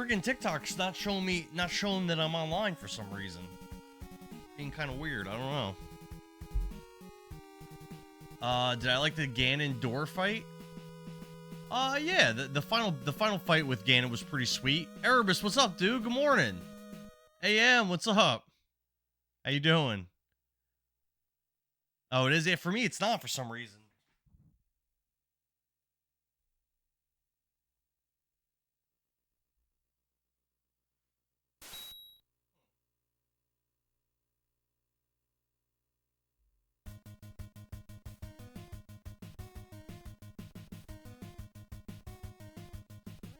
Freaking TikTok's not showing that I'm online for some reason. Being kind of weird. I don't know. Did I like the Ganon door fight? Yeah. The final fight with Ganon was pretty sweet. Erebus, what's up, dude? Good morning. AM, what's up? How you doing? Oh, it is. Yeah, for me, it's not for some reason.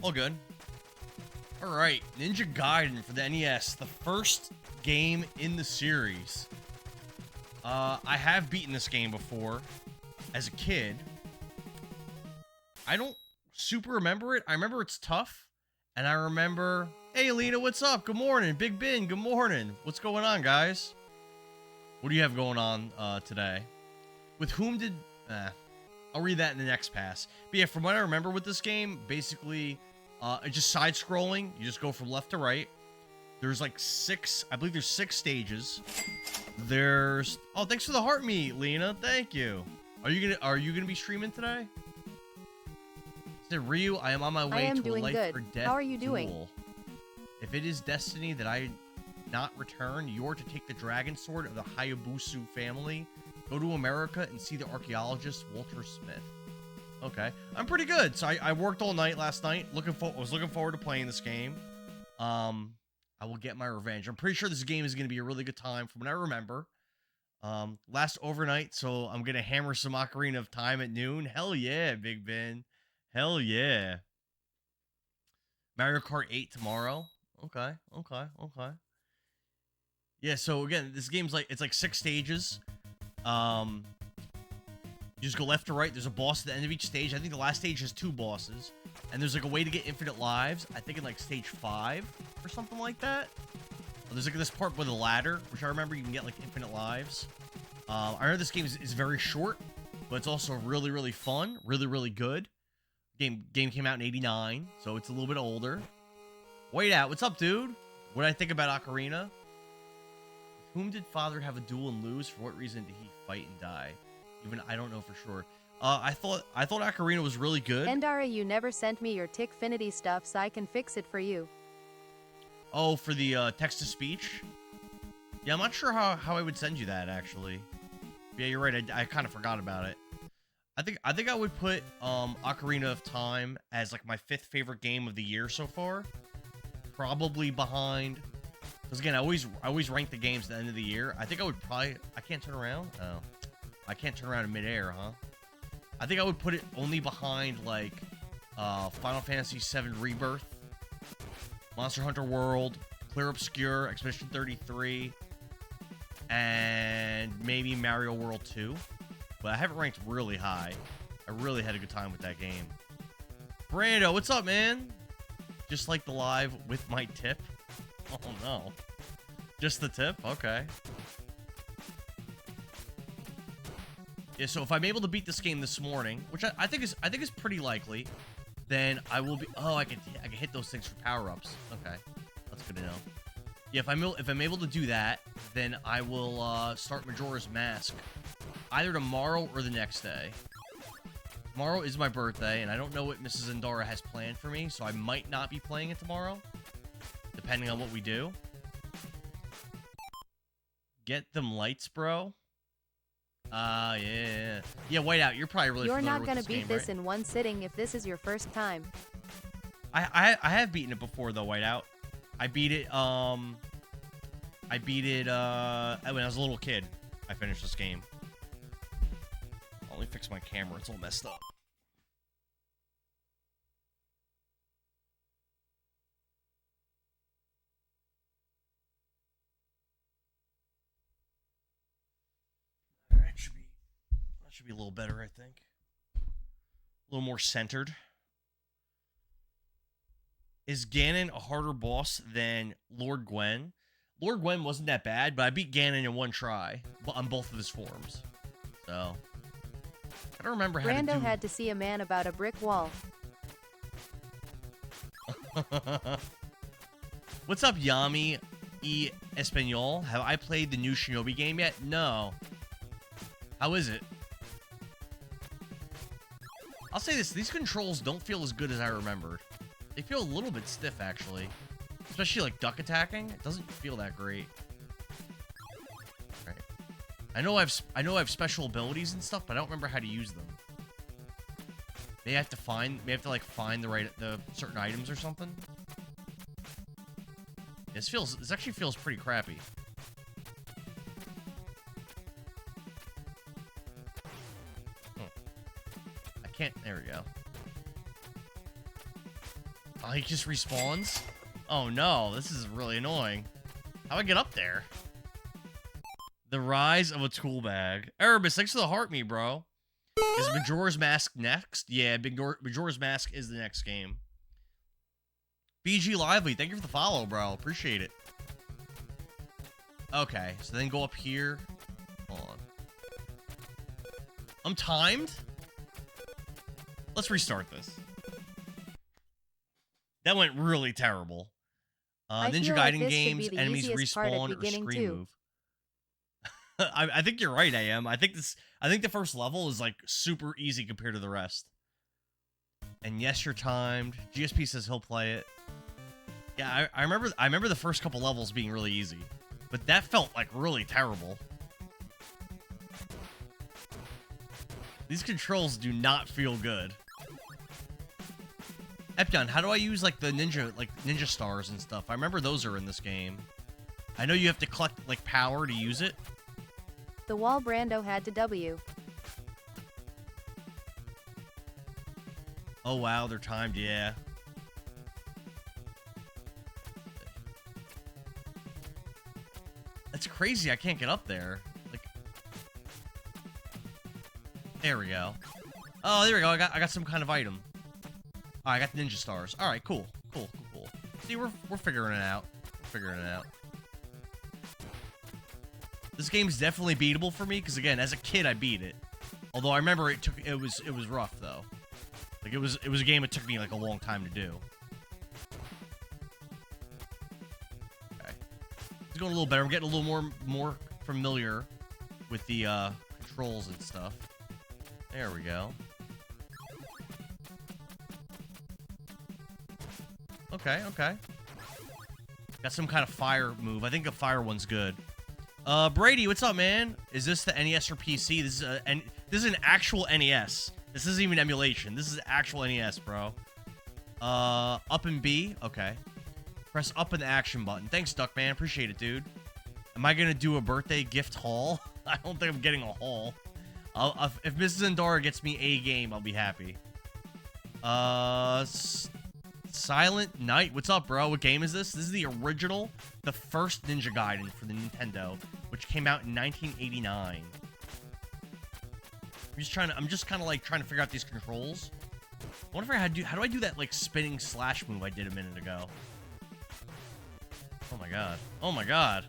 All good. Alright, Ninja Gaiden for the NES, the first game in the series. I have beaten this game before, as a kid. I don't super remember it. I remember it's tough, and I remember... Hey, Lena, what's up? Good morning. Big Ben, good morning. What's going on, guys? What do you have going on today? With whom did... I'll read that in the next pass. But yeah, from what I remember with this game, basically... it's just side-scrolling. You just go from left to right. There's like 6... I believe there's 6 stages. There's... Oh, thanks for the heart meat, Lena. Thank you. Are you gonna be streaming today? Said Ryu, I am on my way to a life or death. How are you doing? Duel. If it is destiny that I not return, you're to take the dragon sword of the Hayabusa family, go to America, and see the archaeologist Walter Smith. Okay, I'm pretty good. So I worked all night last night. Was looking forward to playing this game. I will get my revenge. I'm pretty sure this game is going to be a really good time from what I remember. Last overnight, so I'm going to hammer some Ocarina of Time at noon. Hell yeah, Big Ben. Hell yeah. Mario Kart 8 tomorrow. Okay. Yeah, so again, this game's like, it's like 6 stages. You just go left to right. There's a boss at the end of each stage. I think the last stage has 2 bosses. And there's like a way to get infinite lives. I think in like stage 5 or something like that. There's like this part with a ladder, which I remember you can get like infinite lives. I know this game is very short, but it's also really, really fun. Really, really good. Game came out in 89, so it's a little bit older. Wait out. What's up, dude? What did I think about Ocarina? Whom did Father have a duel and lose? For what reason did he fight and die? Even I don't know for sure. I thought Ocarina was really good. Endara, you never sent me your Tickfinity stuff, so I can fix it for you. Oh, for the text-to-speech? Yeah, I'm not sure how I would send you that, actually. Yeah, you're right. I kind of forgot about it. I think I would put Ocarina of Time as like my 5th favorite game of the year so far. Probably behind... Because again, I always rank the games at the end of the year. I think I would probably... I can't turn around? Oh. I can't turn around in midair, huh? I think I would put it only behind, like, Final Fantasy VII Rebirth, Monster Hunter World, Clear Obscure, Expedition 33, and maybe Mario World 2. But I have it ranked really high. I really had a good time with that game. Brando, what's up, man? Just like the live with my tip? Oh, no. Just the tip? Okay. Yeah, so if I'm able to beat this game this morning, which I think is pretty likely, then I will be... Oh, I can hit those things for power-ups. Okay, that's good to know. Yeah, if I'm able to do that, then I will start Majora's Mask either tomorrow or the next day. Tomorrow is my birthday, and I don't know what Mrs. Endara has planned for me, so I might not be playing it tomorrow, depending on what we do. Get them lights, bro. Yeah. Yeah, Whiteout, you're probably really You're familiar not gonna with this beat game, this right? in one sitting if this is your first time. I have beaten it before, though, Whiteout. I beat it, when I was a little kid. I finished this game. Let me fix my camera. It's all messed up. That should be a little better, I think. A little more centered. Is Ganon a harder boss than Lord Gwen? Lord Gwen wasn't that bad, but I beat Ganon in one try on both of his forms. So, I don't remember how to do... Brando had to see a man about a brick wall. What's up, Yami E Espanol? Have I played the new Shinobi game yet? No. How is it? I'll say this, these controls don't feel as good as I remembered. They feel a little bit stiff, actually. Especially, like, duck attacking. It doesn't feel that great. Alright. I know I have special abilities and stuff, but I don't remember how to use them. May have to find the certain items or something. This actually feels pretty crappy. I can't, there we go. Oh, he just respawns? Oh no, this is really annoying. How do I get up there? The rise of a tool bag. Erebus, thanks for the heart me, bro. Is Majora's Mask next? Yeah, Majora's Mask is the next game. BG Lively, thank you for the follow, bro. Appreciate it. Okay, so then go up here. Hold on. I'm timed? Let's restart this. That went really terrible. Ninja Gaiden games, enemies respawn or screen move. I think you're right, AM. I think the first level is like super easy compared to the rest. And yes, you're timed. GSP says he'll play it. Yeah, I remember the first couple levels being really easy, but that felt like really terrible. These controls do not feel good. Epyon, how do I use like the ninja stars and stuff? I remember those are in this game. I know you have to collect like power to use it. The wall Brando had to W. Oh wow, they're timed, yeah. That's crazy, I can't get up there. Like, there we go. Oh, there we go, I got some kind of item. Oh, I got the ninja stars. Alright, cool. Cool. See, we're figuring it out. This game's definitely beatable for me, because again, as a kid I beat it. Although I remember it was rough though. Like it was a game that took me like a long time to do. Okay. It's going a little better. I'm getting a little more familiar with the controls and stuff. There we go. Okay. Got some kind of fire move. I think the fire one's good. Brady, what's up, man? Is this the NES or PC? This is an actual NES. This isn't even emulation. This is actual NES, bro. Up and B. Okay. Press up in the action button. Thanks, Duckman. Appreciate it, dude. Am I gonna do a birthday gift haul? I don't think I'm getting a haul. If Mrs. Endora gets me a game, I'll be happy. Silent Night. What's up, bro? What game is this? This is the original, the first Ninja Gaiden for the Nintendo, which came out in 1989. I'm just kind of like trying to figure out these controls. I wonder if how do I do that like spinning slash move I did a minute ago? Oh my god. Oh my god.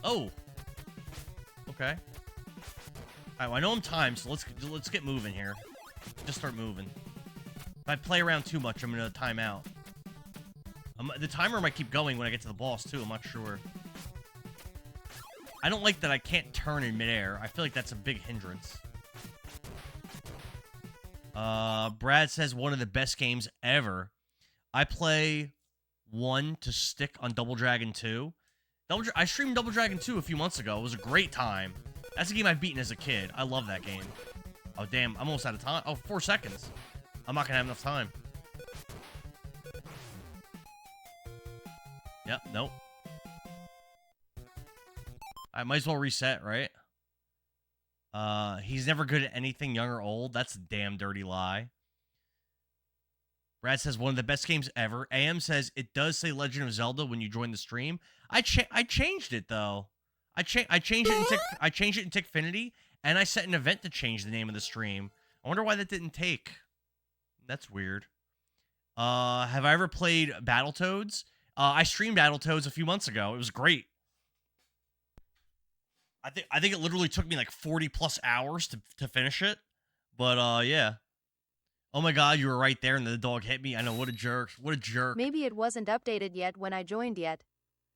Oh. Okay. Alright, well, I know I'm timed, so let's get moving here. Just start moving. If I play around too much, I'm gonna time out. The timer might keep going when I get to the boss too. I'm not sure. I don't like that I can't turn in midair. I feel like that's a big hindrance. Brad says one of the best games ever. I play 1 to stick on Double Dragon 2. I streamed Double Dragon 2 a few months ago. It was a great time. That's a game I've beaten as a kid. I love that game. Oh, damn. I'm almost out of time. Oh, 4 seconds. I'm not gonna have enough time. Yep, nope. I might as well reset, right? He's never good at anything, young or old. That's a damn dirty lie. Brad says one of the best games ever. AM says it does say Legend of Zelda when you join the stream. I changed it though. I changed it in Tickfinity, and I set an event to change the name of the stream. I wonder why that didn't take. That's weird. Have I ever played Battletoads? I streamed Battletoads a few months ago. It was great. I think it literally took me like 40 plus hours to finish it. But yeah. Oh my god, you were right there and the dog hit me. I know, what a jerk. What a jerk. Maybe it wasn't updated yet when I joined yet.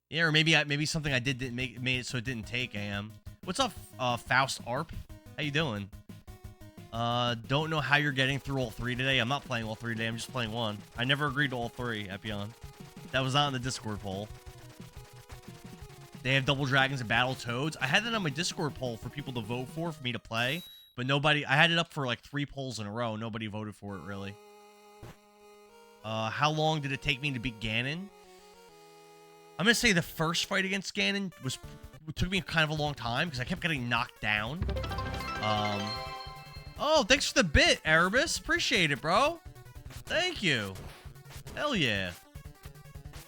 Yeah, or maybe something I didn't made it so it didn't take AM. What's up, Faust Arp? How you doing? Don't know how you're getting through all 3 today. I'm not playing all 3 today. I'm just playing 1. I never agreed to all 3, Epion. That was not in the Discord poll. They have Double Dragons and Battle Toads. I had that on my Discord poll for people to vote for me to play, but nobody... I had it up for like 3 polls in a row. Nobody voted for it, really. How long did it take me to beat Ganon? I'm going to say the first fight against Ganon took me kind of a long time because I kept getting knocked down. Oh, thanks for the bit, Erebus. Appreciate it, bro. Thank you. Hell yeah.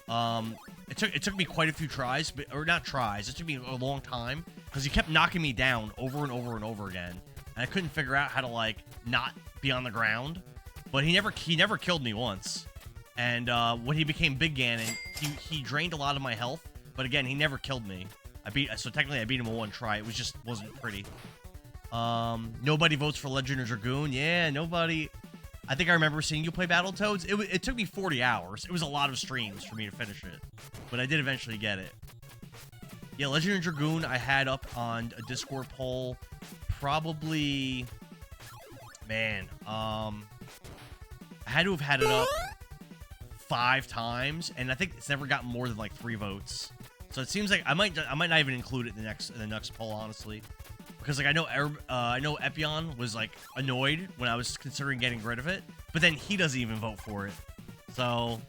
It took me quite a few tries, or not tries. It took me a long time because he kept knocking me down over and over and over again, and I couldn't figure out how to like not be on the ground. But he never killed me once. And when he became Big Ganon, he drained a lot of my health. But again, he never killed me. So technically I beat him in 1 try. It wasn't pretty. Nobody votes for Legend of Dragoon. Yeah, nobody. I think I remember seeing you play Battletoads. It took me 40 hours. It was a lot of streams for me to finish it. But I did eventually get it. Yeah, Legend of Dragoon I had up on a Discord poll. Probably... Man, I had to have had it up 5 times, and I think it's never gotten more than like 3 votes. So it seems like I might not even include it in the next poll, honestly. Because like I know Epion was like annoyed when I was considering getting rid of it, but then he doesn't even vote for it. So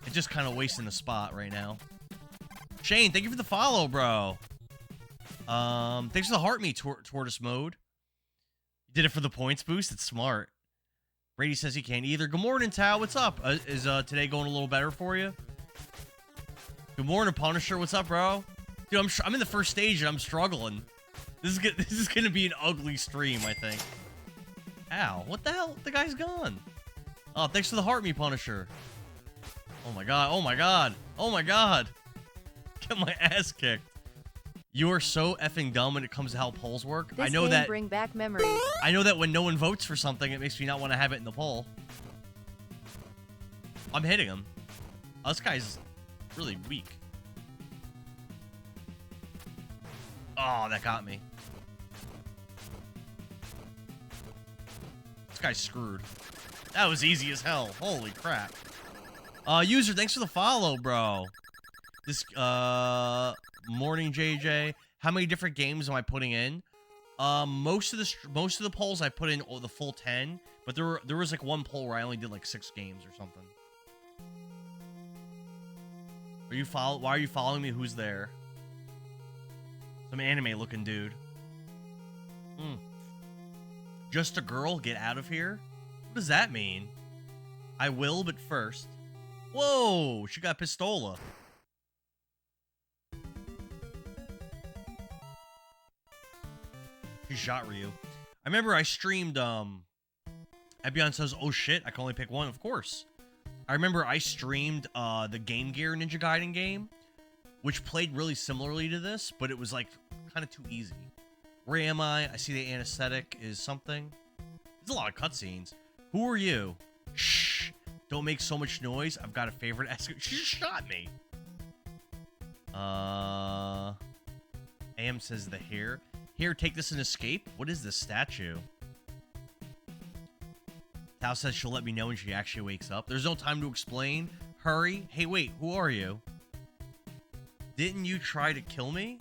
it's just kind of wasting the spot right now. Shane, thank you for the follow, bro. Thanks for the heart me tortoise mode. You did it for the points boost. It's smart. Brady says he can't either. Good morning, Tao. What's up? Is today going a little better for you? Good morning, Punisher. What's up, bro? Dude, I'm in the first stage and I'm struggling. This is gonna be an ugly stream, I think. Ow, what the hell? The guy's gone. Oh, thanks for the heart me, Punisher. Oh my god, oh my god, oh my god. Get my ass kicked. You are so effing dumb when it comes to how polls work. This game bring back memories. I know that when no one votes for something, it makes me not want to have it in the poll. I'm hitting him. Oh, this guy's really weak. Oh, that got me. This guy's screwed. That was easy as hell. Holy crap. User, thanks for the follow, bro. This, morning, JJ. How many different games am I putting in? Most of the polls I put in the full 10, but there was like 1 poll where I only did like 6 games or something. Why are you following me? Who's there? Some anime looking dude. Just a girl? Get out of here? What does that mean? I will, but first. Whoa! She got pistola. She shot Ryu. I remember I streamed, Epion says, oh shit, I can only pick 1, of course. I remember I streamed, the Game Gear Ninja Gaiden game, which played really similarly to this, but it was, like, kind of too easy. Where am I? I see the anesthetic is something. There's a lot of cutscenes. Who are you? Shh. Don't make so much noise. I've got a favorite. She just shot me. AM says the hair. Here, take this and escape. What is this statue? Tao says she'll let me know when she actually wakes up. There's no time to explain. Hurry. Hey, wait. Who are you? Didn't you try to kill me?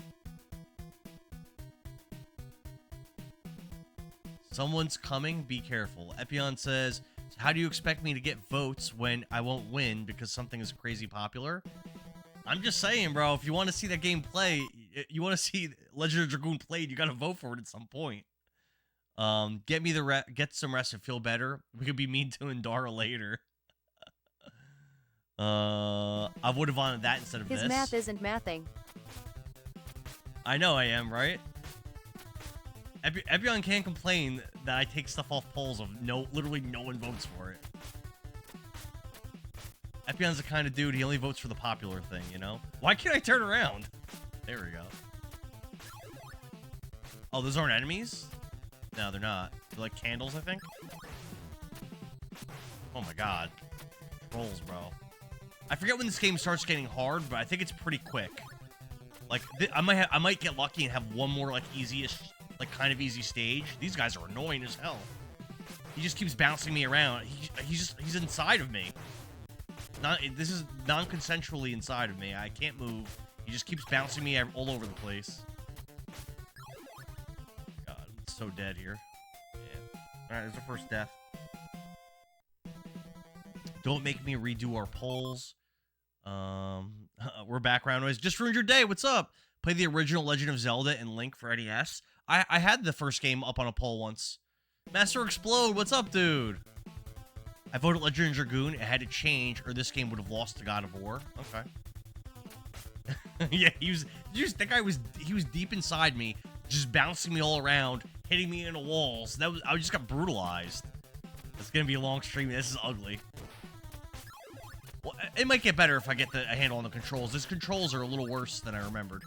Someone's coming. Be careful. Epion says, how do you expect me to get votes when I won't win because something is crazy popular? I'm just saying, bro, if you want to see that game play, you want to see Legend of Dragoon played, you got to vote for it at some point. Get some rest and feel better. We could be mean to Indara later. I would have wanted that instead of this. His math isn't mathing. I know I am, right? Epion can't complain that I take stuff off polls of literally no one votes for it. Epion's the kind of dude, he only votes for the popular thing, you know? Why can't I turn around? There we go. Oh, those aren't enemies? No, they're not. They're like candles, I think. Oh my god. Controls, bro. I forget when this game starts getting hard, but I think it's pretty quick. Like, I might get lucky and have one more, like, easiest, like, kind of easy stage. These guys are annoying as hell. He just keeps bouncing me around. He's inside of me. This is non-consensually inside of me. I can't move. He just keeps bouncing me all over the place. God, I'm so dead here. Yeah. Alright, there's our first death. Don't make me redo our polls. We're background noise. Just ruined your day. What's up? Play the original Legend of Zelda and Link for NES. I had the first game up on a poll once. Master Explode, what's up, dude? I voted Legend of Dragoon. It had to change, or this game would have lost to God of War. Okay. Yeah, that guy was deep inside me, just bouncing me all around, hitting me into walls. I just got brutalized. It's gonna be a long stream. This is ugly. Well, it might get better if I get a handle on the controls. These controls are a little worse than I remembered.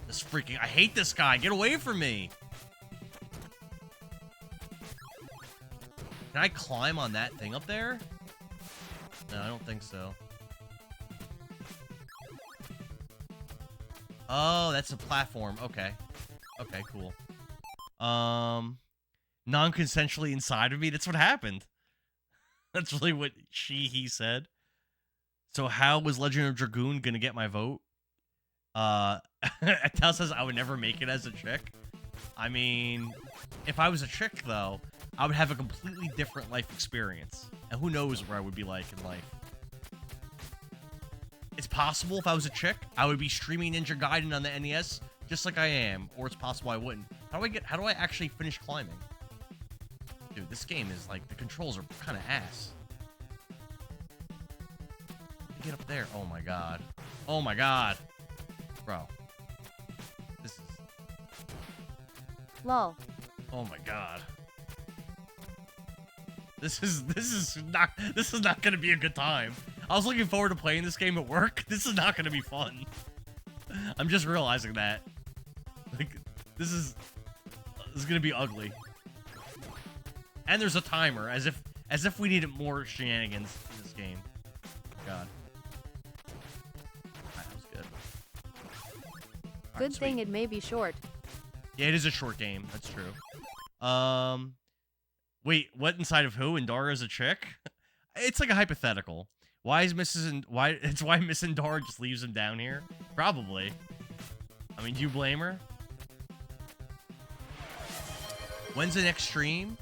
This freaking... I hate this guy. Get away from me. Can I climb on that thing up there? No, I don't think so. Oh, that's a platform. Okay. Okay, cool. Non-consensually inside of me? That's what happened. That's really what he said. So how was Legend of Dragoon gonna get my vote? Tell says I would never make it as a chick. I mean, if I was a chick, though, I would have a completely different life experience. And who knows where I would be like in life. It's possible if I was a chick, I would be streaming Ninja Gaiden on the NES, just like I am. Or it's possible I wouldn't. How do I actually finish climbing? Dude, this game is like, the controls are kind of ass. Get up there. Oh my god. Oh my god. Bro. This is... Lol. Oh my god. This is not gonna be a good time. I was looking forward to playing this game at work. This is not gonna be fun. I'm just realizing that. Like, this is gonna be ugly. And there's a timer, as if we needed more shenanigans in this game. God. That was good. Good thing it may be short. Yeah, it is a short game. That's true. Wait, what inside of who? Indara's a chick? It's like a hypothetical. It's why Miss Indara just leaves him down here? Probably. I mean, do you blame her? When's the next stream?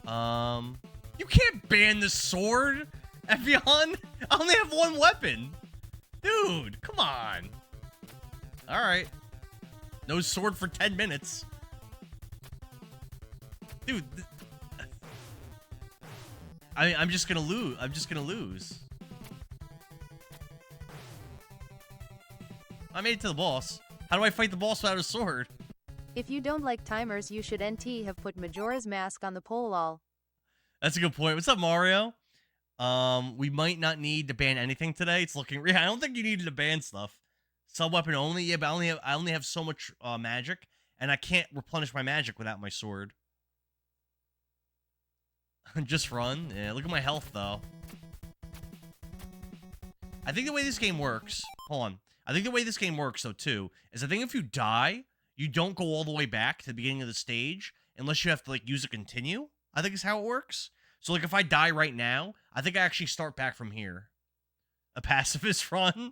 You can't ban the sword, Evian. I only have one weapon. Dude, come on. Alright. No sword for 10 minutes. Dude. I'm just gonna lose. I made it to the boss. How do I fight the boss without a sword? If you don't like timers, you should have put Majora's Mask on the poll lol. That's a good point. What's up, Mario? We might not need to ban anything today. It's looking real. I don't think you needed to ban stuff. Sub-weapon only? Yeah, but I only have so much magic, and I can't replenish my magic without my sword. Just run. Yeah, look at my health, though. I think the way this game works... Hold on. I think the way this game works, though, too, is I think if you die, you don't go all the way back to the beginning of the stage unless you have to, like, use a continue. I think is how it works. So, like, if I die right now, I think I actually start back from here. A pacifist run.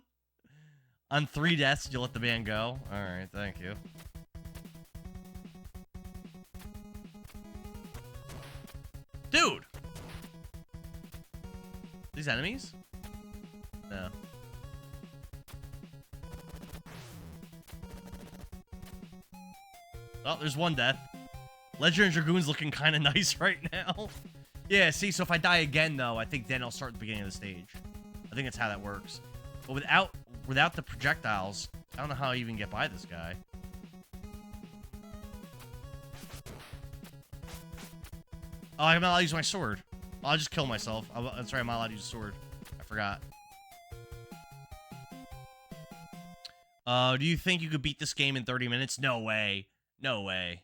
On 3 deaths, you let the man go. Alright, thank you. Dude! These enemies? No. Oh, there's one death. Legend of Dragoon's looking kind of nice right now. Yeah, see, so if I die again, though, I think then I'll start at the beginning of the stage. I think that's how that works. But without the projectiles, I don't know how I even get by this guy. Oh, I'm not allowed to use my sword. I'll just kill myself. That's right, I'm not allowed to use a sword. I forgot. Do you think you could beat this game in 30 minutes? No way. No way.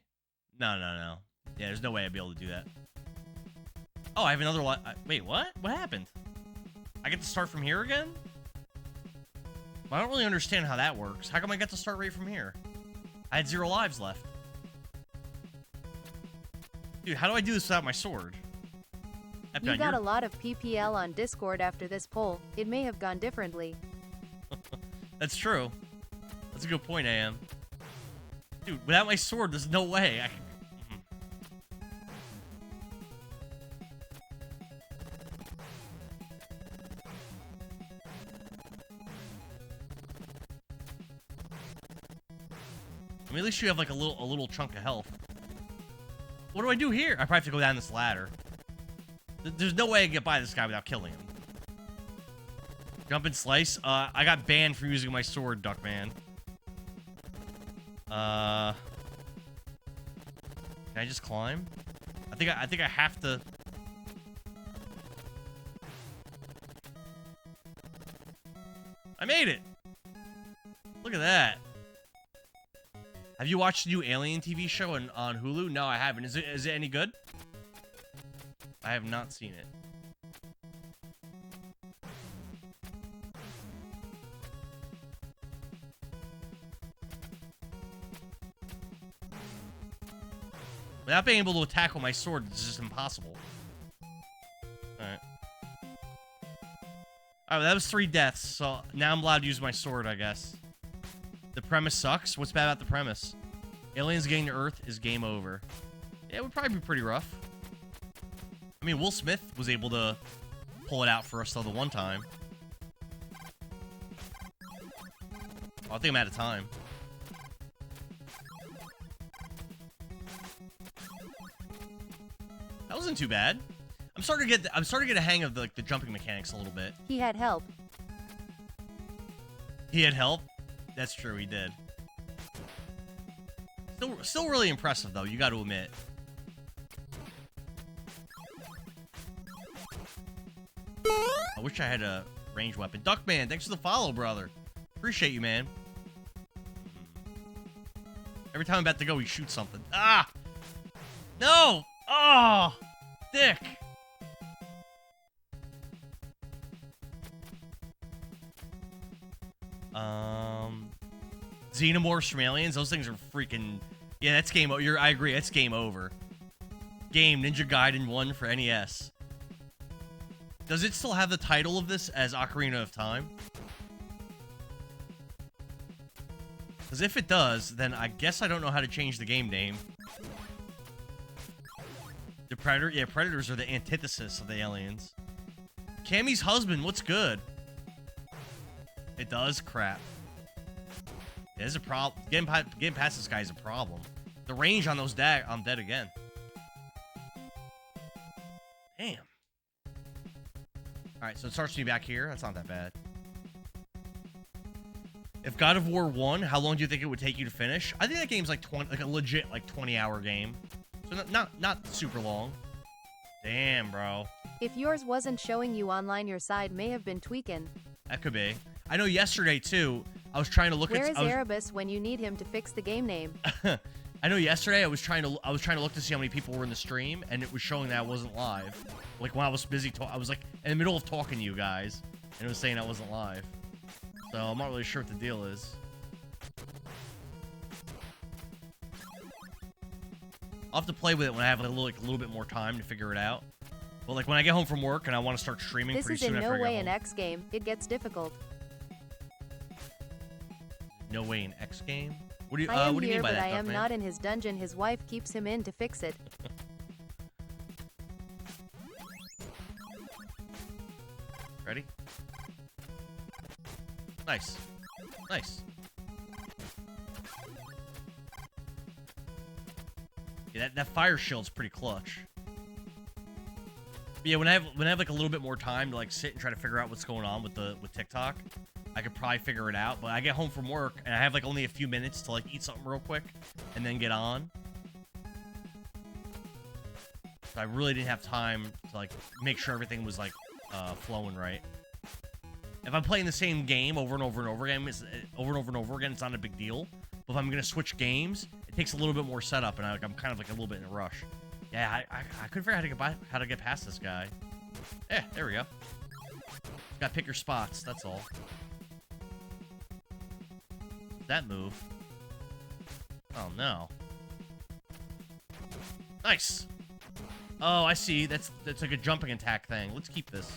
No. Yeah, there's no way I'd be able to do that. Oh, I have another life. Wait, what? What happened? I get to start from here again? I don't really understand how that works. How come I get to start right from here? I had 0 lives left. Dude, how do I do this without my sword? You got a lot of PPL on Discord after this poll. It may have gone differently. That's true. That's a good point, AM. Dude, without my sword, there's no way. I mean, at least you have like a little chunk of health. What do I do here? I probably have to go down this ladder. There's no way I can get by this guy without killing him. Jump and slice. I got banned for using my sword, Duckman. Can I just climb? I think I have to. I made it. Look at that. Have you watched the new Alien TV show on Hulu? No, I haven't. Is it any good? I have not seen it. Without being able to attack with my sword, it's just impossible. Alright. Alright, well, that was 3 deaths, so now I'm allowed to use my sword, I guess. The premise sucks? What's bad about the premise? Aliens getting to Earth is game over. Yeah, it would probably be pretty rough. I mean, Will Smith was able to pull it out for us, though, the one time. Oh, I think I'm out of time. That wasn't too bad. I'm starting to get a hang of the jumping mechanics a little bit. He had help. He had help? That's true, he did. Still really impressive, though, you got to admit. I wish I had a ranged weapon. Duckman, thanks for the follow, brother. Appreciate you, man. Every time I'm about to go, he shoots something. Ah! No! Oh! Dick! Xenomorphs from Aliens, those things are freaking... Yeah, that's game over. I agree, that's game over. Game, Ninja Gaiden 1 for NES. Does it still have the title of this as Ocarina of Time? Because if it does, then I guess I don't know how to change the game name. The Predator? Yeah, Predators are the antithesis of the Aliens. Cammy's husband, what's good? It does? Crap. There's a problem. Getting past this guy is a problem. The range on those I'm dead again. Damn. Alright, so it starts me back here. That's not that bad. If God of War 1, how long do you think it would take you to finish? I think that game's like a legit 20-hour game. So not super long. Damn, bro. If yours wasn't showing you online, your side may have been tweaking. That could be. I know yesterday too, I was trying to look Where is Erebus when you need him to fix the game name? I know yesterday I was trying to look to see how many people were in the stream, and it was showing that I wasn't live. Like when I was busy I was like in the middle of talking to you guys, and it was saying I wasn't live. So I'm not really sure what the deal is. I'll have to play with it when I have a little bit more time to figure it out. But like when I get home from work and I want to start streaming pretty soon after I get home. This is in no way an X game. It gets difficult. No way an X game? What do you I am what do you here, mean by but that, I am Duckman? not in his dungeon. His wife keeps him in to fix it. Ready? Nice. Nice. Yeah, that fire shield's pretty clutch. But yeah, when I have like a little bit more time to like sit and try to figure out what's going on with TikTok, I could probably figure it out. But I get home from work and I have like only a few minutes to like eat something real quick and then get on. So I really didn't have time to like make sure everything was like flowing right. If I'm playing the same game over and over and over again, it's not a big deal. But if I'm gonna switch games, it takes a little bit more setup, and I'm kind of like a little bit in a rush. Yeah, I couldn't figure out how to get past this guy. Yeah, there we go. Gotta pick your spots, that's all. That move. Oh, no. Nice. Oh, I see. That's like a jumping attack thing. Let's keep this.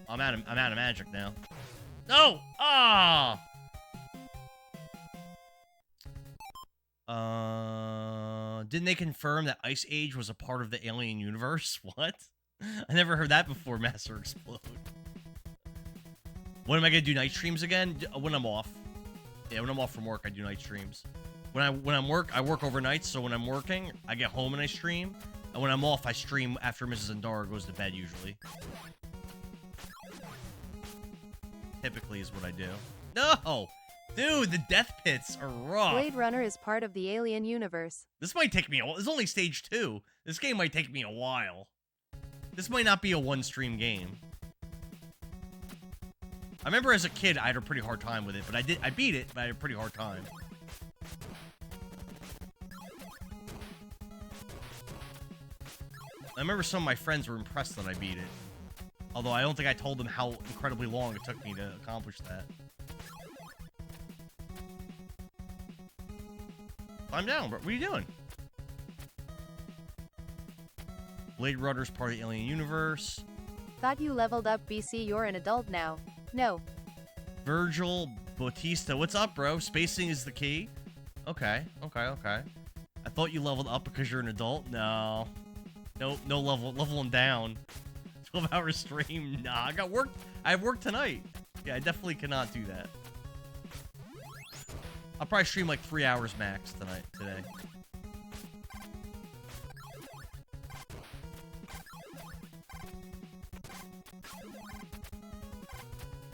I'm out of magic now. No! Ah! Didn't they confirm that Ice Age was a part of the Alien universe? What? I never heard that before, Master Explode. When am I gonna do night streams again? When I'm off. Yeah, when I'm off from work, I do night streams. When I work overnight, so when I'm working, I get home and I stream. And when I'm off, I stream after Mrs. Andara goes to bed, usually. Typically is what I do. No! Dude, the death pits are rough. Blade Runner is part of the Alien universe. This might take me this is only stage 2. This game might take me a while. This might not be a one-stream game. I remember as a kid, I had a pretty hard time with it, but I beat it, but I had a pretty hard time. I remember some of my friends were impressed that I beat it. Although I don't think I told them how incredibly long it took me to accomplish that. I'm down, bro. What are you doing? Blade Runner's part of the Alien universe. Thought you leveled up, BC. You're an adult now. No. Virgil Bautista. What's up, bro? Spacing is the key. Okay. I thought you leveled up because you're an adult. No. No leveling down. 12-hour stream. Nah, I have work tonight. Yeah, I definitely cannot do that. I'll probably stream like 3 hours max today.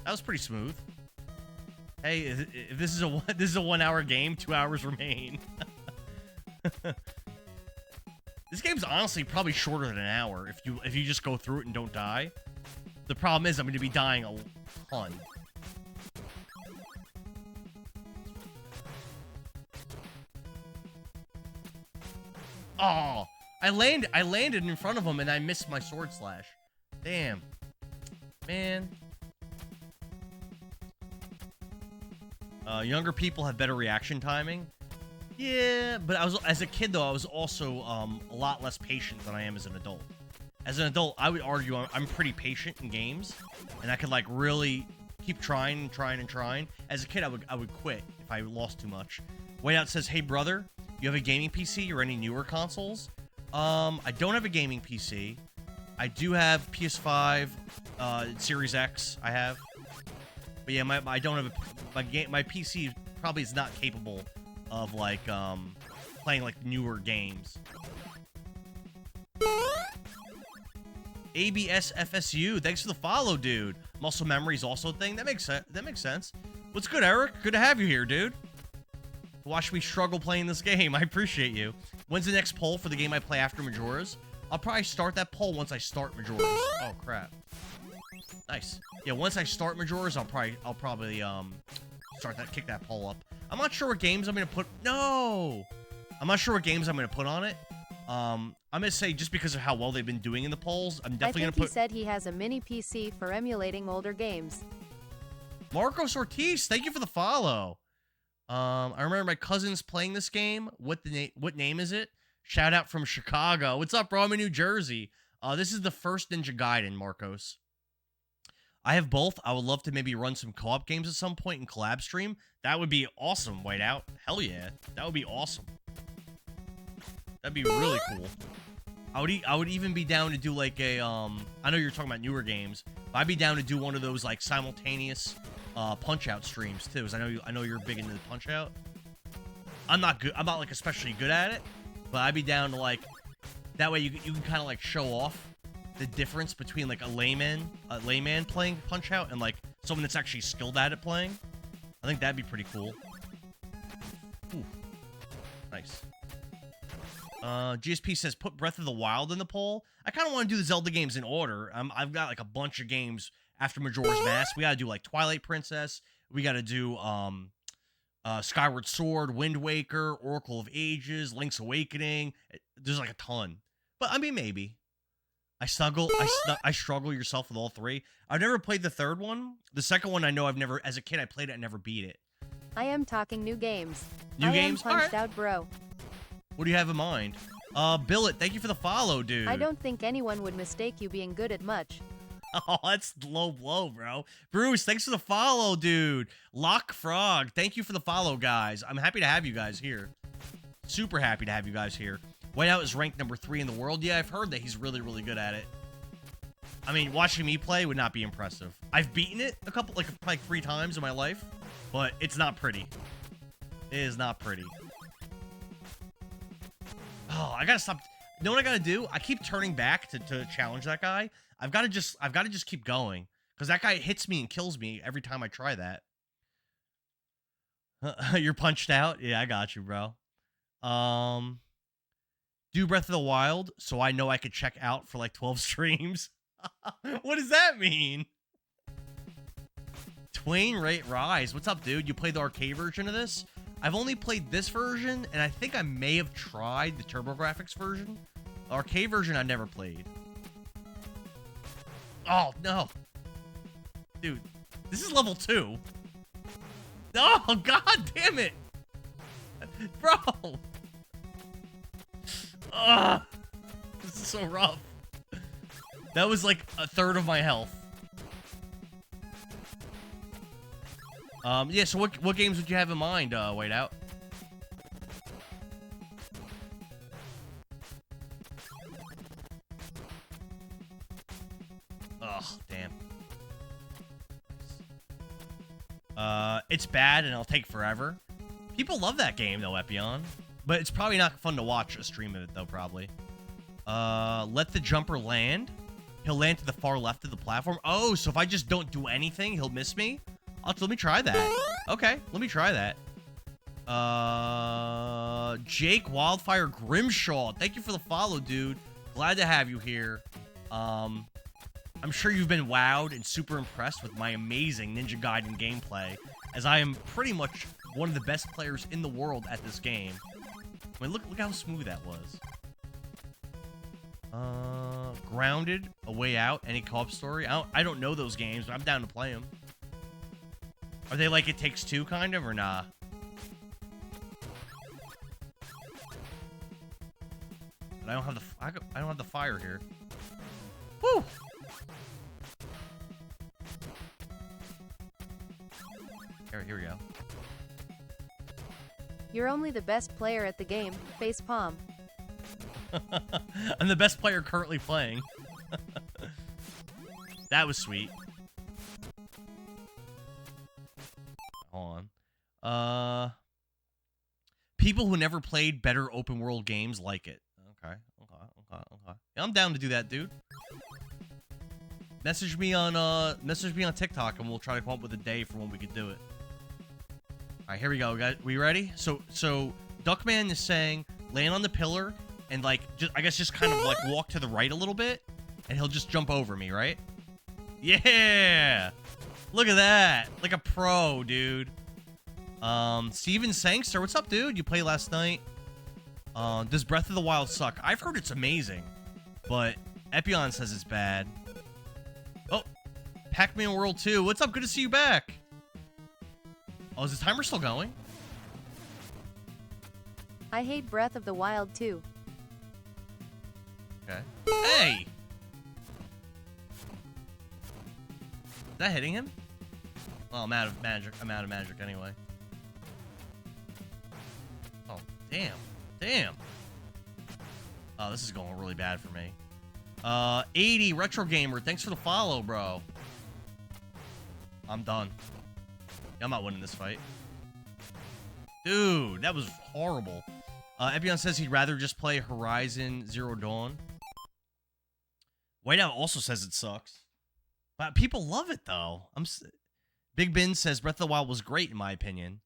That was pretty smooth. Hey, if this is a 1 hour game, 2 hours remain. This game's honestly probably shorter than an hour if you just go through it and don't die. The problem is I'm going to be dying a ton. Oh, I landed in front of him and I missed my sword slash. Damn. Man. Younger people have better reaction timing. Yeah, but as a kid though, I was also a lot less patient than I am as an adult. As an adult, I would argue I'm pretty patient in games, and I could like really keep trying. As a kid, I would quit if I lost too much. Whiteout says, "Hey brother, you have a gaming PC or any newer consoles?" I don't have a gaming PC. I do have PS5, Series X. I have, but yeah, I don't have my PC probably is not capable of like playing like newer games. ABS FSU, thanks for the follow, dude. Muscle memory's also a thing. That makes sense. What's good, Eric? Good to have you here, dude. Watch me struggle playing this game. I appreciate you. When's the next poll for the game I play after Majora's? I'll probably start that poll once I start Majora's. Oh crap. Nice. Yeah, once I start Majora's, I'll probably kick that poll up. I'm not sure what games I'm gonna put. No, I'm not sure what games I'm gonna put on it. I'm gonna say just because of how well they've been doing in the polls, I'm definitely gonna put. He said he has a mini PC for emulating older games. Marcos Ortiz, thank you for the follow. I remember my cousins playing this game. What name is it? Shout out from Chicago. What's up, bro? I'm in New Jersey. This is the first Ninja Gaiden, Marcos. I have both. I would love to maybe run some co-op games at some point in collab stream. That would be awesome, Whiteout. Hell yeah. That would be awesome. That'd be really cool. I would even be down to do like a, I know you're talking about newer games, but I'd be down to do one of those like simultaneous Punch-Out streams too, because I know you're big into the Punch-Out. I'm not like especially good at it, but I'd be down to like, that way you can kind of like show off the difference between like a layman playing Punch-Out and like someone that's actually skilled at it playing. I think that'd be pretty cool. Ooh. Nice. GSP says put Breath of the Wild in the poll. I kind of want to do the Zelda games in order. I've got like a bunch of games after Majora's Mask. We gotta do like Twilight Princess. We gotta do Skyward Sword, Wind Waker, Oracle of Ages, Link's Awakening. There's like a ton. But I mean, maybe. I struggle yourself with all three. I've never played the third one. The second one, I know I've never, as a kid, I played it and never beat it. I am talking new games. New games? I am punched out, bro. What do you have in mind? Billet, thank you for the follow, dude. I don't think anyone would mistake you being good at much. Oh, that's low blow, bro. Bruce, thanks for the follow, dude. Lock Frog, thank you for the follow, guys. I'm happy to have you guys here. Super happy to have you guys here. Whiteout is ranked number 3 in the world. Yeah, I've heard that he's really, really good at it. I mean, watching me play would not be impressive. I've beaten it a couple, like 3 times in my life, but it's not pretty. It is not pretty. Oh, I gotta stop. You know what I gotta do? I keep turning back to challenge that guy. I've gotta just keep going. Because that guy hits me and kills me every time I try that. You're punched out? Yeah, I got you, bro. Do Breath of the Wild so I know I could check out for like 12 streams. What does that mean? Twain Rate Rise. What's up, dude? You played the arcade version of this? I've only played this version, and I think I may have tried the TurboGrafx version. The arcade version I never played. Oh, no. Dude, this is level 2. Oh, god damn it. Bro. Ugh. This is so rough. That was like a third of my health. Yeah, so what games would you have in mind, Whiteout? Ugh, damn. It's bad and it'll take forever. People love that game, though, Epion. But it's probably not fun to watch a stream of it, though, probably. Let the jumper land. He'll land to the far left of the platform. Oh, so if I just don't do anything, he'll miss me? Let me try that. Okay, let me try that. Jake Wildfire Grimshaw. Thank you for the follow, dude. Glad to have you here. I'm sure you've been wowed and super impressed with my amazing Ninja Gaiden gameplay, as I am pretty much one of the best players in the world at this game. I mean, look how smooth that was. Grounded, A Way Out, any co-op story? I don't know those games, but I'm down to play them. Are they like It Takes Two, kind of, or nah? But I don't have the fire here. Woo! Here we go. You're only the best player at the game. Facepalm. I'm the best player currently playing. That was sweet. Hold on. People who never played better open world games like it. Okay. Yeah, I'm down to do that, dude. Message me on TikTok and we'll try to come up with a day for when we could do it. All right, here we go, guys. We ready? So Duckman is saying land on the pillar and like just kind of like walk to the right a little bit and he'll just jump over me, right? Yeah. Look at that. Like a pro, dude. Steven Sangster, what's up, dude? You played last night. Does Breath of the Wild suck? I've heard it's amazing, but Epion says it's bad. Oh, Pac-Man World 2. What's up? Good to see you back. Oh, is the timer still going? I hate Breath of the Wild too. Okay. Hey! Is that hitting him? Well, I'm out of magic. I'm out of magic anyway. Oh, damn. Damn. Oh, this is going really bad for me. 80 Retro Gamer. Thanks for the follow, bro. I'm done. I'm not winning this fight. Dude, that was horrible. Epion says he'd rather just play Horizon Zero Dawn. Whiteout also says it sucks. But people love it, though. Big Ben says Breath of the Wild was great, in my opinion.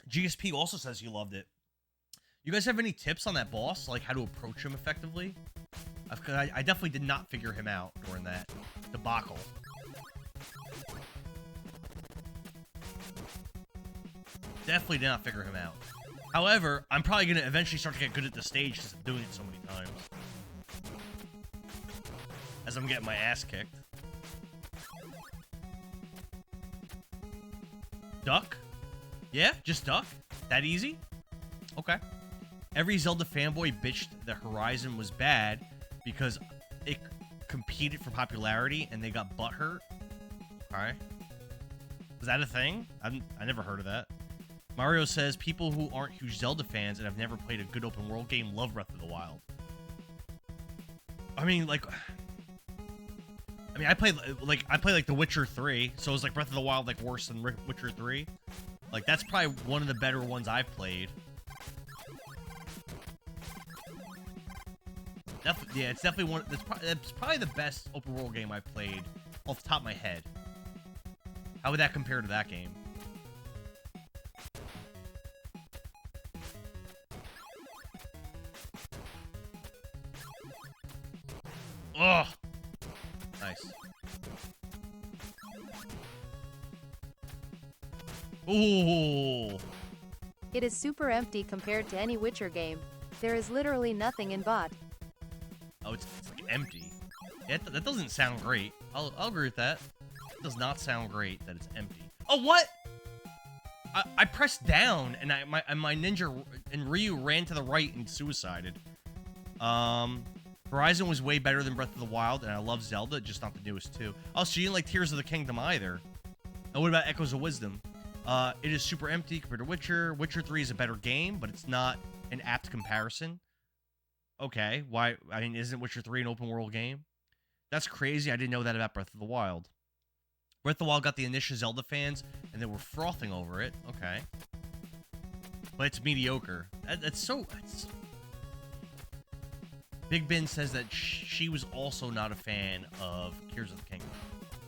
GSP also says he loved it. You guys have any tips on that boss? Like how to approach him effectively? I definitely did not figure him out during that debacle. Definitely did not figure him out. However, I'm probably going to eventually start to get good at the stage because I'm doing it so many times. As I'm getting my ass kicked. Duck? Yeah, just duck? That easy? Okay. Every Zelda fanboy bitched that Horizon was bad because it competed for popularity and they got butthurt. Okay. Is that a thing? I never heard of that. Mario says people who aren't huge Zelda fans and have never played a good open world game love Breath of the Wild. I mean, like... I played like The Witcher 3, so it was like Breath of the Wild like worse than Witcher 3. Like that's probably one of the better ones I've played. Yeah, it's definitely one. It's probably the best open world game I've played off the top of my head. How would that compare to that game? Ugh. Nice. Ooh. It is super empty compared to any Witcher game. There is literally nothing in bot. Oh, it's like empty. Yeah, that doesn't sound great. I'll agree with that. It does not sound great that it's empty. Oh, what? I pressed down and my ninja and Ryu ran to the right and suicided. Horizon was way better than Breath of the Wild, and I love Zelda, just not the newest two. Oh, so you didn't like Tears of the Kingdom either. And what about Echoes of Wisdom? It is super empty compared to Witcher. Witcher 3 is a better game, but it's not an apt comparison. Okay, why? I mean, isn't Witcher 3 an open world game? That's crazy. I didn't know that about Breath of the Wild. Breath of the Wild got the initial Zelda fans, and they were frothing over it. Okay. But it's mediocre. That's so... Big Ben says that she was also not a fan of Tears of the Kingdom.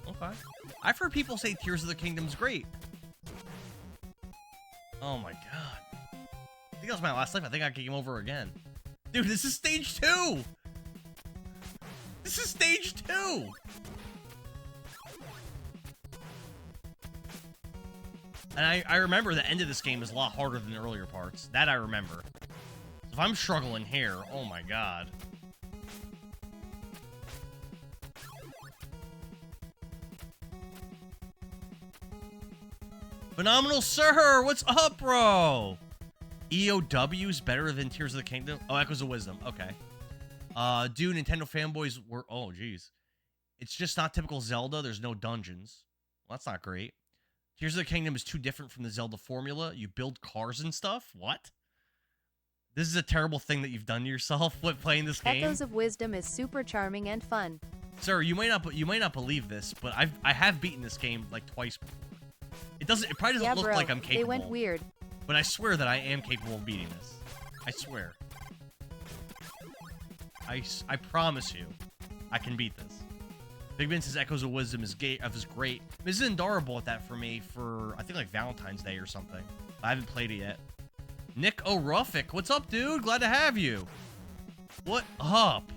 Okay. I've heard people say Tears of the Kingdom's great. Oh my god. I think that was my last life. I think I came over again. Dude, this is stage 2! This is stage 2! And I remember the end of this game is a lot harder than the earlier parts. That I remember. So if I'm struggling here, oh my god. Phenomenal Sir! What's up, bro? EOW's better than Tears of the Kingdom? Oh, Echoes of Wisdom. Okay. Dude, Nintendo fanboys were... Oh, jeez. It's just not typical Zelda. There's no dungeons. Well, that's not great. Tears of the Kingdom is too different from the Zelda formula. You build cars and stuff? What? This is a terrible thing that you've done to yourself with playing this game. Echoes of Wisdom is super charming and fun. Sir, you might not believe this, but I have beaten this game like twice before. It probably doesn't look like I'm capable. They went weird. But I swear that I am capable of beating this. I swear. I promise you, I can beat this. Big Ben says Echoes of Wisdom is great. This is Indara bought that for me for, I think, like Valentine's Day or something. I haven't played it yet. Nick O'Ruffick, what's up, dude? Glad to have you. What up?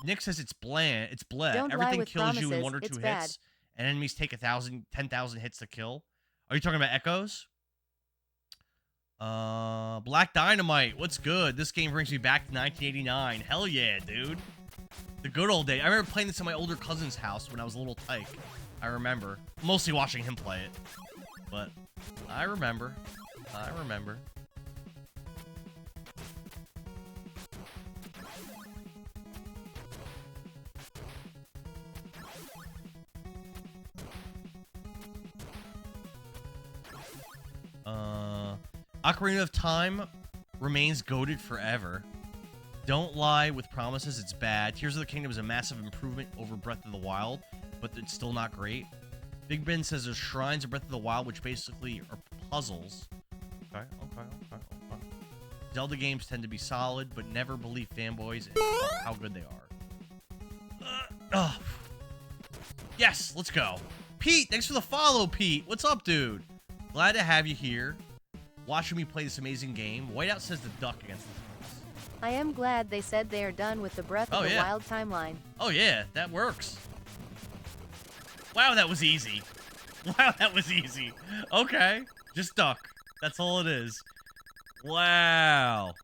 Nick says it's bland. It's bleh. Don't Everything lie with kills you in promises. 1 or 2 It's hits, bad. and enemies take 10,000 hits to kill. Are you talking about Echoes? Black Dynamite, what's good? This game brings me back to 1989. Hell yeah, dude. The good old day. I remember playing this at my older cousin's house when I was a little tyke. I remember. Mostly watching him play it. But I remember. I remember. Ocarina of Time remains goated forever. Don't lie with promises, it's bad. Tears of the Kingdom is a massive improvement over Breath of the Wild, but it's still not great. Big Ben says there's shrines in Breath of the Wild, which basically are puzzles. Okay. Zelda games tend to be solid, but never believe fanboys and how good they are. Yes, let's go. Pete, thanks for the follow, Pete. What's up, dude? Glad to have you here. watching me play this amazing game. Whiteout says the duck against the Fox. I am glad they said they are done with the Breath of the Wild timeline. Oh yeah, that works. Wow, that was easy. Wow, that was easy. Okay, just duck. That's all it is. Wow.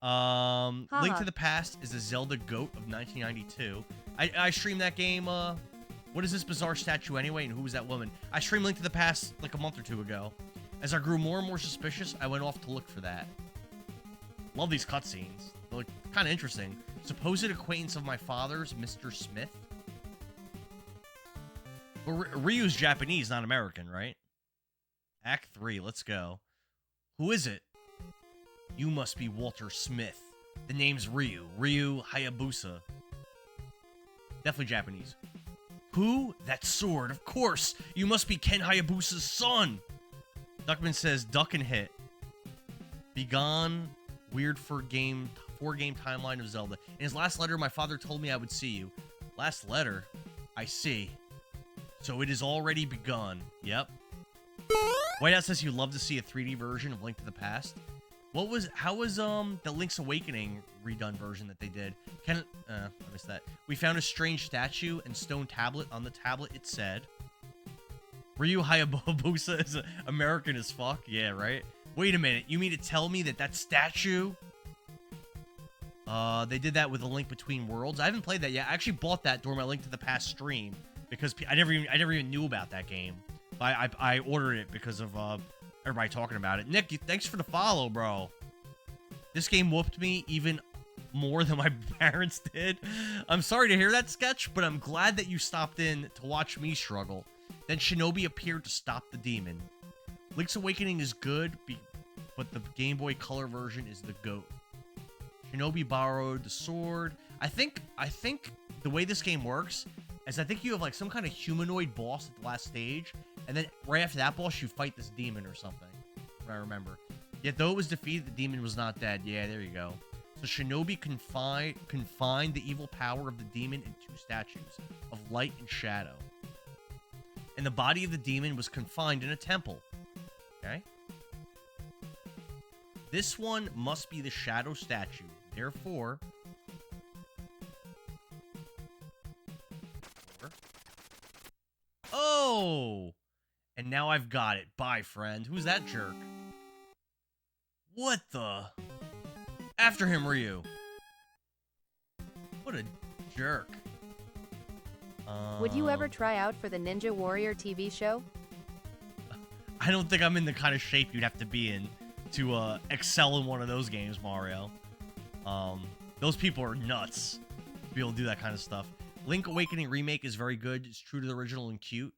Link to the Past is a Zelda GOAT of 1992. I streamed that game, what is this bizarre statue anyway, and who was that woman? I streamed Link to the Past like a month or two ago. As I grew more and more suspicious, I went off to look for that. Love these cutscenes. They look kind of interesting. Supposed acquaintance of my father's, Mr. Smith. But Ryu's Japanese, not American, right? Act 3, let's go. Who is it? You must be Walter Smith. The name's Ryu. Ryu Hayabusa. Definitely Japanese. Who? That sword, of course. You must be Ken Hayabusa's son. Duckman says, duck and hit. Begone. Weird four-game timeline of Zelda. In his last letter, my father told me I would see you. Last letter? I see. So it is already begun. Yep. Whiteout says you'd love to see a 3D version of Link to the Past. How was the Link's Awakening redone version that they did? I missed that. We found a strange statue and stone tablet. On the tablet it said, Ryu Hayabusa is American as fuck. Yeah, right? Wait a minute. You mean to tell me that statue? They did that with A Link Between Worlds. I haven't played that yet. I actually bought that during my Link to the Past stream because I never even knew about that game. I ordered it because of everybody talking about it. Nick, thanks for the follow, bro. This game whooped me even more than my parents did. I'm sorry to hear that, Sketch, but I'm glad that you stopped in to watch me struggle. Then Shinobi appeared to stop the demon. Link's Awakening is good, but the Game Boy Color version is the GOAT. Shinobi borrowed the sword. I think the way this game works is I think you have like some kind of humanoid boss at the last stage, and then right after that boss, you fight this demon or something. What I remember. Yet though it was defeated, the demon was not dead. Yeah, there you go. So Shinobi confined the evil power of the demon in two statues of light and shadow. And the body of the demon was confined in a temple. Okay? This one must be the shadow statue. Therefore... Oh! And now I've got it. Bye, friend. Who's that jerk? What the? After him, Ryu. What a jerk. Would you ever try out for the Ninja Warrior TV show? I don't think I'm in the kind of shape you'd have to be in to excel in one of those games, Mario. Those people are nuts to be able to do that kind of stuff. Link Awakening Remake is very good. It's true to the original and cute.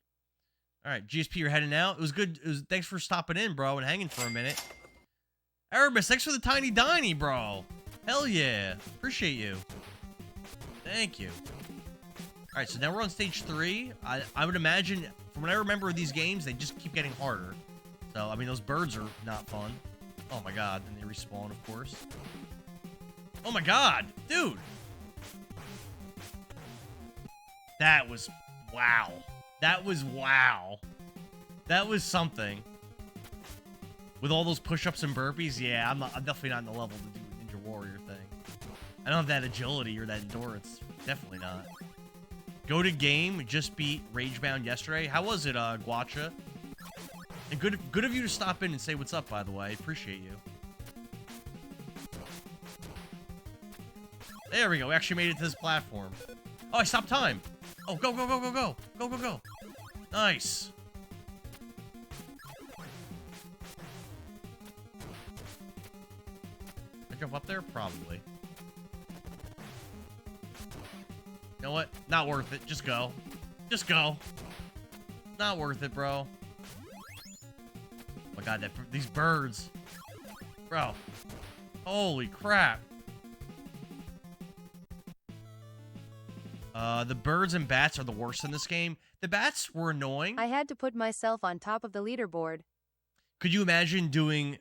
All right, GSP, you're heading out. It was good. Thanks for stopping in, bro, and hanging for a minute. Erebus, thanks for the tiny diny, bro. Hell yeah. Appreciate you. Thank you. All right, so now we're on stage 3. I would imagine, from what I remember of these games, they just keep getting harder. So, I mean, those birds are not fun. Oh, my God. And they respawn, of course. Oh, my God. Dude. That was... Wow. That was wow. That was something. With all those push-ups and burpees, yeah, I'm definitely not in the level to do a Ninja Warrior thing. I don't have that agility or that endurance. Definitely not. Go to game, just beat Ragebound yesterday. How was it, Guacha? And good of you to stop in and say what's up, by the way. I appreciate you. There we go. We actually made it to this platform. Oh, I stopped time. Oh, go, go, go, go, go. Go, go, go. Nice. I jump up there? Probably. You know what? Not worth it. Just go. Just go. Not worth it, bro. Oh my God, these birds. Bro. Holy crap. The birds and bats are the worst in this game. The bats were annoying. I had to put myself on top of the leaderboard. Could you imagine doing...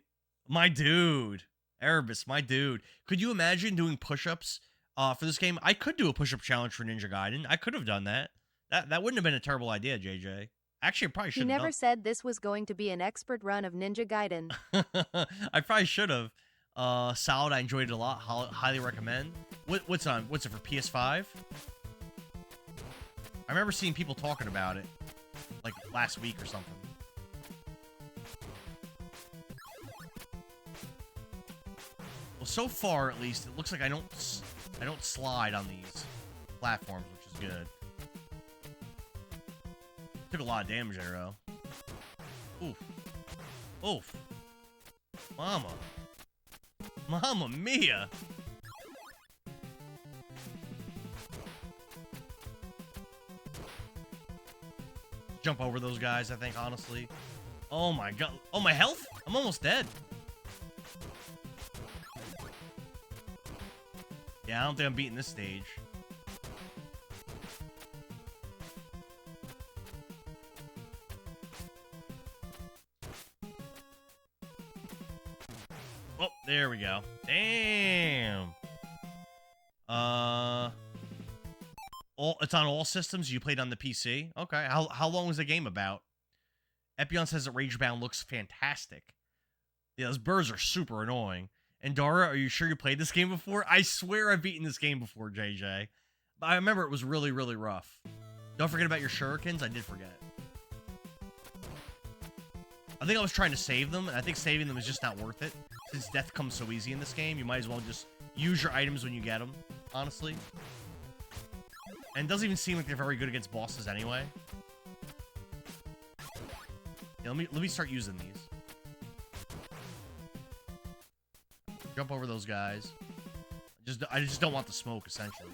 My dude. Erebus, my dude. Could you imagine doing push-ups for this game? I could do a push-up challenge for Ninja Gaiden. I could have done that. That wouldn't have been a terrible idea, JJ. Actually, I probably He should have. never said this was going to be an expert run of Ninja Gaiden. I probably should have. Solid. I enjoyed it a lot. Highly recommend. What's on? What's it for PS5? I remember seeing people talking about it, like last week or something. Well, so far at least, it looks like I don't slide on these platforms, which is good. Took a lot of damage there, though. Oof. Oof. Mama. Mamma mia. Jump over those guys, I think, honestly. Oh my god. Oh, my health? I'm almost dead. Yeah, I don't think I'm beating this stage. Oh, there we go. Damn. It's on all systems. You played on the PC. Okay. How long was the game about? Epion says that Ragebound looks fantastic. Yeah, those birds are super annoying. And Dara, are you sure you played this game before? I swear I've beaten this game before, JJ. But I remember it was really, really rough. Don't forget about your shurikens. I did forget. I think I was trying to save them, and I think saving them is just not worth it. Since death comes so easy in this game, you might as well just use your items when you get them, honestly. And it doesn't even seem like they're very good against bosses anyway. Yeah, let me start using these. Jump over those guys. I just don't want the smoke, essentially.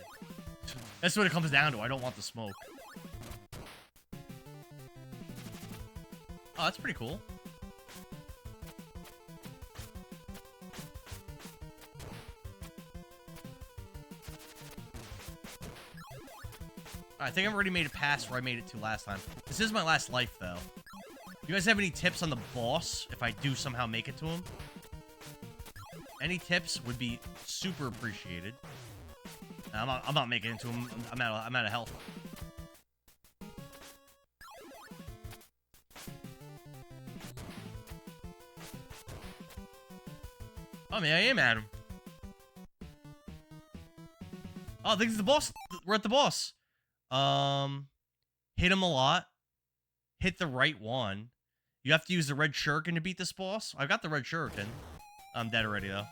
That's what it comes down to. I don't want the smoke. Oh, that's pretty cool. I think I've already made it past where I made it to last time. This is my last life, though. You guys have any tips on the boss if I do somehow make it to him? Any tips would be super appreciated. I'm not making it to him. I'm out of health. Oh man, I am at him. Oh, I think it's the boss. We're at the boss. Hit him a lot. Hit the right one. You have to use the red shuriken to beat this boss. I got the red shuriken. I'm dead already, though.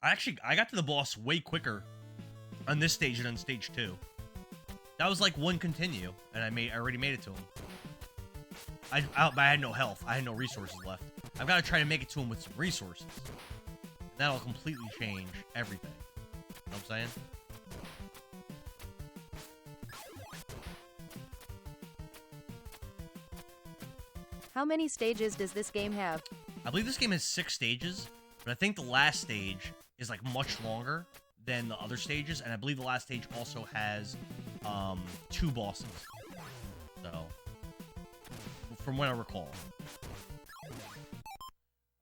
I got to the boss way quicker on this stage than on stage 2. That was like one continue, and I already made it to him. But I had no health. I had no resources left. I've got to try to make it to him with some resources. And that'll completely change everything. You know what I'm saying? How many stages does this game have? I believe this game has 6 stages, but I think the last stage is like much longer than the other stages, and I believe the last stage also has 2 bosses. So, from what I recall.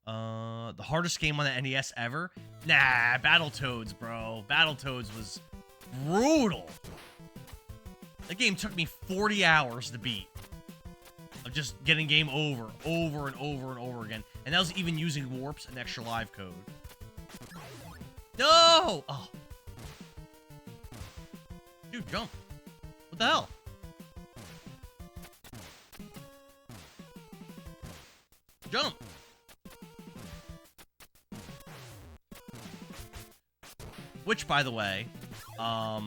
The hardest game on the NES ever? Nah, Battletoads, bro. Battletoads was brutal. That game took me 40 hours to beat. Of just getting game over and over and over again. And that was even using warps and extra live code. No! Oh. Dude, jump. What the hell? Jump. Which, by the way, I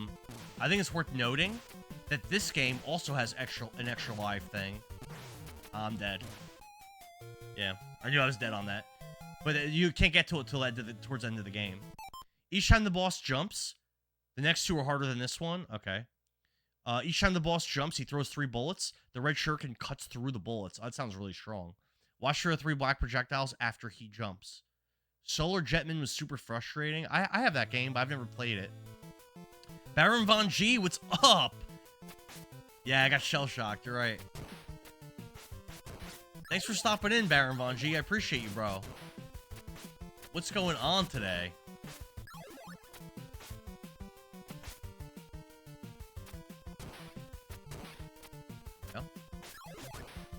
think it's worth noting that this game also has an extra life thing. I'm dead. Yeah, I knew I was dead on that. But you can't get to it till towards the end of the game. Each time the boss jumps, the next 2 are harder than this one. Okay. Each time the boss jumps, he throws 3 bullets. The red shuriken cuts through the bullets. That sounds really strong. Watch for 3 black projectiles after he jumps. Solar Jetman was super frustrating. I have that game, but I've never played it. Baron Von G, what's up? Yeah, I got shell-shocked. You're right. Thanks for stopping in, Baron Von G. I appreciate you, bro. What's going on today?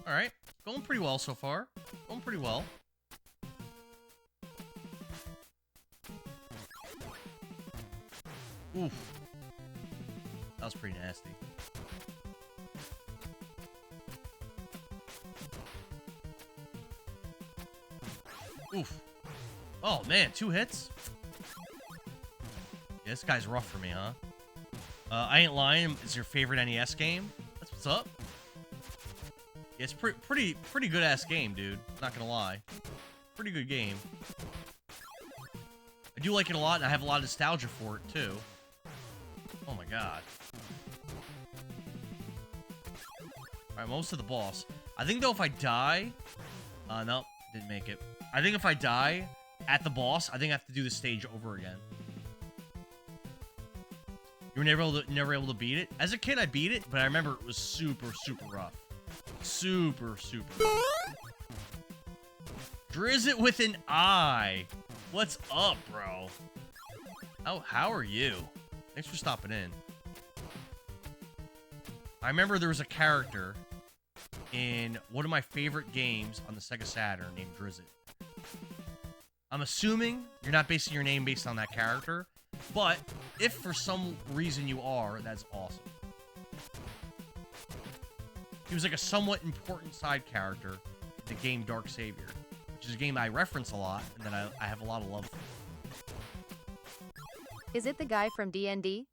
Alright. Going pretty well so far. Going pretty well. Oof. That was pretty nasty. Oof. Oh, man. 2 hits? Yeah, this guy's rough for me, huh? I ain't lying. It's your favorite NES game? That's what's up. Yeah, it's pretty good-ass game, dude. Not gonna lie. Pretty good game. I do like it a lot, and I have a lot of nostalgia for it, too. Oh, my God. Alright, most of the boss. I think, though, if I die... nope. Didn't make it. I think if I die at the boss, I think I have to do the stage over again. You were never able to beat it? As a kid, I beat it, but I remember it was super rough. Super rough. Drizzit with an eye. What's up, bro? How are you? Thanks for stopping in. I remember there was a character in one of my favorite games on the Sega Saturn named Drizzit. I'm assuming you're not basing your name based on that character, but if for some reason you are, that's awesome. He was like a somewhat important side character in the game Dark Savior, which is a game I reference a lot and that I have a lot of love for. Is it the guy from D&D?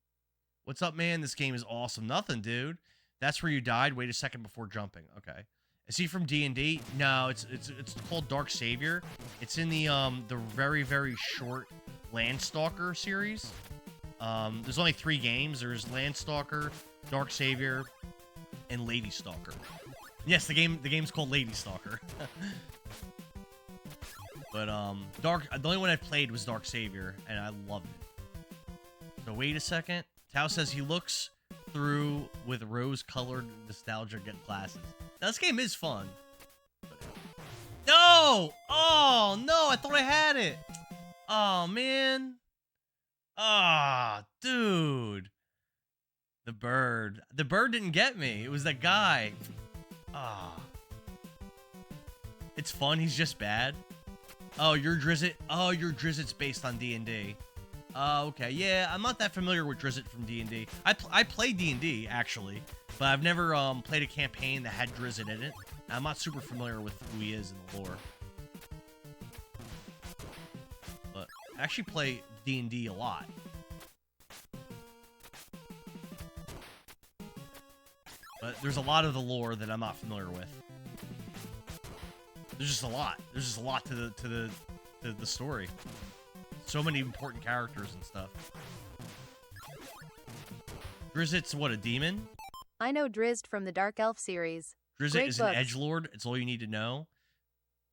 What's up, man? This game is awesome. Nothing, dude. That's where you died. Wait a second before jumping. Okay. Is he from D&D? No, it's called Dark Savior. It's in the very short Landstalker series. There's only 3 games. There's Landstalker, Dark Savior, and Lady Stalker. Yes, the game's called Lady Stalker. But the only one I played was Dark Savior, and I loved it. So wait a second. Tao says he looks through with rose-colored nostalgia glasses. Now, this game is fun. No! Oh, no! I thought I had it! Oh, man. Ah, dude. The bird. The bird didn't get me. It was that guy. Ah. It's fun. He's just bad. Oh, your Drizzit. Oh, your Drizzit's based on D&D. Okay. Yeah, I'm not that familiar with Drizzit from D&D. I played D&D, actually, but I've never played a campaign that had Drizzit in it. I'm not super familiar with who he is in the lore. But I actually play D&D a lot. But there's a lot of the lore that I'm not familiar with. There's just a lot. There's just a lot to the story. So many important characters and stuff. Drizzit's what, a demon? I know Drizzt from the Dark Elf series. Drizzit is an edgelord. It's all you need to know.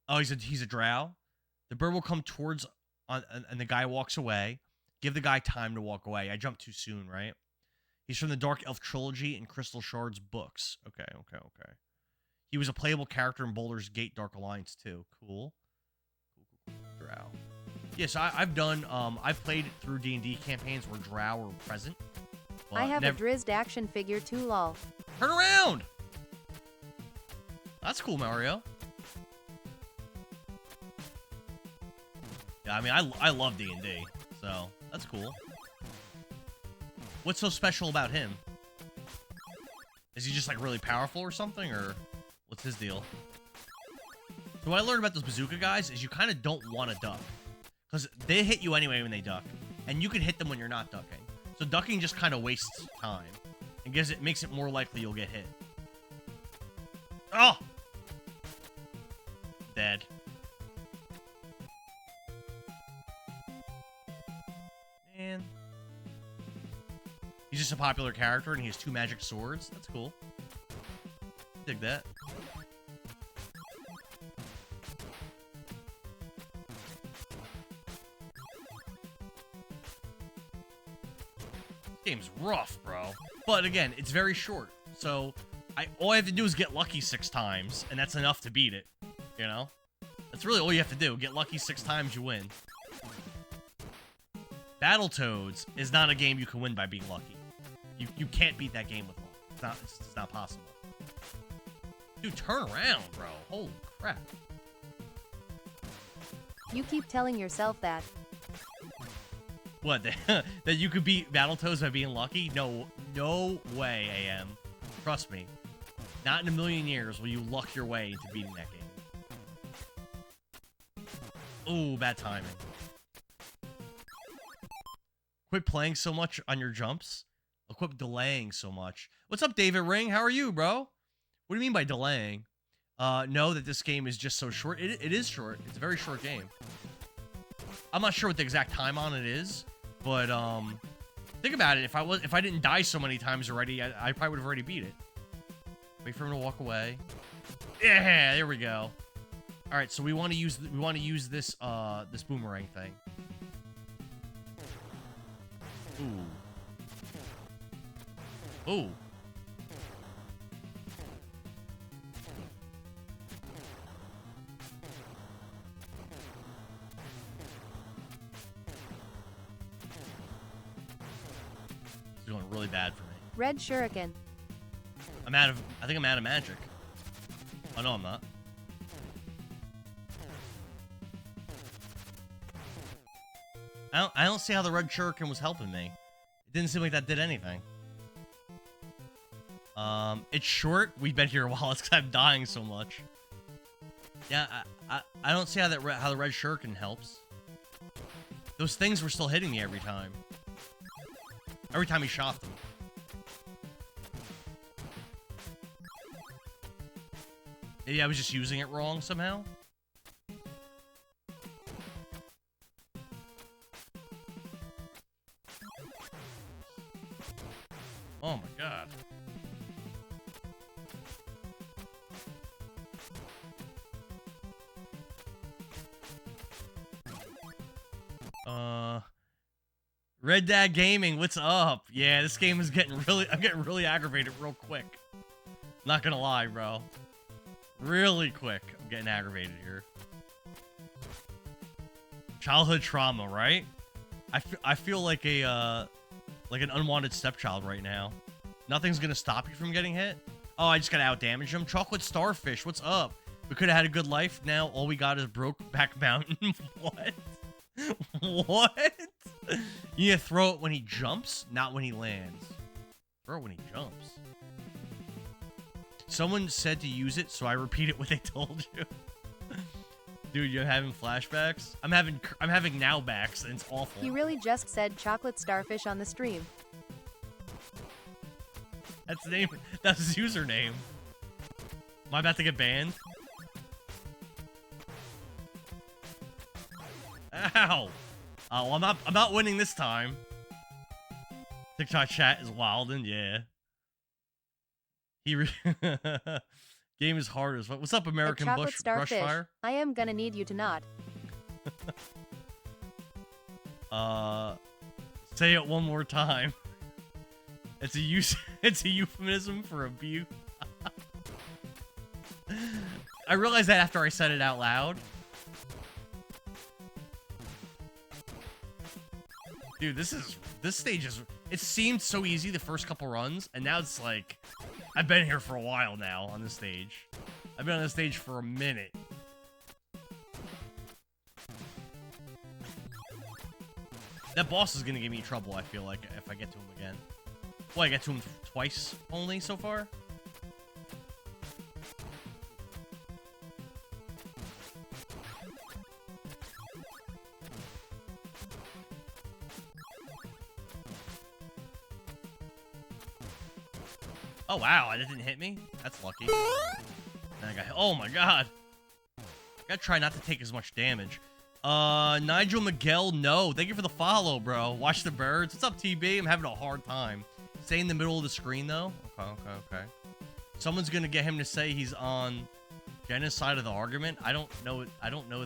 Oh, he's a drow. The bird will come towards, and the guy walks away. Give the guy time to walk away. I jumped too soon, right? He's from the Dark Elf trilogy and Crystal Shards books. Okay. He was a playable character in Baldur's Gate Dark Alliance too. Cool. Drow. Yes, I've done. I've played through D&D campaigns where drow were present. I have a Drizzt action figure too, lol. Turn around! That's cool, Mario. Yeah, I mean, I love D&D, so that's cool. What's so special about him? Is he just, like, really powerful or something, or what's his deal? So what I learned about those bazooka guys is you kind of don't want to duck. Because they hit you anyway when they duck. And you can hit them when you're not ducking. So ducking just kind of wastes time. And makes it more likely you'll get hit. Oh! Dead. Man. He's just a popular character and he has 2 magic swords. That's cool. Dig that. Game's rough, bro. But again, it's very short. So all I have to do is get lucky 6 times, and that's enough to beat it. You know? That's really all you have to do. Get lucky 6 times, you win. Battletoads is not a game you can win by being lucky. You can't beat that game with luck. It's not possible. Dude, turn around, bro. Holy crap. You keep telling yourself that. What, that you could beat Battletoads by being lucky? No way, AM. Trust me. Not in a million years will you luck your way into beating that game. Ooh, bad timing. Quit playing so much on your jumps. I'll quit delaying so much. What's up, David Ring? How are you, bro? What do you mean by delaying? Know that this game is just so short. It is short. It's a very short game. I'm not sure what the exact time on it is, but think about it. If I didn't die so many times already, I probably would have already beat it. Wait for him to walk away. Yeah, there we go. All right, so we want to use this this boomerang thing. Ooh. Ooh. It's going really bad for me. Red Shuriken. I think I'm out of magic. Oh, no, I'm not. I don't see how the red shuriken was helping me. It didn't seem like that did anything. It's short. We've been here a while. It's because I'm dying so much. Yeah, I don't see how the red shuriken helps. Those things were still hitting me every time. Every time he shot them. Maybe I was just using it wrong somehow. Oh my god. Red Dad Gaming, what's up? Yeah, this game is I'm getting really aggravated real quick. Not gonna lie, bro. Really quick. I'm getting aggravated here. Childhood trauma, right? I feel like an unwanted stepchild right now. Nothing's gonna stop you from getting hit. Oh, I just gotta outdamage him. Chocolate Starfish, what's up? We could have had a good life. Now all we got is Brokeback Mountain. What? What? You need to throw it when he jumps, not when he lands. Throw it when he jumps. Someone said to use it, so I repeated what they told you. Dude, you're having flashbacks? I'm having now-backs, and it's awful. He really just said chocolate starfish on the stream. That's the name. That's his username. Am I about to get banned? Ow! Oh, I'm not winning this time. TikTok chat is wildin', yeah. Game is hard as well. What's up, American Brushfire? I am gonna need you to not. Say it one more time. It's a euphemism for abuse. I realized that after I said it out loud. Dude, this stage is, it seemed so easy the first couple runs, and now it's like, I've been here for a while now on this stage. I've been on this stage for a minute. That boss is gonna give me trouble, I feel like, if I get to him again. Well, I get to him twice only so far. Oh, wow, that didn't hit me? That's lucky. And I got hit. Oh, my God. Gotta try not to take as much damage. Nigel Miguel, no. Thank you for the follow, bro. Watch the birds. What's up, TB? I'm having a hard time. Stay in the middle of the screen, though. Okay. Someone's gonna get him to say he's on Jenna's side of the argument. I don't know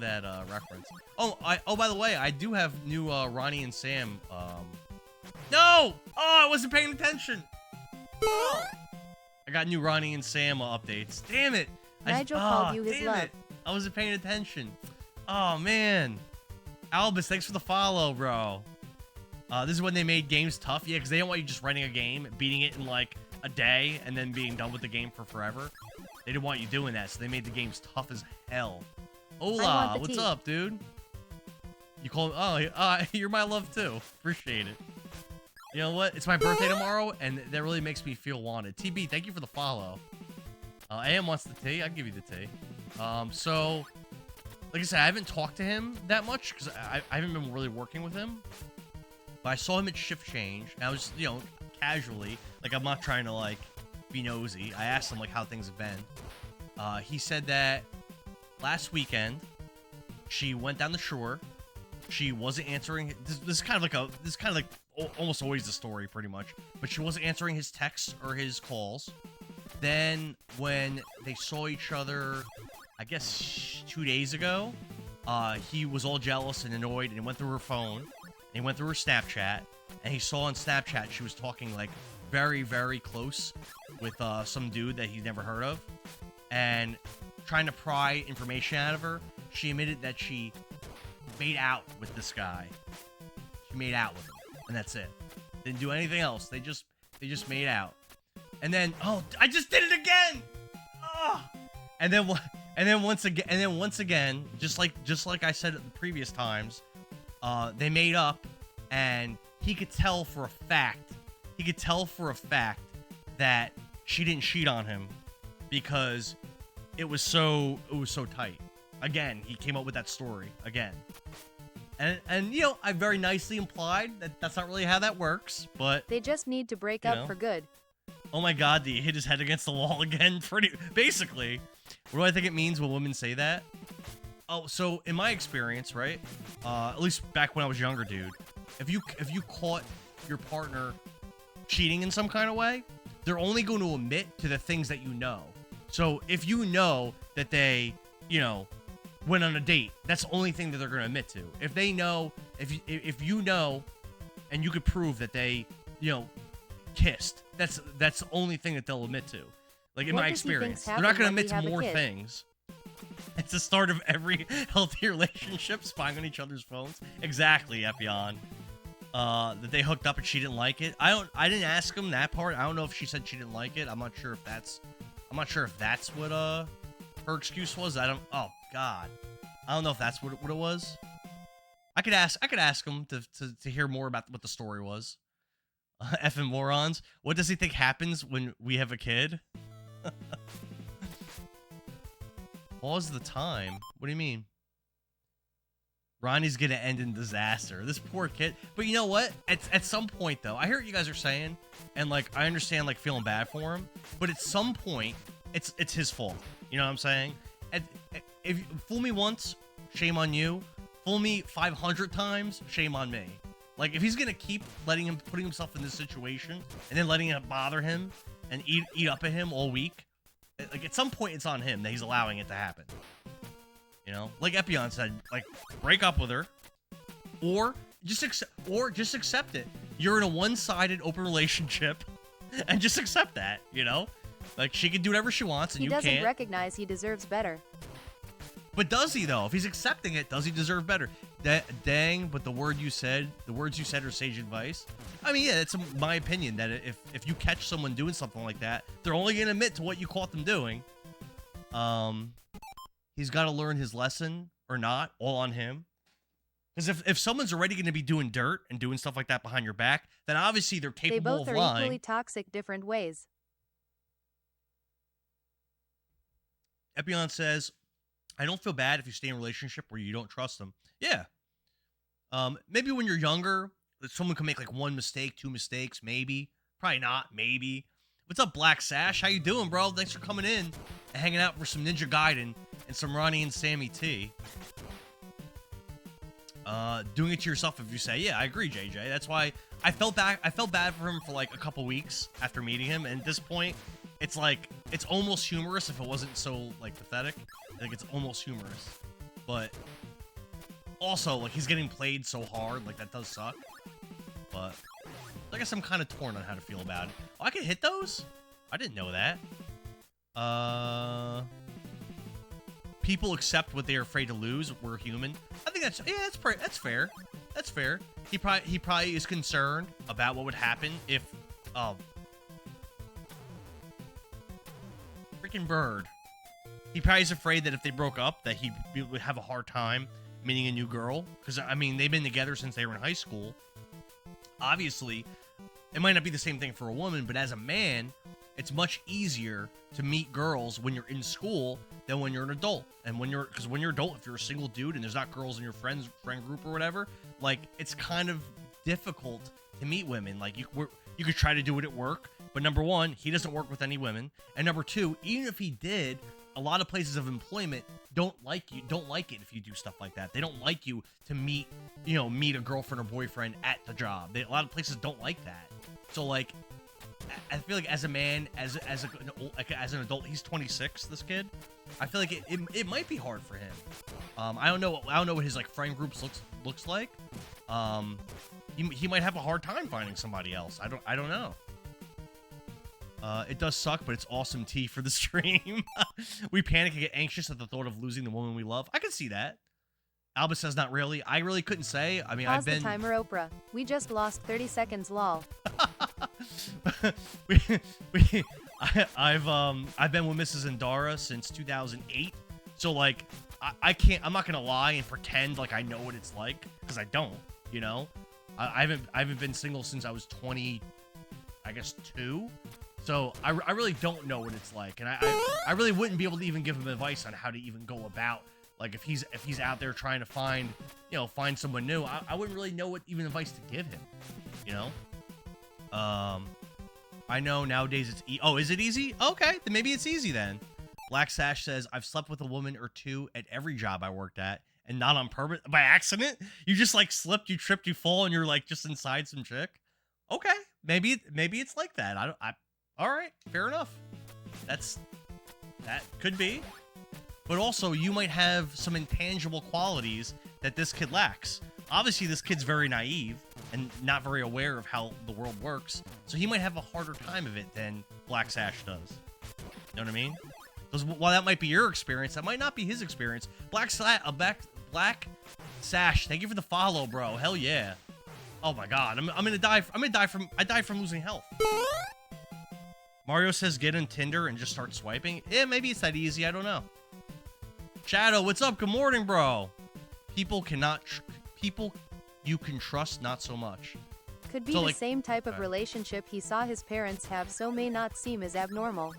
that reference. Oh, by the way, I do have new Ronnie and Sam. No! Oh, I wasn't paying attention. Oh. I got new Ronnie and Sam updates. Damn it! Nigel called you his love. I wasn't paying attention. Oh man, Albus, thanks for the follow, bro. This is when they made games tough. Yeah, because they don't want you just running a game, beating it in like a day, and then being done with the game for forever. They didn't want you doing that, so they made the games tough as hell. I Hola, want the what's tea. up, dude? You call you're my love too. Appreciate it. You know what? It's my birthday tomorrow, and that really makes me feel wanted. TB, thank you for the follow. AM wants the tea. I'll give you the tea. So, like I said, I haven't talked to him that much because I haven't been really working with him. But I saw him at shift change, and I was, you know, casually, like, I'm not trying to, like, be nosy. I asked him, like, how things have been. He said that last weekend, she went down the shore. She wasn't answering. This is kind of like almost always the story, pretty much. But she wasn't answering his texts or his calls. Then when they saw each other, I guess 2 days ago, he was all jealous and annoyed, and he went through her phone, and he went through her Snapchat, and he saw on Snapchat she was talking like very, very close with some dude that he's never heard of, and trying to pry information out of her. She admitted that she made out with this guy. She made out with him, and that's it. Didn't do anything else. They just made out. And then, oh, I just did it again. Oh. And then once again, just like I said at the previous times, they made up, and he could tell for a fact. He could tell for a fact that she didn't cheat on him because it was so tight. Again, he came up with that story again. And you know, I very nicely implied that that's not really how that works, but They just need to break up for good. oh my god, he hit his head against the wall again. Basically, what do I think it means when women say that? Oh, so in my experience, right? At least back when I was younger, dude, if you caught your partner cheating in some kind of way, they're only going to admit to the things that you know. So if you know that they, you know, went on a date, that's the only thing that they're going to admit to. If they know, if you know, and you could prove that they, you know, kissed, that's the only thing that they'll admit to. Like in my experience, they're not going to admit to more things. It's the start of every healthy relationship, spying on each other's phones. Exactly, Epion. That they hooked up and she didn't like it. I didn't ask him that part. I don't know if she said she didn't like it. I'm not sure if that's what her excuse was. Oh god, I don't know if that's what it was. I could ask him to hear more about what the story was. Effing morons. What does he think happens when we have a kid? Pause the time. What do you mean? Ronnie's gonna end in disaster. This poor kid. But you know what? At some point, though, I hear what you guys are saying, and like I understand like feeling bad for him. But at some point, it's his fault. You know what I'm saying? If you fool me once, shame on you. Fool me 500 times, shame on me. Like if he's gonna keep putting himself in this situation, and then letting it bother him and eat up at him all week, like at some point it's on him that he's allowing it to happen. You know, like Epion said, like break up with her, or just accept it. You're in a one-sided open relationship, and just accept that. You know, like she can do whatever she wants, and you can't. He doesn't recognize he deserves better. But does he though? If he's accepting it, does he deserve better? Dang! But the words you said are sage advice. I mean, yeah, it's my opinion that if you catch someone doing something like that, they're only gonna admit to what you caught them doing. He's got to learn his lesson or not, all on him. Because if someone's already going to be doing dirt and doing stuff like that behind your back, then obviously they're capable of lying. They both are equally toxic, different ways. Epion says, I don't feel bad if you stay in a relationship where you don't trust them. Yeah. Maybe when you're younger, someone can make like one mistake, two mistakes, maybe. Probably not, maybe. What's up, Black Sash? How you doing, bro? Thanks for coming in and hanging out for some Ninja Gaiden and some Ronnie and Sammy T. Doing it to yourself if you say, yeah, I agree, JJ. That's why I felt bad for him for like a couple weeks after meeting him, and at this point, it's like it's almost humorous if it wasn't so like pathetic. I think it's almost humorous. But also, like he's getting played so hard, like that does suck. But I guess I'm kind of torn on how to feel about it. Oh, I can hit those? I didn't know that. People accept what they're afraid to lose. We're human. I think that's fair. That's fair. He probably is concerned about what would happen if freaking bird. he probably is afraid that if they broke up, that he would have a hard time meeting a new girl. Because, I mean, they've been together since they were in high school. Obviously, it might not be the same thing for a woman, but as a man, it's much easier to meet girls when you're in school than when you're an adult. And because when you're adult, if you're a single dude and there's not girls in your friend group or whatever, like, it's kind of difficult to meet women. Like, you could try to do it at work, but number one, he doesn't work with any women, and number two, even if he did, a lot of places of employment don't like it if you do stuff like that. They don't like you to meet a girlfriend or boyfriend at the job. A lot of places don't like that. So, like, I feel like as a man, as an adult, he's 26. This kid, I feel like it might be hard for him. I don't know what his like friend groups looks like. He might have a hard time finding somebody else. I don't know. It does suck, but it's awesome tea for the stream. We panic and get anxious at the thought of losing the woman we love. I can see that. Albus says not really. I really couldn't say. I mean, Pause the timer, Oprah. We just lost 30 seconds, lol. I've been with Mrs. Indara since 2008. So like I'm not gonna lie and pretend like I know what it's like, because I don't, I haven't been single since I was 20, I guess 2. So I really don't know what it's like, and I really wouldn't be able to even give him advice on how to even go about, like, if he's out there trying to find someone new. I wouldn't really know what even advice to give him, I know nowadays it's oh, is it easy? Okay, then maybe it's easy then. Black Sash says, I've slept with a woman or two at every job I worked at, and not on purpose, by accident. You just like slipped, you tripped, you fall, and you're like just inside some chick. Okay, maybe it's like that. All right, fair enough. That could be. But also, you might have some intangible qualities that this kid lacks. Obviously, this kid's very naive and not very aware of how the world works, so he might have a harder time of it than Black Sash does. You know what I mean? Because while that might be your experience, that might not be his experience. Black Sash, thank you for the follow, bro. Hell yeah. Oh my god, I'm gonna die. I died from losing health. Mario says get on Tinder and just start swiping. Yeah, maybe it's that easy. I don't know. Shadow, what's up? Good morning, bro. People you can trust, not so much. Could be the same type of relationship he saw his parents have, so may not seem as abnormal.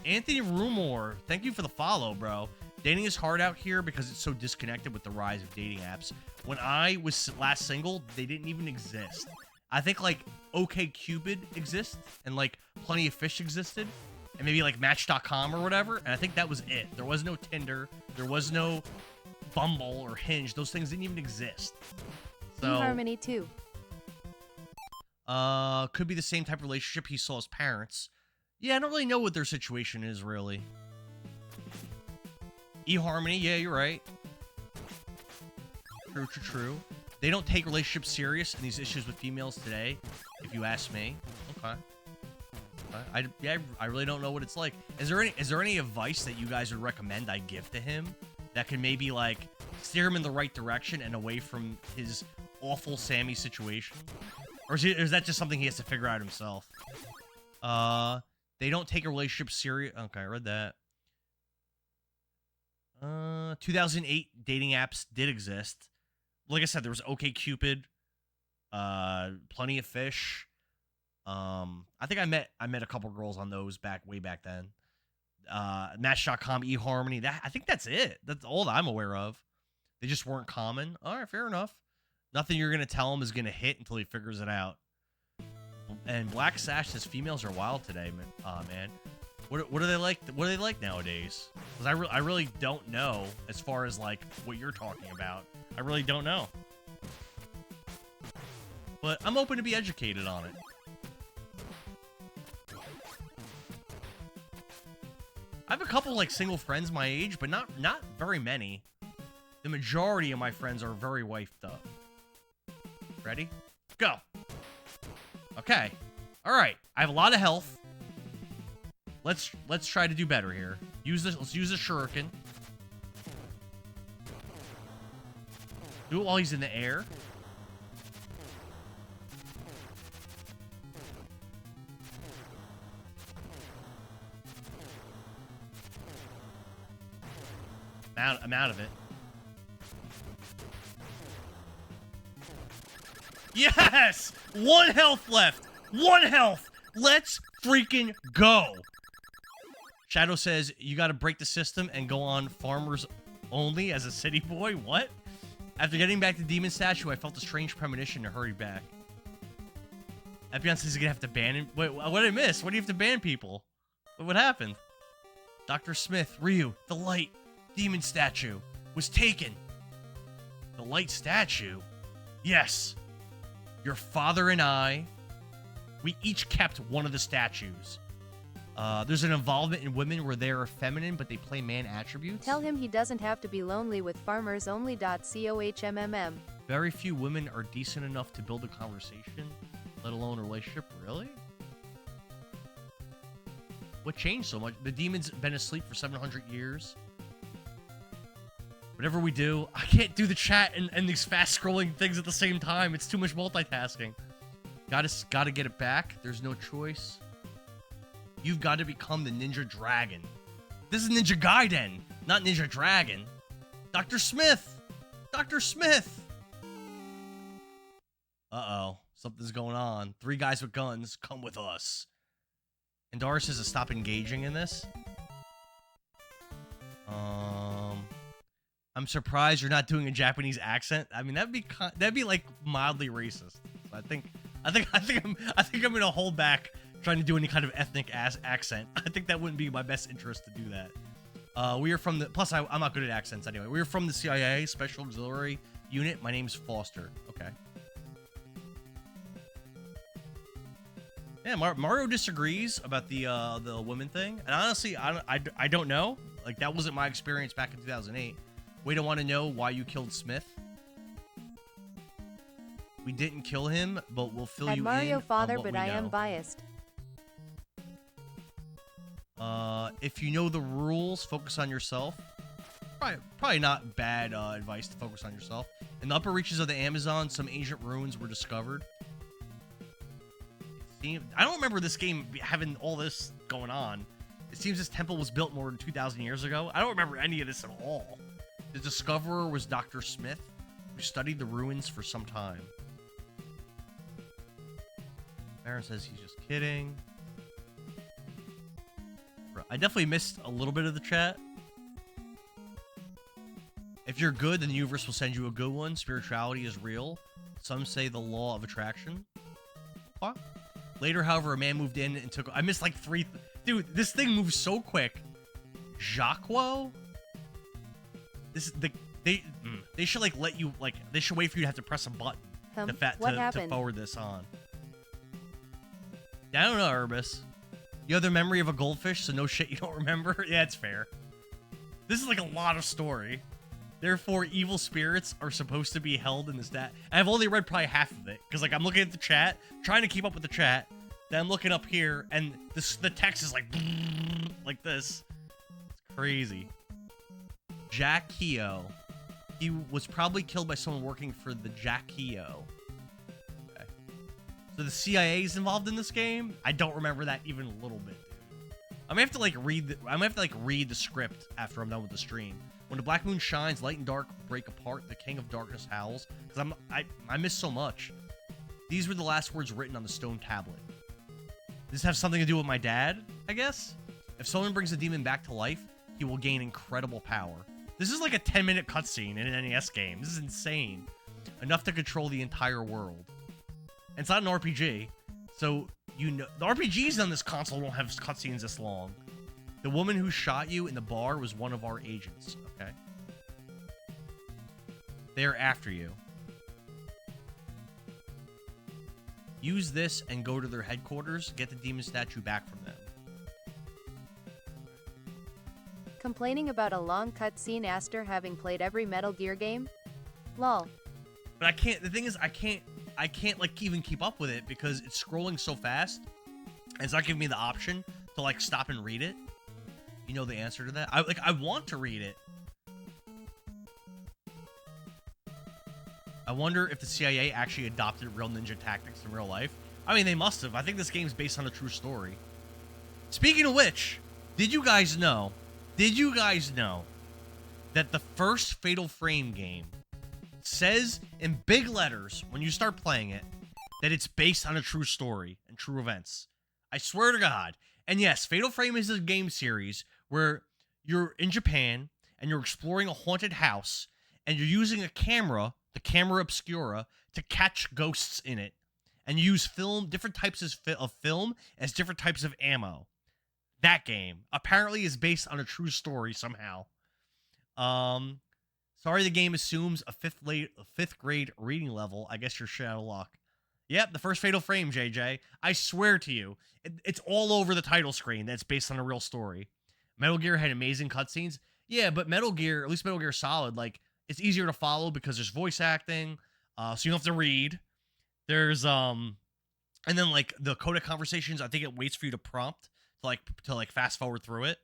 Anthony Rumor, thank you for the follow, bro. Dating is hard out here because it's so disconnected with the rise of dating apps. When I was last single, they didn't even exist. I think like OkCupid exists, and like Plenty of Fish existed, and maybe like Match.com or whatever, and I think that was it. There was no Tinder, there was no Bumble or Hinge. Those things didn't even exist. So eHarmony too. Could be the same type of relationship he saw his parents. Yeah, I don't really know what their situation is, really. eHarmony, yeah, you're right. True. They don't take relationships serious and these issues with females today, if you ask me. Okay. I really don't know what it's like. Is there any advice that you guys would recommend I give to him that can maybe like steer him in the right direction and away from his awful Sammy situation? Or is that just something he has to figure out himself? They don't take a relationship serious. Okay, I read that. 2008 dating apps did exist. Like I said, there was OkCupid, Plenty of Fish. I think I met a couple girls on those way back then. Match.com, eHarmony. I think that's it. That's all that I'm aware of. They just weren't common. All right, fair enough. Nothing you're gonna tell him is gonna hit until he figures it out. And Black Sash says females are wild today, man. Man, what are they like? What are they like nowadays? Because I really don't know as far as like what you're talking about. I really don't know. But I'm open to be educated on it. I have a couple like single friends my age, but not very many. The majority of my friends are very wifed up. Ready? Go. Okay. All right. I have a lot of health. Let's try to do better here. Let's use the shuriken. Do it while he's in the air. I'm out of it. Yes! 1 health left. 1 health. Let's freaking go. Shadow says, you gotta break the system and go on farmers only as a city boy. What? After getting back the demon statue, I felt a strange premonition to hurry back. Epion says he's gonna have to ban him. Wait, what did I miss? What do you have to ban people? What happened? Dr. Smith, Ryu, the light demon statue was taken. The light statue? Yes. Your father and I, we each kept one of the statues. There's an involvement in women where they are feminine, but they play man attributes. Tell him he doesn't have to be lonely with farmers only. COHMMM. Very few women are decent enough to build a conversation, let alone a relationship. Really? What changed so much? The demon's been asleep for 700 years. Whatever we do, I can't do the chat and these fast scrolling things at the same time. It's too much multitasking. Gotta get it back. There's no choice. You've got to become the Ninja Dragon. This is Ninja Gaiden, not Ninja Dragon. Dr. Smith! Dr. Smith! Uh-oh. Something's going on. 3 guys with guns. Come with us. And Doris says to stop engaging in this. I'm surprised you're not doing a Japanese accent. I mean, that'd be like mildly racist. So I think I'm gonna hold back trying to do any kind of ethnic accent. I think that wouldn't be my best interest to do that. We are from the... Plus, I'm not good at accents anyway. We are from the CIA Special Auxiliary Unit. My name's Foster. Okay. Yeah, Mario disagrees about the woman thing. And honestly, I don't know. Like, that wasn't my experience back in 2008. We don't want to know why you killed Smith. We didn't kill him, but we'll fill you in. Mario father, but I am biased. If you know the rules, focus on yourself. Probably not bad advice to focus on yourself. In the upper reaches of the Amazon, some ancient ruins were discovered. I don't remember this game having all this going on. It seems this temple was built more than 2,000 years ago. I don't remember any of this at all. The discoverer was Dr. Smith, who studied the ruins for some time. Baron says he's just kidding. I definitely missed a little bit of the chat. If you're good, then the universe will send you a good one. Spirituality is real. Some say the law of attraction. What? Later, however, a man moved in and took... I missed like 3... Dude, this thing moves so quick. Jacquo? They should like let you like they should wait for you to have to press a button to forward this on. Yeah, I don't know, Urbis. You have the memory of a goldfish, so no shit you don't remember. Yeah, it's fair. This is like a lot of story. Therefore, evil spirits are supposed to be held in this stat. I've only read probably half of it because like I'm looking at the chat, trying to keep up with the chat. Then I'm looking up here, and the text is like this. It's crazy. Jack Keogh. He was probably killed by someone working for the Jack Keogh. Okay. So the CIA is involved in this game? I don't remember that even a little bit, dude. I might have to read the script after I'm done with the stream. When the black moon shines, light and dark break apart. The king of darkness howls. Because I miss so much. These were the last words written on the stone tablet. Does this have something to do with my dad, I guess? If someone brings a demon back to life, he will gain incredible power. This is like a 10-minute cutscene in an NES game. This is insane. Enough to control the entire world. And it's not an RPG. So, you know... The RPGs on this console don't have cutscenes this long. The woman who shot you in the bar was one of our agents, okay? They're after you. Use this and go to their headquarters. Get the demon statue back from them. Complaining about a long cutscene after having played every Metal Gear game? Lol. But I can't, the thing is, I can't like even keep up with it because it's scrolling so fast. And it's not giving me the option to like stop and read it. You know the answer to that? I want to read it. I wonder if the CIA actually adopted real ninja tactics in real life. I mean, they must have. I think this game's based on a true story. Speaking of which, did you guys know that the first Fatal Frame game says in big letters when you start playing it that it's based on a true story and true events. I swear to God. And yes, Fatal Frame is a game series where you're in Japan and you're exploring a haunted house and you're using a camera, the camera obscura, to catch ghosts in it. And you use different types of film as different types of ammo. That game apparently is based on a true story somehow. Sorry the game assumes a fifth grade reading level. I guess you're shit out of luck. Yep, the first Fatal Frame, JJ. I swear to you, it's all over the title screen that's based on a real story. Metal Gear had amazing cutscenes. Yeah, but Metal Gear, at least Metal Gear Solid, like, it's easier to follow because there's voice acting, so you don't have to read. There's, and then, like, the codec conversations, I think it waits for you to prompt to fast forward through it.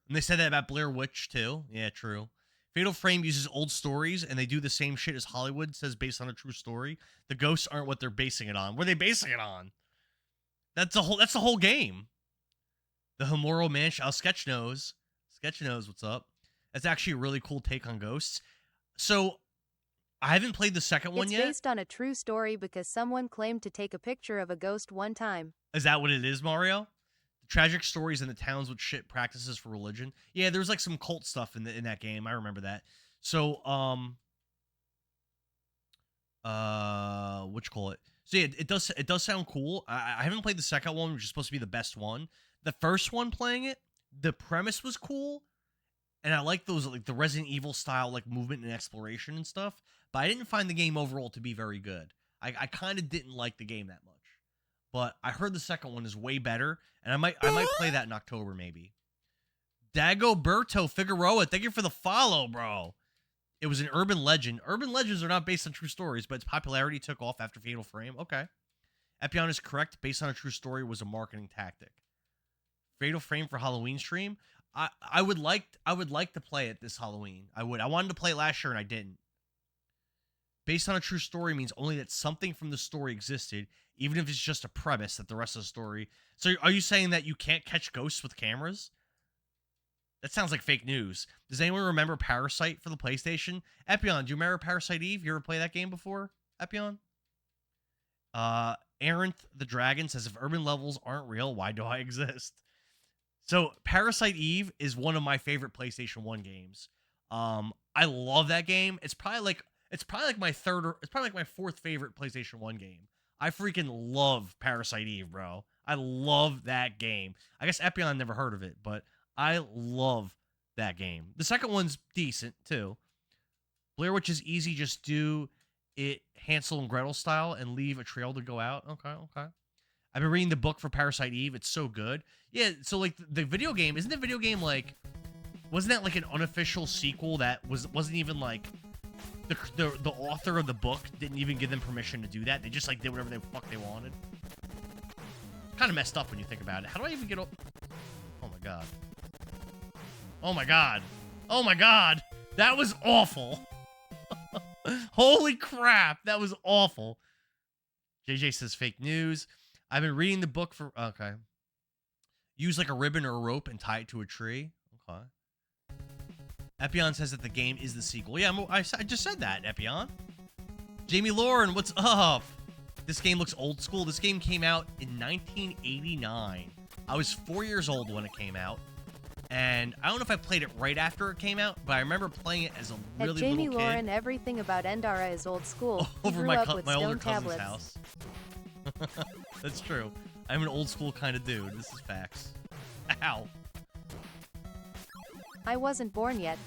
And they said that about Blair Witch, too. Yeah, true. Fatal Frame uses old stories, and they do the same shit as Hollywood says based on a true story. The ghosts aren't what they're basing it on. What are they basing it on? That's the whole game. The Himuro Mansion. Oh, Sketch knows. Sketch knows what's up. That's actually a really cool take on ghosts. So, I haven't played the second one yet. It's based on a true story because someone claimed to take a picture of a ghost one time. Is that what it is, Mario? Tragic stories in the towns with shit practices for religion. Yeah, there's like some cult stuff in that game. I remember that. So, what you call it? So yeah, it does sound cool. I haven't played the second one, which is supposed to be the best one. The first one playing it, the premise was cool, and I like those like the Resident Evil style like movement and exploration and stuff. But I didn't find the game overall to be very good. I kind of didn't like the game that much. But I heard the second one is way better, and I might play that in October maybe. Dagoberto Figueroa, thank you for the follow, bro. It was an urban legend. Urban legends are not based on true stories, but its popularity took off after Fatal Frame. Okay. Epion is correct. Based on a true story was a marketing tactic. Fatal Frame for Halloween stream. I would like to play it this Halloween. I would. I wanted to play it last year and I didn't. Based on a true story means only that something from the story existed, even if it's just a premise that the rest of the story... So are you saying that you can't catch ghosts with cameras? That sounds like fake news. Does anyone remember Parasite for the PlayStation? Epion, do you remember Parasite Eve? You ever play that game before, Epion? Aren't the Dragon says, if urban levels aren't real, why do I exist? So Parasite Eve is one of my favorite PlayStation 1 games. I love that game. It's probably like my fourth favorite PlayStation 1 game. I freaking love Parasite Eve, bro. I love that game. I guess Epion never heard of it, but I love that game. The second one's decent, too. Blair Witch is easy. Just do it Hansel and Gretel style and leave a trail to go out. Okay. I've been reading the book for Parasite Eve. It's so good. Yeah, so, like, the video game... Isn't the video game, like... Wasn't that, like, an unofficial sequel that wasn't even, like... The author of the book didn't even give them permission to do that. They just, like, did whatever the fuck they wanted. Kind of messed up when you think about it. How do I even get... Oh, my God. Oh, my God. Oh, my God. That was awful. Holy crap. That was awful. JJ says fake news. I've been reading the book for... Okay. Use, like, a ribbon or a rope and tie it to a tree. Okay. Epion says that the game is the sequel. Yeah, I just said that, Epion. Jamie Lauren, what's up? This game looks old school. This game came out in 1989. I was 4 years old when it came out. And I don't know if I played it right after it came out, but I remember playing it as a really little kid. Jamie Lauren, everything about Endara is old school. Over my older cousin's house. That's true. I'm an old school kind of dude. This is facts. Ow. I wasn't born yet.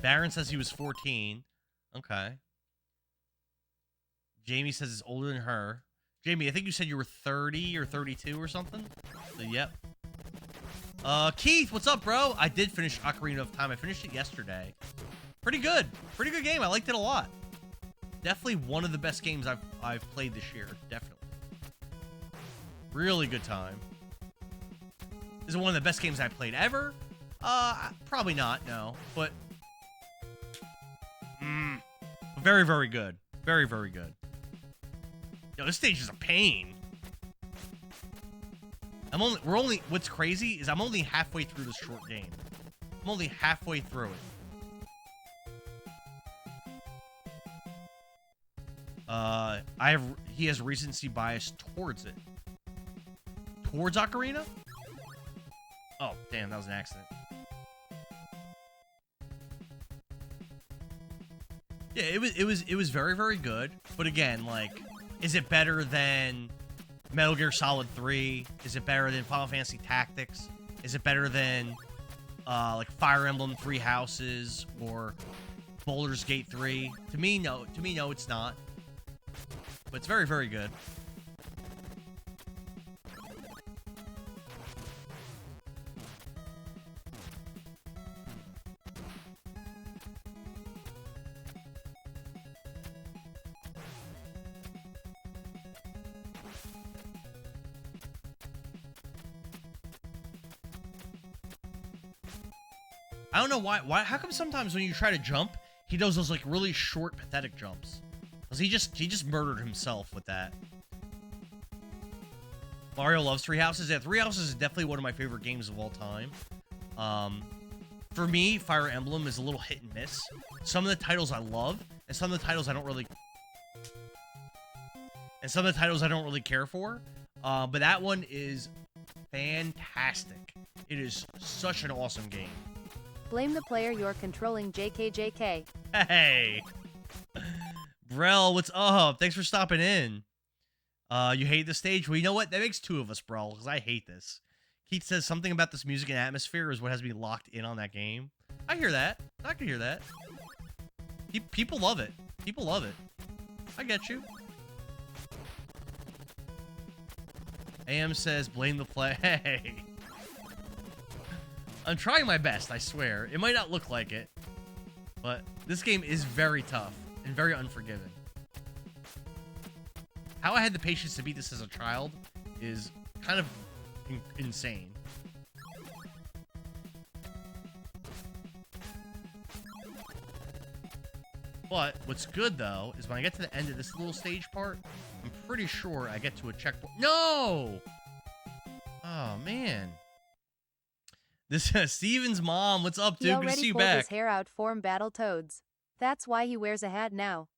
Baron says he was 14. Okay. Jamie says it's older than her. Jamie, I think you said you were 30 or 32 or something. So, yep. Keith, what's up, bro? I did finish Ocarina of Time. I finished it yesterday. Pretty good. Pretty good game. I liked it a lot. Definitely one of the best games I've played this year. Definitely. Really good time. Is it one of the best games I've played ever? Probably not, no. But very, very good. Very, very good. Yo, this stage is a pain. What's crazy is I'm only halfway through this short game. I'm only halfway through it. He has recency bias towards it. Towards Ocarina? Oh, damn, that was an accident. Yeah, it was very, very good. But again, like, is it better than Metal Gear Solid 3? Is it better than Final Fantasy Tactics? Is it better than like Fire Emblem Three Houses or Baldur's Gate 3? To me, no. To me, no, it's not. But it's very, very good. I don't know why. How come sometimes when you try to jump, he does those like really short, pathetic jumps? Cause he just murdered himself with that. Mario loves Three Houses. Yeah, Three Houses is definitely one of my favorite games of all time. For me, Fire Emblem is a little hit and miss. Some of the titles I love, and some of the titles I don't really, care for. But that one is fantastic. It is such an awesome game. Blame the player, you're controlling JKJK. Hey! Brel, what's up? Thanks for stopping in. You hate the stage? Well, you know what? That makes two of us, Brel, because I hate this. Keith says something about this music and atmosphere is what has me locked in on that game. I hear that. I can hear that. People love it. People love it. I get you. AM says, blame the play. Hey! I'm trying my best, I swear. It might not look like it, but this game is very tough and very unforgiving. How I had the patience to beat this as a child is kind of insane. But what's good, though, is when I get to the end of this little stage part, I'm pretty sure I get to a checkpoint. No! Oh, man. This Steven's mom. What's up, dude? Good to see you back. He already pulled his hair out for Battletoads. That's why he wears a hat now.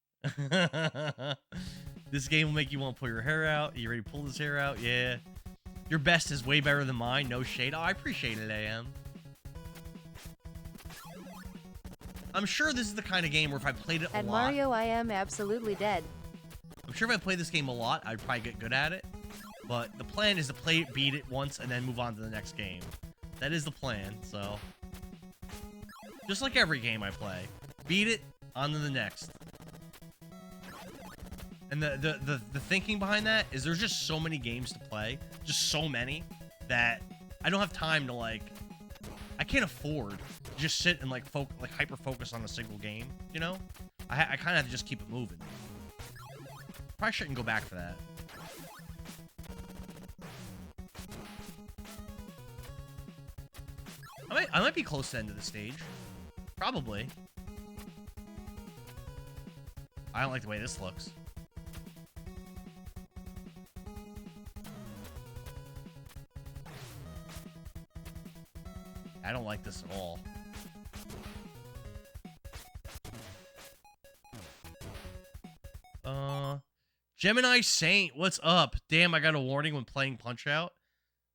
This game will make you want to pull your hair out. You ready to pull his hair out? Yeah. Your best is way better than mine. No shade. Oh, I appreciate it, AM. I'm sure this is the kind of game where if I played it a lot... At Mario, I am absolutely dead. I'm sure if I played this game a lot, I'd probably get good at it. But the plan is to play it, beat it once, and then move on to the next game. That is the plan, so... Just like every game I play. Beat it, on to the next. And the thinking behind that is there's just so many games to play. Just so many. That I don't have time to, like... I can't afford to just sit and, like, hyper-focus on a single game, you know? I kind of have to just keep it moving. Probably shouldn't go back for that. I might be close to the end of the stage. Probably. I don't like the way this looks. I don't like this at all. Gemini Saint, what's up? Damn, I got a warning when playing Punch-Out.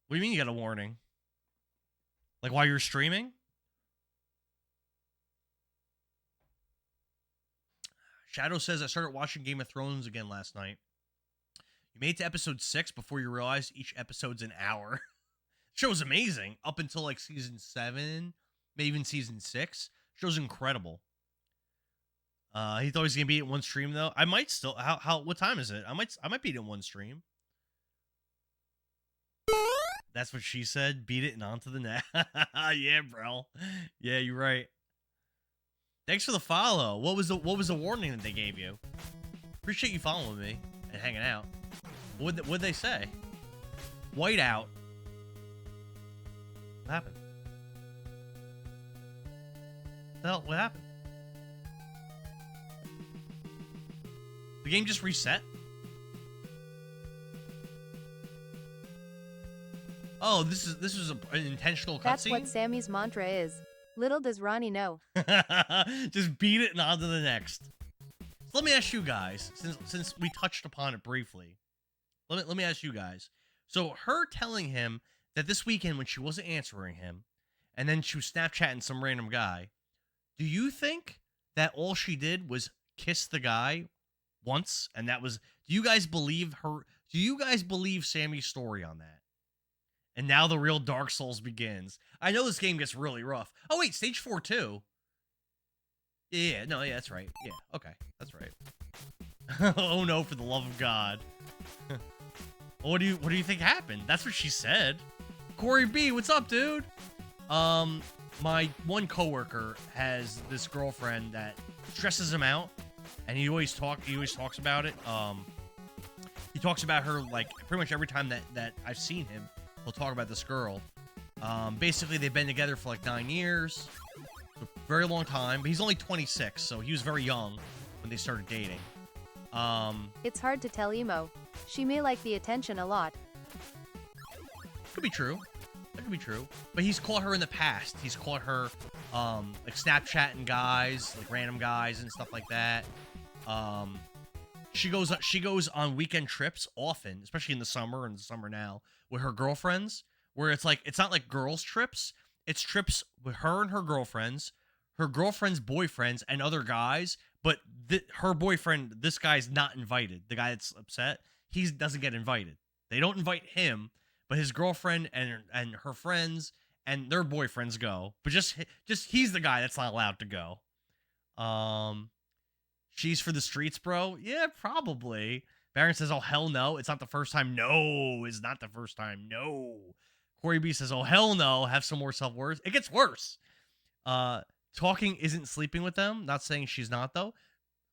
What do you mean you got a warning? Like while you're streaming? Shadow says, I started watching Game of Thrones again last night. You made it to episode 6 before you realized each episode's an hour. Show's amazing. Up until like season 7, maybe even season 6. Show's incredible. He thought he was gonna beat it in one stream though. I might still what time is it? I might beat it in one stream. That's what she said. Beat it and on to the next. Yeah, bro. Yeah, you're right. Thanks for the follow. What was the warning that they gave you? Appreciate you following me and hanging out. What'd they say? White out. What happened? What happened? The game just reset? Oh, this is an intentional That's what cutscene? Sammy's mantra is. Little does Ronnie know. Just beat it and on to the next. So let me ask you guys, since we touched upon it briefly, let me ask you guys. So her telling him that this weekend when she wasn't answering him, and then she was Snapchatting some random guy, do you think that all she did was kiss the guy once, and that was? Do you guys believe her? Do you guys believe Sammy's story on that? And now the real Dark Souls begins. I know this game gets really rough. Oh wait, stage 4 too. Yeah, no, yeah, that's right. Yeah, okay, that's right. Oh no, for the love of God. What do you think happened? That's what she said. Corey B, what's up, dude? My one coworker has this girlfriend that stresses him out, and he always talks about it. He talks about her like pretty much every time that I've seen him. He'll talk about this girl. Basically, they've been together for like 9 years, a very long time. But he's only 26, so he was very young when they started dating. It's hard to tell emo. She may like the attention a lot. Could be true. That could be true. But he's caught her in the past. He's caught her, like Snapchatting guys, like random guys and stuff like that. She goes on weekend trips often, especially in the summer and the summer now, with her girlfriends, where it's like, it's not like girls' trips. It's trips with her and her girlfriends' boyfriends, and other guys. But her boyfriend, this guy's not invited. The guy that's upset, he doesn't get invited. They don't invite him, but his girlfriend and her friends and their boyfriends go. But just he's the guy that's not allowed to go. She's for the streets, bro. Yeah, probably. Baron says, "Oh hell no, it's not the first time." No, it's not the first time. No. Corey B says, "Oh hell no, have some more self-worth." It gets worse. Talking isn't sleeping with them. Not saying she's not though.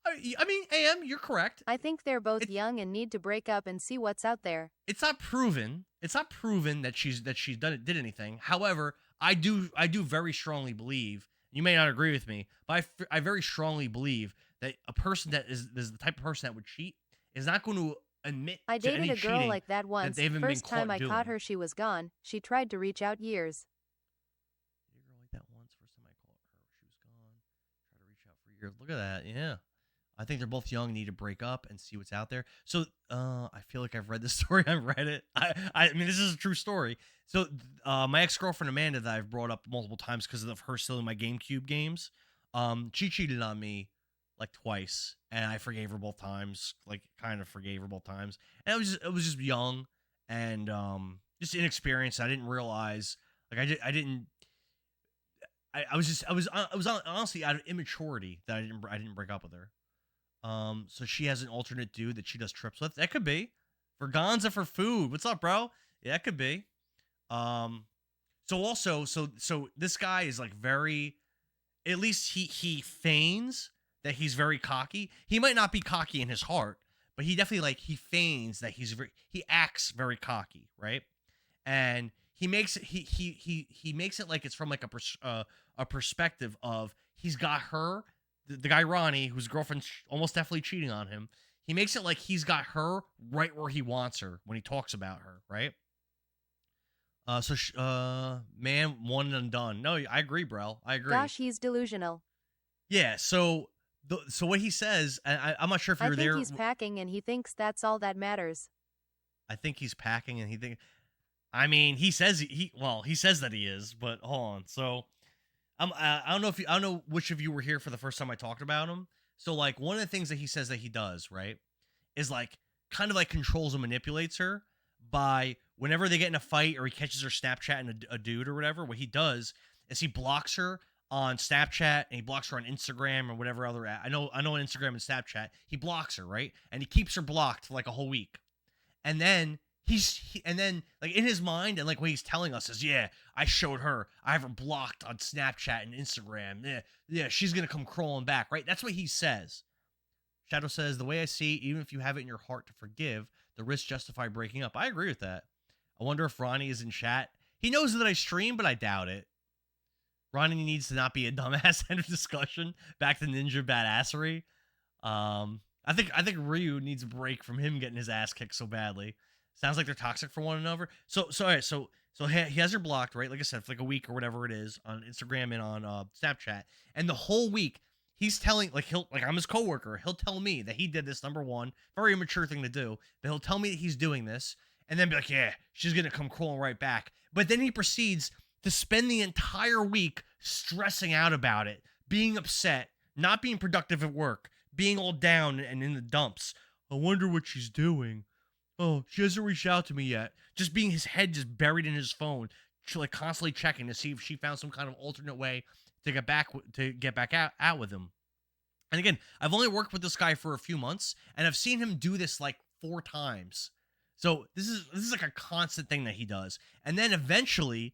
I mean, AM, you're correct. I think they're both young and need to break up and see what's out there. It's not proven. It's not proven that she's did anything. However, I do very strongly believe. You may not agree with me, but I very strongly believe that a person that is the type of person that would cheat is not going to admit I to any dated a girl cheating like that once. they haven't First been caught time I doing. caught her, she was gone. She tried to reach out years. Dated a girl like that once. First time I caught her, she was gone. Try to reach out for years. Look at that. Yeah. I think they're both young, need to break up and see what's out there. So, I feel like I've read this story on Reddit. I mean, this is a true story. So, my ex-girlfriend Amanda that I've brought up multiple times because of her stealing my GameCube games, she cheated on me like twice, and I forgave her both times. Like, kind of forgave her both times. And it was just young and just inexperienced. I didn't realize, like, I didn't. I was honestly out of immaturity that I didn't break up with her. So she has an alternate dude that she does trips with. That could be. For Gonza for food. What's up, bro? Yeah, that could be. So also, so this guy is like very, at least he feigns that he's very cocky. He might not be cocky in his heart, but he definitely he feigns that he acts very cocky, right? And he makes it he makes it like it's from like a perspective of he's got her, the guy Ronnie, whose girlfriend's almost definitely cheating on him. He makes it like he's got her right where he wants her when he talks about her, right? Man, one and done. No, I agree, bro. I agree. Gosh, he's delusional. Yeah. So what he says, I'm not sure if you were there. I think he's packing, and he thinks that's all that matters. I think he's packing, and he think. I mean, he says he says that he is, but hold on. So, I don't know which of you were here for the first time I talked about him. So, like, one of the things that he says that he does, right, is like kind of like controls and manipulates her by whenever they get in a fight or he catches her Snapchatting a dude or whatever. What he does is he blocks her on Snapchat and he blocks her on Instagram or whatever other app. I know on Instagram and Snapchat he blocks her, right, and he keeps her blocked for like a whole week, and then. And then like in his mind and like what he's telling us is, yeah, I showed her, I have her blocked on Snapchat and Instagram. Yeah, she's gonna come crawling back, right? That's what he says. Shadow says, the way I see, even if you have it in your heart to forgive, the risks justify breaking up. I agree with that. I wonder if Ronnie is in chat. He knows that I stream, but I doubt it. Ronnie needs to not be a dumbass. End of discussion. Back to Ninja Badassery. I think Ryu needs a break from him getting his ass kicked so badly. Sounds like they're toxic for one another. So all right. So So he has her blocked, right? Like I said, for like a week or whatever it is on Instagram and on Snapchat. And the whole week he's telling, like, I'm his coworker. He'll tell me that he did this, number one, very immature thing to do. But he'll tell me that he's doing this, and then be like, yeah, she's gonna come crawling right back. But then he proceeds to spend the entire week stressing out about it, being upset, not being productive at work, being all down and in the dumps. I wonder what she's doing. Oh, she hasn't reached out to me yet. Just being his head just buried in his phone, like constantly checking to see if she found some kind of alternate way to get back out with him. And again, I've only worked with this guy for a few months, and I've seen him do this like 4 times. So this is like a constant thing that he does. And then eventually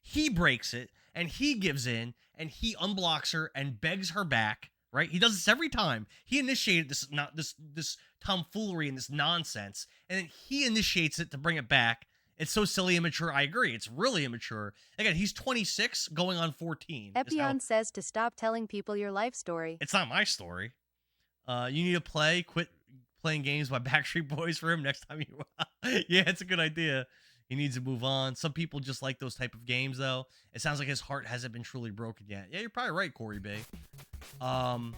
he breaks it and he gives in and he unblocks her and begs her back. Right? He does this every time. He initiated this tomfoolery and this nonsense, and then he initiates it to bring it back. It's so silly, immature. I agree. It's really immature. Again, he's 26, going on 14. Epion says to stop telling people your life story. It's not my story. You need to quit playing games by Backstreet Boys for him next time you. Yeah, it's a good idea. He needs to move on. Some people just like those type of games, though. It sounds like his heart hasn't been truly broken yet. Yeah, you're probably right, Corey B. And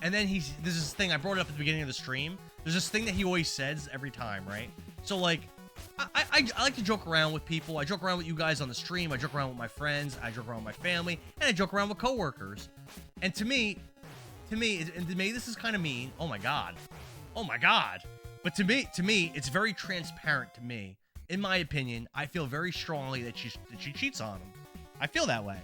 then there's this thing, I brought it up at the beginning of the stream. There's this thing that he always says every time, right? So, like, I like to joke around with people. I joke around with you guys on the stream. I joke around with my friends. I joke around with my family. And I joke around with coworkers. And to me, this is kind of mean. Oh, my God. Oh, my God. But to me, it's very transparent to me. In my opinion, I feel very strongly that she cheats on him. I feel that way.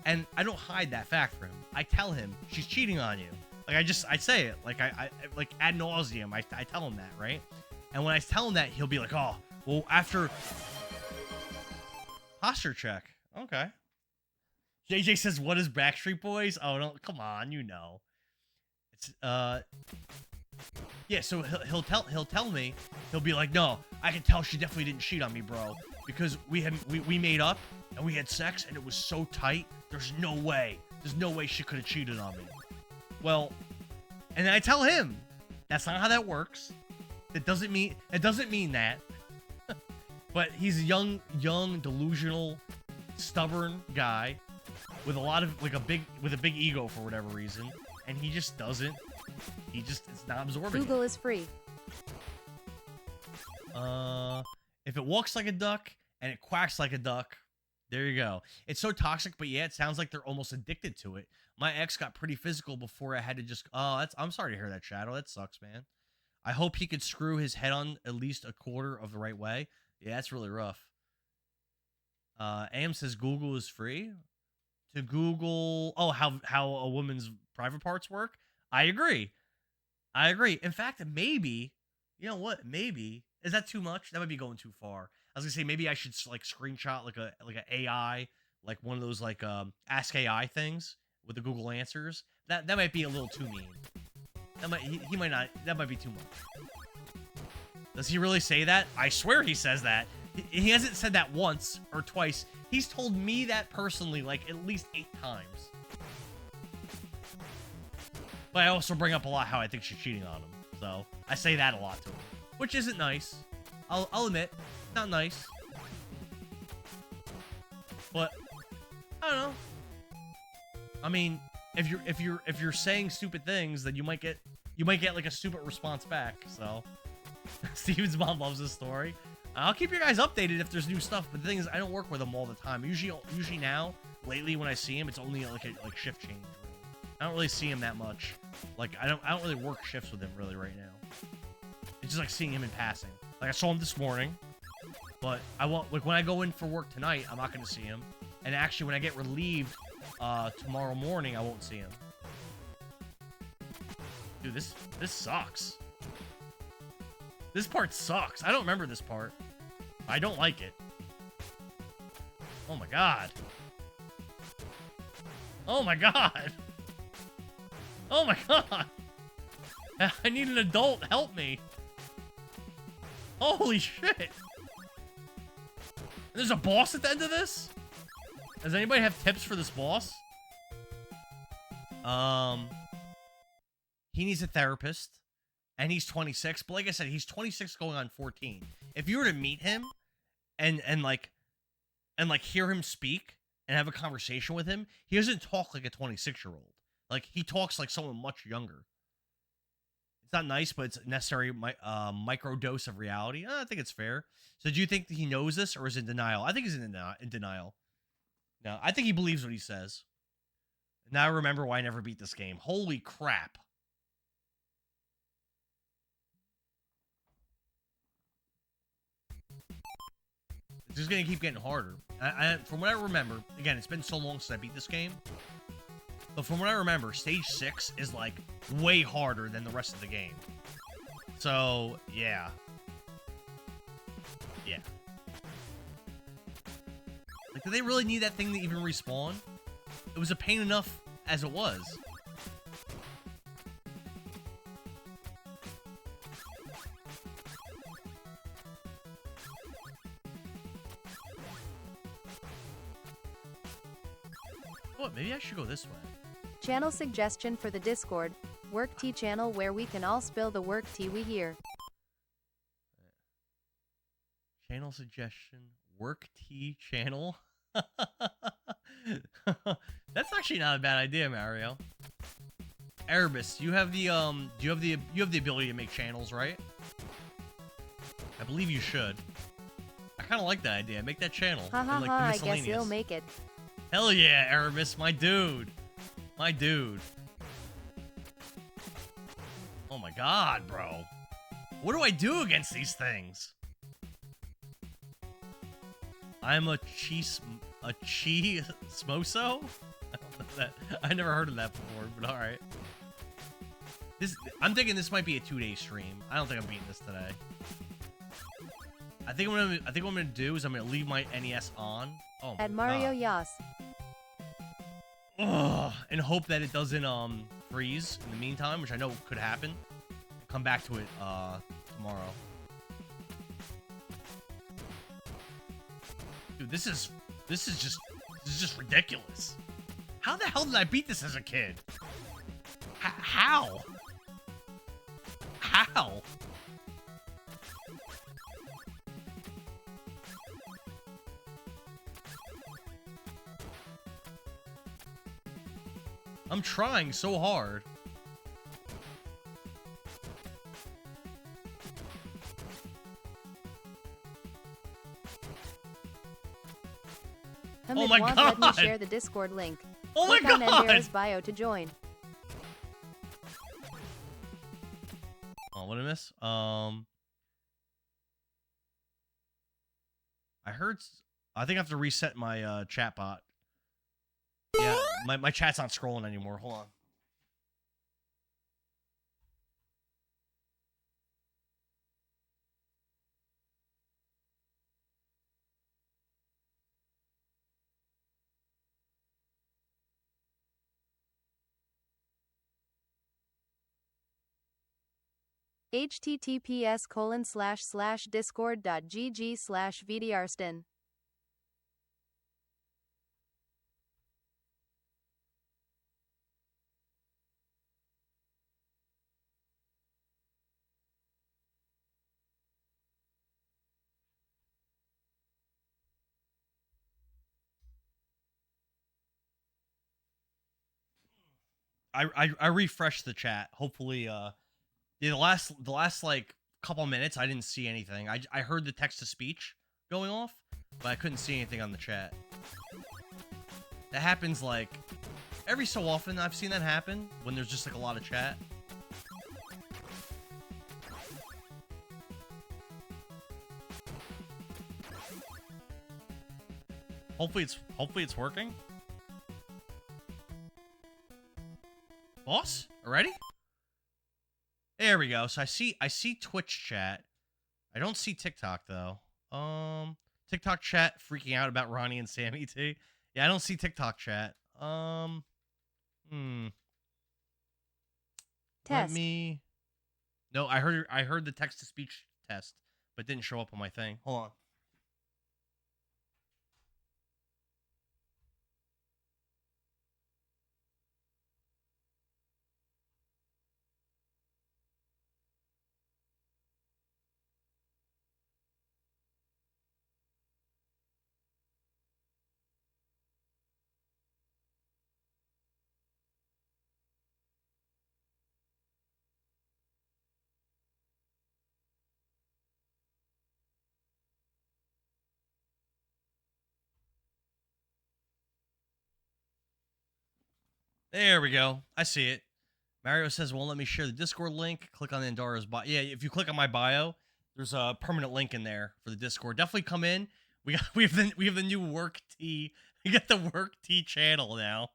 And I don't hide that fact from him. I tell him she's cheating on you. Like, I say it. Like, I like ad nauseum. I tell him that, right? And when I tell him that, he'll be like, oh, well, after posture check. Okay. JJ says, what is Backstreet Boys? Oh, no, come on, you know. It's, yeah, so he'll tell me, he'll be like, no, I can tell she definitely didn't cheat on me, bro. Because we made up, and we had sex, and it was so tight, there's no way she could have cheated on me. Well, and then I tell him, that's not how that works. It doesn't mean that. But he's a young, delusional, stubborn guy with a lot of, like, a big ego for whatever reason. And he just doesn't. It's not absorbing. Google is free. If it walks like a duck and it quacks like a duck, there you go. It's so toxic, but yeah, it sounds like they're almost addicted to it. My ex got pretty physical before I had to just. Oh, I'm sorry to hear that, Shadow. That sucks, man. I hope he could screw his head on at least a quarter of the right way. Yeah, that's really rough. AM says Google is free. To Google, oh, how a woman's private parts work. I agree. In fact, maybe, you know what? Maybe, is that too much? That might be going too far. I was gonna say maybe I should like screenshot like an AI, like one of those like Ask AI things with the Google answers. That might be a little too mean. He might not. That might be too much. Does he really say that? I swear he says that. He hasn't said that once or twice. He's told me that personally like at least 8 times. But I also bring up a lot how I think she's cheating on him. So I say that a lot to him, which isn't nice. I'll admit, not nice. But I don't know. I mean, if you're saying stupid things, then you might get like a stupid response back. So Steven's mom loves this story. I'll keep you guys updated if there's new stuff. But the thing is, I don't work with him all the time. Usually now, lately when I see him, it's only like a shift change. I don't really see him that much. Like I don't really work shifts with him really right now. It's just like seeing him in passing. Like I saw him this morning, but I won't. Like when I go in for work tonight, I'm not going to see him. And actually, when I get relieved tomorrow morning, I won't see him. Dude, this sucks. This part sucks. I don't remember this part. I don't like it. Oh my god. Oh my god. Oh my god. I need an adult. Help me. Holy shit. There's a boss at the end of this? Does anybody have tips for this boss? He needs a therapist. And he's 26. But like I said, he's 26 going on 14. If you were to meet him and like hear him speak and have a conversation with him, he doesn't talk like a 26-year-old. Like, he talks like someone much younger. It's not nice, but it's a necessary micro dose of reality. I think it's fair. So do you think that he knows this, or is in denial? I think he's in denial. No, I think he believes what he says. Now I remember why I never beat this game. Holy crap. It's just going to keep getting harder. From what I remember, again, it's been so long since I beat this game, but from what I remember, stage 6 is, like, way harder than the rest of the game. So, yeah. Yeah. Like, did they really need that thing to even respawn? It was a pain enough as it was. Oh, maybe I should go this way. Channel suggestion for the Discord. Work tea channel where we can all spill the work tea we hear. Channel suggestion. Work tea channel. That's actually not a bad idea, Mario. Erebus, you have the you have the ability to make channels, right? I believe you should. I kind of like that idea. Make that channel. Ha ha ha, I guess he'll make it. Hell yeah, Erebus, my dude. My dude. Oh my god, bro. What do I do against these things? I'm a smoso? I don't know that. I never heard of that before, but alright. I'm thinking this might be a 2-day stream. I don't think I'm beating this today. I think what I'm gonna do is I'm gonna leave my NES on. Oh my At Mario Yas. Ugh, and hope that it doesn't freeze in the meantime, which I know could happen. Come back to it tomorrow. Dude, this is just ridiculous. How the hell did I beat this as a kid? How? How? I'm trying so hard. Oh my god! Let me share the Discord link. Oh my god! Click on Endera's bio to join. Oh, what did I miss? I think I have to reset my chat bot. Yeah, my chat's not scrolling anymore. Hold on. https://discord.gg/vdrston. I refreshed the chat. Hopefully, yeah, the last like couple minutes I didn't see anything. I heard the text to speech going off, but I couldn't see anything on the chat. That happens like every so often. I've seen that happen when there's just like a lot of chat. Hopefully it's working. Boss, already? There we go. So I see Twitch chat. I don't see TikTok though. TikTok chat freaking out about Ronnie and Sammy T. Yeah, I don't see TikTok chat. Test. Let me. No, I heard the text to speech test, but didn't show up on my thing. Hold on. There we go. I see it. Mario says, won't let me share the Discord link. Click on the Andara's bio. Yeah, if you click on my bio, there's a permanent link in there for the Discord. Definitely come in. We have the new work tea. We got the work tea channel now.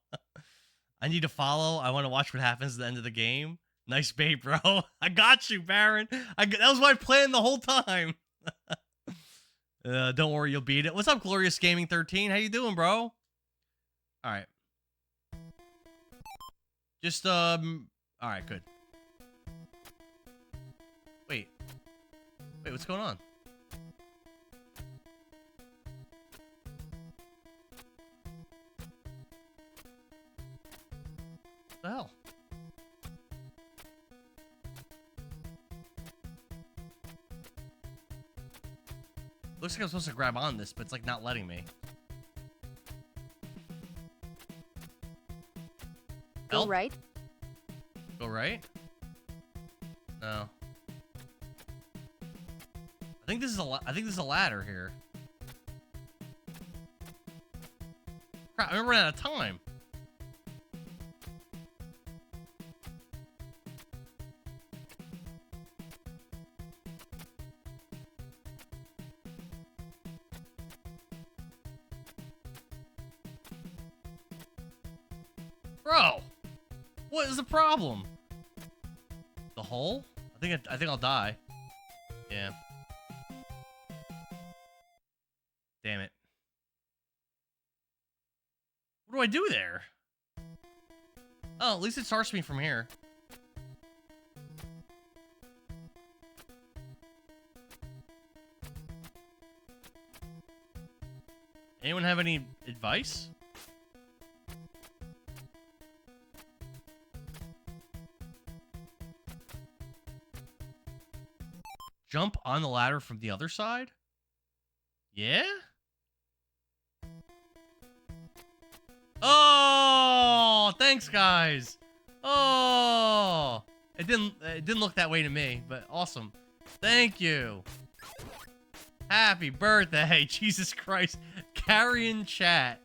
I need to follow. I want to watch what happens at the end of the game. Nice bait, bro. I got you, Baron. That was my plan the whole time. Don't worry, you'll beat it. What's up, Glorious Gaming 13? How you doing, bro? All right. Just all right, good. Wait, what's going on? What the hell? Looks like I'm supposed to grab on this, but it's like not letting me. Go right. Go right? No. I think this is a ladder here. Crap, I'm running out of time. Bro, what is the problem? The hole? I think I'll die. Yeah. Damn it. What do I do there? Oh, at least it starts me from here. Anyone have any advice? Jump on the ladder from the other side? Yeah? Oh, thanks, guys. Oh, it didn't look that way to me, but awesome. Thank you. Happy birthday. Jesus Christ. Carrion chat.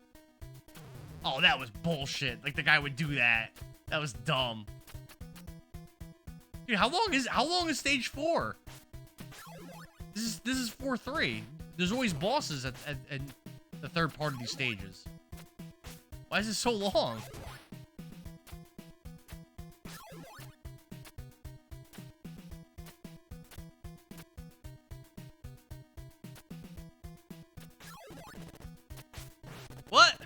Oh, that was bullshit. Like the guy would do that. That was dumb. Dude, how long is stage 4? This is 4-3. There's always bosses at the third part of these stages. Why is it so long? What?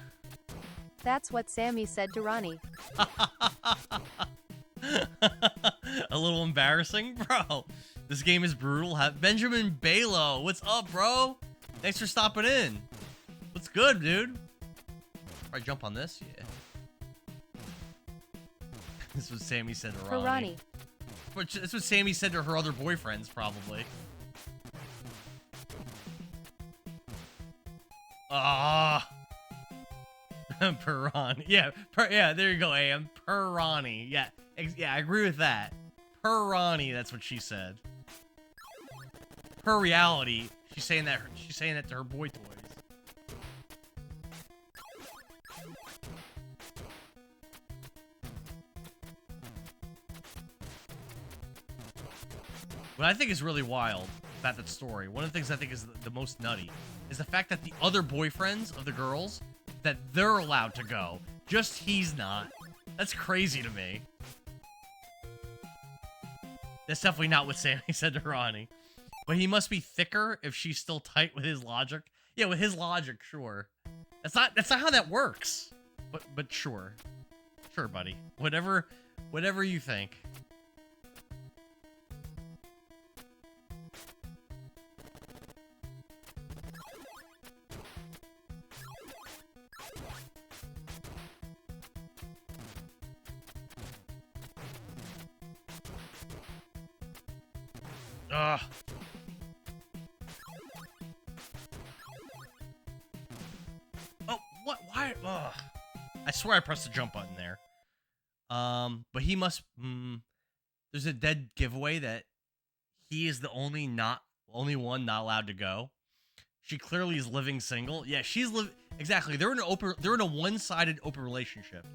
That's what Sammy said to Ronnie. A little embarrassing, bro. This game is brutal. Benjamin Balo, what's up, bro? Thanks for stopping in. What's good, dude? I jump on this? Yeah. This is what Sammy said to Ronnie. Ronnie. That's what Sammy said to her other boyfriends, probably. Ah. Perani. Yeah, yeah, there you go, AM. Perani. Yeah, yeah, I agree with that. Perani, that's what she said. Her reality, she's saying that to her boy toys. What I think is really wild about that story, one of the things I think is the most nutty, is the fact that the other boyfriends of the girls, that they're allowed to go. Just he's not. That's crazy to me. That's definitely not what Sammy said to Ronnie. But he must be thicker if she's still tight with his logic. Yeah, with his logic, sure. That's not how that works. But sure. Sure, buddy. Whatever you think. Ugh. Oh, what? Why? Ugh. I swear I pressed the jump button there. But he must. There's a dead giveaway that he is the only one not allowed to go. She clearly is living single. Yeah, she's exactly. They're in a one-sided open relationship.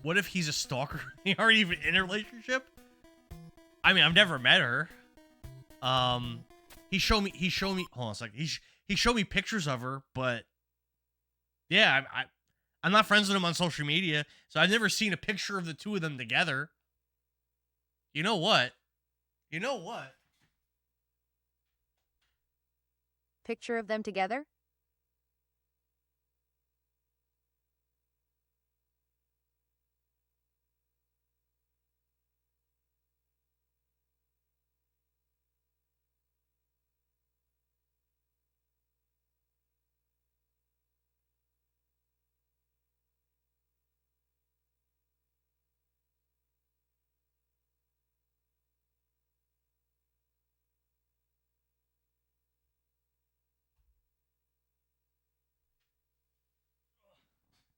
What if he's a stalker? They aren't even in a relationship? I mean, I've never met her. He showed me, hold on a second. He showed me pictures of her, but yeah, I'm not friends with him on social media, so I've never seen a picture of the two of them together. You know what? You know what? Picture of them together?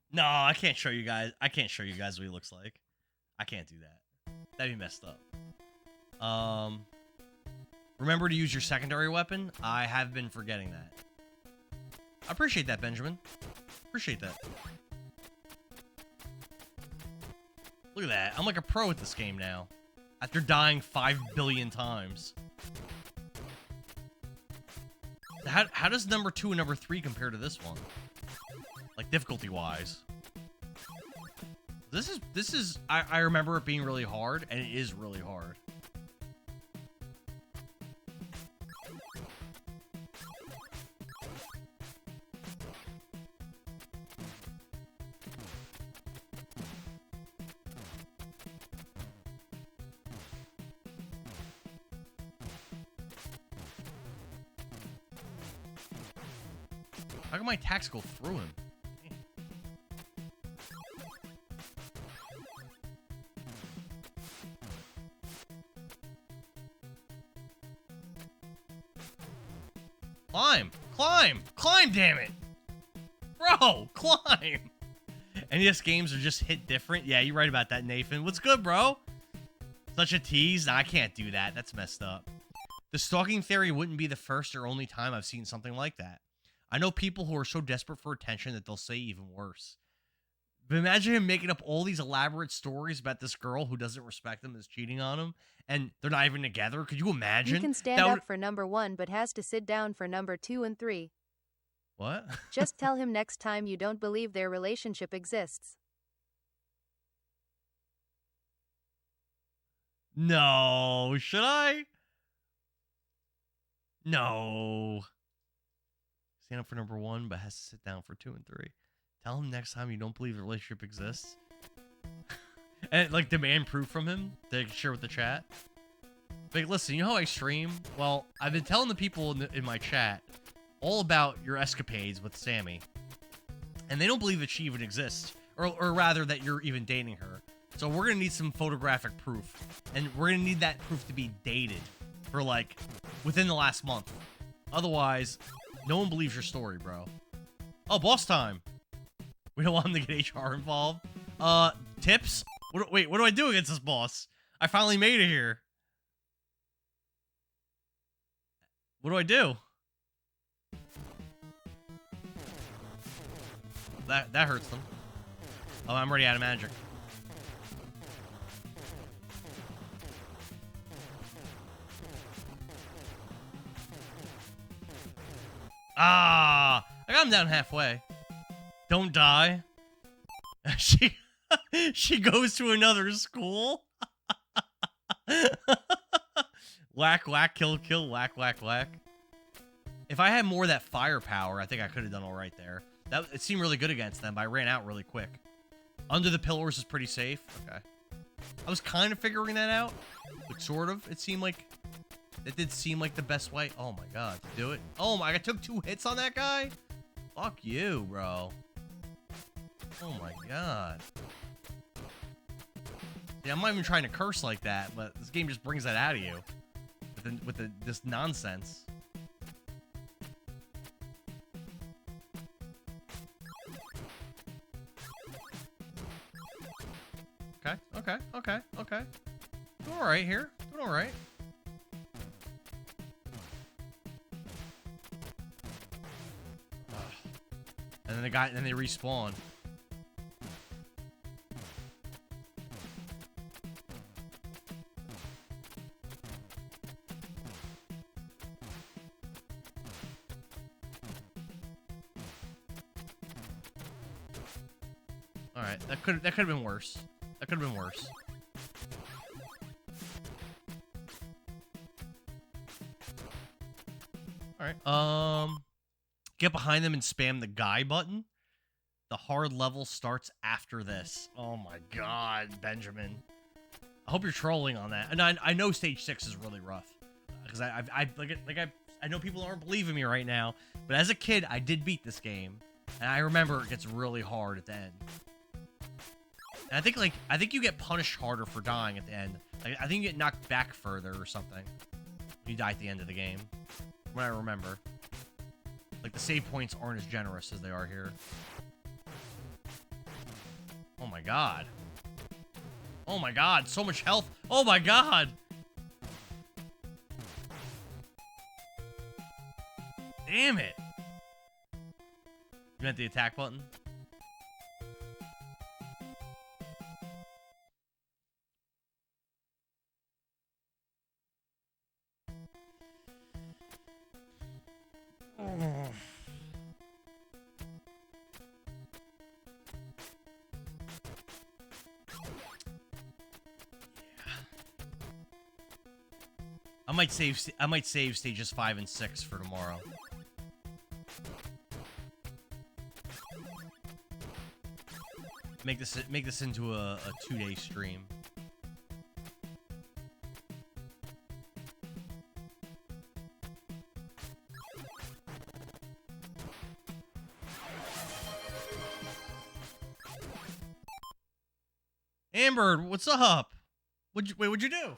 No, I can't show you guys. I can't show you guys what he looks like. I can't do that. That'd be messed up. Remember to use your secondary weapon. I have been forgetting that. I appreciate that, Benjamin. Appreciate that. Look at that. I'm like a pro at this game now. After dying 5 billion times. How does number 2 and number 3 compare to this one? Like, difficulty-wise. This is... I remember it being really hard, and it is really hard. How come my attacks go through him? Climb! Climb! Climb, damn it! Bro, climb! NES games are just hit different. Yeah, you're right about that, Nathan. What's good, bro? Such a tease? Nah, I can't do that. That's messed up. The stalking theory wouldn't be the first or only time I've seen something like that. I know people who are so desperate for attention that they'll say even worse. But imagine him making up all these elaborate stories about this girl who doesn't respect him, is cheating on him, and they're not even together. Could you imagine? He can stand up for number 1, but has to sit down for number 2 and 3. What? Just tell him next time you don't believe their relationship exists. No, should I? No. Stand up for number 1, but has to sit down for 2 and 3. Tell him next time you don't believe the relationship exists. And, like, demand proof from him to share with the chat. Like, listen, you know how I stream? Well, I've been telling the people in my chat all about your escapades with Sammy. And they don't believe that she even exists. Or rather, that you're even dating her. So we're going to need some photographic proof. And we're going to need that proof to be dated for, like, within the last month. Otherwise, no one believes your story, bro. Oh, boss time. We don't want him to get HR involved. Tips? Wait, what do I do against this boss? I finally made it here. What do I do? That hurts them. Oh, I'm already out of magic. Ah! I got him down halfway. Don't die. She goes to another school. Whack, whack, kill, kill, whack, whack, whack. If I had more of that firepower, I think I could have done all right there. It seemed really good against them, but I ran out really quick. Under the pillars is pretty safe. Okay. I was kind of figuring that out. Like, sort of. It seemed like... It did seem like the best way. Oh, my God. To do it. Oh, my... I took 2 hits on that guy? Fuck you, bro. Oh, my God. Yeah, I'm not even trying to curse like that, but this game just brings that out of you. With this nonsense. Okay. Doing alright here. Doing alright. And then they respawn. All right, that could have been worse. That could have been worse. All right. Get behind them and spam the guy button. The hard level starts after this. Oh my god, Benjamin. I hope you're trolling on that. And I know stage 6 is really rough. Because I know people aren't believing me right now. But as a kid, I did beat this game. And I remember it gets really hard at the end. And I think you get punished harder for dying at the end. Like, I think you get knocked back further or something. You die at the end of the game. From what I remember. Like, the save points aren't as generous as they are here. Oh my god. Oh my god, so much health. Oh my god. Damn it. You meant the attack button? Oh. I might save stages 5 and 6 for tomorrow. Make this into a 2-day stream. Amber, what's up? What'd you do?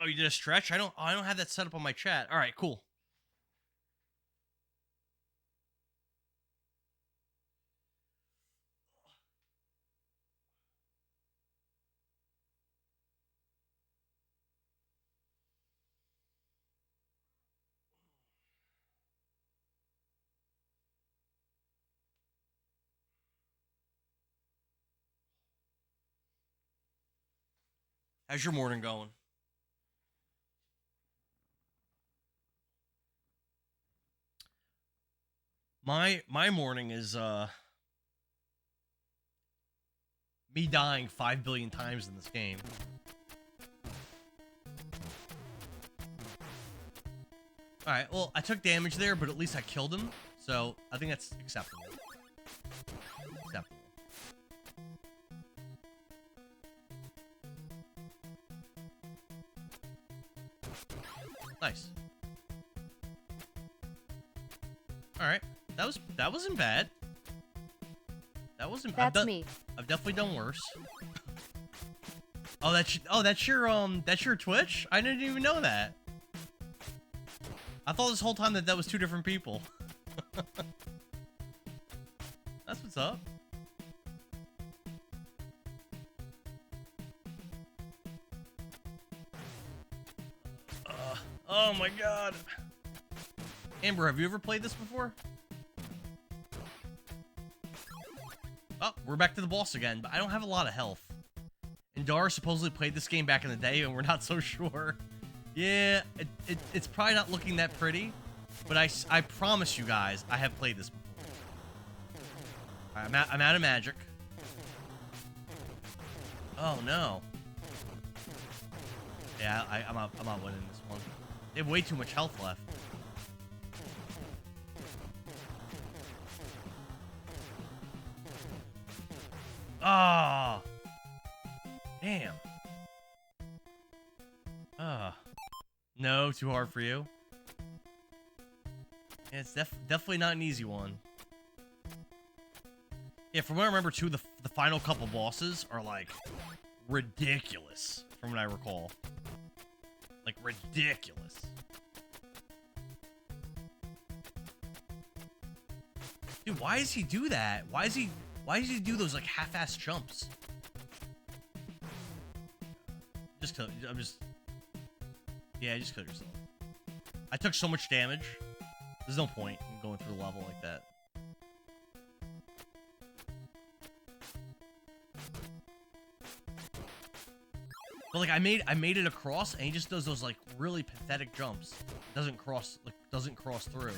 Oh, you did a stretch? I don't have that set up on my chat. All right, cool. How's your morning going? My morning is me dying 5 billion times in this game. Alright, well, I took damage there, but at least I killed him. So, I think that's acceptable. Acceptable. Nice. Alright. That wasn't bad. That wasn't bad. That's me. I've definitely done worse. Oh, that's your Twitch? I didn't even know that. I thought this whole time that was 2 different people. That's what's up. Oh my god. Amber, have you ever played this before? Oh, we're back to the boss again, but I don't have a lot of health. And Dara supposedly played this game back in the day, and we're not so sure. Yeah, it's probably not looking that pretty, but I promise you guys, I have played this before. Right, I'm out of magic. Oh no. Yeah, I'm not winning this one. They have way too much health left. Ah, oh, damn. No, too hard for you. Yeah, it's definitely not an easy one. Yeah, from what I remember too, the final couple bosses are like ridiculous, from what I recall. Like ridiculous. Dude, why does he do that? Why does he do those like half-ass jumps? Just kill yourself. I took so much damage. There's no point in going through a level like that. But like I made it across, and he just does those like really pathetic jumps. Doesn't cross through.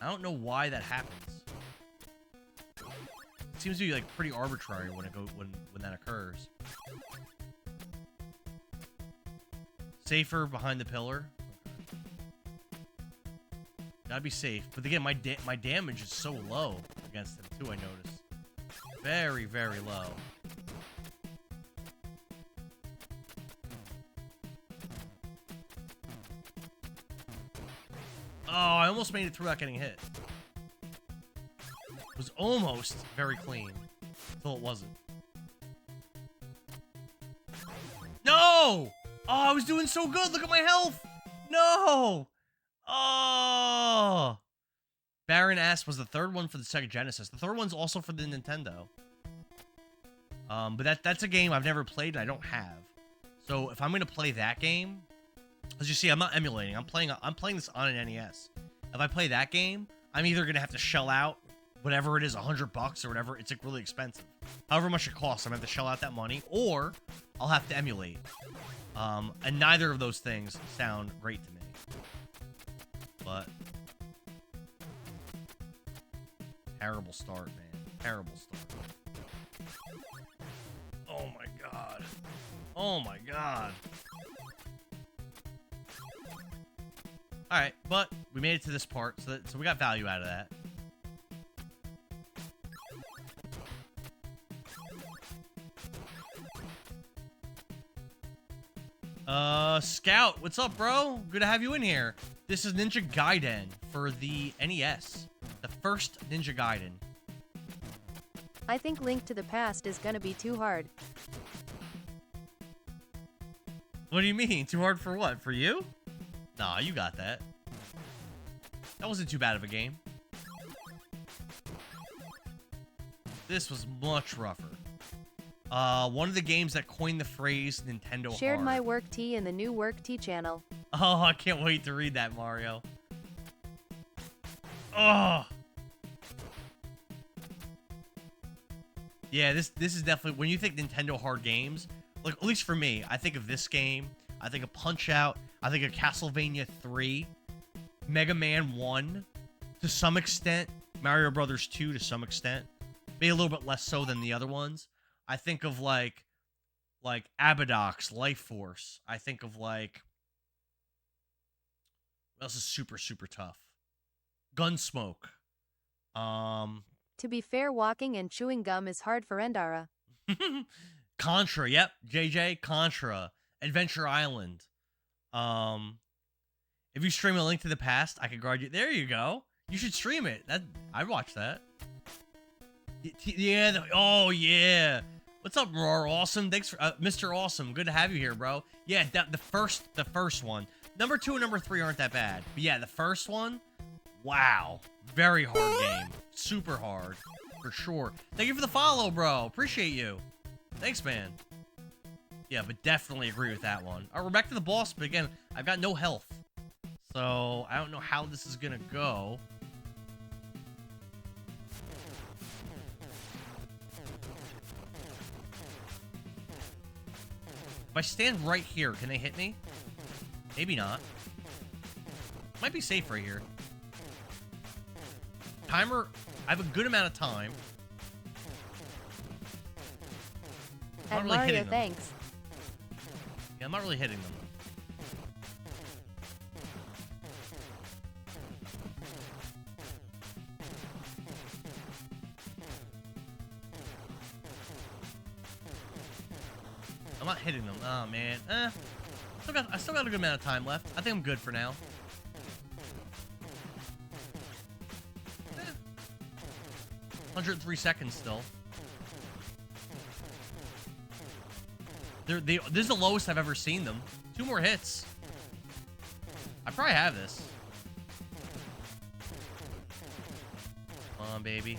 I don't know why that happens. seems to be like pretty arbitrary when that occurs. Safer behind the pillar. Gotta be safe. But again, my damage is so low against him too, I noticed. Very, very low. Oh, I almost made it through without getting hit. It was almost very clean. Until it wasn't. No! Oh, I was doing so good. Look at my health. No! Oh! Baron S was the third one for the Sega Genesis. The third one's also for the Nintendo. But that's a game I've never played and I don't have. So if I'm gonna play that game, as you see, I'm not emulating. I'm playing this on an NES. If I play that game, I'm either gonna have to shell out whatever it is, $100 or whatever. It's like really expensive. However much it costs, I'm gonna have to shell out that money, or I'll have to emulate. And neither of those things sound great to me. But terrible start, man. Terrible start. Oh my god. Oh my god. Alright, but we made it to this part, so we got value out of that. Scout, what's up, bro? Good to have you in here. This is Ninja Gaiden for the NES. The first Ninja Gaiden. I think Link to the Past is gonna be too hard. What do you mean? Too hard for what? For you? Nah, you got that. That wasn't too bad of a game. This was much rougher. One of the games that coined the phrase Nintendo Shared hard. my work tee in the new work tee channel. Oh, I can't wait to read that, Mario. Oh. Yeah, this is definitely, when you think Nintendo hard games, like at least for me, I think of this game, I think of Punch-Out, I think of Castlevania 3, Mega Man 1, to some extent, Mario Brothers 2 to some extent, maybe a little bit less so than the other ones. I think of like Abadox, Life Force. I think of like, what else is super, super tough? Gunsmoke. To be fair, walking and chewing gum is hard for Endara. Contra, yep. JJ, Contra. Adventure Island. If you stream A Link to the Past, I could guard you. There you go. You should stream it. I'd watch that. Yeah. Oh, yeah. What's up, Roar Awesome? Thanks for Mr. Awesome. Good to have you here, bro. Yeah, the first one. Number 2 and number 3 aren't that bad. But yeah, the first one, wow. Very hard game. Super hard. For sure. Thank you for the follow, bro. Appreciate you. Thanks, man. Yeah, but definitely agree with that one. All right, we're back to the boss, but again, I've got no health. So, I don't know how this is gonna go. If I stand right here, can they hit me? Maybe not. Might be safe right here. Timer, I have a good amount of time. I'm not really Mario, hitting them. thanks. Yeah, I'm not really hitting them. I'm not hitting them. Oh, man. I still got a good amount of time left. I think I'm good for now. 103 seconds still. This is the lowest I've ever seen them. 2 more hits. I probably have this. Come on, baby.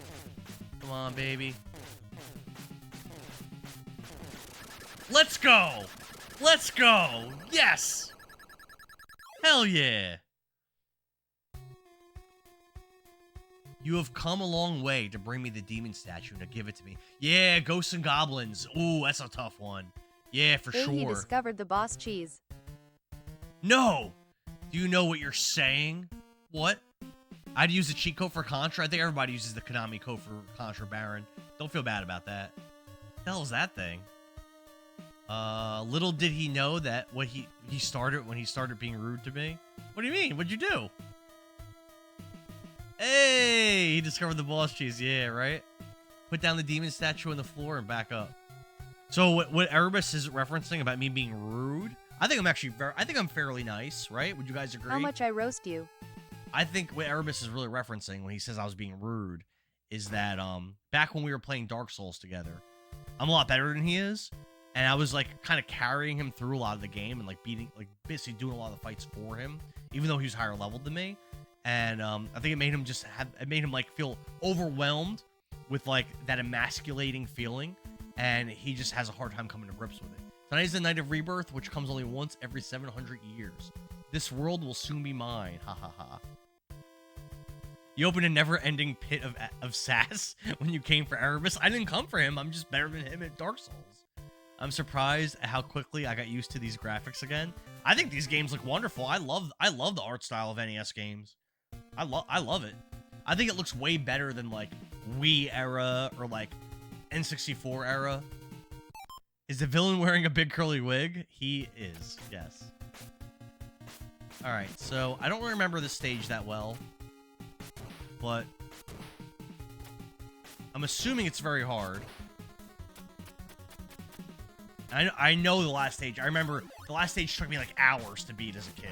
Come on, baby. Let's go! Let's go! Yes! Hell yeah! You have come a long way to bring me the demon statue and to give it to me. Yeah, Ghosts and Goblins. Ooh, that's a tough one. Yeah, for sure. He discovered the boss cheese. No! Do you know what you're saying? What? I'd use the cheat code for Contra. I think everybody uses the Konami code for Contra Baron. Don't feel bad about that. What the hell is that thing? Little did he know that what he started when he started being rude to me. What do you mean? What'd you do? Hey, he discovered the boss cheese. Yeah, right? Put down the demon statue on the floor and back up. So what Erebus is referencing about me being rude, I think I'm actually I'm fairly nice, right? Would you guys agree? How much I roast you? I think what Erebus is really referencing when he says I was being rude is that back when we were playing Dark Souls together, I'm a lot better than he is, and I was like kind of carrying him through a lot of the game and like basically doing a lot of the fights for him, even though he was higher leveled than me. And I think it made him like feel overwhelmed with like that emasculating feeling, and he just has a hard time coming to grips with it. Tonight is the night of rebirth, which comes only once every 700 years. This world will soon be mine. Ha ha ha. You opened a never-ending pit of sass when you came for Erebus. I didn't come for him. I'm just better than him at Dark Souls. I'm surprised at how quickly I got used to these graphics again. I think these games look wonderful. I love the art style of NES games. I love it. I think it looks way better than like Wii era or like N64 era. Is the villain wearing a big curly wig? He is, yes. Alright, so I don't really remember this stage that well, but I'm assuming it's very hard. I know the last stage. I remember the last stage took me like hours to beat as a kid.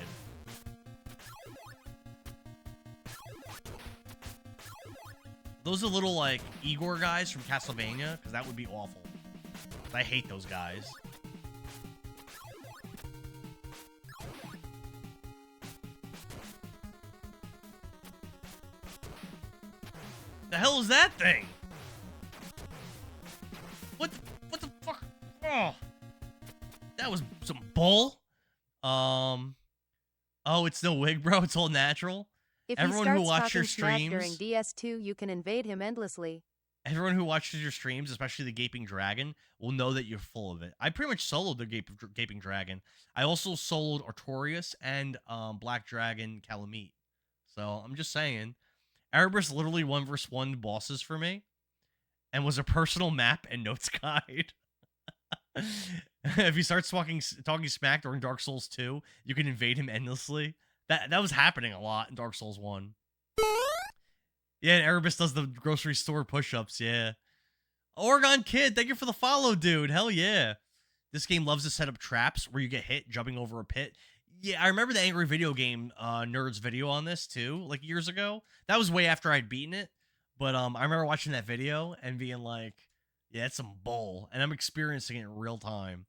Those are little like Igor guys from Castlevania, because that would be awful. I hate those guys. The hell is that thing? What the fuck? Oh, that was some bull. Oh, it's no wig, bro. It's all natural. If Everyone he who starts watched your talking smack streams during DS2, you can invade him endlessly. Everyone who watches your streams, especially the Gaping Dragon, will know that you're full of it. I pretty much soloed the Gaping Dragon. I also soloed Artorias and Black Dragon Calamite. So I'm just saying, Erebus literally 1v1 bosses for me, and was a personal map and notes guide. If he starts talking smack during Dark Souls 2, you can invade him endlessly. That was happening a lot in Dark Souls 1. Yeah, and Erebus does the grocery store push-ups, yeah. Oregon Kid, thank you for the follow, dude. Hell yeah. This game loves to set up traps where you get hit jumping over a pit. Yeah, I remember the Angry Video Game Nerd's video on this, too, like years ago. That was way after I'd beaten it. But I remember watching that video and being like, yeah, it's some bull. And I'm experiencing it in real time.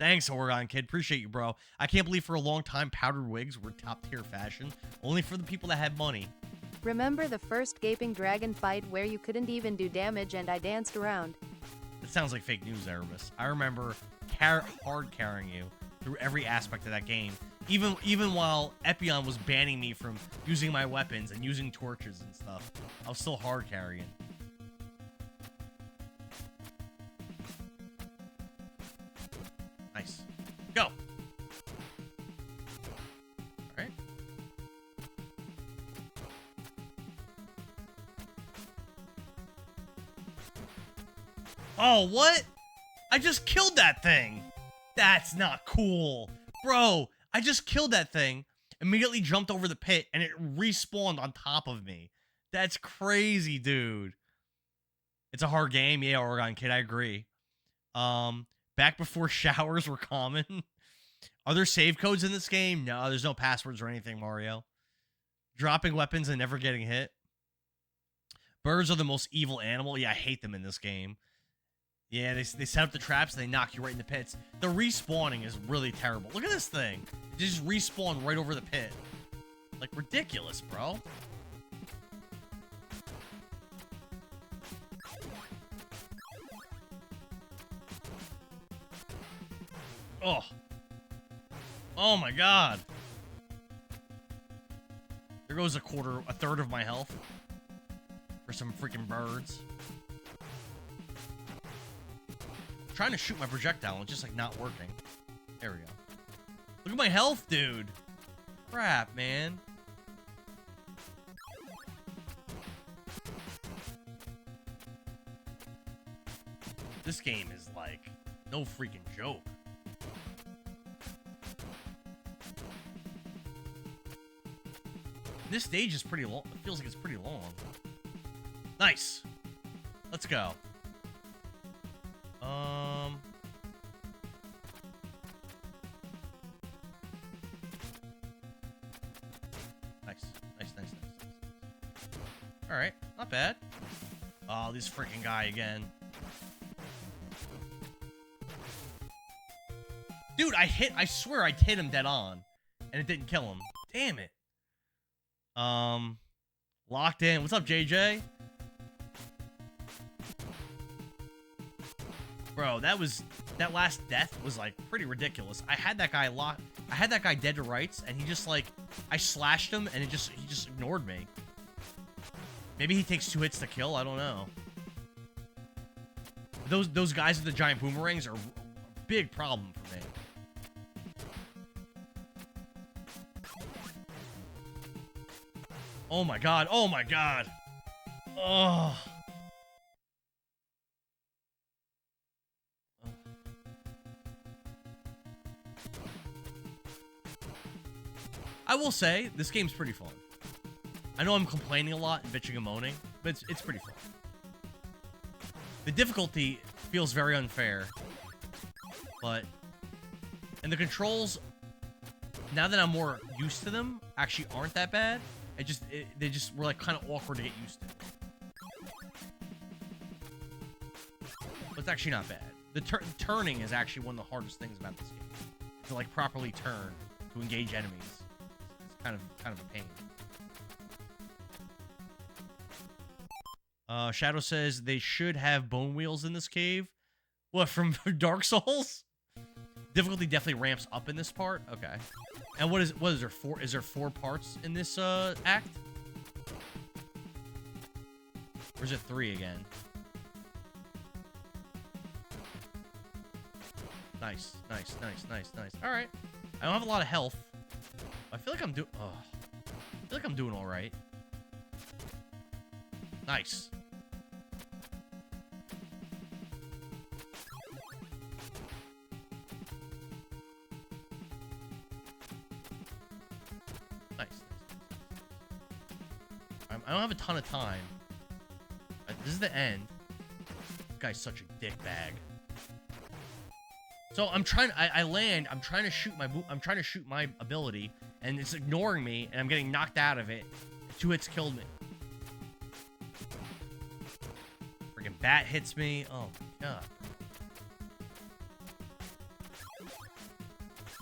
Thanks, Oregon Kid. Appreciate you, bro. I can't believe for a long time powdered wigs were top-tier fashion. Only for the people that had money. Remember the first Gaping Dragon fight where you couldn't even do damage and I danced around? It sounds like fake news, Erebus. I remember hard carrying you through every aspect of that game. Even while Epion was banning me from using my weapons and using torches and stuff. I was still hard carrying. Nice. Go! Alright. Oh, what? I just killed that thing! That's not cool. Bro, I just killed that thing, immediately jumped over the pit, and it respawned on top of me. That's crazy, dude. It's a hard game. Yeah, Oregon Kid, I agree. Back before showers were common. Are there save codes in this game? No, there's no passwords or anything, Mario. Dropping weapons and never getting hit. Birds are the most evil animal. Yeah, I hate them in this game. Yeah, they set up the traps and they knock you right in the pits. The respawning is really terrible. Look at this thing. It just respawned right over the pit. Like, ridiculous, bro. Oh. Oh my god. There goes a third of my health. For some freaking birds. I'm trying to shoot my projectile, it's just like not working. There we go. Look at my health, dude. Crap, man. This game is like no freaking joke. This stage is pretty long. It feels like it's pretty long. Nice. Let's go. Nice. All right, not bad. Oh, this freaking guy again. Dude, I swear I hit him dead on, and it didn't kill him. Damn it. Locked in. What's up, JJ? Bro, that last death was like pretty ridiculous. I had that guy dead to rights, and he just like, I slashed him, and he just ignored me. Maybe he takes 2 hits to kill. I don't know. Those guys with the giant boomerangs are a big problem for me. Oh my god. Oh my god. Oh. I will say, this game's pretty fun. I know I'm complaining a lot and bitching and moaning, but it's pretty fun. The difficulty feels very unfair, and the controls, now that I'm more used to them, actually aren't that bad. They just were like kind of awkward to get used to. But it's actually not bad. The turning is actually one of the hardest things about this game. To like properly turn to engage enemies. It's kind of a pain. Shadow says they should have bone wheels in this cave. What, from Dark Souls? Difficulty definitely ramps up in this part. Okay. And what is there? Is there 4 parts in this act? Or is it 3 again? Nice. All right. I don't have a lot of health. I feel like I'm doing. Oh, I feel like I'm doing all right. Nice. I don't have a ton of time. This is the end. This guy's such a dick bag. So I'm trying. I land. I'm trying to shoot my ability, and it's ignoring me, and I'm getting knocked out of it. 2 hits killed me. Freaking bat hits me. Oh my god.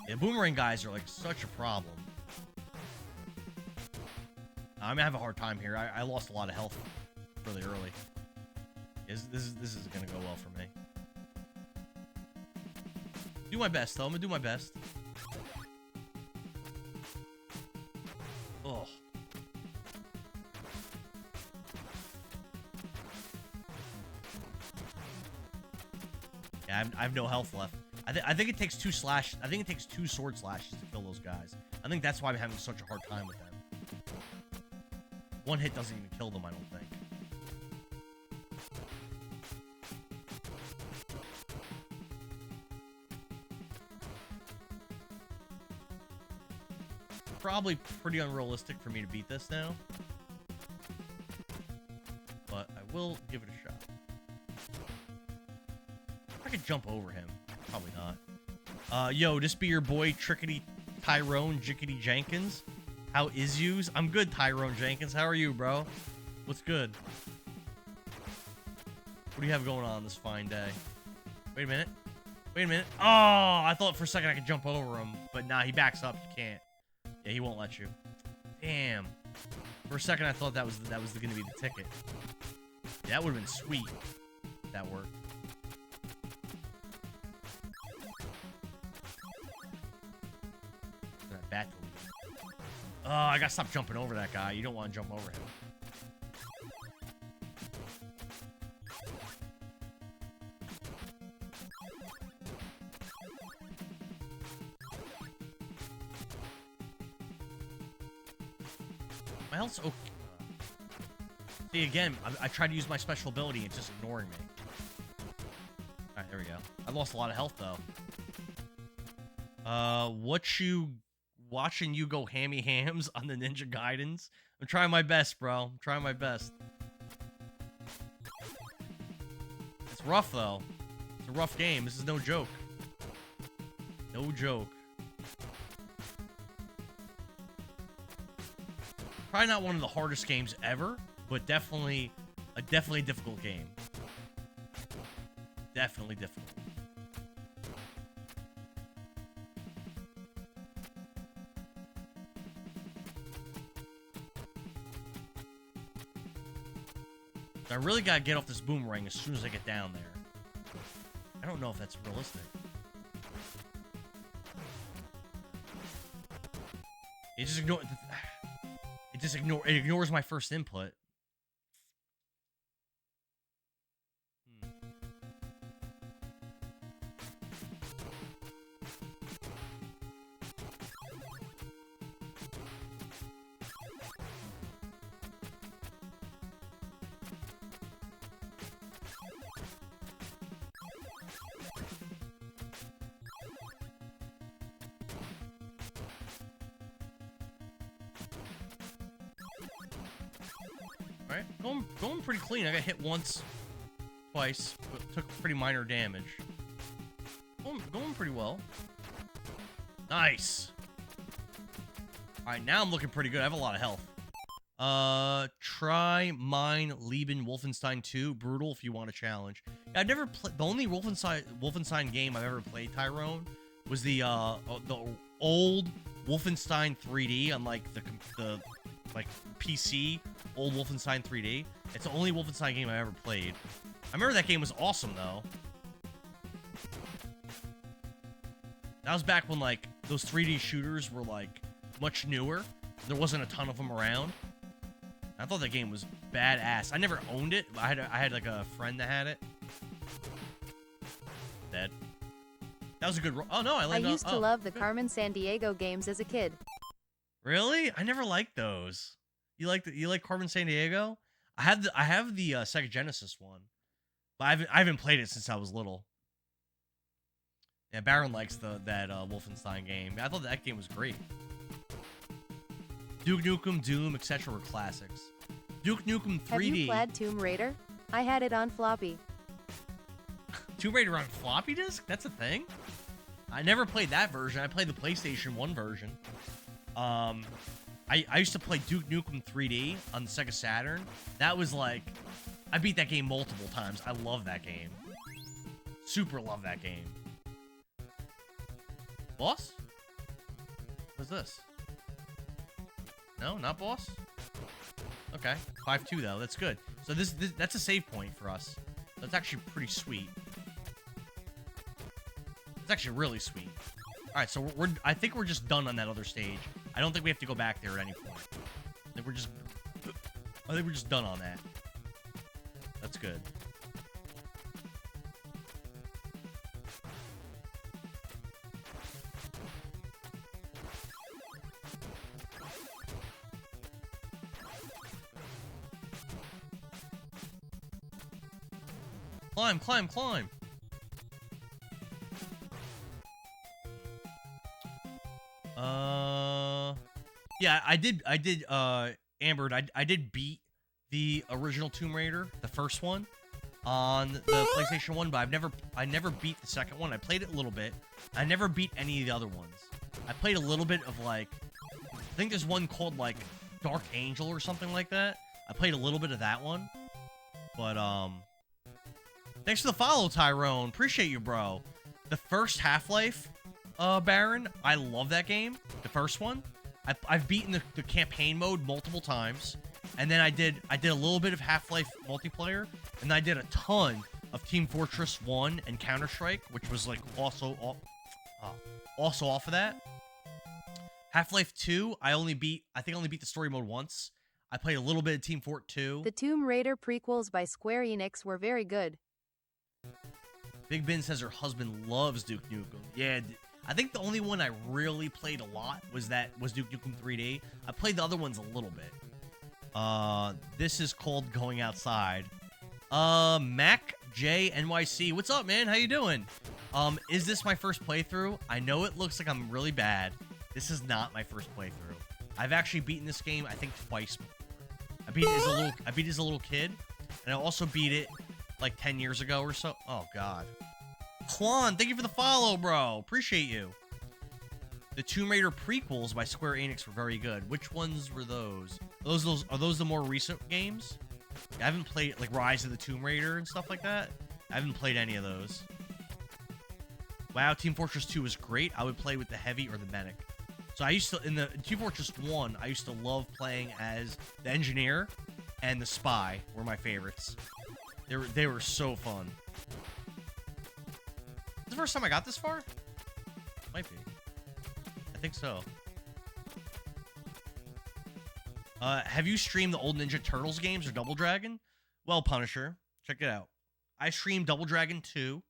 Yeah, boomerang guys are like such a problem. I'm gonna have a hard time here. I lost a lot of health really early. This is gonna go well for me. Do my best though. I'm gonna do my best. Oh. Yeah, I have no health left. I think it takes 2 slash. I think it takes 2 sword slashes to kill those guys. I think that's why I'm having such a hard time with them. 1 hit doesn't even kill them, I don't think. Probably pretty unrealistic for me to beat this now. But I will give it a shot. If I could jump over him. Probably not. Yo, this be your boy Trickety Tyrone Jickety Jenkins. How is yous? I'm good, Tyrone Jenkins. How are you, bro? What's good? What do you have going on this fine day? Wait a minute. Oh, I thought for a second I could jump over him. But nah, he backs up. You can't. Yeah, he won't let you. Damn. For a second I thought that was going to be the ticket. Yeah, that would have been sweet. If that worked. That bat to leave. Oh, I gotta stop jumping over that guy. You don't want to jump over him. My health's okay. See, again, I tried to use my special ability and it's just ignoring me. There we go. I lost a lot of health, though. Watching you go hammy hams on the Ninja Gaidens? I'm trying my best, bro. I'm trying my best. It's rough, though. It's a rough game. This is no joke. No joke. Probably not one of the hardest games ever, but definitely a difficult game. Definitely difficult. I really gotta get off this boomerang as soon as I get down there. I don't know if that's realistic. It ignores my first input. Alright, going pretty clean. I got hit once, twice, but took pretty minor damage. Going pretty well. Nice. Alright, now I'm looking pretty good. I have a lot of health. Try mine Leben Wolfenstein 2. Brutal if you want a challenge. Yeah, I've never played. The only Wolfenstein game I've ever played, Tyrone, was the old Wolfenstein 3D on like the PC old Wolfenstein 3D. It's the only Wolfenstein game I ever played. I remember that game was awesome though. That was back when like those 3D shooters were like much newer. There wasn't a ton of them around. I thought that game was badass. I never owned it. I had like a friend that had it. Dead. That was a good. Oh no, I used to love the Carmen Sandiego games as a kid. Really? I never liked those. You like Carmen Sandiego? I have the Sega Genesis one, but I haven't played it since I was little. Yeah, Baron likes that Wolfenstein game. I thought that game was great. Duke Nukem, Doom, etc. were classics. Duke Nukem 3D. Have you played Tomb Raider? I had it on floppy. Tomb Raider on floppy disk? That's a thing? I never played that version. I played the PlayStation 1 version. I used to play Duke Nukem 3D on the Sega Saturn. That was like... I beat that game multiple times. I love that game. Super love that game. Boss? What's this? No, not boss? Okay. 5-2 though. That's good. So that's a save point for us. That's actually pretty sweet. It's actually really sweet. Alright, so I think we're just done on that other stage. I don't think we have to go back there at any point. I think we're just done on that. That's good. Climb, climb, climb. Yeah, I did, Amber, I did beat the original Tomb Raider, the first one, on the PlayStation 1, but I never beat the second one. I played it a little bit. I never beat any of the other ones. I played a little bit of, like, I think there's one called, like, Dark Angel or something like that. I played a little bit of that one. But, thanks for the follow, Tyrone. Appreciate you, bro. The first Half-Life, Baron, I love that game. The first one. I've beaten the campaign mode multiple times. And then I did a little bit of Half-Life multiplayer. And I did a ton of Team Fortress 1 and Counter-Strike, which was, like, also off of that. Half-Life 2, I think I only beat the story mode once. I played a little bit of Team Fort 2. The Tomb Raider prequels by Square Enix were very good. Big Ben says her husband loves Duke Nukem. Yeah, I think the only one I really played a lot was Duke Nukem 3D. I played the other ones a little bit. This is called Going Outside. Mac J NYC. What's up, man? How you doing? Is this my first playthrough? I know it looks like I'm really bad. This is not my first playthrough. I've actually beaten this game, I think, twice before. I beat it as a little kid, and I also beat it like 10 years ago or so. Oh God. Quan, thank you for the follow, bro. Appreciate you. The Tomb Raider prequels by Square Enix were very good. Which ones were those? Are those the more recent games? I haven't played like Rise of the Tomb Raider and stuff like that. I haven't played any of those. Wow, Team Fortress 2 was great. I would play with the heavy or the medic. So I used to, in Team Fortress 1, I used to love playing as the engineer and the spy were my favorites. They were so fun. Is this the first time I got this far? Might be. I think so. Have you streamed the old Ninja Turtles games or Double Dragon? Well, Punisher, check it out. I streamed Double Dragon 2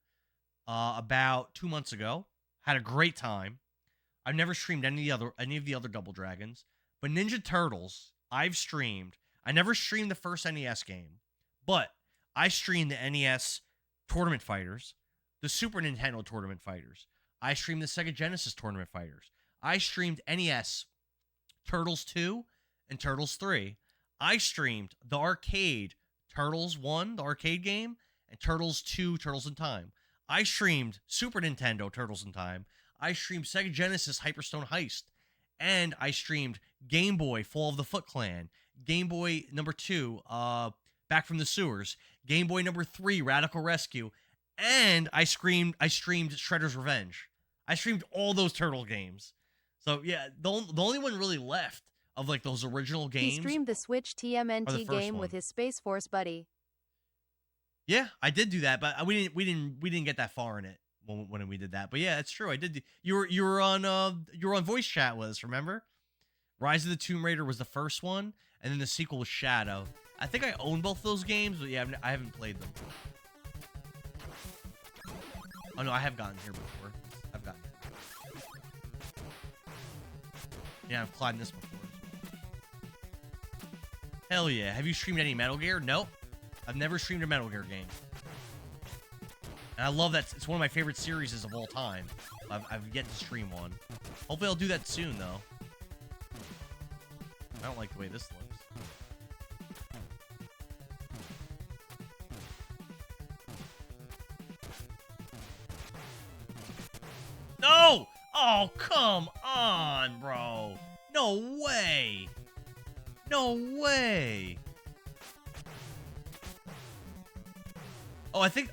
about 2 months ago. Had a great time. I've never streamed any of the other Double Dragons, but Ninja Turtles I've streamed. I never streamed the first NES game, but I streamed the NES Tournament Fighters, the Super Nintendo Tournament Fighters. I streamed the Sega Genesis Tournament Fighters. I streamed NES Turtles 2 and Turtles 3. I streamed the arcade Turtles 1, the arcade game, and Turtles 2, Turtles in Time. I streamed Super Nintendo Turtles in Time. I streamed Sega Genesis Hyperstone Heist. And I streamed Game Boy Fall of the Foot Clan. Game Boy number 2, Back from the Sewers. Game Boy number 3, Radical Rescue. And I streamed Shredder's Revenge. I streamed all those Turtle games. So yeah, the only one really left of like those original games. He streamed the Switch TMNT game with his Space Force buddy. Yeah, I did do that, but we didn't get that far in it when we did that. But yeah, it's true. I did. You were on voice chat with us, remember? Rise of the Tomb Raider was the first one, and then the sequel was Shadow. I think I own both those games, but yeah, I haven't played them. Oh no, I have gotten here before. I've gotten here. Yeah, I've climbed this before. Hell yeah. Have you streamed any Metal Gear? Nope. I've never streamed a Metal Gear game. And I love that. It's one of my favorite series of all time. I've yet to stream one. Hopefully I'll do that soon, though. I don't like the way this looks. No! Oh, come on, bro. No way. No way. Oh, I think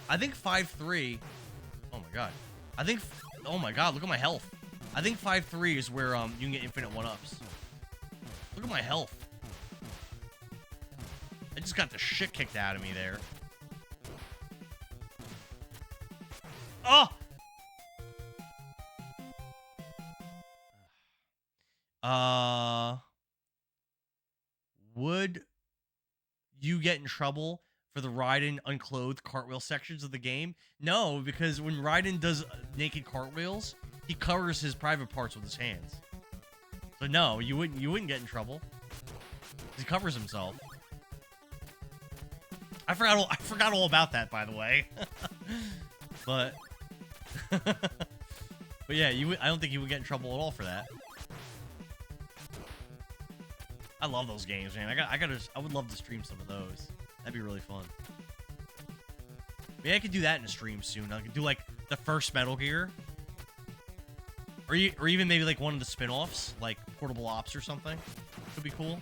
5-3. Oh my god. Oh my god, look at my health. I think 5-3 is where you can get infinite 1-ups. Look at my health. I just got the shit kicked out of me there. Oh! Would you get in trouble for the Raiden unclothed cartwheel sections of the game? No, because when Raiden does naked cartwheels, he covers his private parts with his hands. So no, you wouldn't get in trouble. He covers himself. I forgot all about that, by the way. but yeah, I don't think you would get in trouble at all for that. I love those games, man. I would love to stream some of those. That'd be really fun. Maybe I could do that in a stream soon. I could do like the first Metal Gear, or even maybe like one of the spin-offs, like Portable Ops or something. Could be cool.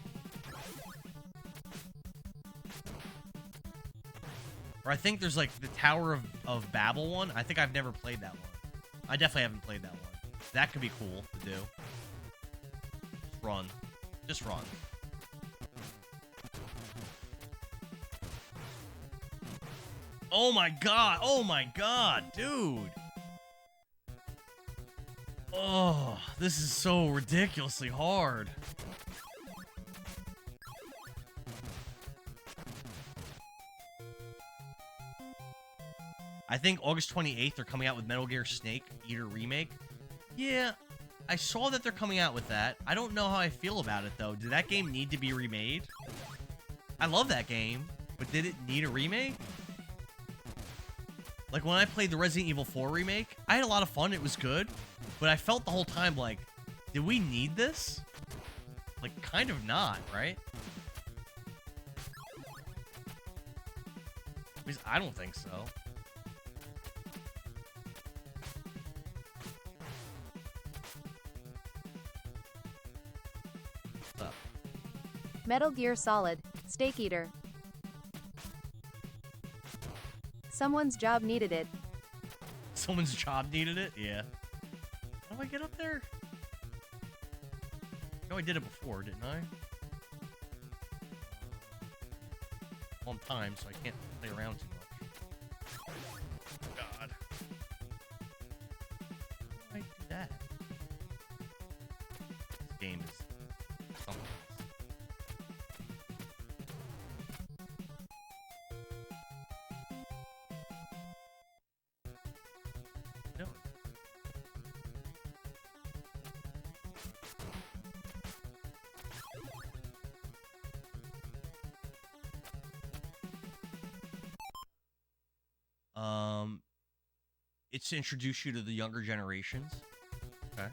Or I think there's like the Tower of Babel one. I think I've never played that one. I definitely haven't played that one. That could be cool to do. Just run. Just run. Oh my god! Oh my god, dude! Oh, this is so ridiculously hard. I think August 28th they're coming out with Metal Gear Snake Eater Remake. Yeah, I saw that they're coming out with that. I don't know how I feel about it, though. Did that game need to be remade? I love that game. but did it need a remake? Like, when I played the Resident Evil 4 remake, I had a lot of fun. It was good. But I felt the whole time like, did we need this? Like, kind of not, right? At least I don't think so. What's up? Metal Gear Solid, Steak Eater. Someone's job needed it. Someone's job needed it? Yeah. How do I get up there? No, I did it before, didn't I? On time, so I can't play around too much. God. How do I do that? This game is something else. No. It's to introduce you to the younger generations. Okay.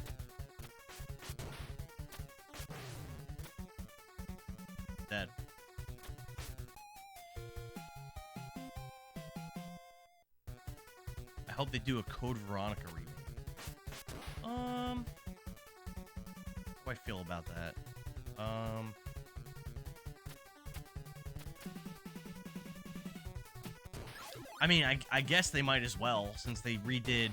Dead. I hope they do a Code Veronica remake. How do I feel about that? I mean, I guess they might as well, since they redid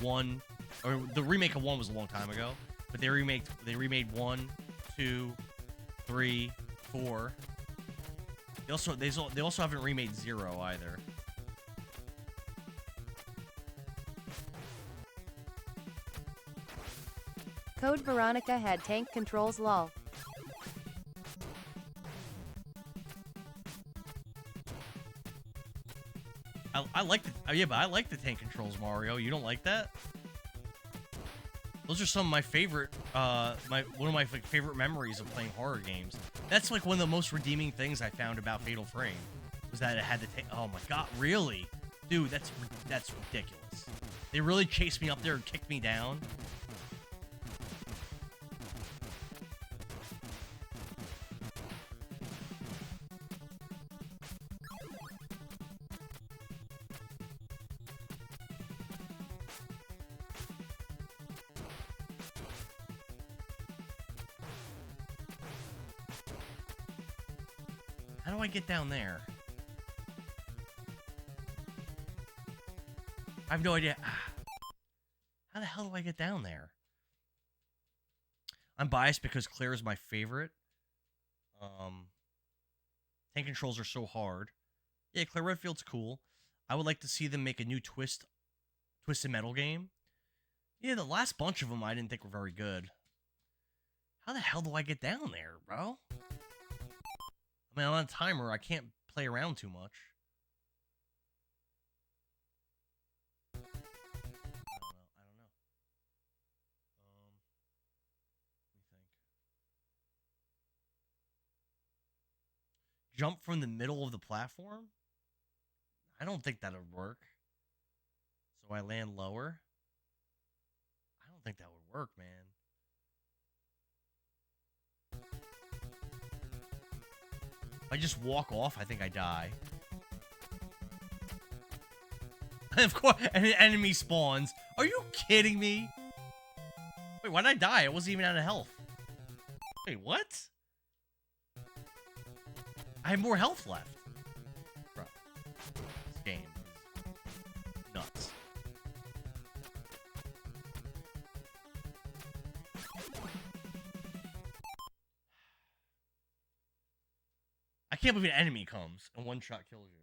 one, or the remake of one was a long time ago, but they remade 1, 2, 3, 4. They also haven't remade 0 either. Code Veronica had tank controls lol. I like the yeah, but I like the tank controls, Mario. You don't like that? Those are some of my favorite one of my favorite memories of playing horror games. That's like one of the most redeeming things I found about Fatal Frame was that it had the tank. Oh my god, really? Dude, that's ridiculous. They really chased me up there and kicked me down. How do I get down there? I have no idea. How the hell do I get down there? I'm biased because Claire is my favorite. Tank controls are so hard. Yeah, Claire Redfield's cool. I would like to see them make a new Twisted Metal game. Yeah, the last bunch of them I didn't think were very good. How the hell do I get down there, bro? I mean, I'm on a timer. I can't play around too much. I don't know. Let me think. Jump from the middle of the platform? I don't think that would work. So I land lower? I don't think that would work, man. If I just walk off, I think I die. And of course, an enemy spawns. Are you kidding me? Wait, why did I die? I wasn't even out of health. Wait, what? I have more health left. Bro, this game is nuts. I can't believe an enemy comes and one shot kills you.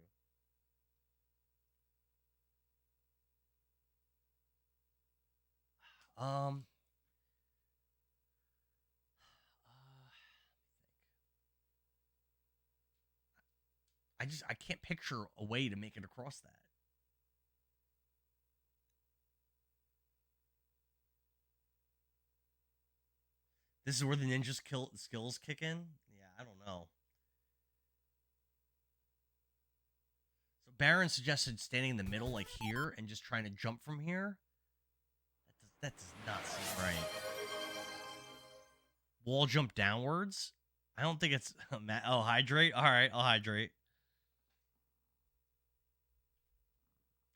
I can't picture a way to make it across that. This is where the ninja skills kick in? Yeah, I don't know. Baron suggested standing in the middle, like here, and just trying to jump from here. That does not seem right. Wall jump downwards? I don't think it's... Oh, hydrate? Alright, I'll hydrate.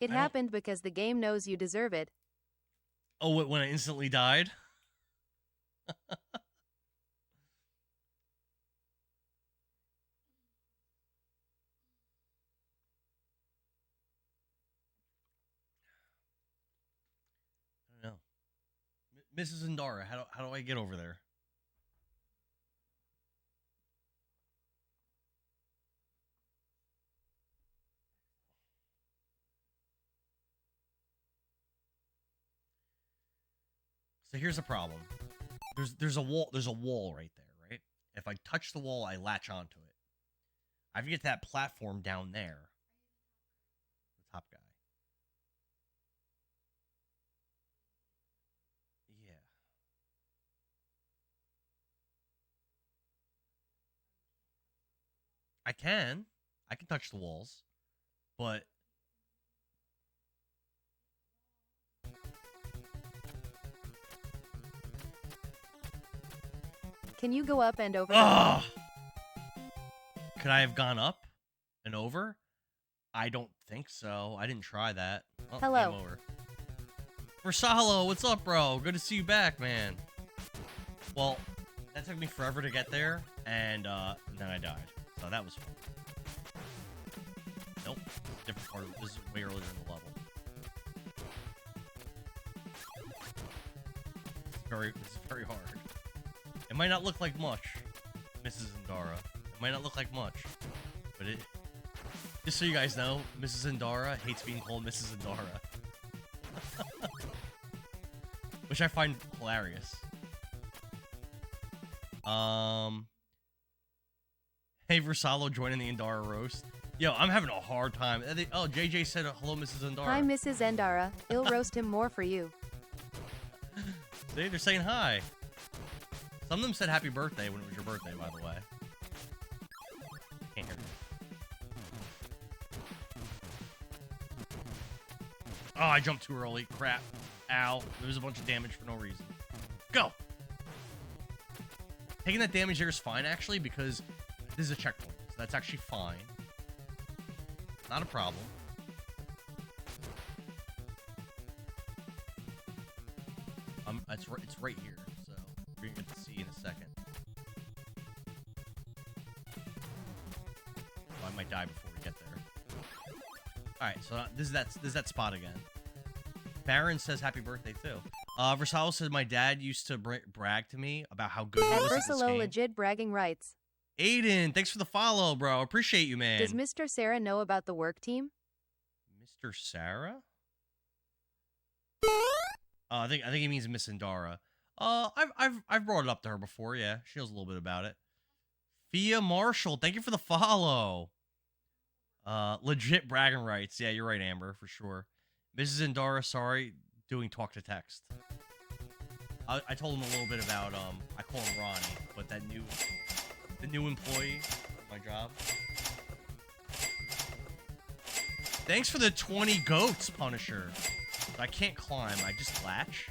It happened because the game knows you deserve it. Oh, when I instantly died? I don't know. Mrs. Zendara, how do I get over there? So here's the problem. There's a wall right there, right? If I touch the wall, I latch onto it. I have to get to that platform down there. The top guy. Yeah. I can touch the walls, but Can you go up and over? Ugh! Could I have gone up and over? I don't think so. I didn't try that. Oh, hello. Game over. Versalo, what's up, bro? Good to see you back, man. Well, that took me forever to get there, and then I died. So that was fun. Nope. Different part of it. This is way earlier in the level. This is very hard. It might not look like much, Mrs. Zendara. It might not look like much, but it... Just so you guys know, Mrs. Zendara hates being called Mrs. Zendara. Which I find hilarious. Hey, Versalo joining the Zendara roast. Yo, I'm having a hard time. Oh, JJ said hello, Mrs. Zendara. Hi, Mrs. Zendara. I'll roast him more for you. See, they're saying hi. Some of them said happy birthday when it was your birthday, by the way. Can't hear you. Oh, I jumped too early. Crap. Ow. There was a bunch of damage for no reason. Go! Taking that damage there is fine, actually, because this is a checkpoint. So that's actually fine. Not a problem. It's right here, so we're gonna get to see in a second. Oh, I might die before we get there. All right, so this is that spot again. Baron says happy birthday too. Versalo said my dad used to brag to me about how good he was at this game. Legit bragging rights. Aiden, thanks for the follow, bro. Appreciate you, man. Does Mr. Sarah know about the work team? Mr. Sarah? I think he means Miss Zendara. I've brought it up to her before. Yeah, she knows a little bit about it. Fia Marshall, thank you for the follow. Legit bragging rights. Yeah, you're right, Amber, for sure. Mrs. Zendara, sorry, doing talk to text. I told him a little bit about I call him Ronnie, but the new employee at my job. Thanks for the 20 goats, Punisher. I can't climb, I just latch.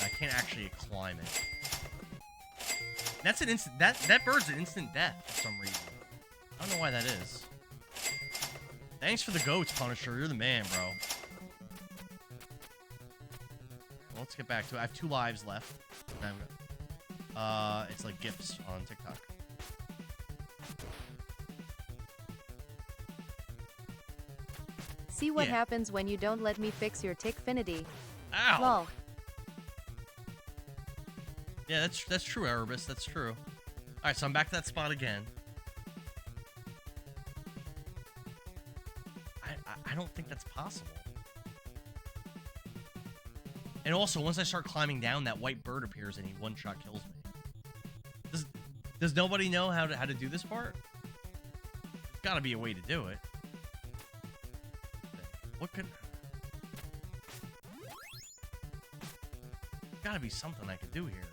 I can't actually climb it. That's an instant that bird's an instant death for some reason. I don't know why that is. Thanks for the goats, Punisher. You're the man, bro. Well, let's get back to it. I have 2 lives left. It's like GIFs on TikTok. See what happens when you don't let me fix your tickfinity. Ow! Lol. Yeah, that's true, Erebus. That's true. Alright, so I'm back to that spot again. I don't think that's possible. And also, once I start climbing down, that white bird appears and he one-shot kills me. Does nobody know how to do this part? There's gotta be a way to do it. What could... There's gotta be something I could do here.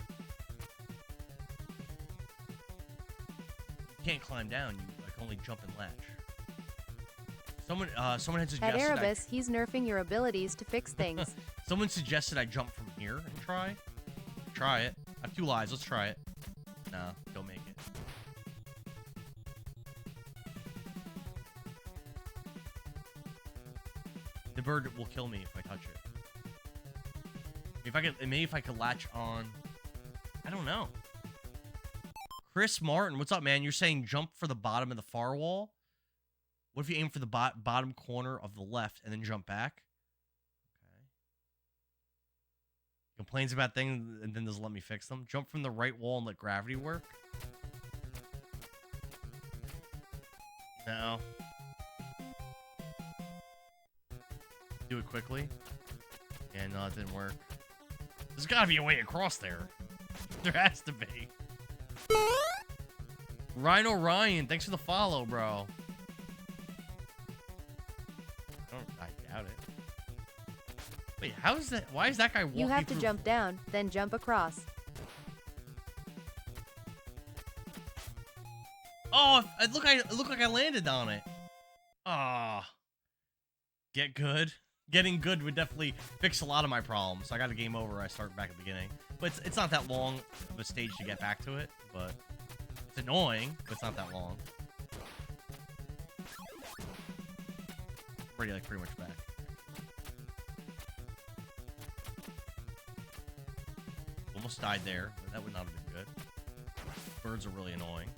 You can't climb down, you like only jump and latch. Someone had At suggested Erebus, he's nerfing your abilities to fix things. someone suggested I jump from here and try. Try it. I have 2 lives. Let's try it. No, don't make it. The bird will kill me if I touch it. Maybe if I could latch on. I don't know. Chris Martin, what's up, man? You're saying jump for the bottom of the far wall? What if you aim for the bottom corner of the left and then jump back? Okay. Complains about things and then doesn't let me fix them. Jump from the right wall and let gravity work? No. Do it quickly. Yeah, no, it didn't work. There's gotta be a way across there. There has to be. Rhino Ryan, thanks for the follow, bro. I doubt it. Wait, how is that? Why is that guy walking You have to through? jump down, then jump across. Oh, it looked like I landed on it. Ah. Get good. Getting good would definitely fix a lot of my problems. I got a game over. I start back at the beginning. But it's not that long of a stage to get back to it. But it's annoying, but it's not that long. Already, like, pretty much back. Almost died there. But that would not have been good. Birds are really annoying.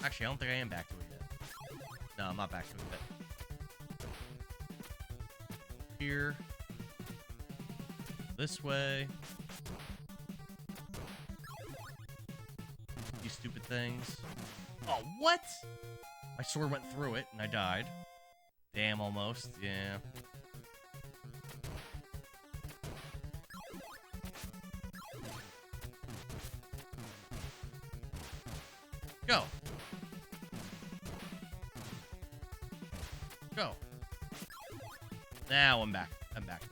Actually, I don't think I am back to it yet. No, I'm not back to it yet. Here. This way. These stupid things. Oh, what? My sword went through it, and I died. Damn, almost. Yeah. Go. Go. Now I'm back. I'm back.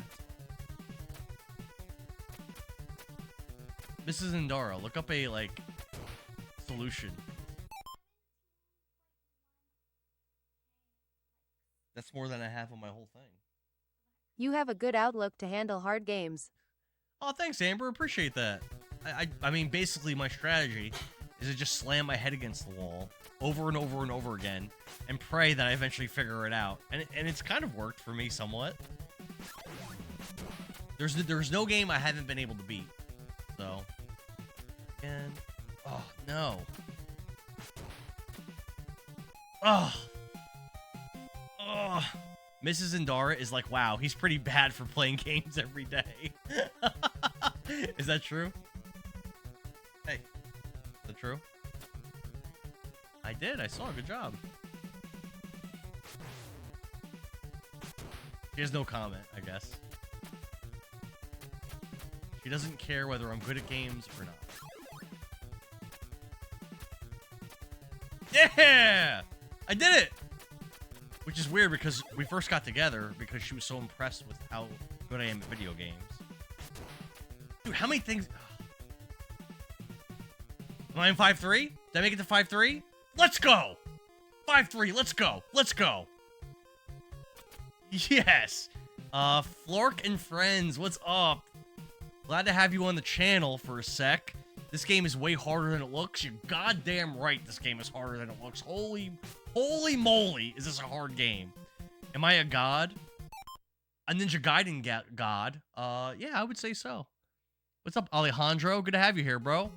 Mrs. Indara, look up a, like, solution. That's more than I have on my whole thing. You have a good outlook to handle hard games. Oh, thanks, Amber. Appreciate that. I mean, basically, my strategy is to just slam my head against the wall over and over and over again and pray that I eventually figure it out. And it's kind of worked for me somewhat. There's no game I haven't been able to beat. So, and oh no. Oh. Oh. Mrs. Indara is like, wow, he's pretty bad for playing games every day. Is that true? Hey, is that true? I did. I saw. Good job. She has no comment, I guess. She doesn't care whether I'm good at games or not. Yeah! I did it! Which is weird because we first got together because she was so impressed with how good I am at video games. Dude, how many things... Am I in 5-3? Did I make it to 5-3? Let's go! 5-3, let's go! Let's go! Yes! Flork and friends, what's up? Glad to have you on the channel for a sec. This game is way harder than it looks. You're goddamn right this game is harder than it looks. Holy moly, is this a hard game. Am I a god? A Ninja Gaiden god? Yeah, I would say so. What's up, Alejandro? Good to have you here, bro.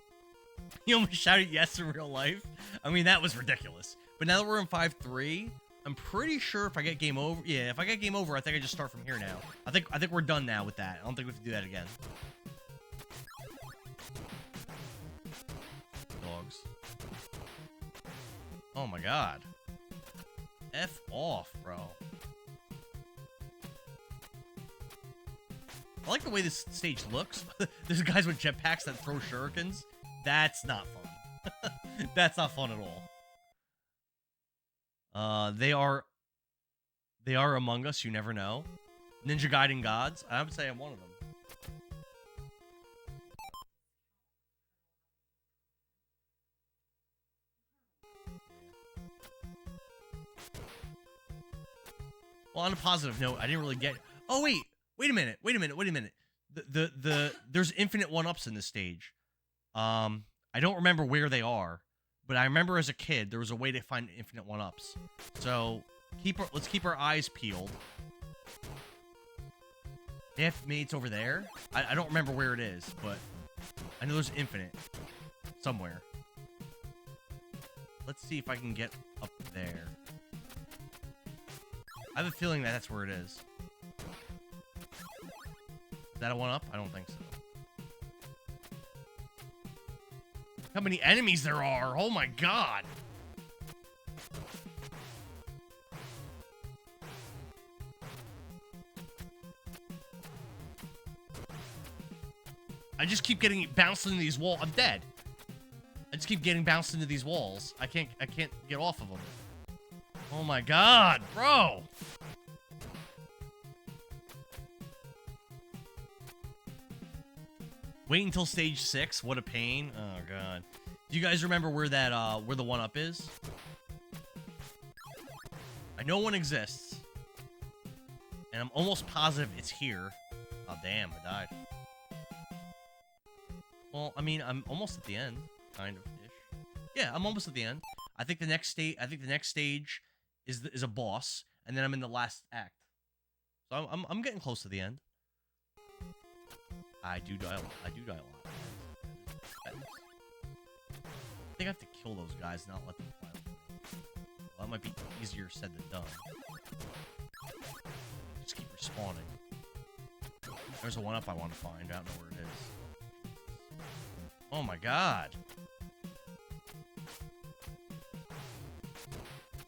You almost shouted yes in real life. I mean, that was ridiculous. But now that we're in 5-3, I'm pretty sure if I get game over... Yeah, if I get game over, I think I just start from here now. I think we're done now with that. I don't think we have to do that again. Dogs. Oh my god. F off, bro. I like the way this stage looks. There's guys with jetpacks that throw shurikens. That's not fun. That's not fun at all. They are among us. You never know. Ninja Gaiden gods. I would say I'm one of them. Well, on a positive note, I didn't really get... Oh, wait a minute. There's infinite one-ups in this stage. I don't remember where they are, but I remember as a kid, there was a way to find infinite one-ups. So, let's keep our eyes peeled. Maybe it's over there? I don't remember where it is, but I know there's infinite somewhere. Let's see if I can get up there. I have a feeling that that's where it is. Is that a one-up? I don't think so. How many enemies there are! Oh my god! I just keep getting bounced into these walls. I'm dead. I just keep getting bounced into these walls. I can't get off of them. Oh my god, bro! Wait until stage 6. What a pain. Oh god. Do you guys remember where that where the one-up is? I know one exists. And I'm almost positive it's here. Oh damn, I died. Well, I mean, I'm almost at the end, kind of ish. Yeah, I'm almost at the end. I think the next stage is a boss, and then I'm in the last act. So I'm getting close to the end. I do die a lot. I think I have to kill those guys, not let them fly over me. Well, that might be easier said than done. Just keep respawning. There's a one-up I want to find. I don't know where it is. Oh my god.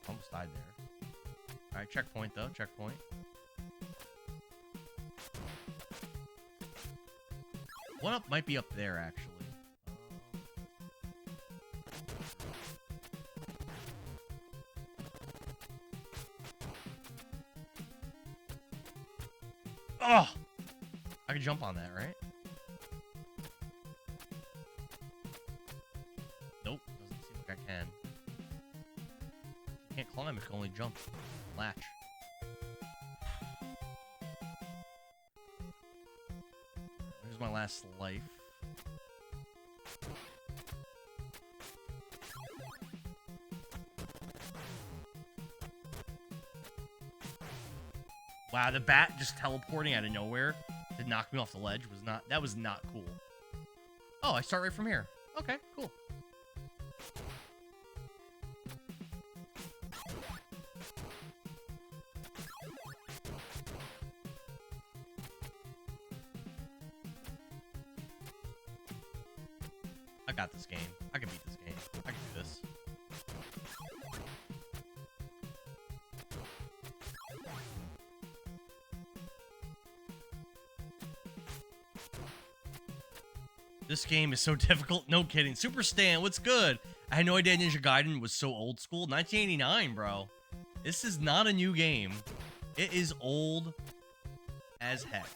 Almost died there. Alright, checkpoint though. Checkpoint. One up might be up there, actually. Oh! I can jump on that, right? Nope, doesn't seem like I can. You can't climb, I can only jump. Latch. Here's my last life. Wow, the bat just teleporting out of nowhere to knock me off the ledge was not cool. Oh, I start right from here. Okay, cool. I got this game. I can beat this game. I can do this. This game is so difficult. No kidding. Super Stan, what's good? I had no idea Ninja Gaiden was so old school. 1989, bro. This is not a new game. It is old as heck.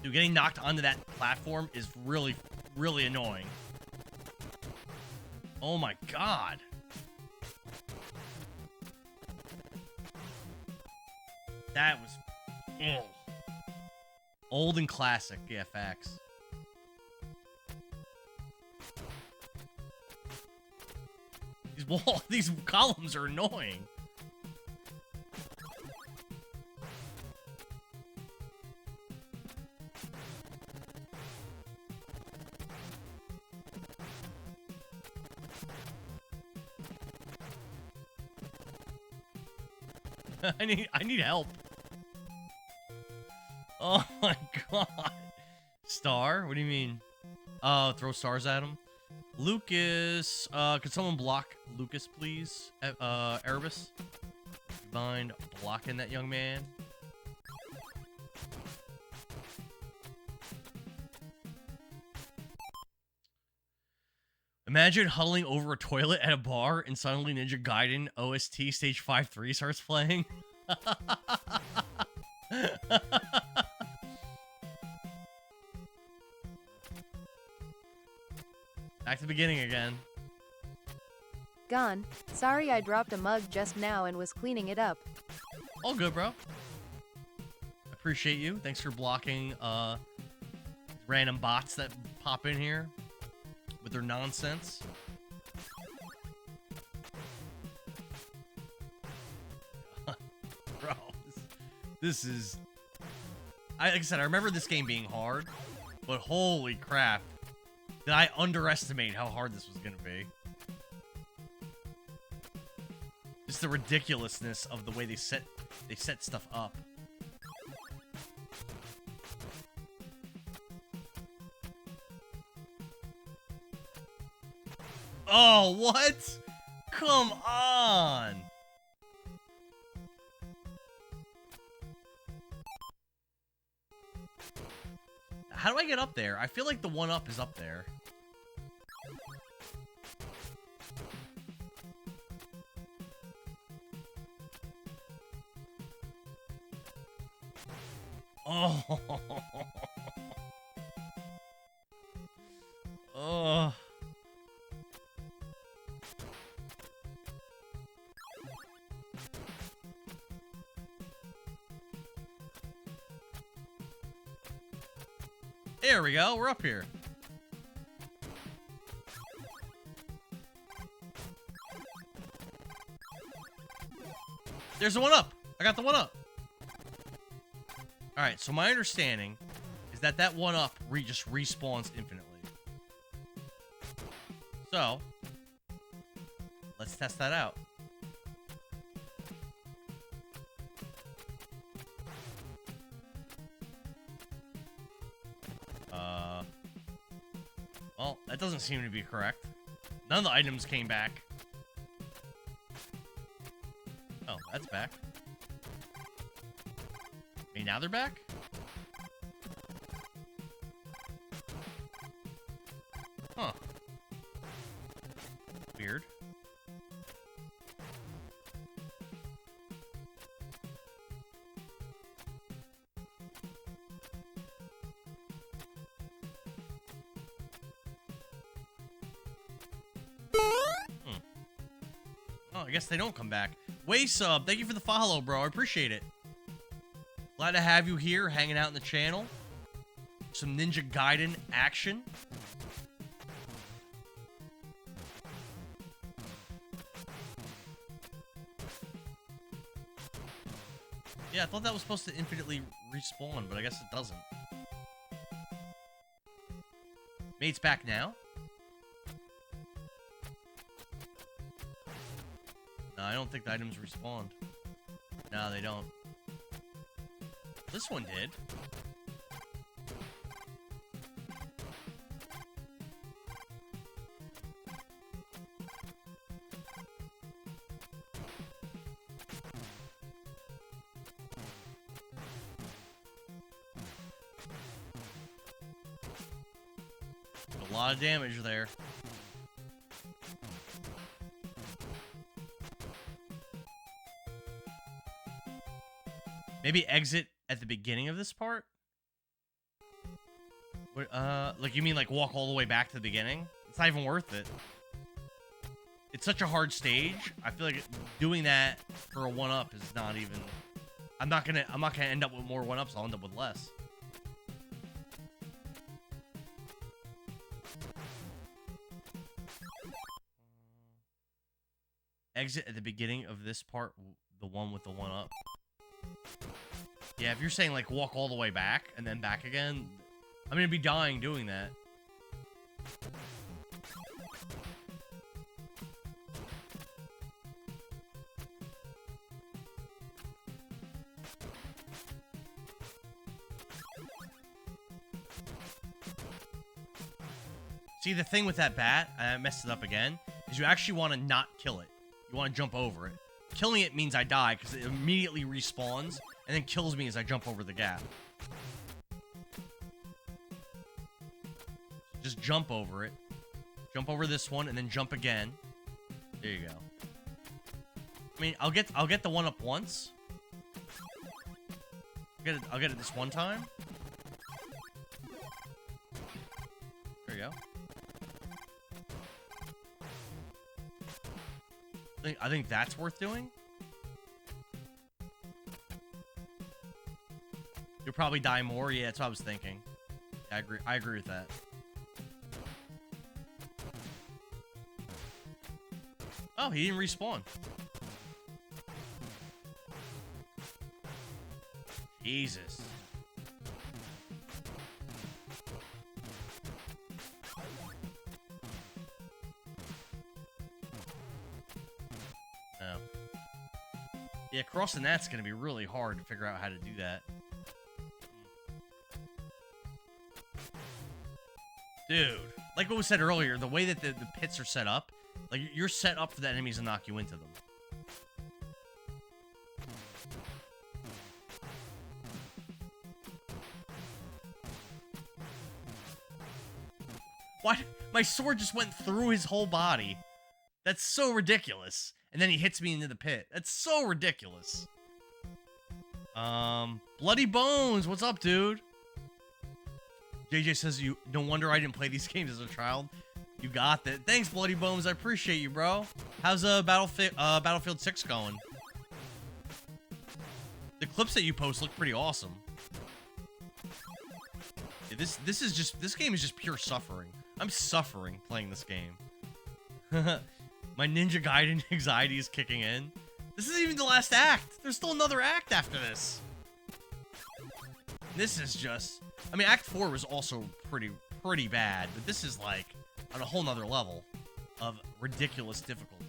Dude, getting knocked onto that platform is really, really annoying. Oh my god. That was... Ugh. Old and classic, yeah, facts. These columns are annoying. I need help. Oh my god. Star? What do you mean? Oh, throw stars at him? Lucas, could someone block Lucas, please? Erebus? Mind blocking that young man? Imagine huddling over a toilet at a bar and suddenly Ninja Gaiden OST Stage 5-3 starts playing. Back to the beginning again. Gone. Sorry, I dropped a mug just now and was cleaning it up. All good, bro. Appreciate you. Thanks for blocking random bots that pop in here with their nonsense. Bro, this is... like I said, I remember this game being hard, but holy crap. Did I underestimate how hard this was going to be? Just the ridiculousness of the way they set stuff up. Oh, what? Come on! How do I get up there? I feel like the one-up is up there. Oh. Oh. There we go. We're up here. There's the one up. I got the one up. All right. So my understanding is that that one up just respawns infinitely. So let's test that out. Well, that doesn't seem to be correct. None of the items came back. Oh, that's back. Wait, now they're back? Huh. Weird. Oh, I guess they don't come back. Waysub, thank you for the follow, bro. I appreciate it. Glad to have you here, hanging out in the channel. Some Ninja Gaiden action. Yeah, I thought that was supposed to infinitely respawn, but I guess it doesn't. Mate's back now? No, I don't think the items respawned. No, they don't. This one did. A lot of damage there. Maybe exit at the beginning of this part? Like you mean like walk all the way back to the beginning? It's not even worth it. It's such a hard stage. I feel like doing that for a one-up is not even... I'm not gonna end up with more one-ups. I'll end up with less. Exit at the beginning of this part, the one with the one-up. Yeah, if you're saying, like, walk all the way back and then back again, I'm gonna be dying doing that. See, the thing with that bat, I messed it up again, is you actually want to not kill it. You want to jump over it. Killing it means I die, because it immediately respawns, and then kills me as I jump over the gap. Just jump over it. Jump over this one, and then jump again. There you go. I mean, I'll get the one up once. I'll get it this one time. There you go. I think that's worth doing. You'll probably die more. Yeah, that's what I was thinking. I agree. I agree with that. Oh, he didn't respawn. Jesus. Oh. Yeah, crossing that's going to be really hard to figure out how to do that. Dude, like what was said earlier, the way that the pits are set up, like you're set up for the enemies to knock you into them. What? My sword just went through his whole body. That's so ridiculous. And then he hits me into the pit. That's so ridiculous. Bloody Bones, what's up, dude? JJ says, no wonder I didn't play these games as a child. You got that. Thanks, Bloody Bones. I appreciate you, bro. How's Battlefield 6 going? The clips that you post look pretty awesome. Yeah, this game is just pure suffering. I'm suffering playing this game. My Ninja Gaiden anxiety is kicking in. This isn't even the last act. There's still another act after this. This is just... I mean, Act 4 was also pretty bad, but this is like on a whole nother level of ridiculous difficulty.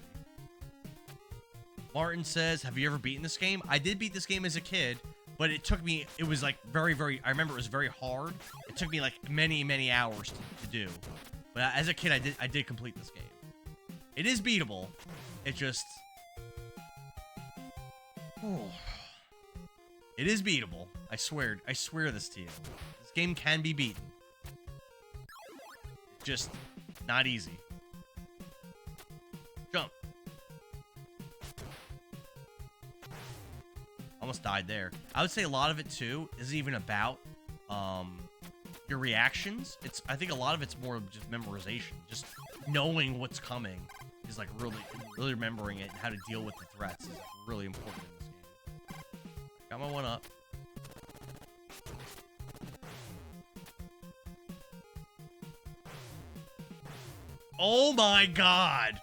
Martin says, have you ever beaten this game? I did beat this game as a kid, but it took me, it was like very, I remember it was very hard. It took me like many hours to do. But as a kid, I did complete this game. It is beatable. It just... Oh. It is beatable. I swear this to you. This game can be beaten. Just not easy. Jump. Almost died there. I would say a lot of it too isn't even about your reactions. I think a lot of it's more of just memorization. Just knowing what's coming is like really remembering it and how to deal with the threats is like really important in this game. Got my one up. Oh my god!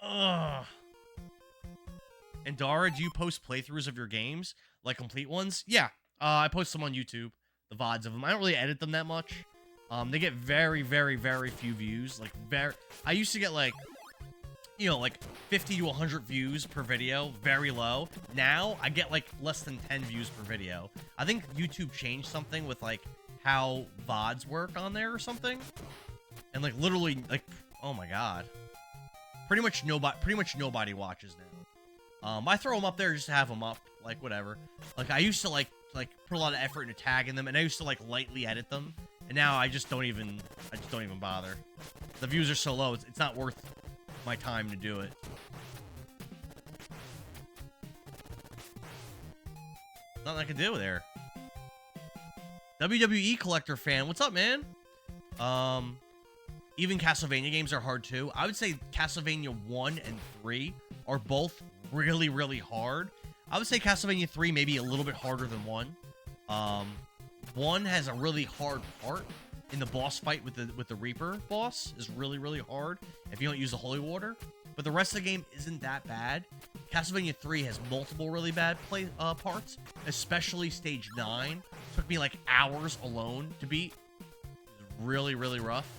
Ugh. And Dara, do you post playthroughs of your games? Like complete ones? Yeah. I post them on YouTube. The VODs of them. I don't really edit them that much. They get very few views. Like, I used to get like, you know, like 50 to 100 views per video. Very low. Now, I get like less than 10 views per video. I think YouTube changed something with like how VODs work on there or something. And like literally, like, oh my god, pretty much nobody watches now. I throw them up there just to have them up, like whatever. Like I used to like put a lot of effort into tagging them, and I used to like lightly edit them. And now I just don't even bother. The views are so low, it's not worth my time to do it. Nothing I can do there. WWE Collector fan, what's up, man? Even Castlevania games are hard too. I would say Castlevania 1 and 3 are both really hard. I would say Castlevania 3 maybe a little bit harder than 1. 1 has a really hard part in the boss fight with the Reaper boss is really hard if you don't use the holy water. But the rest of the game isn't that bad. Castlevania 3 has multiple really bad parts, especially stage 9. Took me like hours alone to beat. It was really rough.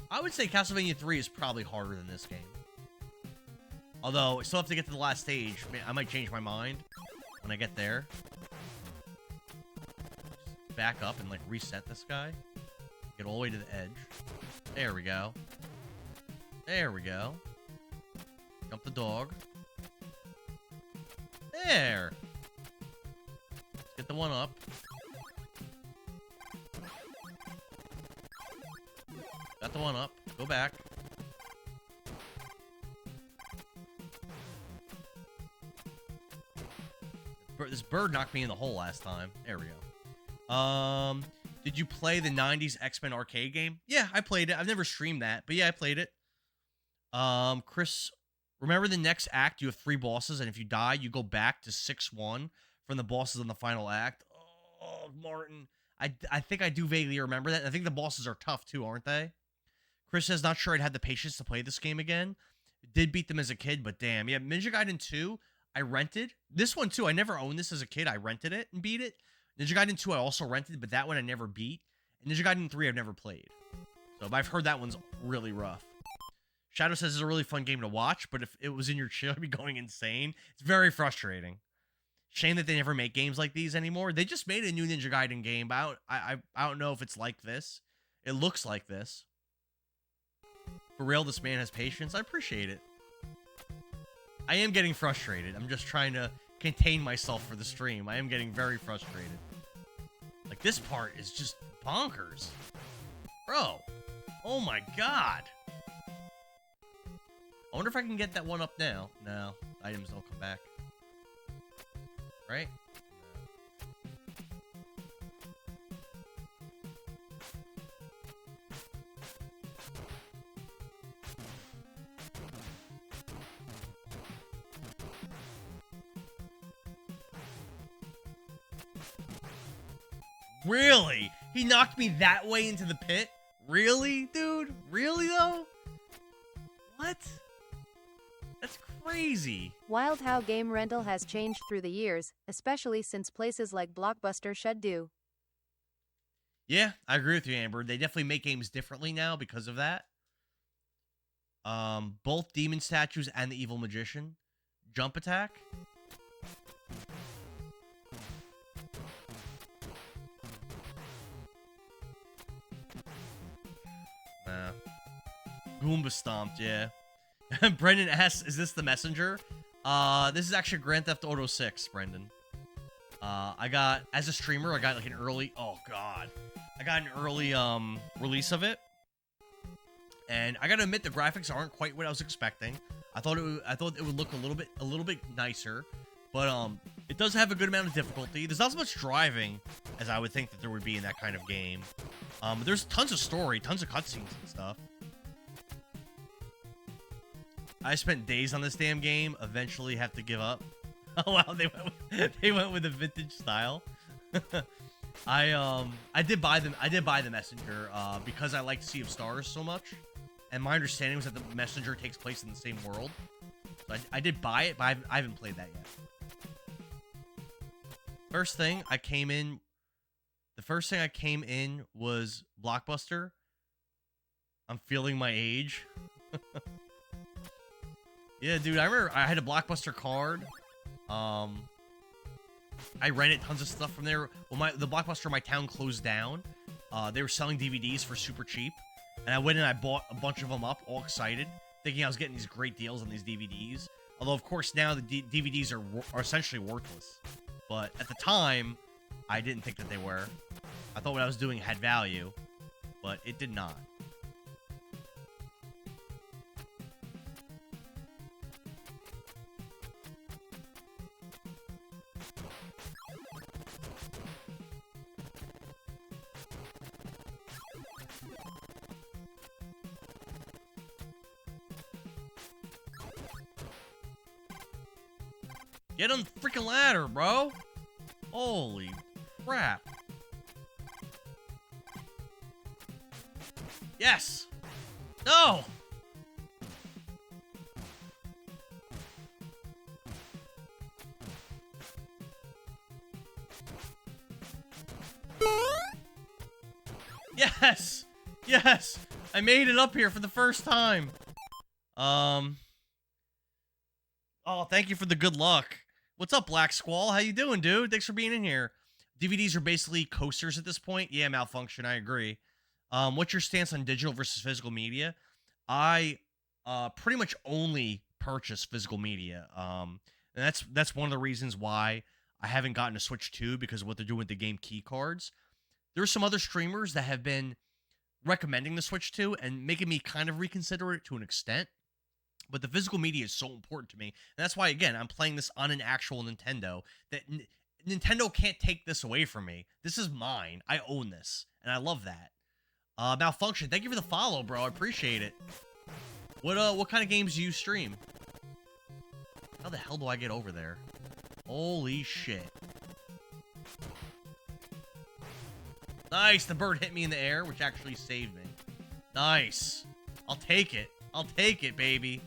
I would say Castlevania 3 is probably harder than this game. Although, I still have to get to the last stage. I might change my mind when I get there. Just back up and, like, reset this guy. Get all the way to the edge. There we go. There we go. Jump the dog. There! Let's get the one up. Got the one up. Go back. This bird knocked me in the hole last time. There we go. Did you play the 90s X-Men arcade game? Yeah, I played it. I've never streamed that, but yeah, I played it. Chris, remember the next act, you have 3 bosses, and if you die, you go back to 6-1 from the bosses in the final act. Oh, Martin. I think I do vaguely remember that. I think the bosses are tough too, aren't they? Chris says, not sure I'd have the patience to play this game again. Did beat them as a kid, but damn. Yeah, Ninja Gaiden 2, I rented. This one too, I never owned this as a kid. I rented it and beat it. Ninja Gaiden 2 I also rented, but that one I never beat. And Ninja Gaiden 3 I've never played. So, but I've heard that one's really rough. Shadow says it's a really fun game to watch, but if it was in your chill, I'd be going insane. It's very frustrating. Shame that they never make games like these anymore. They just made a new Ninja Gaiden game, but I don't know if it's like this. It looks like this. For real, this man has patience. I appreciate it. I am getting frustrated. I'm just trying to contain myself for the stream. I am getting very frustrated. Like, this part is just bonkers. Bro. Oh my god. I wonder if I can get that one up now. No. Items don't come back. Right? Really? He knocked me that way into the pit? Really, dude? Really, though? What? That's crazy. Wild how game rental has changed through the years, especially since places like Blockbuster shed do. Yeah, I agree with you, Amber. They definitely make games differently now because of that. Both Demon Statues and the Evil Magician. Jump attack. Nah. Goomba stomped, yeah. Brendan asks, is this the messenger? This is actually Grand Theft Auto 6, Brendan. I got, as a streamer, I got like an early, oh god. I got an early, release of it. And I gotta admit, the graphics aren't quite what I was expecting. I thought it would look a little bit nicer. But, it does have a good amount of difficulty. There's not as much driving as I would think that there would be in that kind of game. There's tons of story, tons of cutscenes and stuff. I spent days on this damn game. Eventually, have to give up. Oh wow, they went with the vintage style. I did buy the messenger because I like Sea of Stars so much, and my understanding was that the messenger takes place in the same world. So I did buy it, but I haven't played that yet. The first thing I came in was Blockbuster. I'm feeling my age. Yeah, dude, I remember I had a Blockbuster card. I rented tons of stuff from there. Well, the Blockbuster in my town closed down. They were selling DVDs for super cheap. And I went and I bought a bunch of them up, all excited, thinking I was getting these great deals on these DVDs. Although, of course, now the DVDs are essentially worthless. But at the time, I didn't think that they were. I thought what I was doing had value, but it did not. Get on the freaking ladder, bro. Holy crap. Yes. No. Yes. Yes. I made it up here for the first time. Oh, thank you for the good luck. What's up, Black Squall? How you doing, dude? Thanks for being in here. DVDs are basically coasters at this point. Yeah, Malfunction, I agree. What's your stance on digital versus physical media? I pretty much only purchase physical media. And that's one of the reasons why I haven't gotten a Switch 2, because of what they're doing with the game key cards. There's some other streamers that have been recommending the Switch 2 and making me kind of reconsider it to an extent. But the physical media is so important to me. And that's why, again, I'm playing this on an actual Nintendo that Nintendo can't take this away from me. This is mine. I own this, and I love that. Malfunction, thank you for the follow, bro. I appreciate it. What kind of games do you stream? How the hell do I get over there? Holy shit. Nice, the bird hit me in the air, which actually saved me. Nice. I'll take it. I'll take it, baby.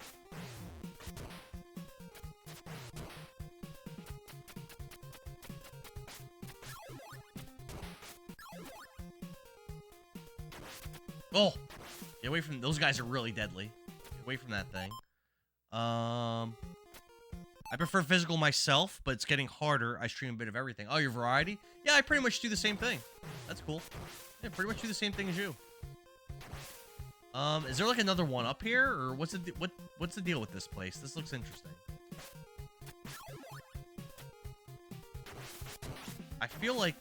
Oh, get away from those guys are really deadly. Get away from that thing. I prefer physical myself, but it's getting harder. I stream a bit of everything. Oh, your variety? Yeah, I pretty much do the same thing. That's cool. Yeah, pretty much do the same thing as you. Is there like another one up here, or what's the deal with this place? This looks interesting. I feel like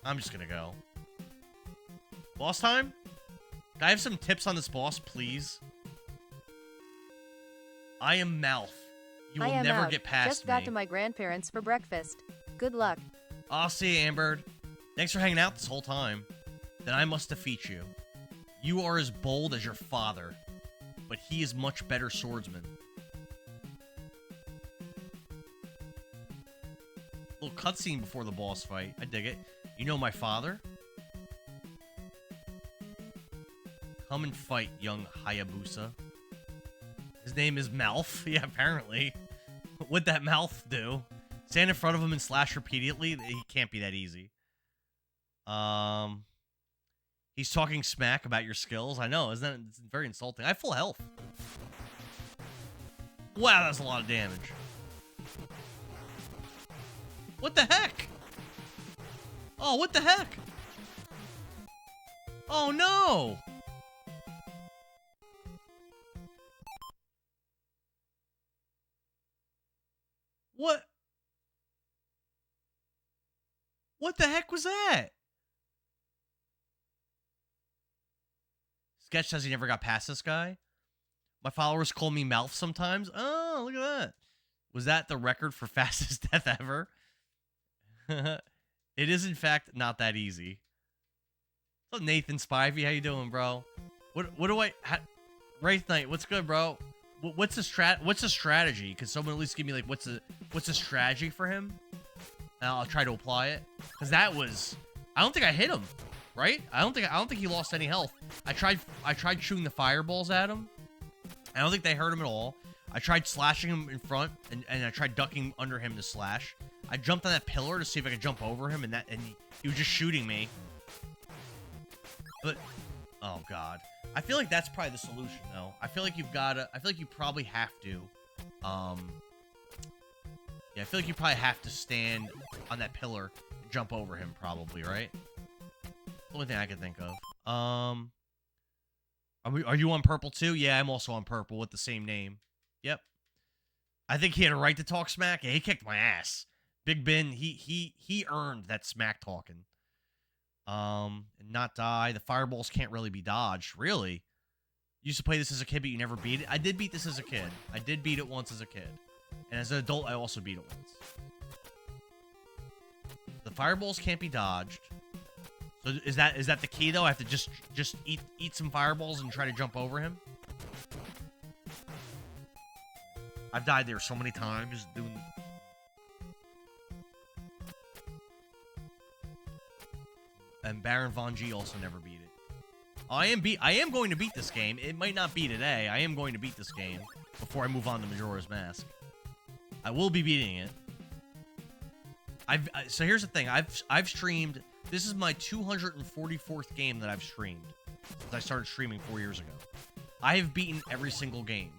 I'm just gonna go. Boss time? Can I have some tips on this boss, please? I am Mouth. You will never get past me. Just got to my grandparents for breakfast. Good luck. I'll see you, Amber. Thanks for hanging out this whole time. Then I must defeat you. You are as bold as your father, but he is much better swordsman. Little cutscene before the boss fight. I dig it. You know my father? Come and fight, young Hayabusa. His name is Mouth. Yeah, apparently. What'd that mouth do? Stand in front of him and slash repeatedly? He can't be that easy. He's talking smack about your skills. I know, isn't that it's very insulting? I have full health. Wow, that's a lot of damage. What the heck? Oh, what the heck? Oh, no! What? What the heck was that? Sketch says he never got past this guy. My followers call me Mouth sometimes. Oh, look at that. Was that the record for fastest death ever? It is, in fact, not that easy. What's up, Nathan Spivey? How you doing, bro? What do I... Wraith Knight, what's good, bro? What's the strategy? Could someone at least give me, like, what's the strategy for him? And I'll try to apply it. Because that was... I don't think I hit him. Right? I don't think he lost any health. I tried shooting the fireballs at him. I don't think they hurt him at all. I tried slashing him in front, and I tried ducking under him to slash. I jumped on that pillar to see if I could jump over him, and he was just shooting me. But oh god, I feel like that's probably the solution, though. I feel like you probably have to. Yeah, I feel like you probably have to stand on that pillar and jump over him, probably, right? The only thing I can think of. Are you on purple too? Yeah, I'm also on purple with the same name. Yep. I think he had a right to talk smack. Yeah, he kicked my ass. Big Ben, he earned that smack talking. And not die. The fireballs can't really be dodged. Really? You used to play this as a kid, but you never beat it? I did beat this as a kid. I did beat it once as a kid. And as an adult, I also beat it once. The fireballs can't be dodged. So is that the key, though? I have to just eat some fireballs and try to jump over him? I've died there so many times doing... And Baron Von G also never beat it. I am going to beat this game. It might not be today. I am going to beat this game before I move on to Majora's Mask. I will be beating it. So here's the thing. I've streamed... This is my 244th game that I've streamed. Since I started streaming 4 years ago. I have beaten every single game.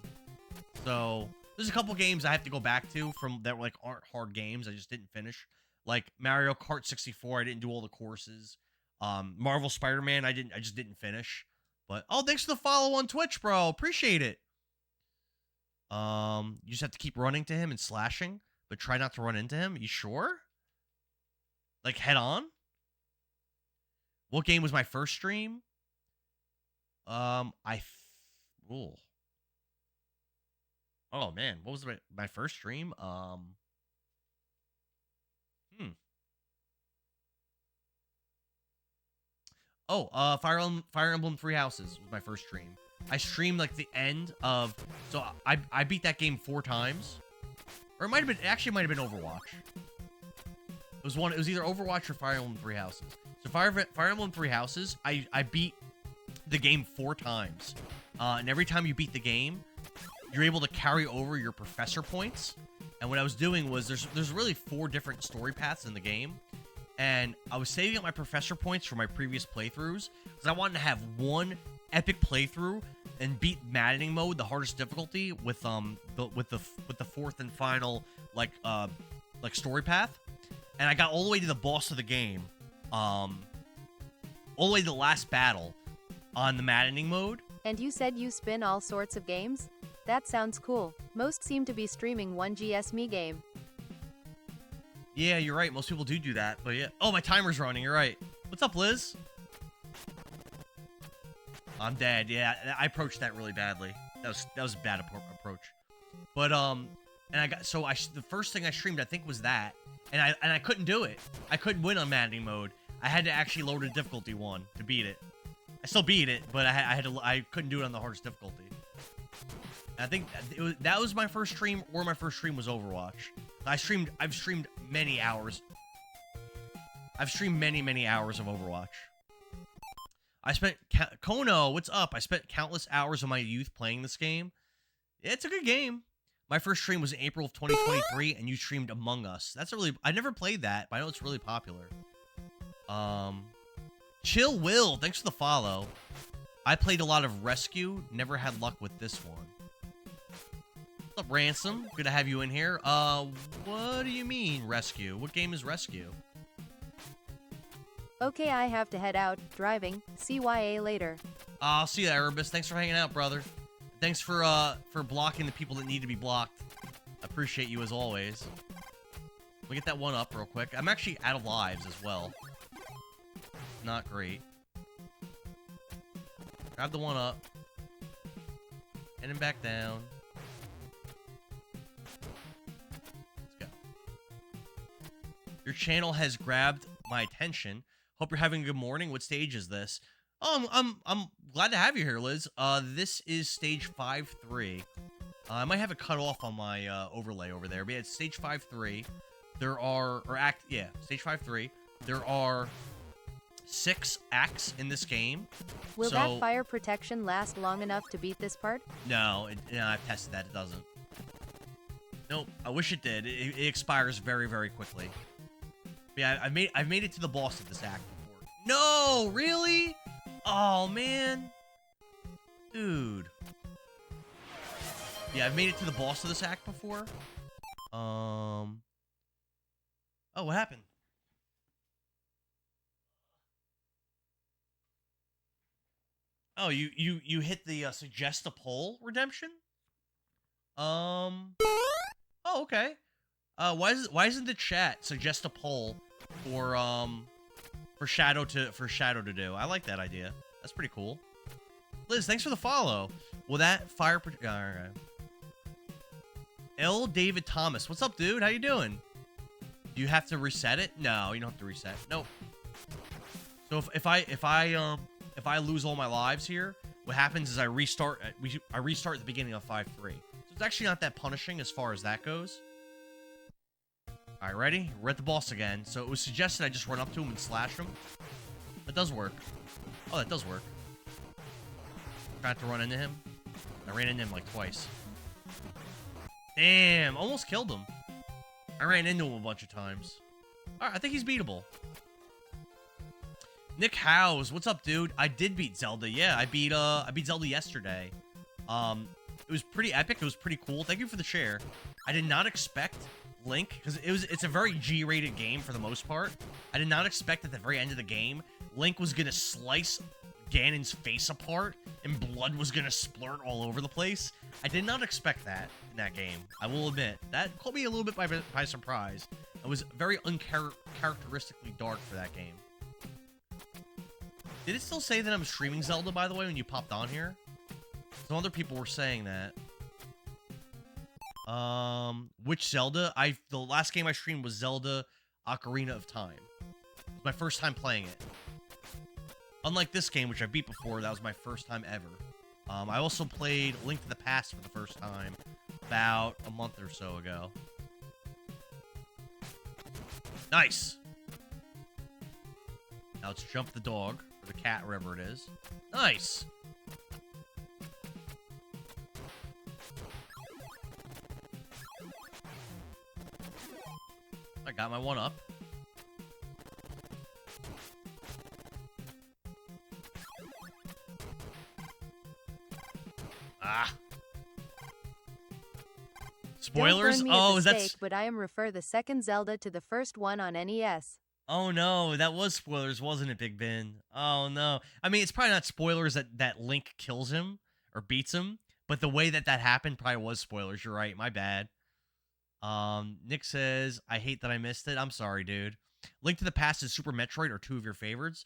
So... There's a couple games I have to go back to from that like aren't hard games. I just didn't finish. Like Mario Kart 64, I didn't do all the courses. Marvel Spider-Man, I just didn't finish. But oh, thanks for the follow on Twitch, bro. Appreciate it. You just have to keep running to him and slashing, but try not to run into him. You sure? Like head on? What game was my first stream? Oh man, what was my first stream? Oh, Fire Emblem Three Houses was my first stream. I streamed like the end of, so I beat that game 4 times, or it might have been, actually might have been Overwatch. It was either Overwatch or Fire Emblem Three Houses. So Fire Emblem Three Houses, I beat the game 4 times, and every time you beat the game, you're able to carry over your professor points. And what I was doing was there's really 4 different story paths in the game. And I was saving up my professor points from my previous playthroughs because I wanted to have one epic playthrough and beat maddening mode, the hardest difficulty, with the 4th and final like story path. And I got all the way to the boss of the game, all the way to the last battle on the maddening mode. And you said you spin all sorts of games? That sounds cool. Most seem to be streaming one GSme game. Yeah, you're right. Most people do that, but yeah. Oh, my timer's running. You're right. What's up, Liz? I'm dead. Yeah, I approached that really badly. That was a bad approach. But and the first thing I streamed, I think, was that, and I couldn't do it. I couldn't win on maddening mode. I had to actually lower the difficulty 1 to beat it. I still beat it, but I couldn't do it on the hardest difficulty. I think that was my first stream, or my first stream was Overwatch. I've streamed many hours. I've streamed many hours of Overwatch. Kono, what's up? I spent countless hours of my youth playing this game. It's a good game. My first stream was in April of 2023, and you streamed Among Us. I never played that, but I know it's really popular. Chill Will, thanks for the follow. I played a lot of Rescue, never had luck with this one. What's up, Ransom? Good to have you in here. What do you mean, Rescue? What game is Rescue? Okay, I have to head out. Driving. CYA later. I'll see you, Erebus. Thanks for hanging out, brother. Thanks for blocking the people that need to be blocked. I appreciate you as always. Let me get that one up real quick. I'm actually out of lives as well. Not great. Grab the one up. And then back down. Let's go. Your channel has grabbed my attention. Hope you're having a good morning. What stage is this? Oh, I'm glad to have you here, Liz. This is stage 5-3. I might have it cut off on my overlay over there, but yeah, it's stage 5-3. Stage 5-3. There are 6 acts in this game. Will that fire protection last long enough to beat this part? No, I've tested that. It doesn't. Nope. I wish it did. It expires very, very quickly. But yeah, I've made it to the boss of this act before. No, really? Oh man, dude. Yeah, I've made it to the boss of this act before. Oh, what happened? Oh, you hit the suggest a poll redemption? Oh, okay. Why isn't the chat suggest a poll for Shadow to do? I like that idea. That's pretty cool. Liz, thanks for the follow. Will that fire? Alright. L. David Thomas, what's up, dude? How you doing? Do you have to reset it? No, you don't have to reset. Nope. So if I lose all my lives here, what happens is I restart at the beginning of 5-3. So it's actually not that punishing as far as that goes. Alright, ready? We're at the boss again. So it was suggested I just run up to him and slash him. That does work. Oh, that does work. Tried to run into him. I ran into him like twice. Damn, almost killed him. I ran into him a bunch of times. Alright, I think he's beatable. Nick Howes, what's up, dude? I did beat Zelda. Yeah, I beat Zelda yesterday. It was pretty epic. It was pretty cool. Thank you for the share. I did not expect Link, because it's a very G-rated game for the most part. I did not expect at the very end of the game, Link was gonna slice Ganon's face apart and blood was gonna splurt all over the place. I did not expect that in that game. I will admit that caught me a little bit by surprise. It was very uncharacteristically dark for that game. Did it still say that I'm streaming Zelda, by the way, when you popped on here? Some other people were saying that. Which Zelda? The last game I streamed was Zelda Ocarina of Time. It was my first time playing it. Unlike this game, which I beat before, that was my first time ever. I also played Link to the Past for the first time about a month or so ago. Nice! Now let's jump the dog, or the cat, wherever it is. Nice! I got my one up. Ah. Spoilers? Don't burn me Oh, at is the that... stake, but I am refer the second Zelda to the first one on NES. Oh, no. That was spoilers, wasn't it, Big Ben? Oh, no. I mean, it's probably not spoilers that Link kills him or beats him, but the way that happened probably was spoilers. You're right. My bad. Nick says, I hate that I missed it. I'm sorry, dude. Link to the Past and Super Metroid are two of your favorites.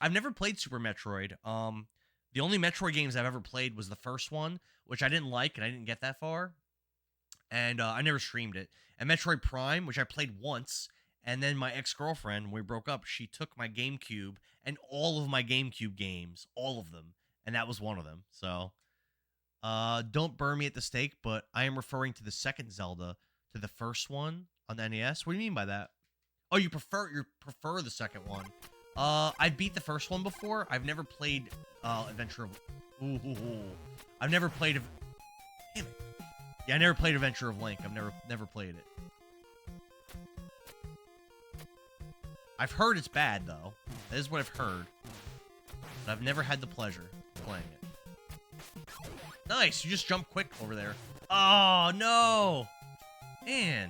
I've never played Super Metroid. The only Metroid games I've ever played was the first one, which I didn't like, and I didn't get that far. And I never streamed it. And Metroid Prime, which I played once, and then my ex-girlfriend, when we broke up, she took my GameCube and all of my GameCube games, all of them, and that was one of them. So, don't burn me at the stake, but I am referring to the second Zelda, to the first one on the NES. What do you mean by that? Oh, you prefer the second one. I beat the first one before. I've never played Adventure of... Ooh. I've never played... Damn it. Yeah, I never played Adventure of Link. I've never played it. I've heard it's bad, though. That is what I've heard. But I've never had the pleasure of playing it. Nice! You just jumped quick over there. Oh, no! Man.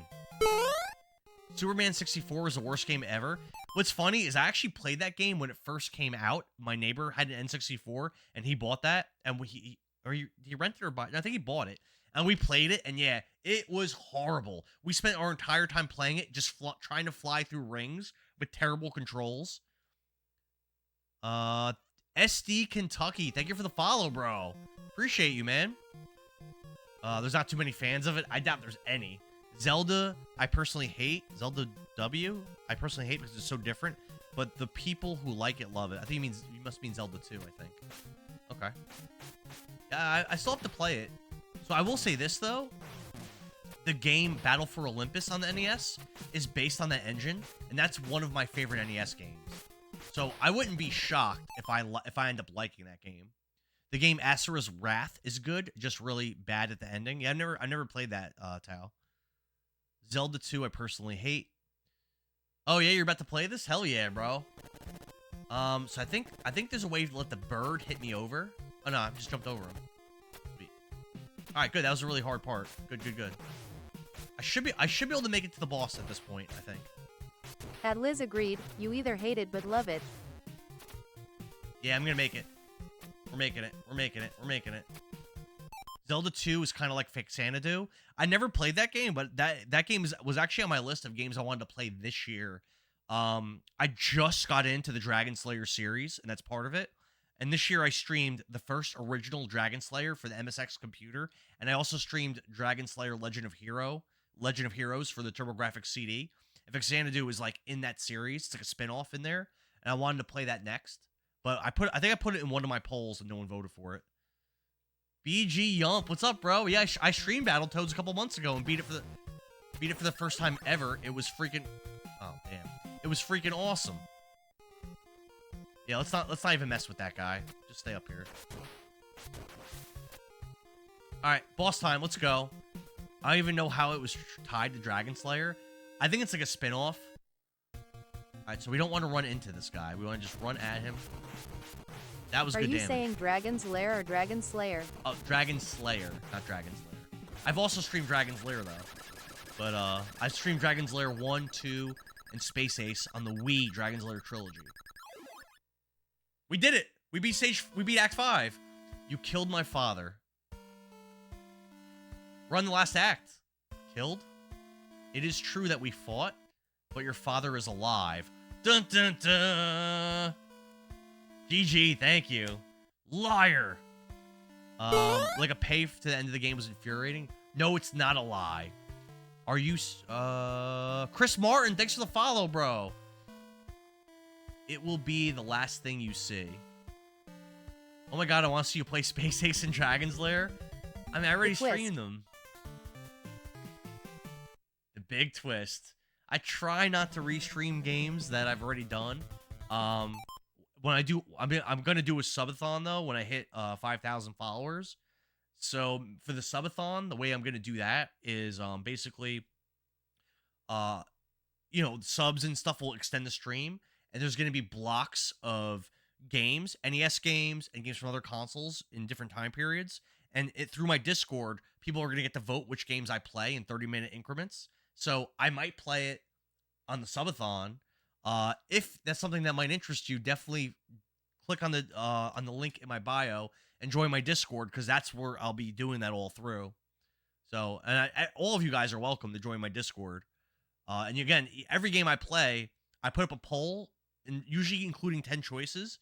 Superman 64 is the worst game ever. What's funny is I actually played that game when it first came out. My neighbor had an N64, and he bought that. And he rented or bought it? I think he bought it. And we played it, and yeah, it was horrible. We spent our entire time playing it, just trying to fly through rings with terrible controls. SD Kentucky, thank you for the follow, bro. Appreciate you, man. There's not too many fans of it. I doubt there's any. Zelda, I personally hate. Zelda W, I personally hate because it's so different. But the people who like it love it. I think you must mean Zelda 2, I think. Okay. I still have to play it. So I will say this, though. The game Battle for Olympus on the NES is based on that engine, and that's one of my favorite NES games. So I wouldn't be shocked if I end up liking that game. The game Asura's Wrath is good, just really bad at the ending. Yeah, I never played that, Tao. Zelda 2 I personally hate. Oh yeah, you're about to play this? Hell yeah, bro. So I think there's a way to let the bird hit me over. Oh no, I just jumped over him. Alright, good. That was a really hard part. Good. I should be able to make it to the boss at this point, I think. At Liz agreed, you either hate it but love it. Yeah, I'm gonna make it. We're making it. Zelda 2 is kind of like Fake Xanadu. I never played that game, but that game was actually on my list of games I wanted to play this year. I just got into the Dragon Slayer series, and that's part of it. And this year I streamed the first original Dragon Slayer for the MSX computer, and I also streamed Dragon Slayer Legend of Heroes for the TurboGrafx CD. And Fake Xanadu is like in that series. It's like a spin-off in there, and I wanted to play that next. But I think I put it in one of my polls, and no one voted for it. BG Yump, what's up, bro? Yeah, I streamed Battletoads a couple months ago and beat it for the first time ever. It was freaking, oh damn, it was freaking awesome. Yeah, let's not even mess with that guy. Just stay up here. All right, boss time. Let's go. I don't even know how it was tied to Dragon Slayer. I think it's like a spin-off. All right, so we don't want to run into this guy. We want to just run at him. That was good damage. Are you saying Dragon's Lair or Dragon Slayer? Oh, Dragon Slayer, not Dragon Slayer. I've also streamed Dragon Slayer, though. But, I streamed Dragon Slayer 1, 2, and Space Ace on the Wii Dragon Slayer Trilogy. We did it! We beat Act 5. You killed my father. Run the last act. Killed? It is true that we fought, but your father is alive. Dun dun dun! GG, thank you. Liar! Like a pay to the end of the game was infuriating? No, it's not a lie. Are you, Chris Martin, thanks for the follow, bro. it will be the last thing you see. Oh my god, I want to see you play Space Ace and Dragon's Lair. I mean, I already streamed them. The big twist. I try not to restream games that I've already done. When I do, I'm gonna do a subathon though when I hit 5,000 followers. So for the subathon, the way I'm gonna do that is basically, subs and stuff will extend the stream, and there's gonna be blocks of games, NES games, and games from other consoles in different time periods. And through my Discord, people are gonna get to vote which games I play in 30-minute increments. So I might play it on the subathon. If that's something that might interest you, definitely click on the link in my bio and join my Discord, because that's where I'll be doing that all through. So, and all of you guys are welcome to join my Discord. And again, every game I play, I put up a poll, and usually including 10 choices,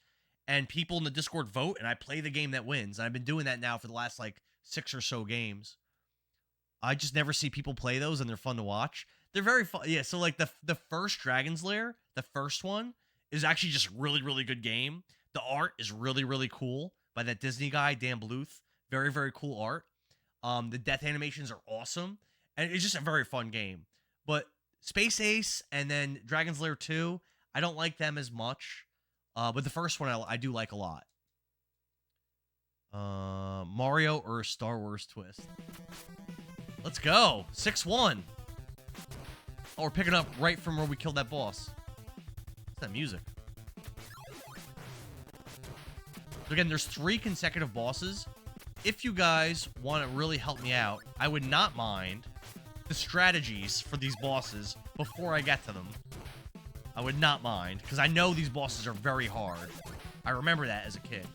and people in the Discord vote, and I play the game that wins. And I've been doing that now for the last like 6 or so games. I just never see people play those, and they're fun to watch. They're very fun. Yeah, so like the first Dragon's Lair, the first one, is actually just really, really good game. The art is really, really cool by that Disney guy, Dan Bluth. Very, very cool art. The death animations are awesome, and it's just a very fun game. But Space Ace and then Dragon's Lair 2, I don't like them as much. But the first one I do like a lot. Mario or Star Wars Twist? Let's go. 6-1. Oh, we're picking up right from where we killed that boss. What's that music? So again, there's 3 consecutive bosses. If you guys want to really help me out, I would not mind the strategies for these bosses before I get to them. I would not mind, because I know these bosses are very hard. I remember that as a kid.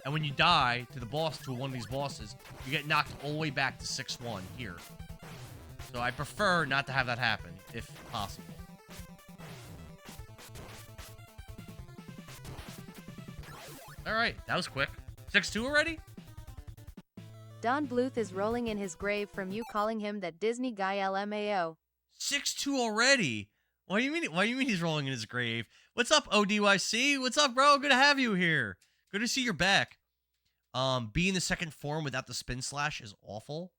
And when you die to one of these bosses, you get knocked all the way back to 6-1 here. So I prefer not to have that happen, if possible. Alright, that was quick. 6-2 already? Don Bluth is rolling in his grave from you calling him that Disney guy LMAO. 6-2 already? What do you mean? Why do you mean he's rolling in his grave? What's up, ODYC? What's up, bro? Good to have you here. Good to see you're back. Being the second form without the spin slash is awful.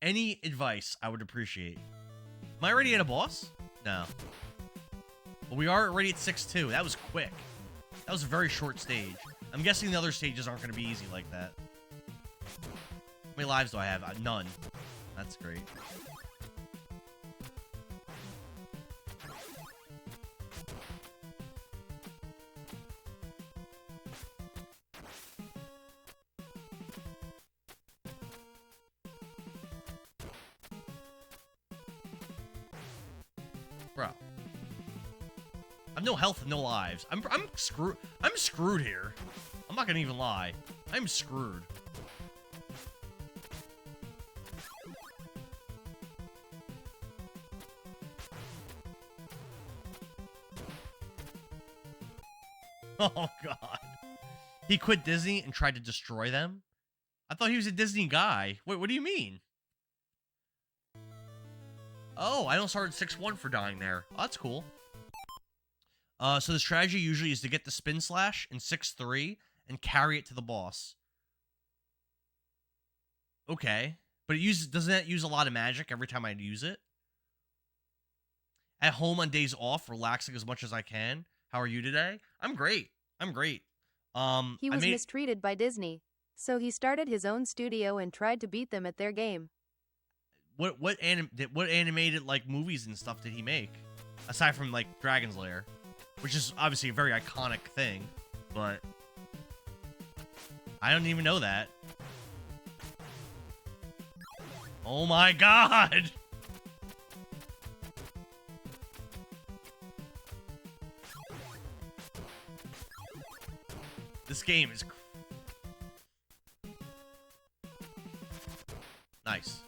Any advice I would appreciate. Am I already at a boss? No. But we are already at 6-2. That was quick. That was a very short stage. I'm guessing the other stages aren't going to be easy like that. How many lives do I have? None. That's great. Bro. I have no health and no lives. I'm screwed. I'm screwed here. I'm not gonna even lie. I'm screwed. Oh god. He quit Disney and tried to destroy them? I thought he was a Disney guy. Wait, what do you mean? Oh, I don't start at 6-1 for dying there. Oh, that's cool. So the strategy usually is to get the spin slash in 6-3 and carry it to the boss. Okay. But doesn't that use a lot of magic every time I use it? At home on days off, relaxing as much as I can. How are you today? I'm great. I'm great. He was mistreated by Disney, so he started his own studio and tried to beat them at their game. What animated like movies and stuff did he make? Aside from like Dragon's Lair, which is obviously a very iconic thing, but I don't even know that. Oh my god! This game is nice.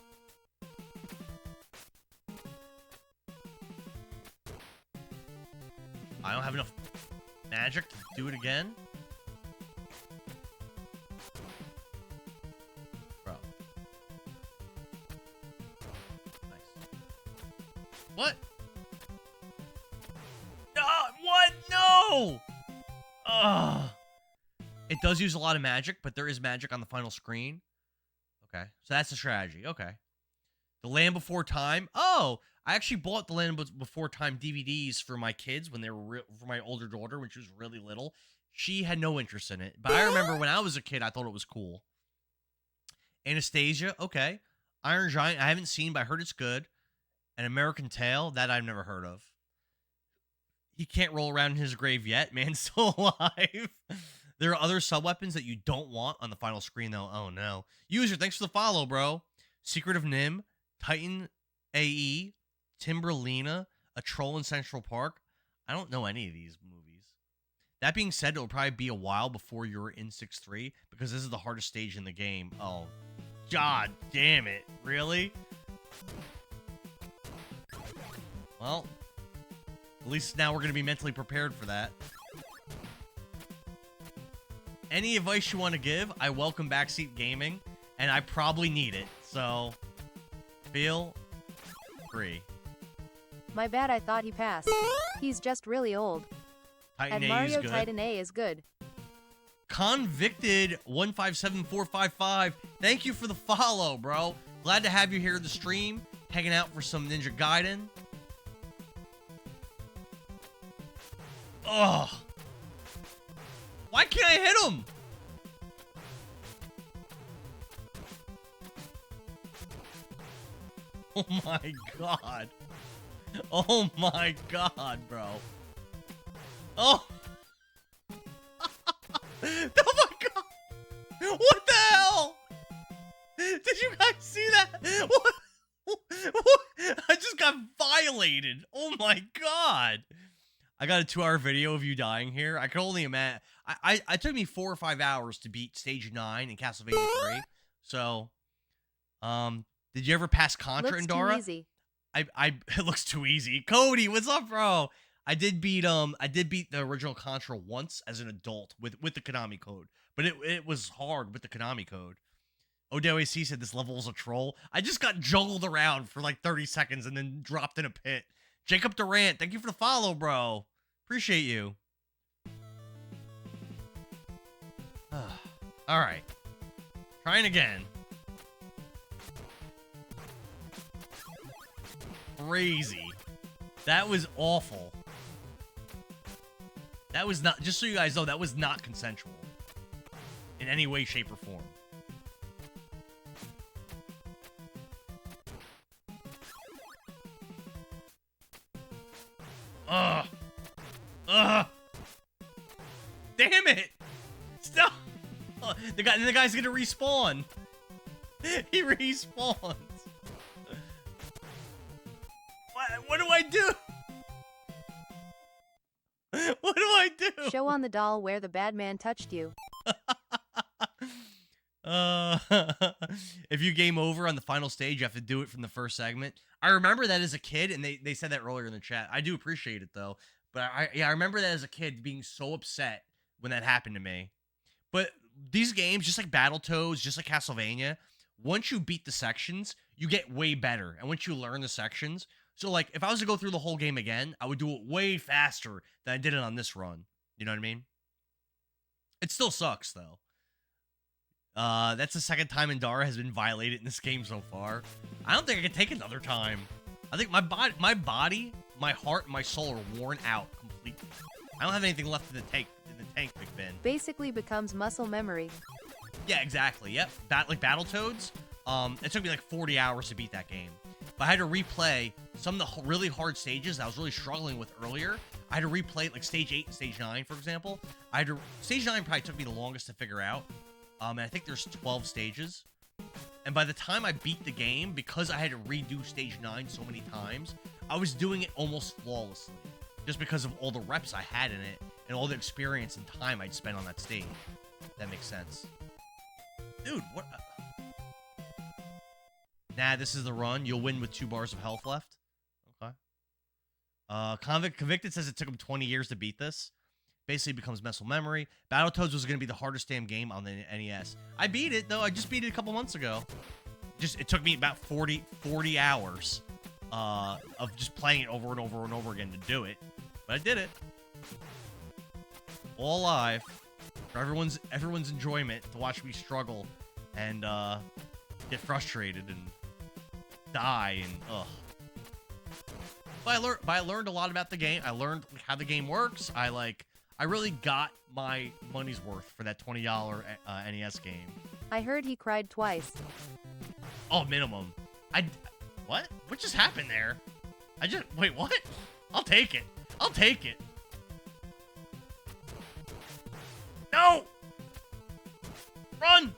I don't have enough magic to do it again. Bro. Nice. What? No, what? No! Ugh. It does use a lot of magic, but there is magic on the final screen. Okay, so that's the strategy. Okay. The Land Before Time. Oh, I actually bought the Land Before Time DVDs for my kids when they were for my older daughter when she was really little. She had no interest in it, but I remember when I was a kid, I thought it was cool. Anastasia. Okay. Iron Giant. I haven't seen, but I heard it's good. An American Tail. That I've never heard of. He can't roll around in his grave yet. Man's still alive. There are other sub-weapons that you don't want on the final screen, though. Oh, no. User, thanks for the follow, bro. Secret of Nim, Titan AE, Timberlina, A Troll in Central Park. I don't know any of these movies. That being said, it'll probably be a while before you're in 6-3, because this is the hardest stage in the game. Oh, God damn it. Really? Well, at least now we're going to be mentally prepared for that. Any advice you want to give, I welcome backseat gaming, and I probably need it, so feel free. My bad, I thought he passed. He's just really old. Titan And A Mario is good. Titan A is good. Convicted 157455. Thank you for the follow, bro. Glad to have you here in the stream, hanging out for some Ninja Gaiden. Ugh. Why can't I hit him? Oh my god. Oh my god, bro. Oh. Oh my god. What the hell? Did you guys see that? What? I just got violated. Oh my god. I got a 2-hour video of you dying here. I can only imagine. It took me 4 or 5 hours to beat stage 9 in Castlevania 3. So, did you ever pass Contra in Dara? Looks too easy. It looks too easy. Cody, what's up, bro? I did beat the original Contra once as an adult with the Konami code, but it was hard with the Konami code. ODOAC said this level is a troll. I just got juggled around for like 30 seconds and then dropped in a pit. Jacob Durant, thank you for the follow, bro. Appreciate you. All right. Trying again. Crazy. That was awful. That was not, just so you guys know, that was not consensual. In any way, shape, or form. Ugh. Ugh. Damn it. Stop. The guy's gonna respawn. He respawns. What do I do? What do I do? Show on the doll where the bad man touched you. If you game over on the final stage, you have to do it from the first segment. I remember that as a kid, and they said that earlier in the chat. I do appreciate it, though. But I remember that as a kid being so upset when that happened to me. But these games, just like Battletoads, just like Castlevania, once you beat the sections, you get way better. And once you learn the sections, so like if I was to go through the whole game again, I would do it way faster than I did it on this run. You know what I mean? It still sucks, though. That's the second time Indara has been violated in this game so far. I don't think I can take another time. I think my body, my heart, and my soul are worn out completely. I don't have anything left in the tank, Big Ben. Basically becomes muscle memory. Yeah, exactly. Yep. Like Battletoads. It took me like 40 hours to beat that game. But I had to replay some of the really hard stages that I was really struggling with earlier. I had to replay like stage 8 and stage 9, for example. Stage 9 probably took me the longest to figure out. And I think there's 12 stages. And by the time I beat the game, because I had to redo stage 9 so many times, I was doing it almost flawlessly. Just because of all the reps I had in it, and all the experience and time I'd spent on that stage. That makes sense. Dude, what? Nah, this is the run. You'll win with 2 bars of health left. Okay. Convicted says it took him 20 years to beat this. Basically becomes muscle memory. Battletoads was going to be the hardest damn game on the NES. I beat it, though. I just beat it a couple months ago. It took me about 40 hours of just playing it over and over and over again to do it. But I did it. all alive, for everyone's enjoyment to watch me struggle and get frustrated and die and ugh. But I learned a lot about the game. I learned how the game works. I really got my money's worth for that $20 NES game. I heard he cried twice. Oh, minimum. What? What just happened there? Wait, what? I'll take it. I'll take it. No! Run!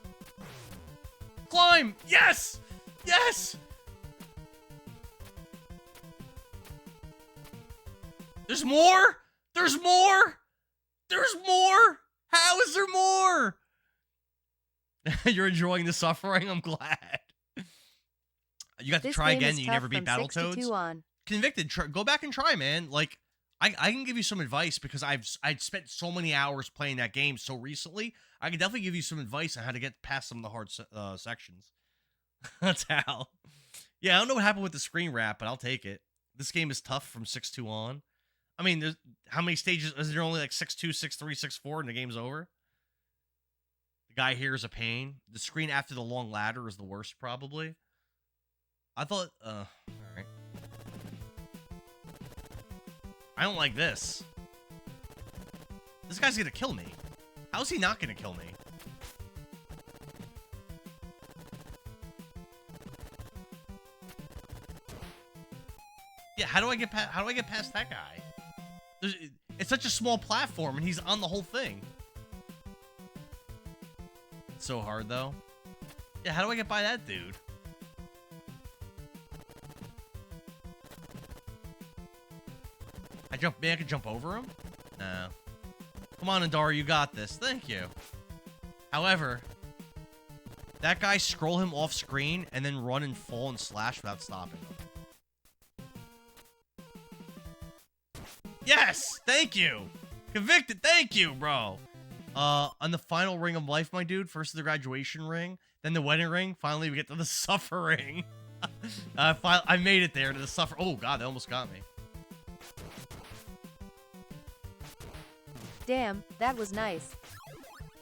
Climb! Yes! Yes! There's more? There's more? There's more? How is there more? You're enjoying the suffering? I'm glad. You got to try again and you never beat Battletoads? Convicted, go back and try, man. Like, I can give you some advice because I'd spent so many hours playing that game so recently. I can definitely give you some advice on how to get past some of the hard sections. That's how. Yeah, I don't know what happened with the screen wrap, but I'll take it. This game is tough from 6-2 on. I mean, there's how many stages? Is there only like 6-2, 6-3, 6-4, and the game's over? The guy here is a pain. The screen after the long ladder is the worst, probably. I thought, all right. I don't like this. This guy's gonna kill me. How's he not gonna kill me? Yeah, how do I get past that guy? It's such a small platform, and he's on the whole thing. It's so hard, though. Yeah, how do I get by that dude? Maybe I could jump over him? No. Come on, Andara, you got this. Thank you. However, that guy scroll him off screen and then run and fall and slash without stopping him. Yes! Thank you! Convicted, thank you, bro! On the final ring of life, my dude, first the graduation ring, then the wedding ring, finally we get to the suffering. I made it there to the suffer. Oh, God, that almost got me. Damn, that was nice.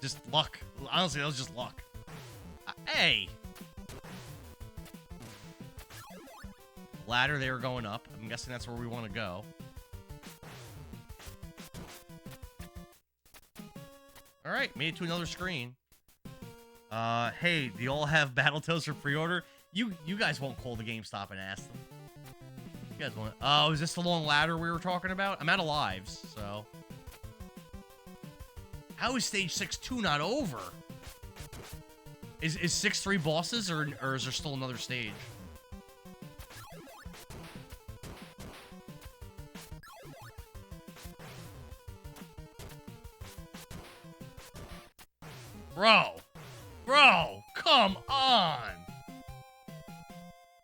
Just luck. Honestly, that was just luck. Hey! Ladder, they were going up. I'm guessing that's where we want to go. Alright, made it to another screen. Hey, do you all have Battletoads for pre-order? You guys won't call the GameStop and ask them. You guys won't. Oh, is this the long ladder we were talking about? I'm out of lives, so... How is stage 6-2 not over? Is 6-3 bosses, or is there still another stage? Bro, come on!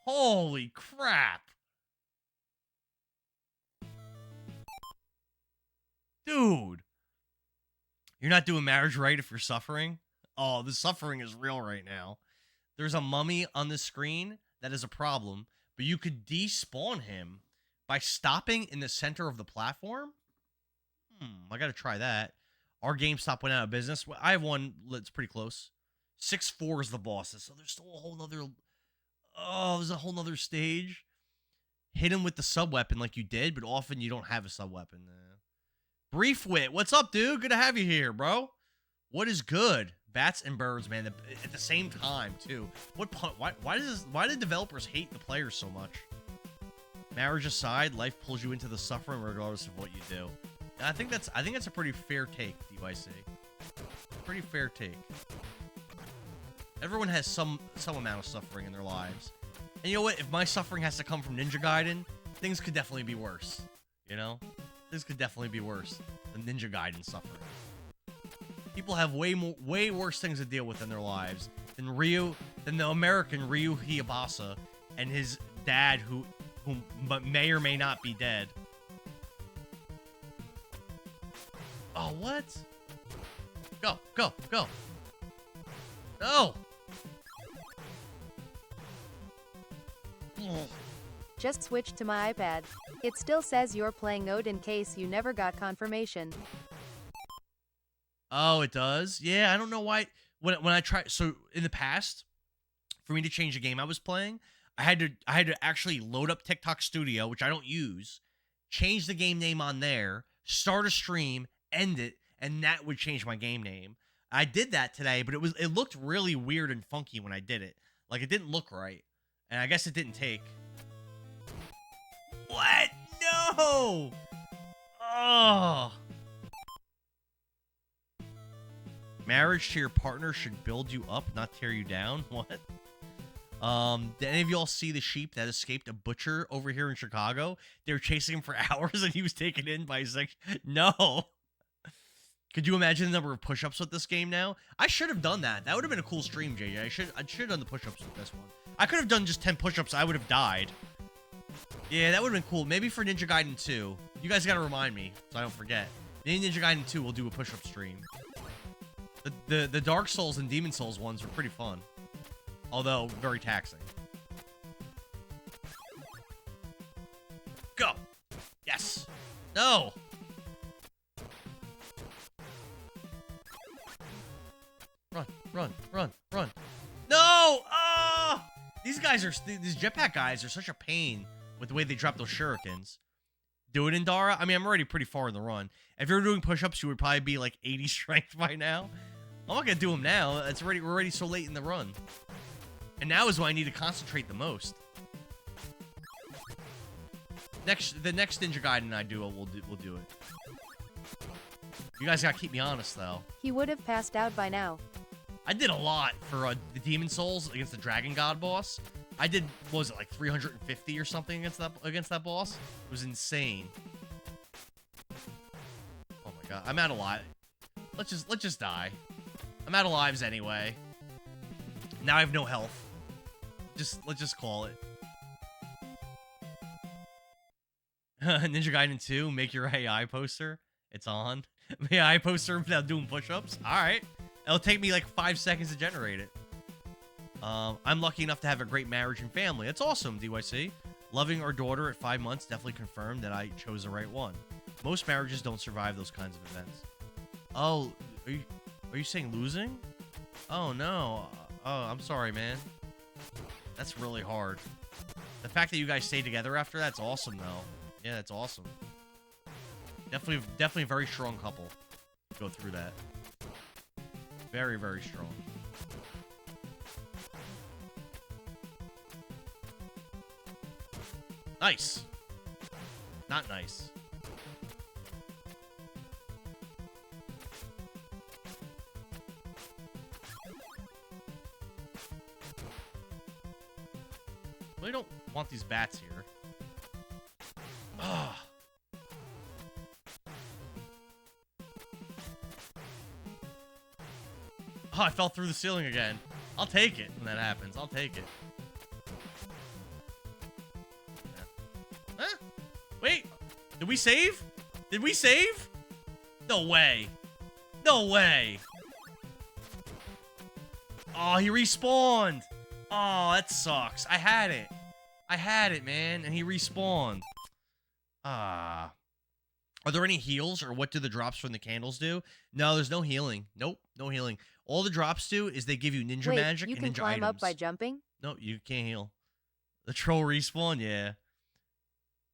Holy crap! Dude! You're not doing marriage right if you're suffering? Oh, the suffering is real right now. There's a mummy on the screen that is a problem, but you could despawn him by stopping in the center of the platform? I gotta try that. Our GameStop went out of business. I have one that's pretty close. 6-4 is the bosses, so there's still a whole nother... Oh, there's a whole nother stage. Hit him with the sub-weapon like you did, but often you don't have a sub-weapon. Brief Wit, what's up, dude? Good to have you here, bro. What is good? Bats and birds, man, at the same time, too. Why do developers hate the players so much? Marriage aside, life pulls you into the suffering regardless of what you do. And I think that's a pretty fair take, DYC. Pretty fair take. Everyone has some amount of suffering in their lives. And you know what? If my suffering has to come from Ninja Gaiden, things could definitely be worse. You know? This could definitely be worse than Ninja Gaiden suffering. People have way worse things to deal with in their lives than the American Ryu Hiyabasa and his dad who may or may not be dead. Oh, what? Go. No! Just switched to my iPad. It still says you're playing Ode in case you never got confirmation. Oh, it does? Yeah, I don't know why. When I try, so in the past, for me to change the game I was playing, I had to actually load up TikTok Studio, which I don't use, change the game name on there, start a stream, end it, and that would change my game name. I did that today, but it looked really weird and funky when I did it. Like it didn't look right. And I guess it didn't take. What? No! Oh. Marriage to your partner should build you up, not tear you down. What? Did any of y'all see the sheep that escaped a butcher over here in Chicago? They were chasing him for hours and he was taken in by his section. No. Could you imagine the number of push-ups with this game now? I should have done that. That would have been a cool stream, JJ. I should have done the push-ups with this one. I could have done just 10 push-ups. I would have died. Yeah, that would have been cool. Maybe for Ninja Gaiden 2. You guys got to remind me so I don't forget. Maybe Ninja Gaiden 2 will do a push-up stream. The Dark Souls and Demon Souls ones were pretty fun. Although, very taxing. Go! Yes! No! Run, run, run, run. No! Ah! These jetpack guys are such a pain with the way they drop those shurikens. Do it, Indara? I mean, I'm already pretty far in the run. If you're doing push-ups, you would probably be like 80 strength by now. I'm not gonna do them now. We're already so late in the run. And now is when I need to concentrate the most. The next Ninja Gaiden I do, we'll do it. You guys gotta keep me honest, though. He would have passed out by now. I did a lot for the Demon Souls against the Dragon God boss. I did, what was it, like 350 or something against that boss? It was insane. Oh my god, I'm out of lives. Let's just die. I'm out of lives anyway. Now I have no health. Let's just call it. Ninja Gaiden 2, make your AI poster. It's on. AI poster without doing push-ups. Alright. It'll take me like 5 seconds to generate it. I'm lucky enough to have a great marriage and family. That's awesome, DYC. Loving our daughter at 5 months definitely confirmed that I chose the right one. Most marriages don't survive those kinds of events. Oh, are you saying losing? Oh, no. Oh, I'm sorry, man. That's really hard. The fact that you guys stay together after that's awesome, though. Yeah, that's awesome. Definitely a very strong couple. Go through that. Very, very strong. Nice. Not nice. Really don't want these bats here. Ugh. Oh, I fell through the ceiling again. I'll take it when that happens. I'll take it. Yeah. Huh? Wait. Did we save? Did we save? No way. No way. Oh, he respawned. Oh, that sucks. I had it. I had it, man, and he respawned. Ah. Are there any heals, or what do the drops from the candles do? No, there's no healing. Nope, no healing. All the drops do is they give you ninja magic and ninja items. You can climb up by jumping? No, you can't heal. The troll respawn, yeah.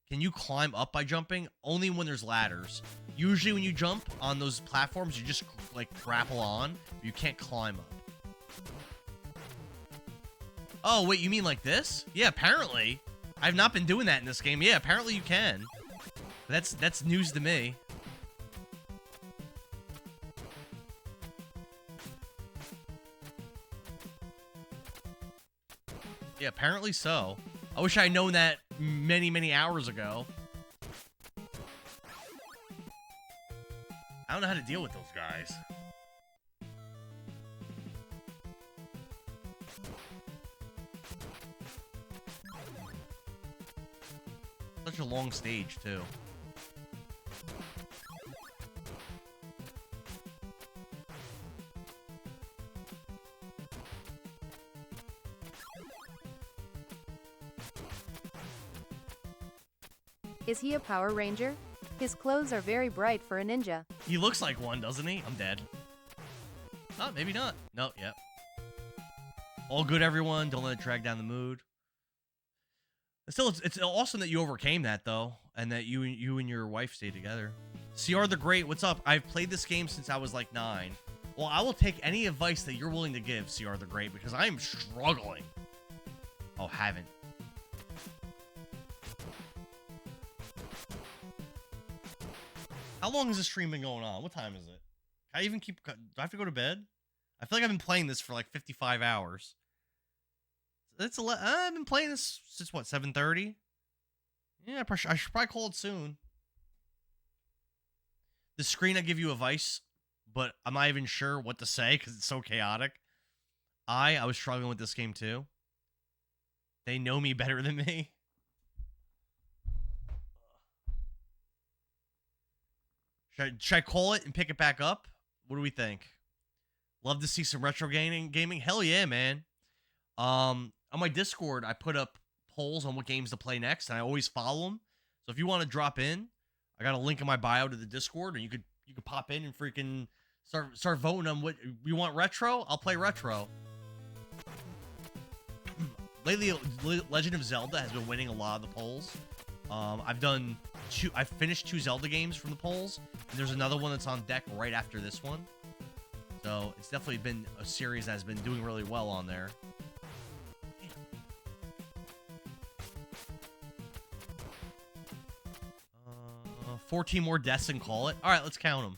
Can you climb up by jumping? Only when there's ladders. Usually when you jump on those platforms, you just, like, grapple on. You can't climb up. Oh, wait, you mean like this? Yeah, apparently. I've not been doing that in this game. Yeah, apparently you can. That's news to me. Yeah, apparently so. I wish I had known that many, many hours ago. I don't know how to deal with those guys. Such a long stage, too. Is he a Power Ranger? His clothes are very bright for a ninja. He looks like one, doesn't he? I'm dead. Oh, maybe not. No, yep. All good, everyone. Don't let it drag down the mood. Still, it's awesome that you overcame that, though, and that you and your wife stayed together. CR the Great, what's up? I've played this game since I was like 9. Well, I will take any advice that you're willing to give, CR the Great, because I am struggling. Oh, haven't. How long has this stream been going on? What time is it? Can I even keep... Do I have to go to bed? I feel like I've been playing this for like 55 hours. I've been playing this since, what, 7:30? Yeah, I should probably call it soon. The screen, I give you advice, but I'm not even sure what to say because it's so chaotic. I was struggling with this game too. They know me better than me. Should I call it and pick it back up? What do we think? Love to see some retro gaming. Hell yeah, man. On my Discord, I put up polls on what games to play next, and I always follow them. So if you want to drop in, I got a link in my bio to the Discord, and you could pop in and freaking start voting on what you want. Retro, I'll play retro. Lately, Legend of Zelda has been winning a lot of the polls. I've finished 2 Zelda games from the polls, and there's another one that's on deck right after this one. So it's definitely been a series that has been doing really well on there. 14 more deaths and call it. All right, let's count them.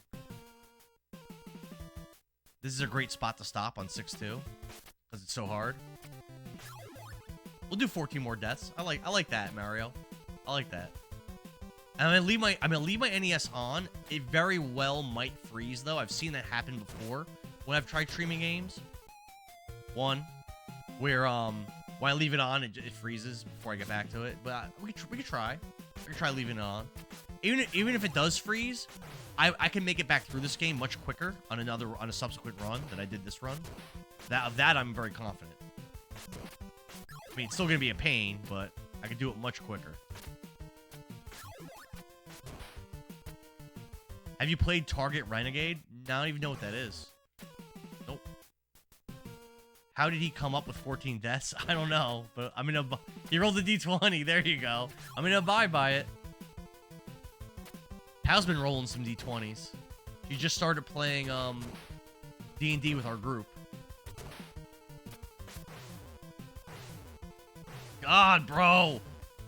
This is a great spot to stop on 6-2 because it's so hard. We'll do 14 more deaths. I like that, Mario. I like that. And I'm gonna leave my NES on. It very well might freeze though. I've seen that happen before when I've tried streaming games. One where when I leave it on, it freezes before I get back to it. But we could try. We could try leaving it on. Even if it does freeze, I can make it back through this game much quicker on a subsequent run than I did this run. That I'm very confident. I mean, it's still gonna be a pain, but I can do it much quicker. Have you played Target Renegade? No, I don't even know what that is. Nope. How did he come up with 14 deaths? I don't know, but I'm gonna... He rolled a d20. There you go. I'm gonna abide by it. Pal's been rolling some d20s. He just started playing D&D with our group. God, bro.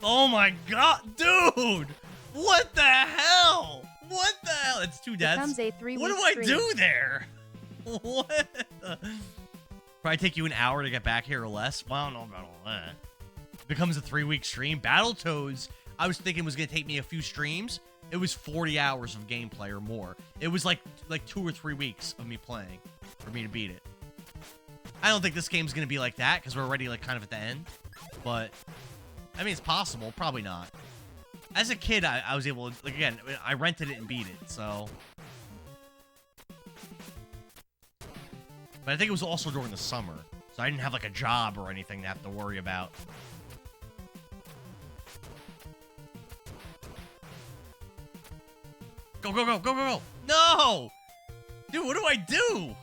Oh my god, dude. What the hell? What the hell? It's 2 deaths. Becomes a 3-week What do I stream. do there? What? Probably take you an hour to get back here or less. Well, I don't know about all that. Becomes a 3-week stream. Battletoads, I was thinking was going to take me a few streams. It was 40 hours of gameplay or more. It was like 2 or 3 weeks of me playing for me to beat it. I don't think this game's going to be like that because we're already like kind of at the end. But, I mean, it's possible. Probably not. As a kid, I was able to, like, again, I rented it and beat it, so. But I think it was also during the summer. So I didn't have, like, a job or anything to have to worry about. Go, go, go, go, go, go. No! Dude, what do I do?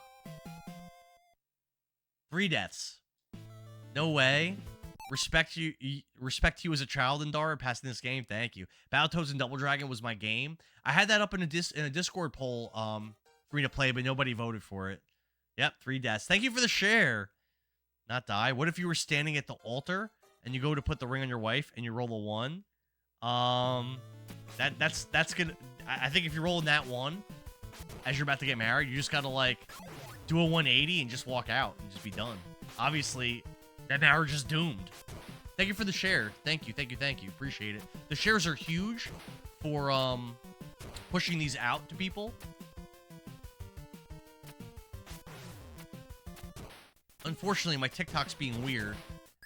3 deaths. No way. Respect you as a child, Indara, passing this game. Thank you. Battletoads and Double Dragon was my game. I had that up in a Discord poll for me to play, but nobody voted for it. Yep, 3 deaths. Thank you for the share. Not die. What if you were standing at the altar and you go to put the ring on your wife and you roll a 1? That's gonna. I think if you're rolling that 1 as you're about to get married, you just gotta like do a 180 and just walk out and just be done. Obviously, that marriage is doomed. Thank you for the share. Thank you, thank you, thank you. Appreciate it. The shares are huge for pushing these out to people. Unfortunately, my TikTok's being weird,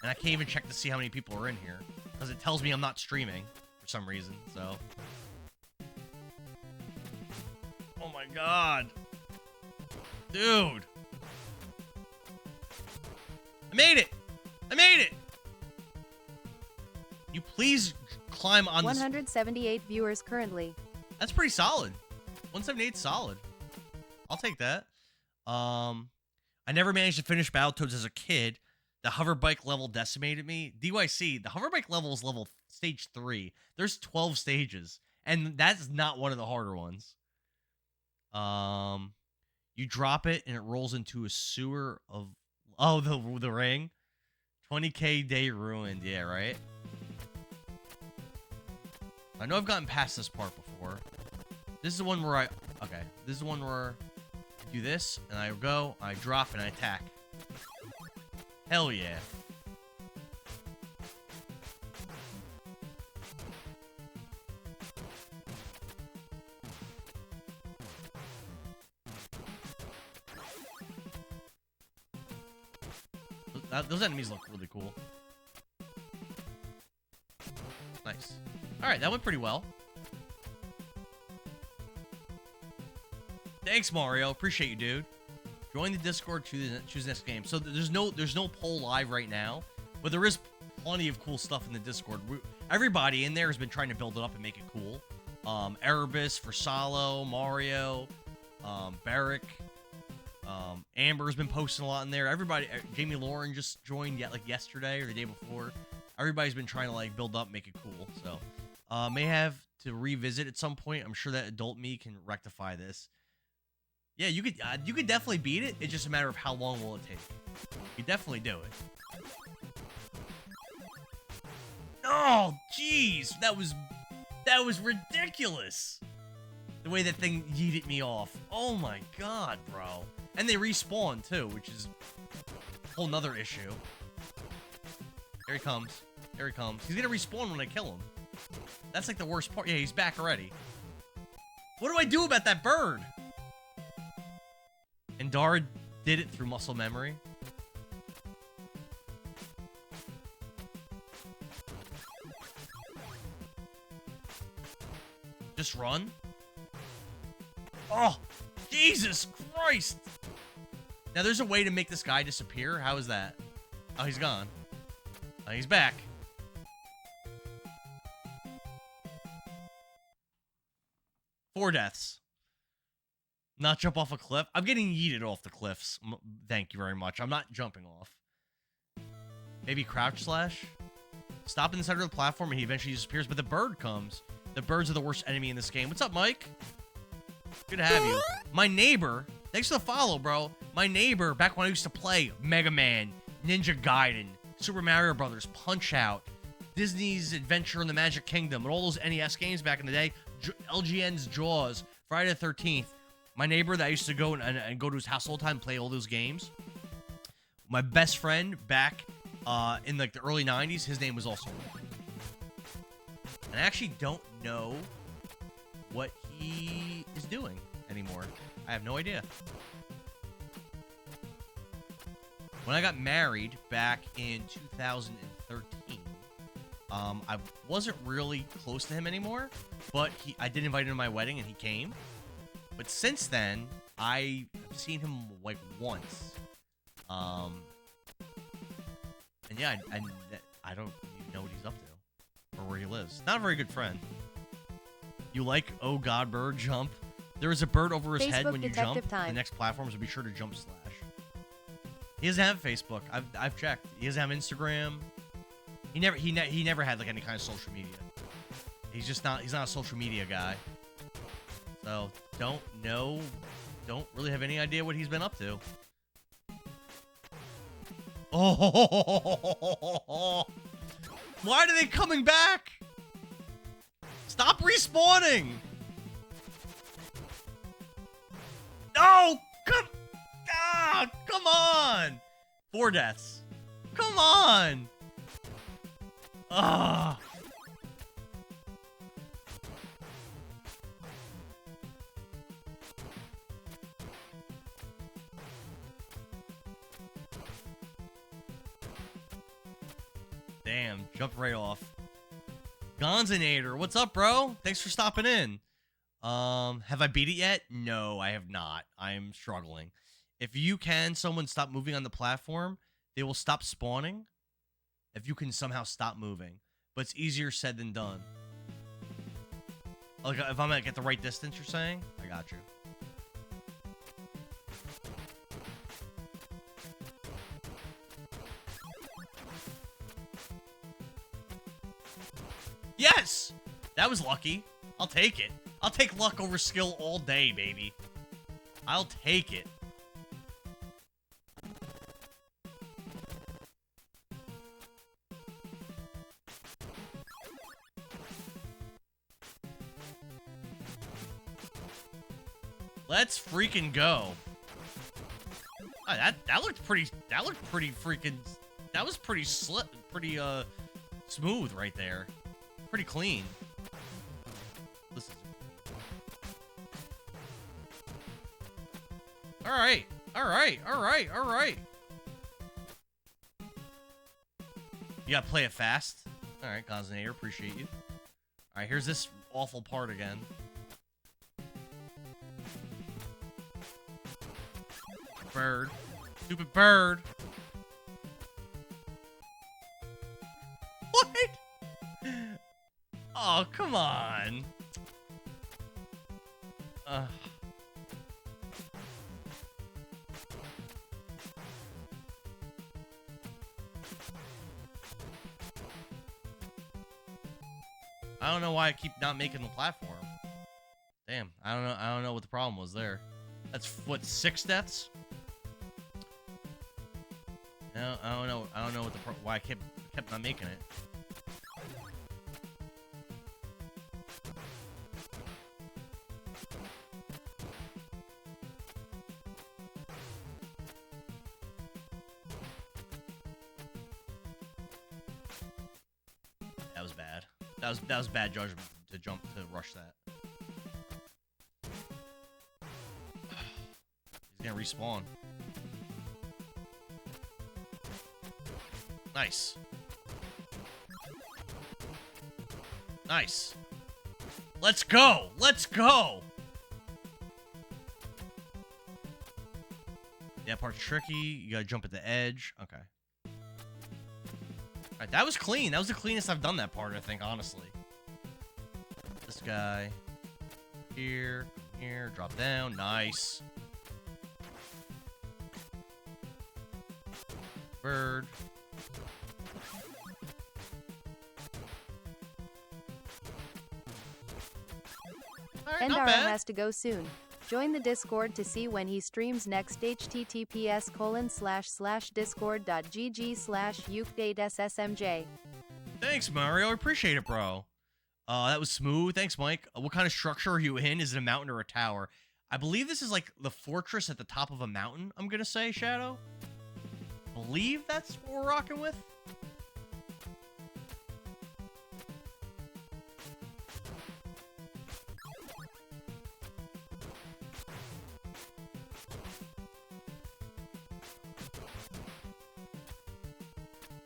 and I can't even check to see how many people are in here because it tells me I'm not streaming for some reason. So, oh my god, dude, I made it! I made it! You please climb on this. 178 viewers currently. That's pretty solid. 178 solid. I'll take that. I never managed to finish Battletoads as a kid. The hover bike level decimated me. DYC, the hover bike level is level stage 3. There's 12 stages, and that's not one of the harder ones. You drop it and it rolls into a sewer of the ring. 20k day ruined. Yeah, right. I know I've gotten past this part before. This is the one where this is the one where I do this and I go, I drop and I attack. Hell yeah. Those enemies look really cool. Nice. Alright, that went pretty well. Thanks, Mario. Appreciate you, dude. Join the Discord, choose next game. So there's no poll live right now, but there is plenty of cool stuff in the Discord. Everybody in there has been trying to build it up and make it cool. Erebus, Versalo, Mario, Barrick, Amber's been posting a lot in there. Everybody, Jamie Lauren just joined like yesterday or the day before. Everybody's been trying to like build up, make it cool. So may have to revisit at some point. I'm sure that adult me can rectify this. Yeah, you could definitely beat it. It's just a matter of how long will it take. You definitely do it. Oh, jeez, that was ridiculous. The way that thing yeeted me off. Oh my god, bro. And they respawn too, which is a whole nother issue. Here he comes. Here he comes. He's gonna respawn when I kill him. That's like the worst part. Yeah, he's back already. What do I do about that bird? And Dara did it through muscle memory. Just run. Oh, Jesus Christ. Now, there's a way to make this guy disappear. How is that? Oh, he's gone. Oh, he's back. Four deaths. Not jump off a cliff. I'm getting yeeted off the cliffs. Thank you very much. I'm not jumping off. Maybe crouch slash. Stop in the center of the platform and he eventually disappears, but the bird comes. The birds are the worst enemy in this game. What's up, Mike? Good to have you. My neighbor, thanks for the follow, bro. My neighbor, back when I used to play Mega Man, Ninja Gaiden, Super Mario Brothers, Punch-Out, Disney's Adventure in the Magic Kingdom, and all those NES games back in the day, LGN's Jaws, Friday the 13th. My neighbor that I used to go and go to his house all the time and play all those games. My best friend back in like the early 90s, his name was also Mike. And I actually don't know what he is doing anymore. I have no idea. When I got married back in 2013, I wasn't really close to him anymore, but I did invite him to my wedding and he came. But since then, I've seen him like once. And yeah, I don't even know what he's up to or where he lives. Not a very good friend. You like Oh God Bird jump? There is a bird over his head when you jump. The next platforms will be sure to jump slash. He doesn't have Facebook. I've checked. He doesn't have Instagram. He never had like any kind of social media. He's not a social media guy. So don't really have any idea what he's been up to. Oh, why are they coming back? Stop respawning! No! Come on! 4 deaths. Come on! Ah. Damn, jumped right off. Gonzinator, what's up, bro? Thanks for stopping in. Have I beat it yet? No, I have not. I am struggling. If you can, someone stop moving on the platform, they will stop spawning. If you can somehow stop moving. But it's easier said than done. Like, if I'm at the right distance, you're saying? I got you. Yes! That was lucky. I'll take it. I'll take luck over skill all day, baby. I'll take it. Let's freaking go. Oh, that looked pretty freaking, that was pretty smooth right there. Pretty clean. Listen. All right. You gotta play it fast. All right, Cosinator, appreciate you. All right, here's this awful part again. Bird. Stupid bird. What? Oh, come on. I don't know why I keep not making the platform. Damn, I don't know what the problem was there. That's what, 6 deaths? No, I don't know what why I kept not making it. That was bad. That was bad judgment to rush that. He's gonna respawn. Nice. Nice. Let's go. Let's go. Yeah, part's tricky. You gotta jump at the edge. Okay. Alright, that was clean. That was the cleanest I've done that part, I think, honestly. This guy. Here. Here. Drop down. Nice. Bird. Endara has to go soon. Join the Discord to see when he streams next. https://discord.gg/ukdatessmj. Thanks, Mario. I appreciate it, bro. That was smooth. Thanks, Mike. What kind of structure are you in? Is it a mountain or a tower? I believe this is like the fortress at the top of a mountain, I'm gonna say, Shadow. I believe that's what we're rocking with.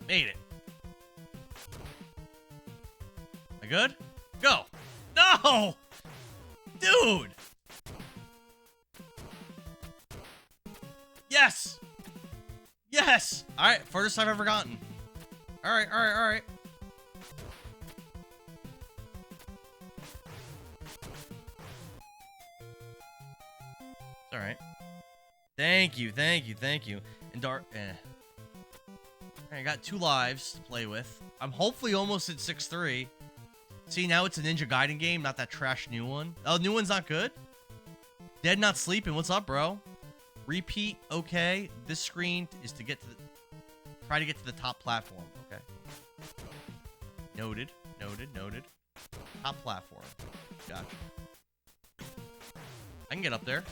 Made it. Am I good? Go. No! Dude! Yes! Yes! Alright, furthest I've ever gotten. Alright. Alright. Thank you. And Dark, I got 2 lives to play with. I'm hopefully almost at 6-3. See, now it's a Ninja Gaiden game, not that trash new one. Oh, new one's not good? Dead Not Sleeping. What's up, bro? Repeat, okay. This screen is to get to the... Try to get to the top platform, okay. Noted. Top platform. Gotcha. I can get up there.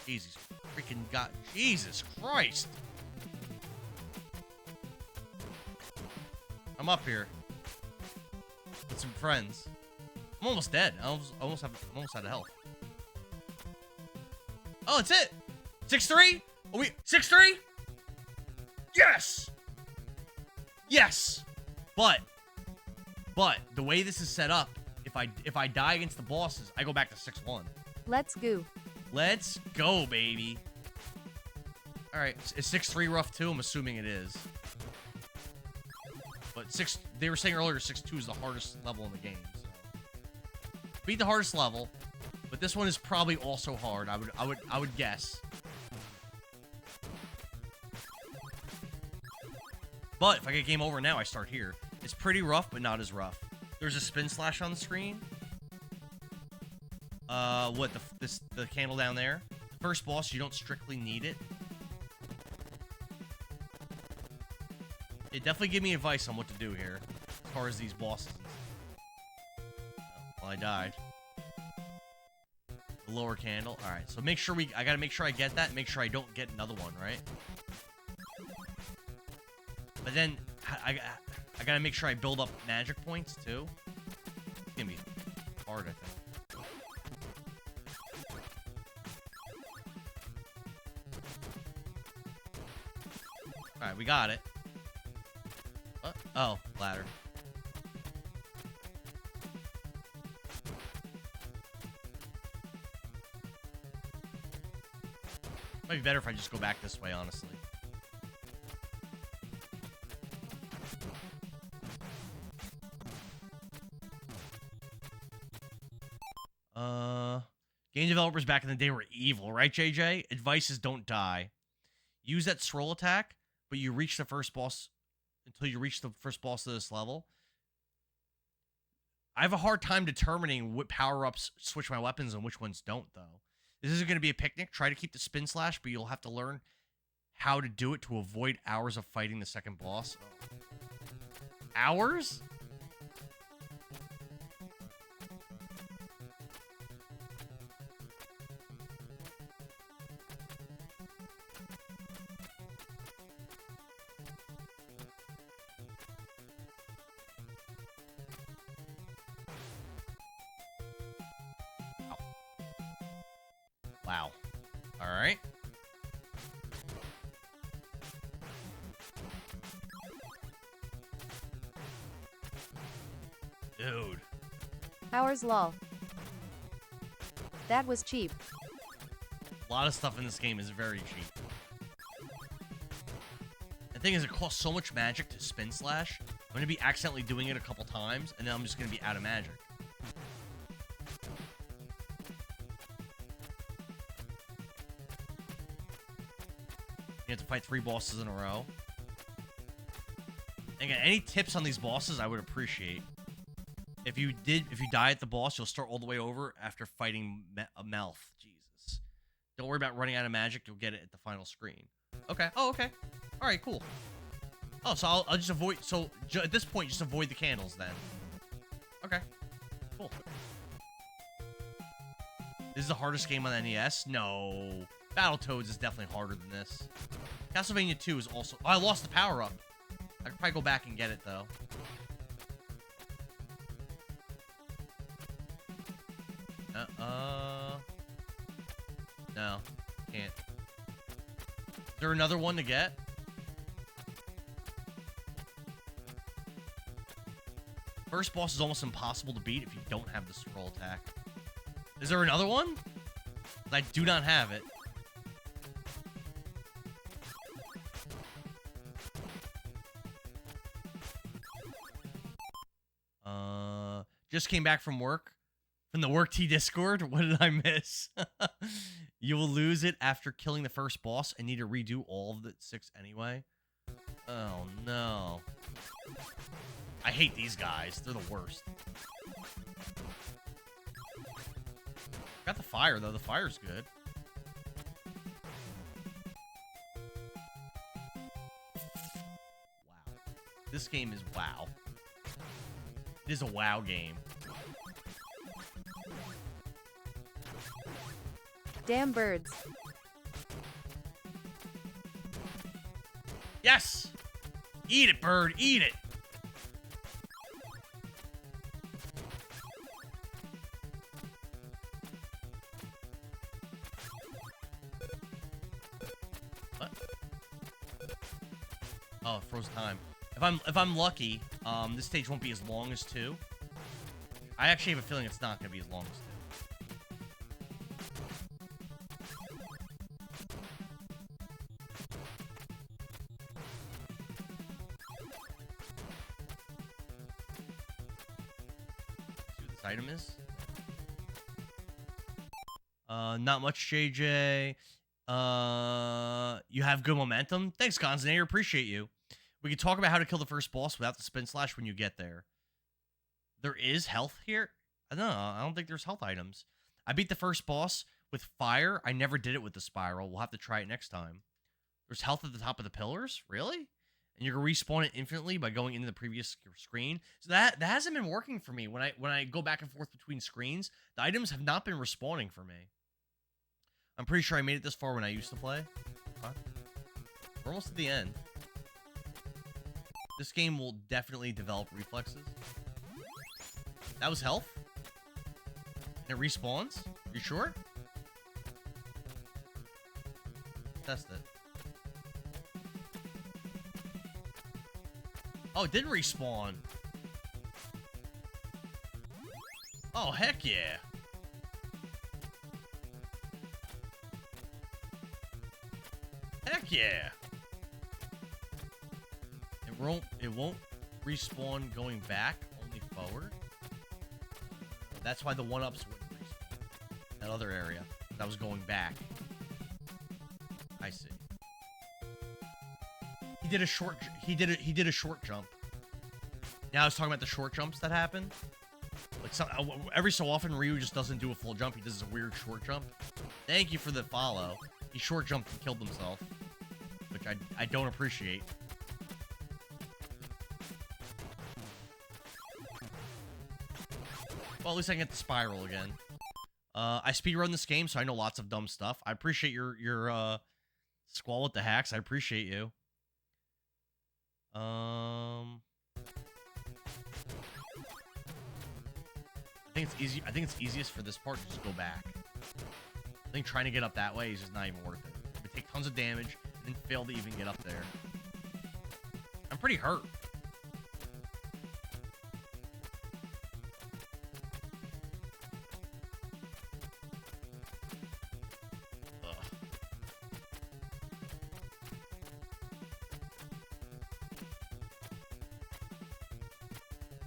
Jesus freaking God. Jesus Christ. I'm up here with some friends. I'm almost dead. I'm almost out of health. Oh, that's it. 6-3? Are we 6-3? Yes. Yes. But the way this is set up, if I die against the bosses, I go back to 6-1. Let's go. Let's go, baby. All right, is 6-3 rough too? I'm assuming it is. But they were saying earlier 6-2 is the hardest level in the game. So. Beat the hardest level, but this one is probably also hard. I would guess. But if I get game over now, I start here. It's pretty rough, but not as rough. There's a spin slash on the screen. What, the candle down there? The first boss, you don't strictly need it. It definitely give me advice on what to do here, as far as these bosses. Well, I died. The lower candle. All right, so make sure I gotta make sure I get that. Make sure I don't get another one, right? But then I gotta make sure I build up magic points too. It's gonna be hard, I think. All right, we got it. Oh, ladder. Might be better if I just go back this way, honestly. Game developers back in the day were evil, right, JJ? Advice is don't die. Use that scroll attack, but you reach the first boss until you reach the first boss of this level. I have a hard time determining what power-ups switch my weapons and which ones don't, though. This isn't going to be a picnic. Try to keep the spin slash, but you'll have to learn how to do it to avoid hours of fighting the second boss. Hours? Wow. All right. Dude. Hours lol. That was cheap. A lot of stuff in this game is very cheap. The thing is, it costs so much magic to spin slash. I'm going to be accidentally doing it a couple times, and then I'm just going to be out of magic. You have to fight 3 bosses in a row. Again, any tips on these bosses, I would appreciate. If you die at the boss, you'll start all the way over after fighting a mouth. Jesus. Don't worry about running out of magic. You'll get it at the final screen. Okay. Oh, okay. All right, cool. Oh, so I'll just avoid... So, at this point, just avoid the candles, then. Okay. Cool. This is the hardest game on the NES? No. Battletoads is definitely harder than this. Castlevania 2 is also... Oh, I lost the power-up. I could probably go back and get it, though. No. Can't. Is there another one to get? First boss is almost impossible to beat if you don't have the scroll attack. Is there another one? I do not have it. Just came back from work. From the Work T Discord? What did I miss? You will lose it after killing the first boss and need to redo all of the 6 anyway. Oh, no. I hate these guys. They're the worst. Got the fire, though. The fire's good. Wow. This game is wow. It is a wow game. Damn birds. Yes! Eat it, bird. Eat it. What? Oh, it froze time. If I'm lucky, this stage won't be as long as 2. I actually have a feeling it's not going to be as long as 2. Item is not much, JJ. You have good momentum. Thanks, Gonzanator. Appreciate you. We can talk about how to kill the first boss without the spin slash when you get there. There is health here? I don't know. I don't think there's health items. I beat the first boss with fire. I never did it with the spiral. We'll have to try it next time. There's health at the top of the pillars? Really? And you can respawn it infinitely by going into the previous screen. So that hasn't been working for me. When I go back and forth between screens, the items have not been respawning for me. I'm pretty sure I made it this far when I used to play. Huh? We're almost at the end. This game will definitely develop reflexes. That was health? And it respawns? You sure? Test it. Oh, it did respawn. Oh, heck yeah. Heck yeah. It won't respawn going back, only forward. That's why the 1-ups wouldn't respawn. That other area. That was going back. I see. He did a short jump. Now I was talking about the short jumps that happen. Like every so often Ryu just doesn't do a full jump. He does a weird short jump. Thank you for the follow. He short jumped and killed himself, which I don't appreciate. Well, at least I can get the spiral again. I speedrun this game, so I know lots of dumb stuff. I appreciate your Squall with the hacks. I appreciate you. I think it's easy. I think it's easiest for this part to just go back. I think trying to get up that way is just not even worth it. It would take tons of damage and then fail to even get up there. I'm pretty hurt.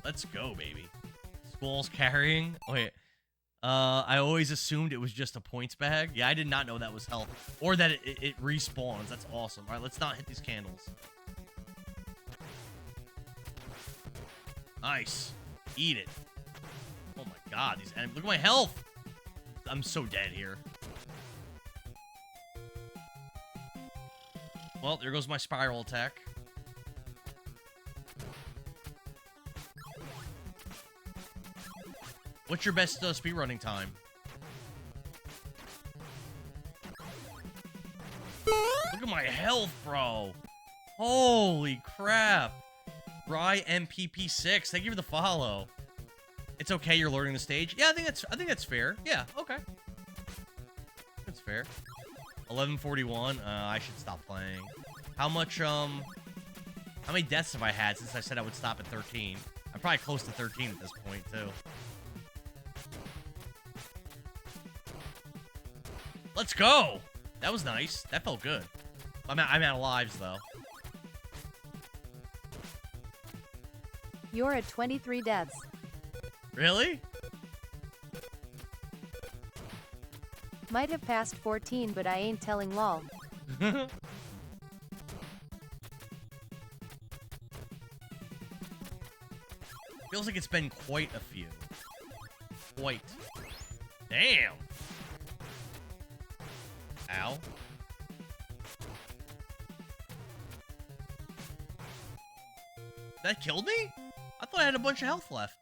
Let's go, baby. Squall's carrying. Wait. I always assumed it was just a points bag. Yeah, I did not know that was health. Or that it respawns. That's awesome. Alright, let's not hit these candles. Nice. Eat it. Oh my god, these enemies. Look at my health! I'm so dead here. Well, there goes my spiral attack. What's your best speedrunning time? Look at my health, bro. Holy crap. Rye MPP6. Thank you for the follow. It's okay you're learning the stage. Yeah, I think that's fair. Yeah, okay. That's fair. 11:41. I should stop playing. How many deaths have I had since I said I would stop at 13? I'm probably close to 13 at this point, too. Let's go! That was nice. That felt good. I'm out of lives, though. You're at 23 deaths. Really? Might have passed 14, but I ain't telling lol. Feels like it's been quite a few. Quite. Damn! Ow. That killed me? I thought I had a bunch of health left.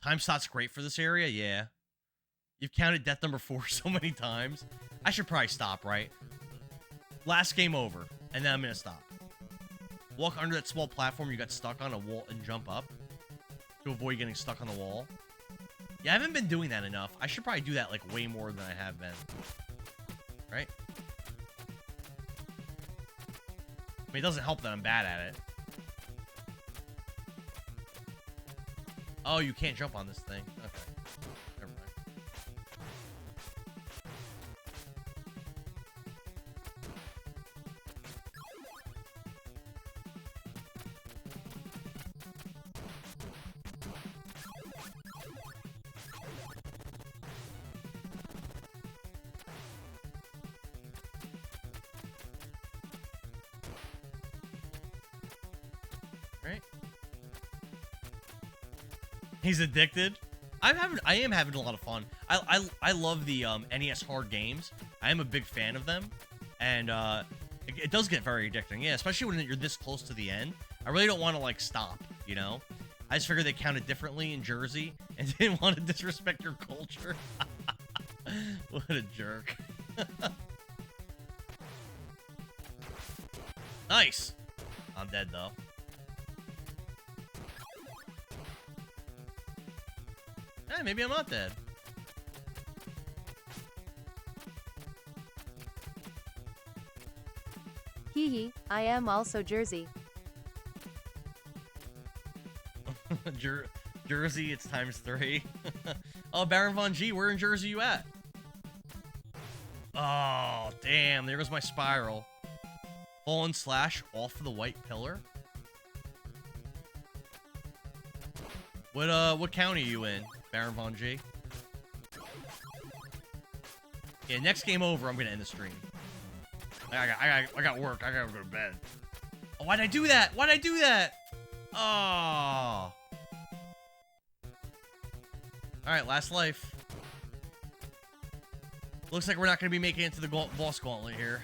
Time slot's great for this area? Yeah. You've counted death number 4 so many times. I should probably stop, right? Last game over, and then I'm gonna stop. Walk under that small platform you got stuck on a wall and jump up to avoid getting stuck on the wall. Yeah, I haven't been doing that enough. I should probably do that, like, way more than I have been. Right? I mean, it doesn't help that I'm bad at it. Oh, you can't jump on this thing. Okay. Never mind. Right? He's addicted. I am having a lot of fun. I love the NES hard games. I am a big fan of them, and it does get very addicting. Yeah, especially when you're this close to the end. I really don't want to like stop. You know, I just figured they counted differently in Jersey and didn't want to disrespect your culture. What a jerk. Nice. I'm dead though. Eh, maybe I'm not dead. Hee hee, I am also Jersey. Jersey, it's ×3. Oh, Baron Von G, where in Jersey you at? Oh, damn, there goes my spiral. Fallen slash off of the white pillar. What county are you in, Baron Von G? Yeah, next game over, I'm gonna end the stream. I got work. I gotta go to bed. Oh, why'd I do that? Why'd I do that? Oh. Alright, last life. Looks like we're not gonna be making it to the boss gauntlet here.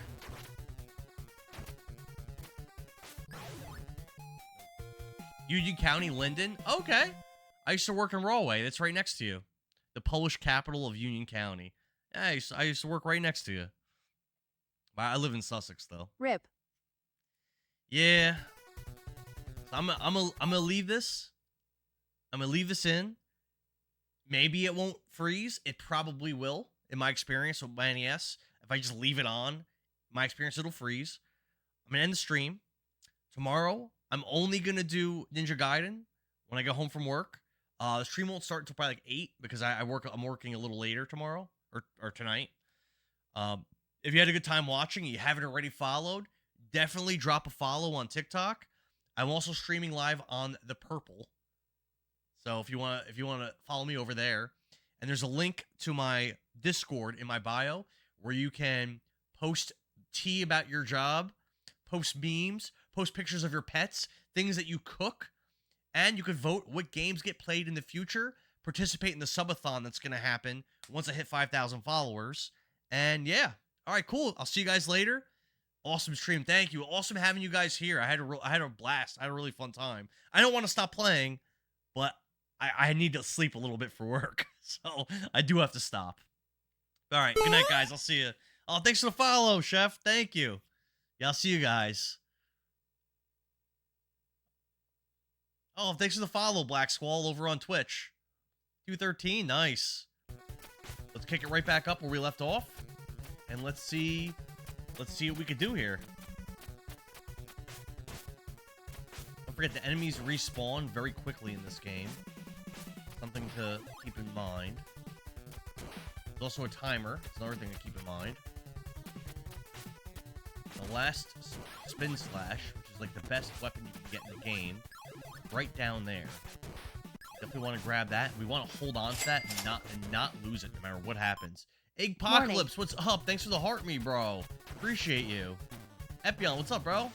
Union County, Linden? Okay. I used to work in Rahway. That's right next to you. The Polish capital of Union County. Yeah, I used to work right next to you. I live in Sussex, though. Rip. Yeah. So I'm gonna leave this. I'm gonna leave this in. Maybe it won't freeze. It probably will, in my experience with my NES. If I just leave it on, my experience, it'll freeze. I'm gonna end the stream. Tomorrow, I'm only gonna do Ninja Gaiden when I go home from work. The stream won't start until probably like 8 because I'm working a little later tomorrow or tonight. If you had a good time watching, you haven't already followed, definitely drop a follow on TikTok. I'm also streaming live on the Purple. So if you want to follow me over there, and there's a link to my Discord in my bio where you can post tea about your job, post memes, post pictures of your pets, things that you cook, and you could vote what games get played in the future, participate in the subathon that's going to happen once I hit 5,000 followers. And yeah. All right, cool. I'll see you guys later. Awesome stream. Thank you. Awesome having you guys here. I had a blast. I had a really fun time. I don't want to stop playing, but I need to sleep a little bit for work. So I do have to stop. All right. Good night, guys. I'll see you. Oh, thanks for the follow, Chef. Thank you. Yeah, I'll see you guys. Oh, thanks for the follow, Black Squall, over on Twitch. 213. Nice. Let's kick it right back up where we left off. And let's see what we could do here. Don't forget, the enemies respawn very quickly in this game. Something to keep in mind. There's also a timer. It's another thing to keep in mind. The last spin slash, which is like the best weapon you can get in the game, right down there. Definitely want to grab that. We want to hold on to that and not lose it no matter what happens. Eggpocalypse, what's up? Thanks for the heart me, bro. Appreciate you. Epion, what's up, bro?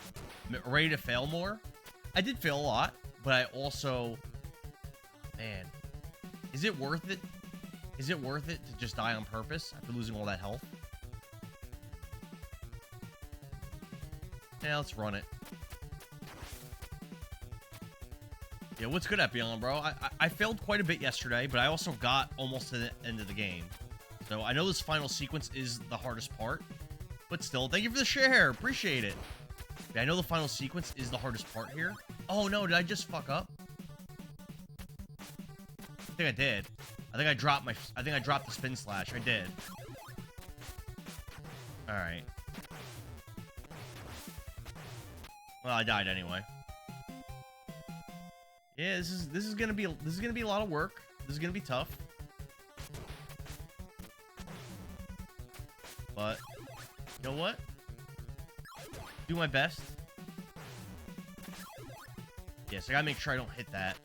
Ready to fail more? I did fail a lot, but I also... Man. Is it worth it? Is it worth it to just die on purpose after losing all that health? Yeah, let's run it. Yeah, what's good, Epion, bro? I failed quite a bit yesterday, but I also got almost to the end of the game. So I know this final sequence is the hardest part, but still, thank you for the share. Appreciate it. Yeah, I know the final sequence is the hardest part here. Oh no, did I just fuck up? I think I did. I think I dropped the spin slash. I did. All right. Well, I died anyway. Yeah, this is gonna be a lot of work. This is gonna be tough. But, you know what? Do my best. Yes, I gotta make sure I don't hit that.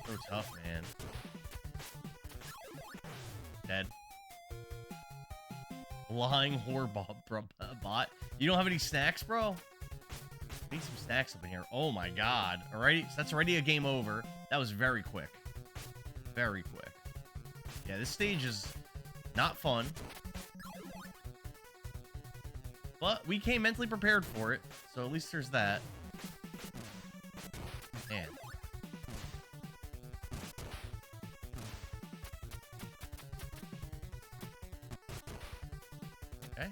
So tough, man. Dead. Lying whore bot. You don't have any snacks, bro? Need some snacks up in here. Oh my god. Alrighty, so that's already a game over. That was very quick. Very quick. Yeah, this stage is not fun. But we came mentally prepared for it, so at least there's that. Man. Okay.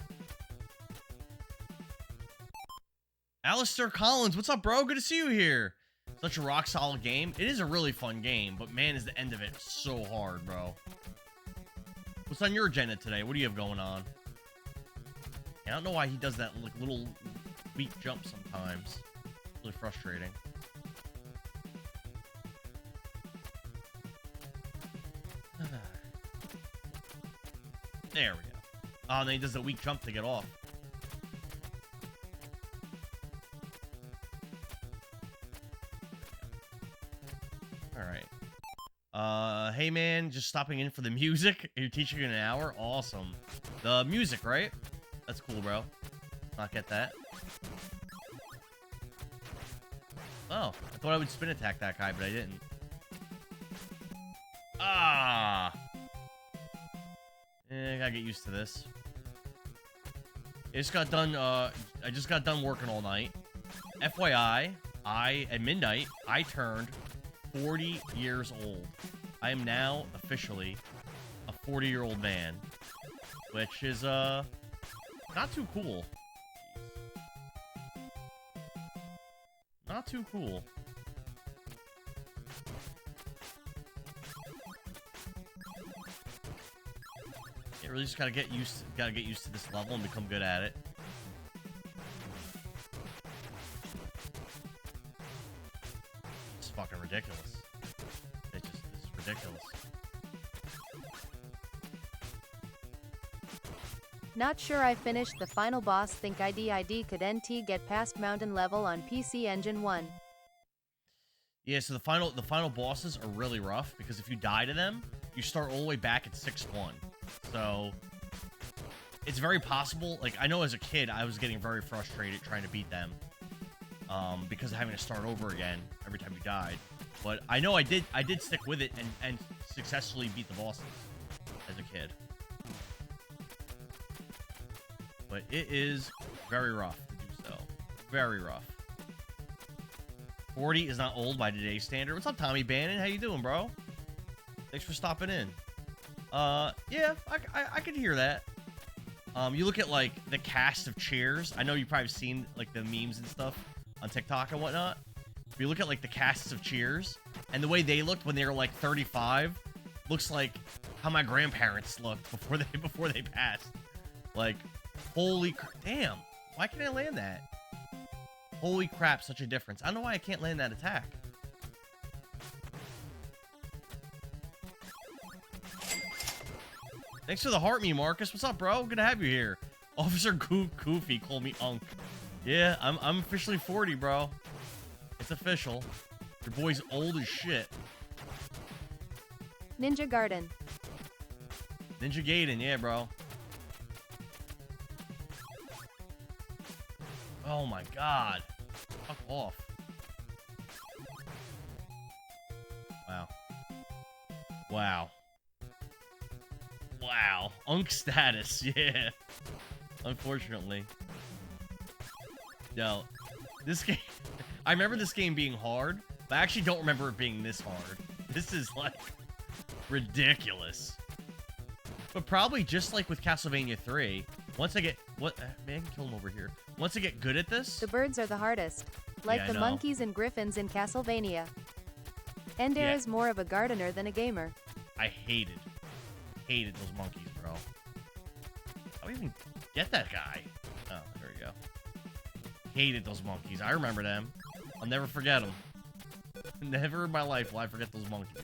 Alistair Collins, what's up, bro? Good to see you here. Such a rock solid game. It is a really fun game, but man, is the end of it so hard, bro. What's on your agenda today? What do you have going on? I don't know why he does that like little weak jump sometimes. It's really frustrating. There we go. Oh, and then he does the weak jump to get off. Alright. Hey man, just stopping in for the music. You're teaching in an hour? Awesome. The music, right? That's cool, bro. Not get that. Oh, I thought I would spin attack that guy, but I didn't. Ah! I gotta get used to this. I just got done working all night. FYI, at midnight, I turned 40 years old. I am now officially a 40-year-old man, which is, not too cool. Not too cool. You really just gotta get used to this level and become good at it. It's fucking ridiculous. It's ridiculous. Not sure I finished the final boss. Think ID could NT get past mountain level on PC Engine 1. Yeah, so the final bosses are really rough because if you die to them, you start all the way back at 6-1. So it's very possible. Like, I know as a kid I was getting very frustrated trying to beat them. Because of having to start over again every time you died. But I know I did stick with it and successfully beat the bosses as a kid. But it is very rough to do so. Very rough. 40 is not old by today's standard. What's up, Tommy Bannon? How you doing, bro? Thanks for stopping in. Yeah, I could hear that. You look at, like, the cast of Cheers. I know you've probably seen, like, the memes and stuff on TikTok and whatnot. If you look at, like, the casts of Cheers, and the way they looked when they were, like, 35, looks like how my grandparents looked before they passed. Like, holy damn. Why can't I land that? Holy crap, such a difference. I don't know why I can't land that attack. Thanks for the heart me, Marcus. What's up, bro? Good to have you here. Officer Goofy called me Unk. Yeah, I'm officially 40, bro. It's official. Your boy's old as shit. Ninja Gaiden. Ninja Gaiden, yeah, bro. Oh my god. Fuck off. Wow. Wow. Wow. Unk status, yeah. Unfortunately. No. This game... I remember this game being hard, but I actually don't remember it being this hard. This is, like, ridiculous. But probably just like with Castlevania 3, once I get... Man, I can kill him over here. Once I get good at this... The birds are the hardest. Like Yeah, the monkeys and griffins in Castlevania. Ender is more of a gardener than a gamer. I hated those monkeys, bro. How do I even get that guy? Oh, there we go. Hated those monkeys. I remember them. I'll never forget them. Never in my life will I forget those monkeys.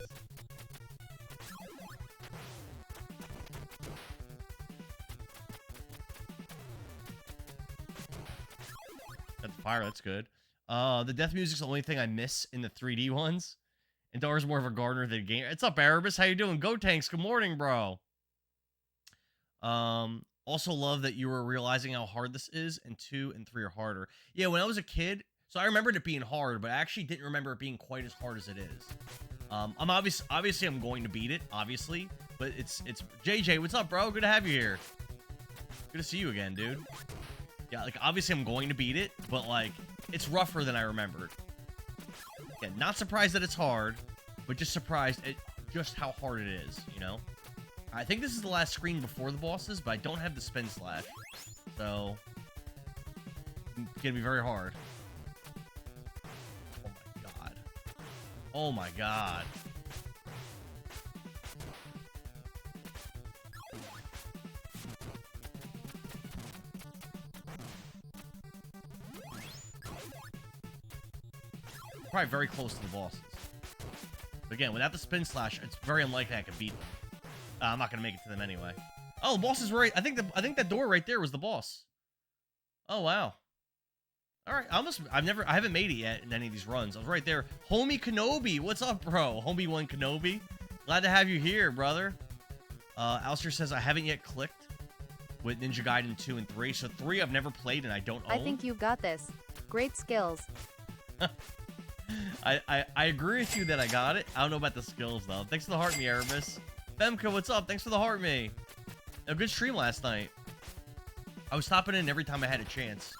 That's fire. That's good. The death music's the only thing I miss in the 3D ones. And Dar's more of a gardener than a gamer. What's up, Erebus? How you doing? Go Tanks. Good morning, bro. Also love that you were realizing how hard this is, and 2 and 3 are harder. Yeah, when I was a kid, So I remembered it being hard, but I actually didn't remember it being quite as hard as it is. I'm obviously I'm going to beat it, obviously, but it's JJ. What's up, bro? Good to have you here. Good to see you again, dude. Yeah, like obviously I'm going to beat it, but like it's rougher than I remembered. Yeah, not surprised that it's hard, but just surprised at just how hard it is, you know? I think this is the last screen before the bosses, but I don't have the spin slash. So, it's gonna be very hard. Oh my god. Oh my god. Probably very close to the bosses. But again, without the spin slash, it's very unlikely I can beat them. I'm not gonna make it to them anyway. Oh, the boss is right. I think that door right there was the boss. Oh wow. All right, I haven't made it yet in any of these runs. I was right there. Homie Kenobi, what's up, bro? Homie One Kenobi, glad to have you here, brother. Alistair says I haven't yet clicked with Ninja Gaiden 2 and 3. So 3 I've never played and I don't own. I think you've got this. Great skills. I agree with you that I got it. I don't know about the skills though. Thanks for the heart me, Erebus. Femka, what's up? Thanks for the heart me. A good stream last night. I was stopping in every time I had a chance.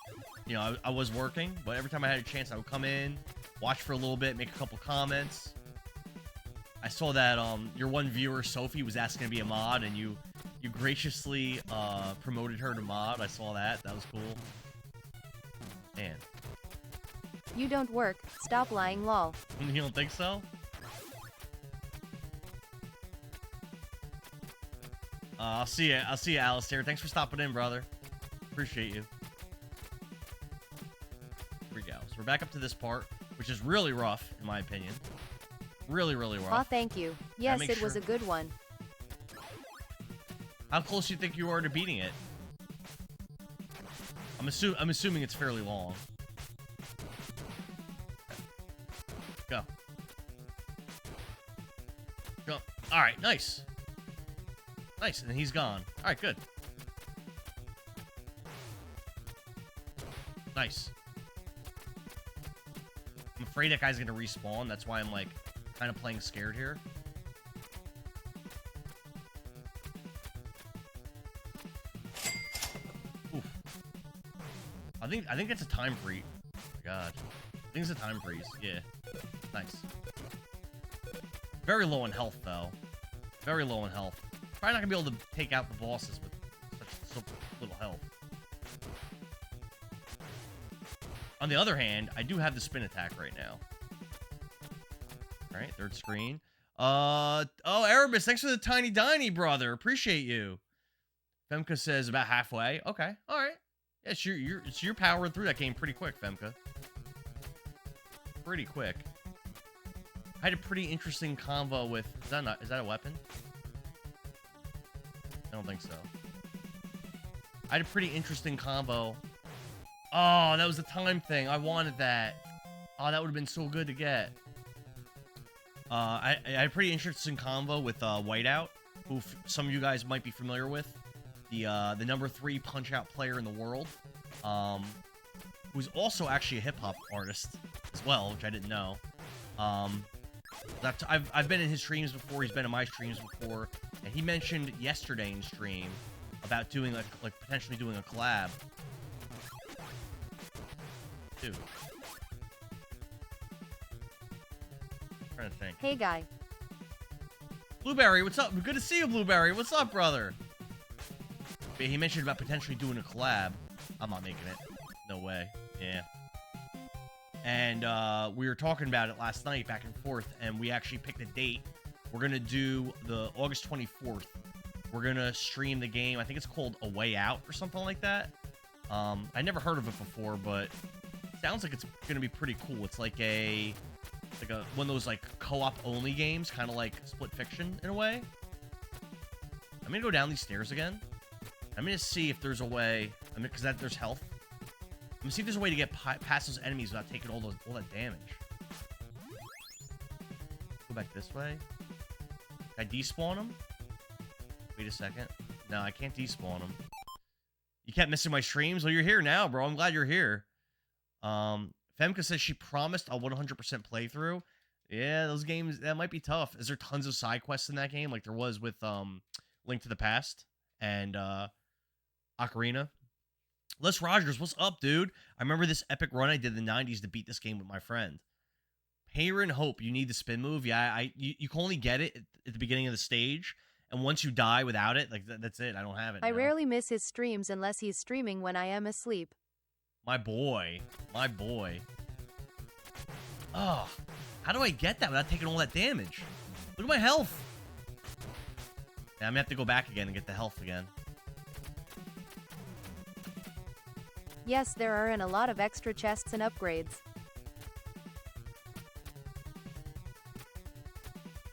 You know, I was working, but every time I had a chance, I would come in, watch for a little bit, make a couple comments. I saw that your one viewer, Sophie, was asking to be a mod, and you graciously promoted her to mod. I saw that. That was cool. Man. You don't work. Stop lying, lol. You don't think so? I'll see you, Alistair. Thanks for stopping in, brother. Appreciate you. Here we go. So we're back up to this part, which is really rough, in my opinion. Really, really rough. Aw, thank you. Yes, it was a good one. How close do you think you are to beating it? I'm assuming it's fairly long. Go. Go. All right, nice. Nice, and he's gone. All right, good. Nice. I'm afraid that guy's gonna respawn. That's why I'm like kind of playing scared here. Oof. I think that's a time freeze. Oh my god. I think it's a time freeze. Yeah. Nice. Very low in health though. Very low in health. Probably not gonna be able to take out the bosses with such little health. On the other hand, I do have the spin attack right now. All right, third screen. Oh, Erebus, thanks for the tiny diny, brother. Appreciate you. Femka says about halfway. Okay, all right. Yeah, you're powering through that game pretty quick, Femka. Pretty quick. I had a pretty interesting convo with. Is that a weapon? I don't think so. I had a pretty interesting combo. Oh, that was the time thing. I wanted that. Oh, that would have been so good to get. I had a pretty interesting combo with Whiteout, who some of you guys might be familiar with. The number 3 Punch-Out player in the world. Who's also actually a hip-hop artist as well, which I didn't know. I've been in his streams before. He's been in my streams before. And he mentioned yesterday in stream about doing like potentially doing a collab. Dude. I'm trying to think. Hey, guy. Blueberry, what's up? Good to see you, Blueberry. What's up, brother? But he mentioned about potentially doing a collab. I'm not making it. No way. Yeah. And we were talking about it last night, back and forth, and we actually picked a date. We're gonna do the August 24th. We're gonna stream the game. I think it's called A Way Out or something like that. I never heard of it before, but it sounds like it's gonna be pretty cool. It's like one of those like co-op only games, kind of like Split Fiction in a way. I'm gonna go down these stairs again. I'm gonna see if there's a way. I mean, because there's health. I'm gonna see if there's a way to get past those enemies without taking all that damage. Go back this way. Can I despawn them? Wait a second. No, I can't despawn them. You kept missing my streams? Well, you're here now, bro. I'm glad you're here. Femka says she promised a 100% playthrough. Yeah, those games, that might be tough. Is there tons of side quests in that game like there was with Link to the Past and Ocarina? Les Rogers, what's up, dude? I remember this epic run I did in the 90s to beat this game with my friend. Payron Hope, you need the spin move. Yeah, you can only get it at the beginning of the stage, and once you die without it, like that's it. I don't have it. I rarely miss his streams unless he's streaming when I am asleep. My boy. Oh, how do I get that without taking all that damage? Look at my health. Yeah, I'm gonna have to go back again and get the health again. Yes, there are a lot of extra chests and upgrades.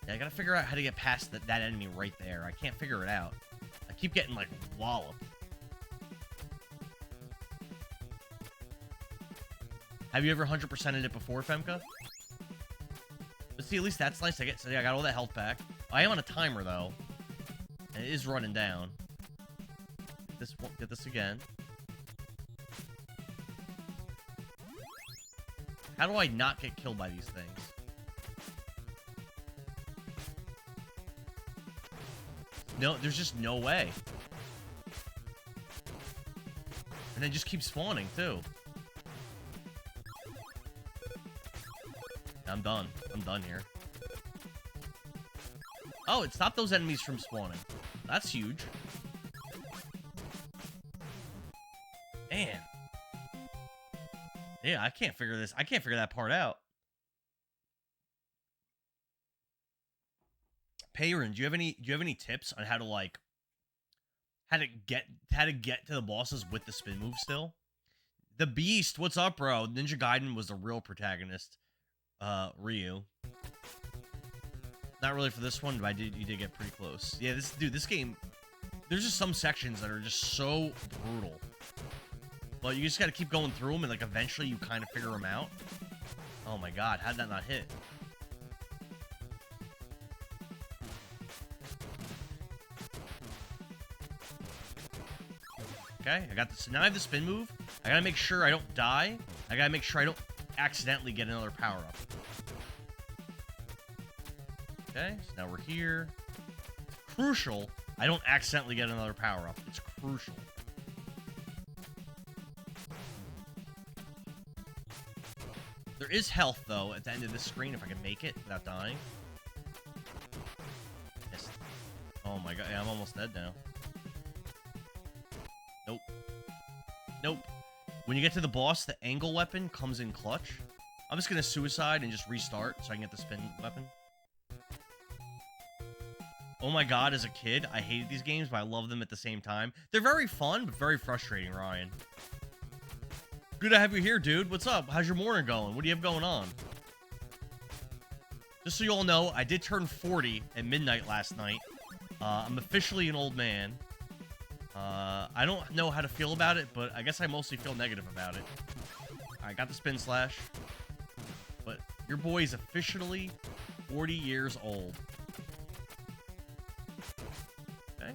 Yeah, I gotta figure out how to get past that enemy right there. I can't figure it out. I keep getting, like, walloped. Have you ever 100%ed it before, Femka? But see, at least that's nice. I got all that health back. I am on a timer, though. And it is running down. Get this again. How do I not get killed by these things? No, there's just no way. And then just keep spawning, too. I'm done. I'm done here. Oh, it stopped those enemies from spawning. That's huge. Man. Yeah, I can't figure this. I can't figure that part out. Payron, do you have any tips on how to like how to get to the bosses with the spin move still? The Beast, what's up, bro? Ninja Gaiden was the real protagonist. Ryu. Not really for this one, but you did get pretty close. Yeah, this game, there's just some sections that are just so brutal. But you just gotta keep going through them, and like eventually you kind of figure them out. Oh my god, how'd that not hit? Okay, I got this. Now I have the spin move. I gotta make sure I don't die. I gotta make sure I don't accidentally get another power-up. Okay, so now we're here. Crucial, I don't accidentally get another power-up. It's crucial. There is health, though, at the end of this screen, if I can make it without dying. Yes. Oh my god, yeah, I'm almost dead now. Nope. Nope. When you get to the boss, the angle weapon comes in clutch. I'm just gonna suicide and just restart so I can get the spin weapon. Oh my god, as a kid, I hated these games, but I love them at the same time. They're very fun, but very frustrating, Ryan. Good to have you here, dude. What's up? How's your morning going? What do you have going on? Just so you all know, I did turn 40 at midnight last night. I'm officially an old man. I don't know how to feel about it, but I guess I mostly feel negative about it. I got the spin slash. But your boy is officially 40 years old. Okay.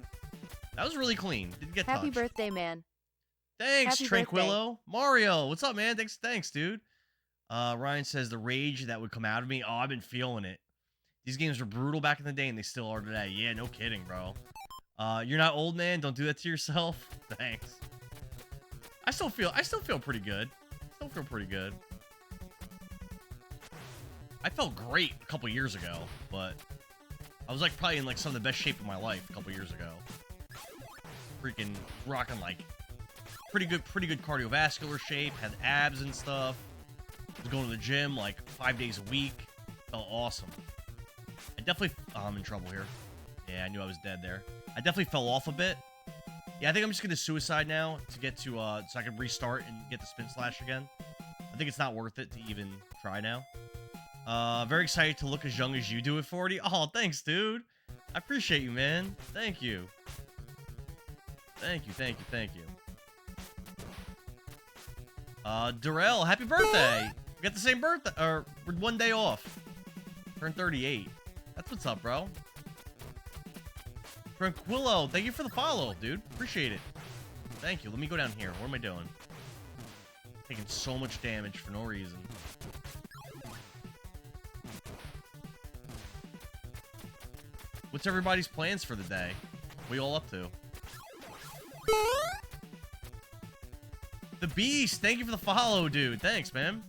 That was really clean. Didn't get touched. Happy birthday, man. Thanks, Happy Tranquillo. birthday. Mario, what's up, man? Thanks, dude. Ryan says the rage that would come out of me. Oh, I've been feeling it. These games were brutal back in the day, and they still are today. Yeah, no kidding, bro. You're not old, man. Don't do that to yourself. Thanks. I still feel pretty good. Still feel pretty good. I felt great a couple years ago, but I was like probably in like some of the best shape of my life a couple years ago. Freaking rocking like pretty good cardiovascular shape, had abs and stuff. Was going to the gym like 5 days a week. Felt awesome. I definitely I'm in trouble here. Yeah, I knew I was dead there. I definitely fell off a bit. Yeah, I think I'm just gonna suicide now to get to so I can restart and get the spin slash again. I think it's not worth it to even try now. Very excited to look as young as you do at 40. Oh, thanks, dude. I appreciate you, man. Thank you. Thank you. Darrell, happy birthday. We got the same birthday, or we're 1 day off. Turned 38. That's what's up, bro. Tranquillo, thank you for the follow, dude. Appreciate it. Thank you. Let me go down here. What am I doing? Taking so much damage for no reason. What's everybody's plans for the day? What you all up to? The Beast, thank you for the follow, dude. Thanks, man.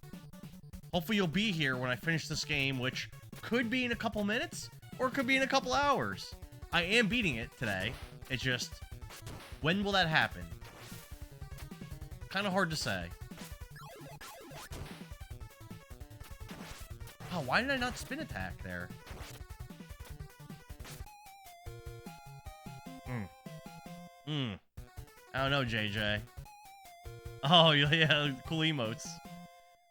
Hopefully you'll be here when I finish this game, which could be in a couple minutes, or it could be in a couple hours. I am beating it today. It's just, when will that happen? Kind of hard to say. Oh, why did I not spin attack there? I don't know, JJ. Oh, yeah, cool emotes.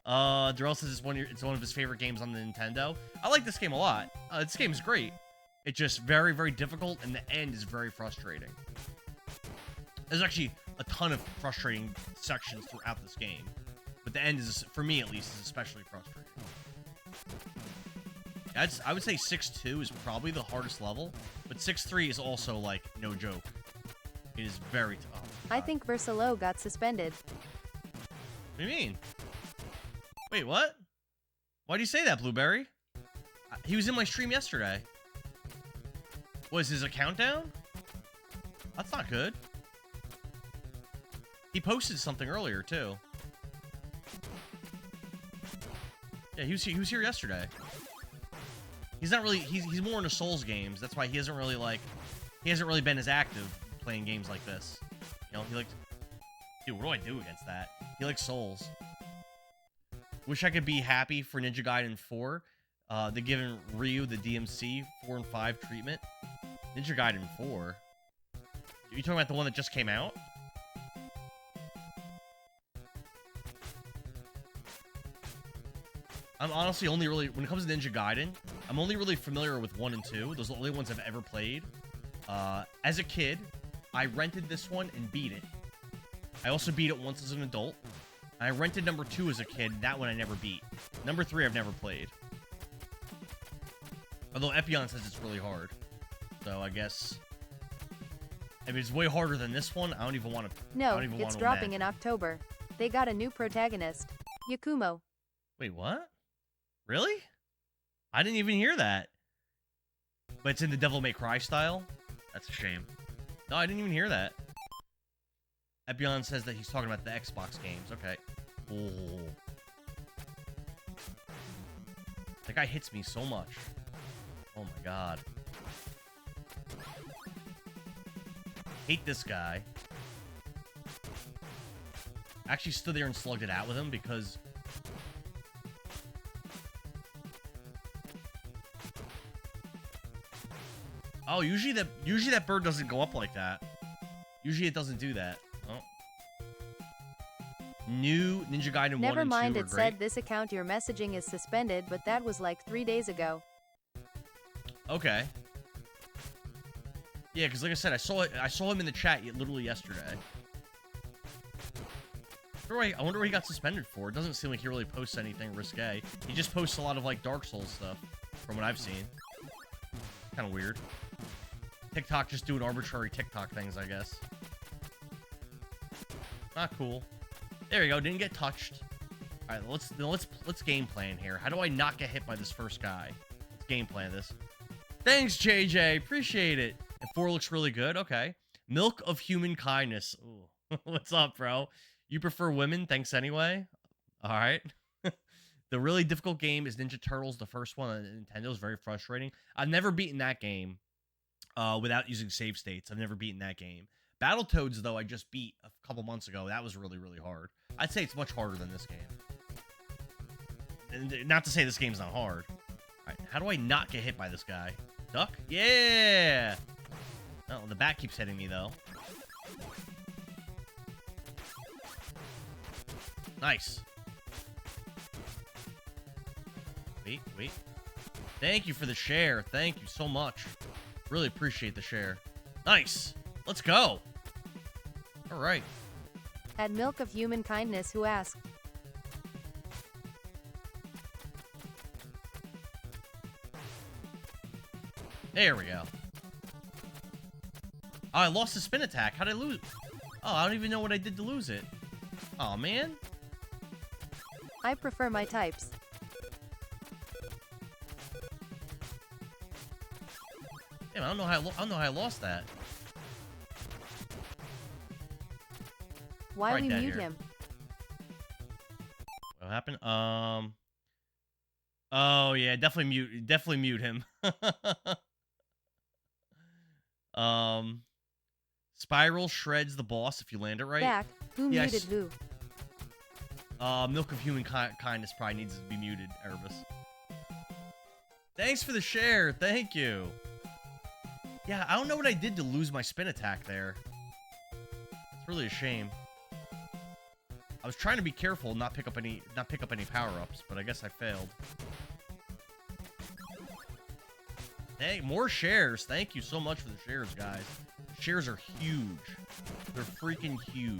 Darrell says it's one of his favorite games on the Nintendo. I like this game a lot. This game is great. It's just very, very difficult, and the end is very frustrating. There's actually a ton of frustrating sections throughout this game, but the end is, for me at least, is especially frustrating. I would say 6-2 is probably the hardest level, but 6-3 is also, like, no joke. It is very tough. I think Versalo got suspended. What do you mean? Wait, what? Why do you say that, Blueberry? He was in my stream yesterday. Was his account down? That's not good. He posted something earlier, too. Yeah, he was here yesterday. He's not really... He's more into Souls games. That's why he hasn't really, like... He hasn't really been as active playing games like this. You know, he likes... Dude, what do I do against that? He likes Souls. Wish I could be happy for Ninja Gaiden 4. They're giving Ryu the DMC 4 and 5 treatment. Ninja Gaiden 4? Are you talking about the one that just came out? I'm honestly only really... When it comes to Ninja Gaiden, I'm only really familiar with 1 and 2. Those are the only ones I've ever played. As a kid, I rented this one and beat it. I also beat it once as an adult. I rented number 2 as a kid. That one I never beat. Number 3 I've never played. Although Epion says it's really hard. So I guess... If it's way harder than this one, I don't even want to... No, it's dropping in October. They got a new protagonist. Yakumo. Wait, what? Really? I didn't even hear that. But it's in the Devil May Cry style? That's a shame. No, I didn't even hear that. Epion says that he's talking about the Xbox games. Okay. Oh. That guy hits me so much. Oh my god. Hate this guy. I actually stood there and slugged it out with him because... Oh, usually that bird doesn't go up like that. Usually it doesn't do that. Oh. New Ninja Gaiden 1 and 2 Never mind, are it said this account you're messaging is suspended, but that was like 3 days ago. Okay. Yeah, because like I said, I saw him in the chat literally yesterday. I wonder what he got suspended for. It doesn't seem like he really posts anything risque. He just posts a lot of like Dark Souls stuff, from what I've seen. Kind of weird. TikTok just doing arbitrary TikTok things, I guess. Not cool. There we go. Didn't get touched. All right, let's game plan here. How do I not get hit by this first guy? Let's game plan this. Thanks, JJ. Appreciate it. And 4 looks really good. Okay. Milk of Human Kindness. Ooh. What's up, bro? You prefer women? Thanks anyway. All right. The really difficult game is Ninja Turtles, the first one on Nintendo. Is very frustrating. I've never beaten that game without using save states. I've never beaten that game. Battletoads, though, I just beat a couple months ago. That was really, really hard. I'd say it's much harder than this game. And not to say this game's not hard. All right, how do I not get hit by this guy? Duck? Yeah! Oh, the bat keeps hitting me, though. Nice. Wait. Thank you for the share. Thank you so much. Really appreciate the share. Nice. Let's go. All right. At Milk of Human Kindness, who asked, there we go. Oh, I lost the spin attack. How'd I lose? Oh, I don't even know what I did to lose it. Oh, man. I prefer my types. Damn, I don't know how I lost that. Why Right we down mute here. him? What happened? Oh yeah, definitely mute him. Spiral shreds the boss if you land it right. Back. Who Yes. muted who? Milk of Human Kindness probably needs to be muted, Erebus. Thanks for the share. Thank you. Yeah, I don't know what I did to lose my spin attack there. It's really a shame. I was trying to be careful and not pick up any power-ups, but I guess I failed. Hey, more shares. Thank you so much for the shares, guys. Shares are huge. They're freaking huge.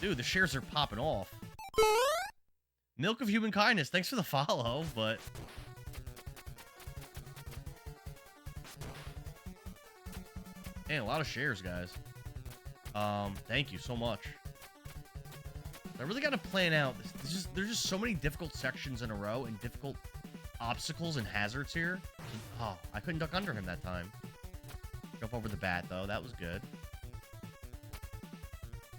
Dude, the shares are popping off. Milk of Human Kindness, thanks for the follow, but... Man, a lot of shares, guys. Thank you so much. I really got to plan out. There's just so many difficult sections in a row and difficult obstacles and hazards here. Oh, I couldn't duck under him that time. Jump over the bat, though. That was good.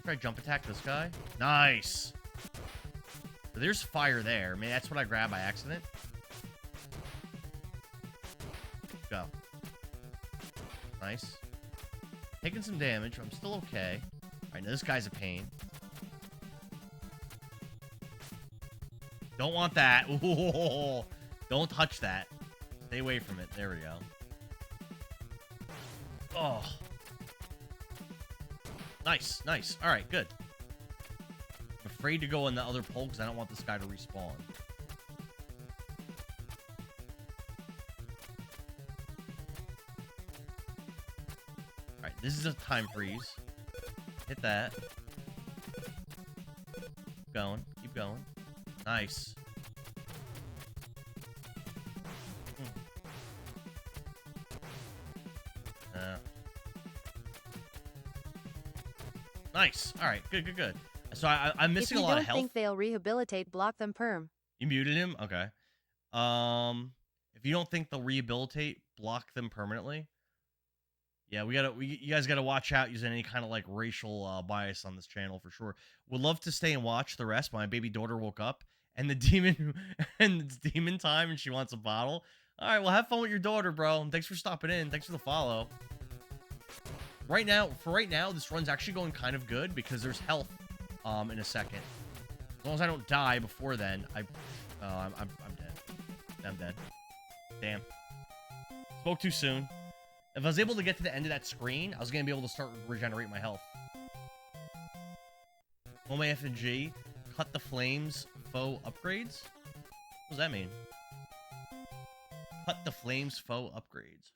Try jump attack this guy. Nice. There's fire there. Man, that's what I grabbed by accident. Go. Nice. Taking some damage. I'm still okay. Alright, now this guy's a pain. Don't want that. Ooh, don't touch that. Stay away from it. There we go. Oh. Nice, nice. Alright, good. I'm afraid to go on the other pole because I don't want this guy to respawn. Alright, this is a time freeze. Hit that. Keep going. Keep going. Nice. Nice. All right. Good, good, good. So I'm missing a lot of health. If you don't think they'll rehabilitate, block them perm. You muted him? Okay. If you don't think they'll rehabilitate, block them permanently. Yeah, you guys gotta watch out using any kind of like racial bias on this channel for sure. Would love to stay and watch the rest. My baby daughter woke up and the demon and it's demon time and she wants a bottle. All right, well have fun with your daughter, bro. And thanks for stopping in. Thanks for the follow. Right now, this run's actually going kind of good because there's health in a second. As long as I don't die before then, I'm dead. I'm dead. Damn. Spoke too soon. If I was able to get to the end of that screen, I was going to be able to start regenerate my health. Home F and G, cut the flames, foe upgrades? What does that mean? Cut the flames, foe upgrades.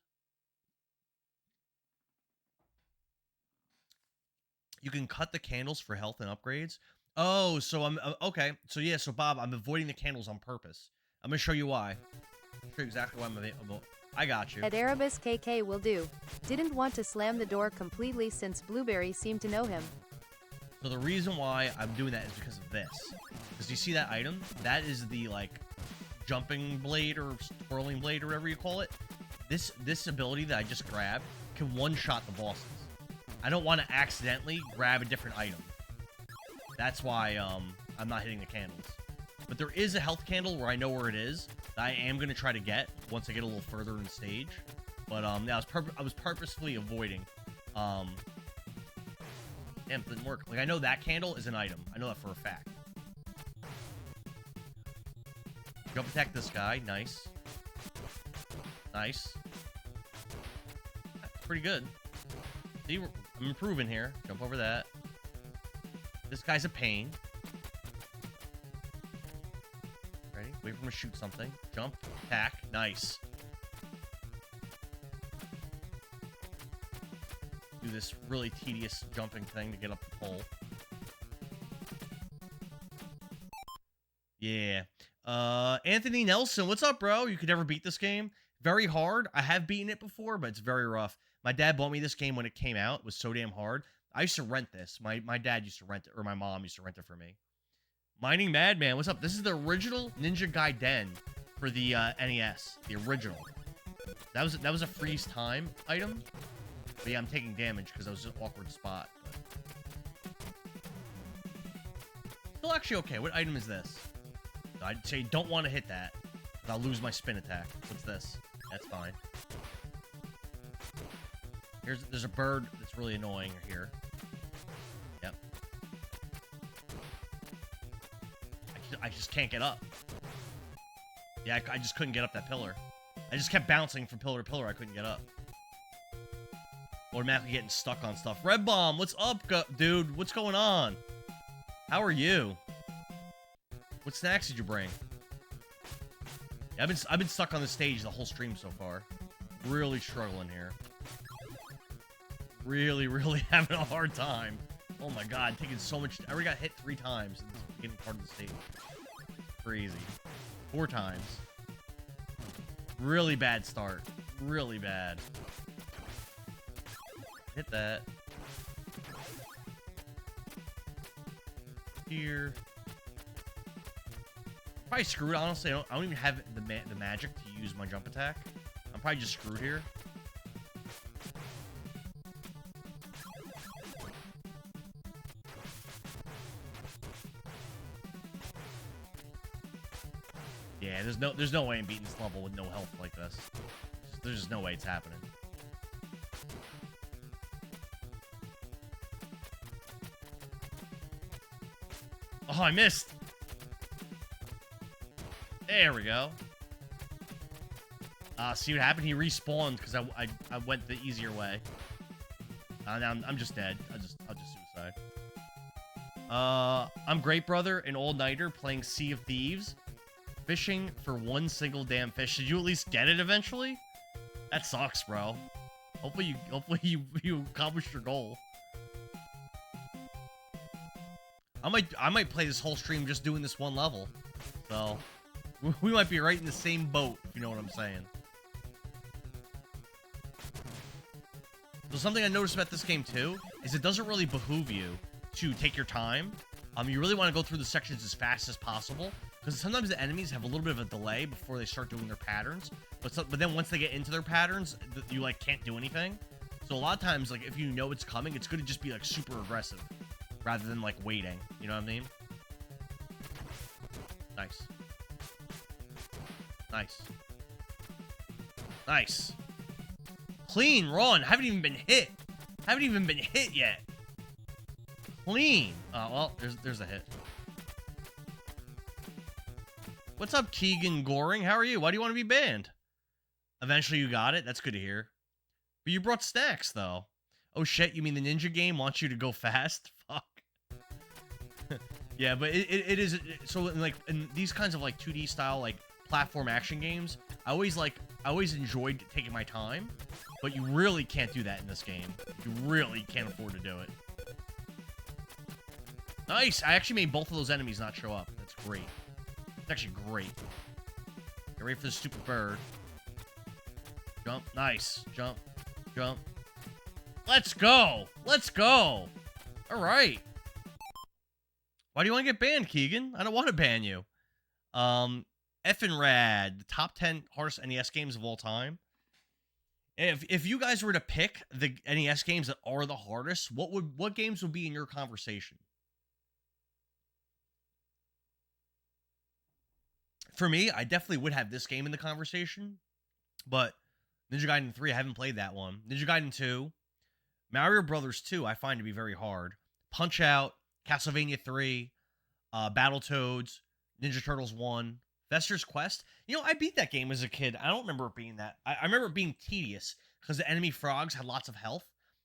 You can cut the candles for health and upgrades. Oh, so I'm... okay. So, yeah. So, Bob, I'm avoiding the candles on purpose. I'm going to show you why. I'll show you exactly why I'm avoiding... I got you. At Erebus KK will do. Didn't want to slam the door completely since Blueberry seemed to know him. So, the reason why I'm doing that is because of this. Because you see that item? That is the, like, jumping blade or twirling blade or whatever you call it. This ability that I just grabbed can one-shot the bosses. I don't want to accidentally grab a different item. That's why I'm not hitting the candles. But there is a health candle where I know where it is that I am going to try to get once I get a little further in the stage. But yeah, I was purposefully avoiding. Damn, it didn't work. Like, I know that candle is an item. I know that for a fact. Jump attack this guy. Nice. Nice. That's pretty good. See, I'm improving here. Jump over that. This guy's a pain. Ready? Wait for him to shoot something. Jump. Attack. Nice. Do this really tedious jumping thing to get up the pole. Yeah. Anthony Nelson, what's up, bro? You could never beat this game. Very hard. I have beaten it before, but it's very rough. My dad bought me this game when it came out. It was so damn hard. I used to rent this. My dad used to rent it, or my mom used to rent it for me. Mining Madman, what's up? This is the original Ninja Gaiden for the NES. The original. That was a freeze time item. But yeah, I'm taking damage because that was an awkward spot. But still actually okay. What item is this? I'd say don't want to hit that. I'll lose my spin attack. What's this? That's fine. There's a bird that's really annoying here. Yep. I just can't get up. Yeah, I just couldn't get up that pillar. I just kept bouncing from pillar to pillar. I couldn't get up. Automatically getting stuck on stuff. Red Bomb, what's up, dude? What's going on? How are you? What snacks did you bring? Yeah, I've been stuck on the stage the whole stream so far. Really struggling here. Really having a hard time. Oh my god, taking so much. I already got hit 3 times in the beginning part of the stage. Crazy. 4 times. Really bad start. Really bad. Hit that. Here. Probably screwed, honestly. I don't even have the magic to use my jump attack. I'm probably just screwed here. Yeah, there's no way I'm beating this level with no health like this. There's just no way it's happening. Oh, I missed. There we go. See what happened? He respawned because I went the easier way. Now I'm just dead. I'll just suicide. I'm Great Brother, an all-nighter playing Sea of Thieves. Fishing for 1 single damn fish. Did you at least get it eventually? That sucks, bro. Hopefully you accomplished your goal. I might play this whole stream just doing this one level. So we might be right in the same boat, if you know what I'm saying. So something I noticed about this game too is it doesn't really behoove you to take your time. You really want to go through the sections as fast as possible. Because sometimes the enemies have a little bit of a delay before they start doing their patterns. But then once they get into their patterns, you, like, can't do anything. So a lot of times, like, if you know it's coming, it's good to just be, like, super aggressive. Rather than, like, waiting. You know what I mean? Nice. Nice. Nice. Clean run. Haven't even been hit. Haven't even been hit yet. Clean. Well, there's a hit. What's up, Keegan Goring? How are you? Why do you want to be banned? Eventually you got it? That's good to hear. But you brought stacks, though. Oh, shit. You mean the Ninja game wants you to go fast? Fuck. Yeah, but it is... So, like, in these kinds of, like, 2D style, like, platform action games, I always enjoyed taking my time. But you really can't do that in this game. You really can't afford to do it. Nice! I actually made both of those enemies not show up. That's great. It's actually great. Get ready for the stupid bird. Jump. Nice. Jump. Jump. Let's go. Let's go. All right. Why do you want to get banned, Keegan? I don't want to ban you. Effin' rad. The top 10 hardest NES games of all time. If you guys were to pick the NES games that are the hardest, what games would be in your conversation? For me, I definitely would have this game in the conversation, but Ninja Gaiden 3, I haven't played that one. Ninja Gaiden 2, Mario Brothers 2, I find to be very hard. Punch-Out, Castlevania 3, Battletoads, Ninja Turtles 1, Fester's Quest. You know, I beat that game as a kid. I don't remember it being that. I remember it being tedious because the enemy frogs had lots of health.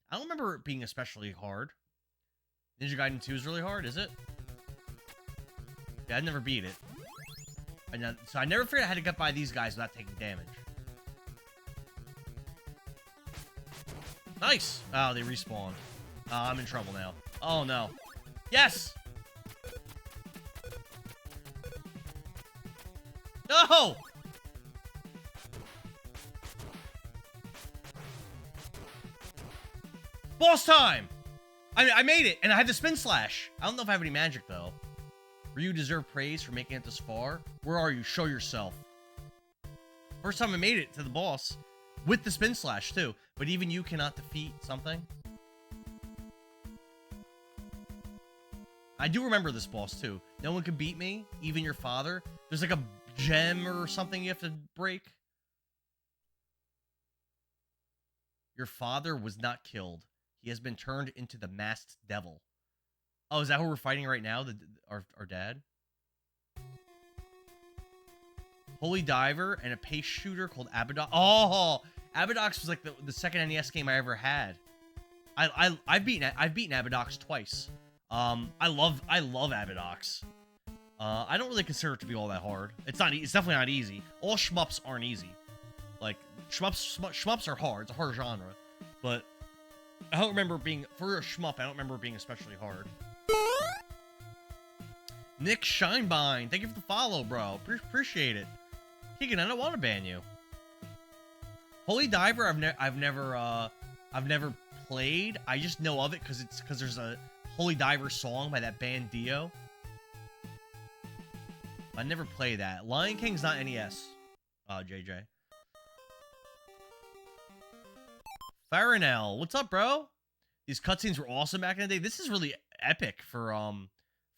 I don't remember it being especially hard. Ninja Gaiden 2 is really hard, is it? Yeah, I never beat it. So I never figured out how to get by these guys without taking damage. Nice! Oh, they respawned. Oh, I'm in trouble now. Oh, no. Yes! No! Boss time! I made it, and I had the spin slash. I don't know if I have any magic, though. Ryu deserve praise for making it this far. Where are you? Show yourself. First time I made it to the boss. With the spin slash, too. But even you cannot defeat something. I do remember this boss, too. No one can beat me, even your father. There's like a gem or something you have to break. Your father was not killed. He has been turned into the masked devil. Oh, is that who we're fighting right now? Our dad? Holy Diver and a pace shooter called Abadox. Oh, Abadox was like the second NES game I ever had. I've beaten Abadox twice. I love Abadox. I don't really consider it to be all that hard. It's definitely not easy. All shmups aren't easy. Like shmups are hard. It's a hard genre, but I don't remember it being for a shmup. I don't remember it being especially hard. Nick Shinebine, thank you for the follow, bro. Appreciate it. Keegan, I don't want to ban you. Holy Diver, I've never played. I just know of it because there's a Holy Diver song by that band Dio. I never played that. Lion King's not NES. JJ. Farinel, what's up, bro? These cutscenes were awesome back in the day. This is really epic for a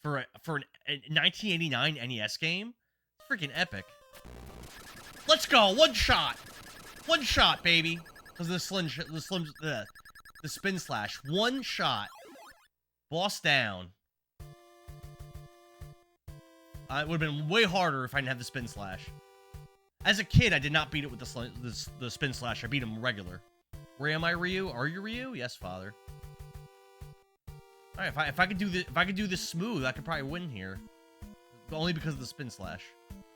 1989 NES game. It's freaking epic. Let's go, one shot, baby. Because the spin slash, one shot, boss down. It would have been way harder if I didn't have the spin slash. As a kid, I did not beat it with the spin slash. I beat him regular. Where am I, Ryu? Are you Ryu? Yes, father. All right, if I could do this smooth, I could probably win here. Only because of the spin slash.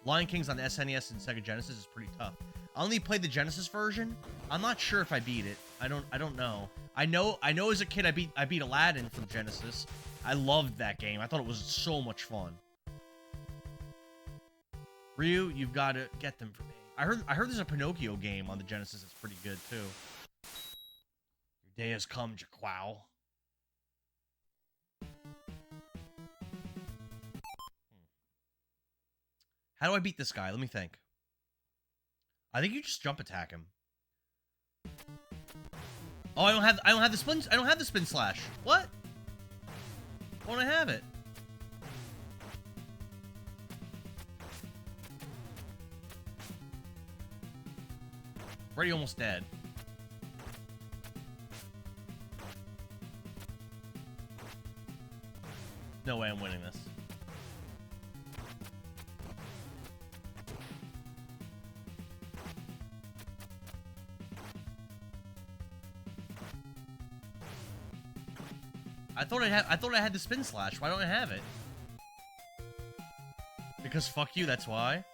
Lion King's on the SNES and Sega Genesis is pretty tough. I only played the Genesis version. I'm not sure if I beat it. I don't know. I know as a kid I beat Aladdin for the Genesis. I loved that game. I thought it was so much fun. Ryu, you've got to get them for me. I heard there's a Pinocchio game on the Genesis that's pretty good too. Your day has come, Jaquow. How do I beat this guy? Let me think. I think you just jump attack him. Oh, I don't have the spin slash. What? Why don't I have it? Already almost dead. No way I'm winning this. I thought I had the spin slash. Why don't I have it? Because fuck you, that's why.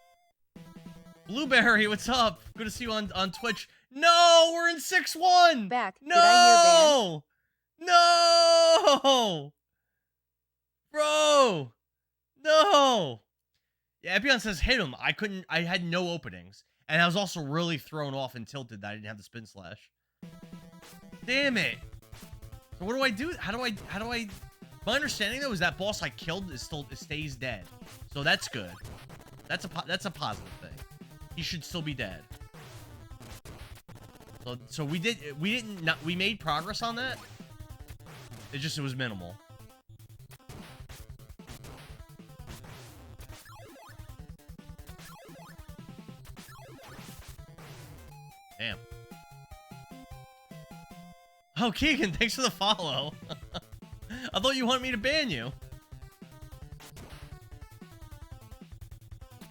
Blueberry, what's up? Good to see you on Twitch. No, we're in 6-1. Back. No. Did I hear ban? No. Bro. No. Yeah, Epion says hit him. I had no openings. And I was also really thrown off and tilted that I didn't have the spin slash. Damn it. So what do I do? How do I... My understanding, though, is that boss I killed stays dead. So that's good. That's a positive thing. He should still be dead. So we made progress on that. It was minimal. Damn. Oh, Keegan, thanks for the follow. I thought you wanted me to ban you.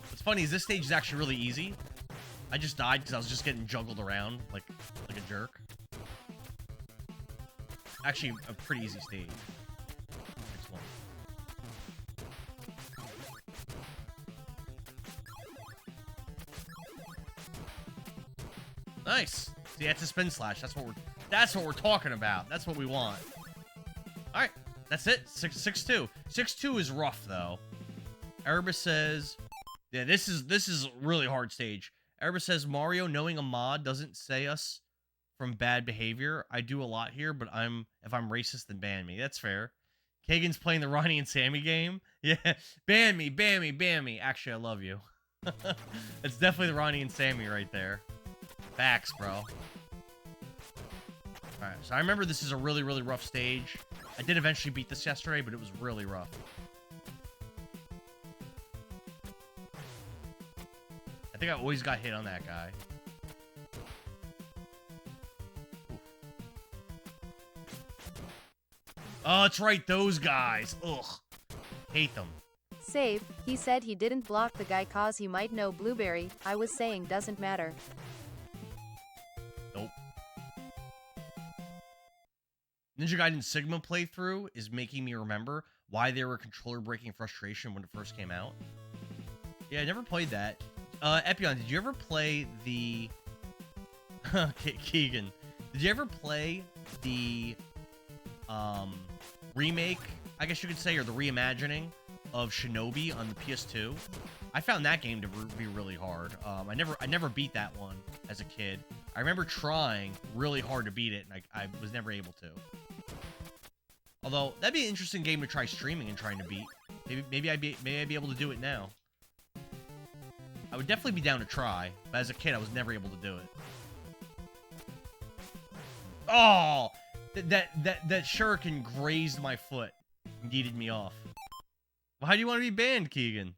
What's funny is this stage is actually really easy. I just died because I was just getting juggled around like a jerk. Actually, a pretty easy stage. Next one. Nice. See, that's a spin slash. That's what we're talking about. That's what we want. All right, that's it. 6-2. 6-2 is rough though. Erebus says, yeah, this is a really hard stage. Erebus says Mario knowing a mod doesn't say us from bad behavior. I do a lot here, but if I'm racist, then ban me. That's fair. Kagan's playing the Ronnie and Sammy game. Yeah, ban me, ban me, ban me. Actually, I love you. It's definitely the Ronnie and Sammy right there. Facts, bro. Alright, so I remember this is a really, really rough stage. I did eventually beat this yesterday, but it was really rough. I think I always got hit on that guy. Oof. Oh, that's right, those guys. Ugh. Hate them. Save, he said he didn't block the guy cause he might know Blueberry. I was saying doesn't matter. Nope. Ninja Gaiden Sigma playthrough is making me remember why they were controller breaking frustration when it first came out. Yeah, I never played that. Epion, did you ever play the... Keegan, did you ever play the remake, I guess you could say, or the reimagining of Shinobi on the PS2? I found that game to be really hard. I never beat that one as a kid. I remember trying really hard to beat it, and I was never able to. Although that'd be an interesting game to try streaming and trying to beat. Maybe I'd be able to do it now. I would definitely be down to try, but as a kid, I was never able to do it. Oh, that shuriken grazed my foot and yeeted me off. Why do you want to be banned, Keegan?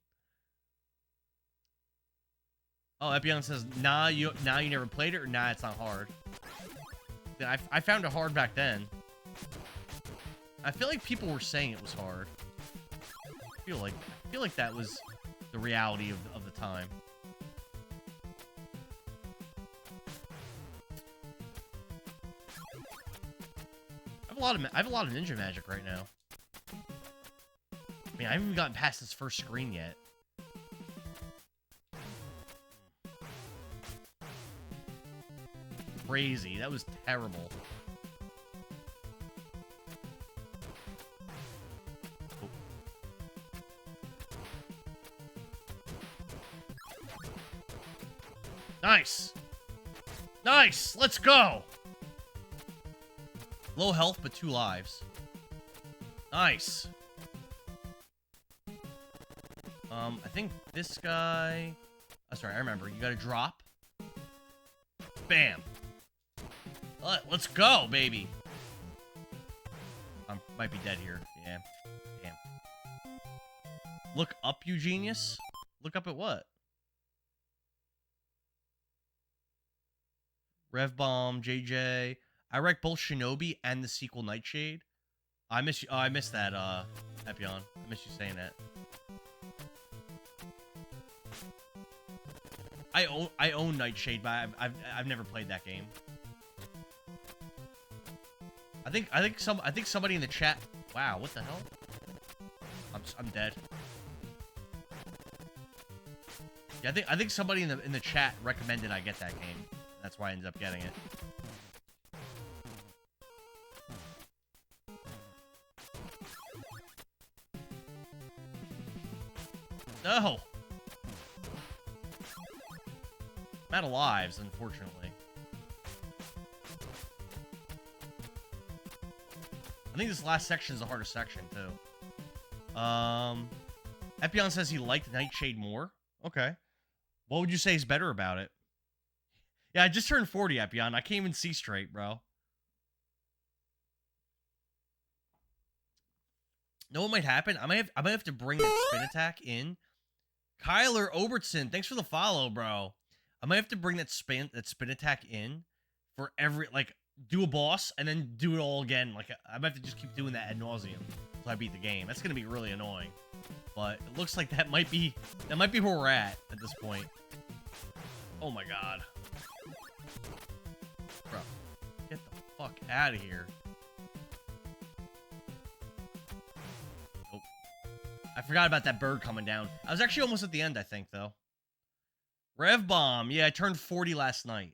Oh, Epion says, nah, you never played it, or nah, it's not hard. Yeah, I found it hard back then. I feel like people were saying it was hard. I feel like that was the reality of the time. I have a lot of ninja magic right now. I mean, I haven't even gotten past this first screen yet. Crazy. That was terrible. Oh. Nice. Nice. Let's go. Low health, but 2 lives. Nice. I think this guy... Oh, sorry, I remember. You gotta drop. Bam. Let's go, baby. I might be dead here. Yeah. Damn. Look up, you genius. Look up at what? Rev Bomb, JJ. I wrecked both Shinobi and the sequel Nightshade. I miss you. Oh, I missed that, Epion. I miss you saying that. I own Nightshade, but I've never played that game. I think somebody in the chat. Wow, what the hell? I'm dead. Yeah, I think somebody in the chat recommended I get that game. That's why I ended up getting it. No. I'm out of lives, unfortunately. I think this last section is the hardest section, too. Epion says he liked Nightshade more. Okay. What would you say is better about it? Yeah, I just turned 40, Epion. I can't even see straight, bro. Know what might happen? I might have to bring that spin attack in. Kyler Obertson, thanks for the follow, bro. I might have to bring that spin attack in for every, like, do a boss and then do it all again. Like, I might have to just keep doing that ad nauseum until I beat the game. That's gonna be really annoying. But it looks like that might be where we're at this point. Oh my god. Bro, get the fuck out of here. Oh. I forgot about that bird coming down. I was actually almost at the end, I think, though. Rev Bomb. Yeah, I turned 40 last night.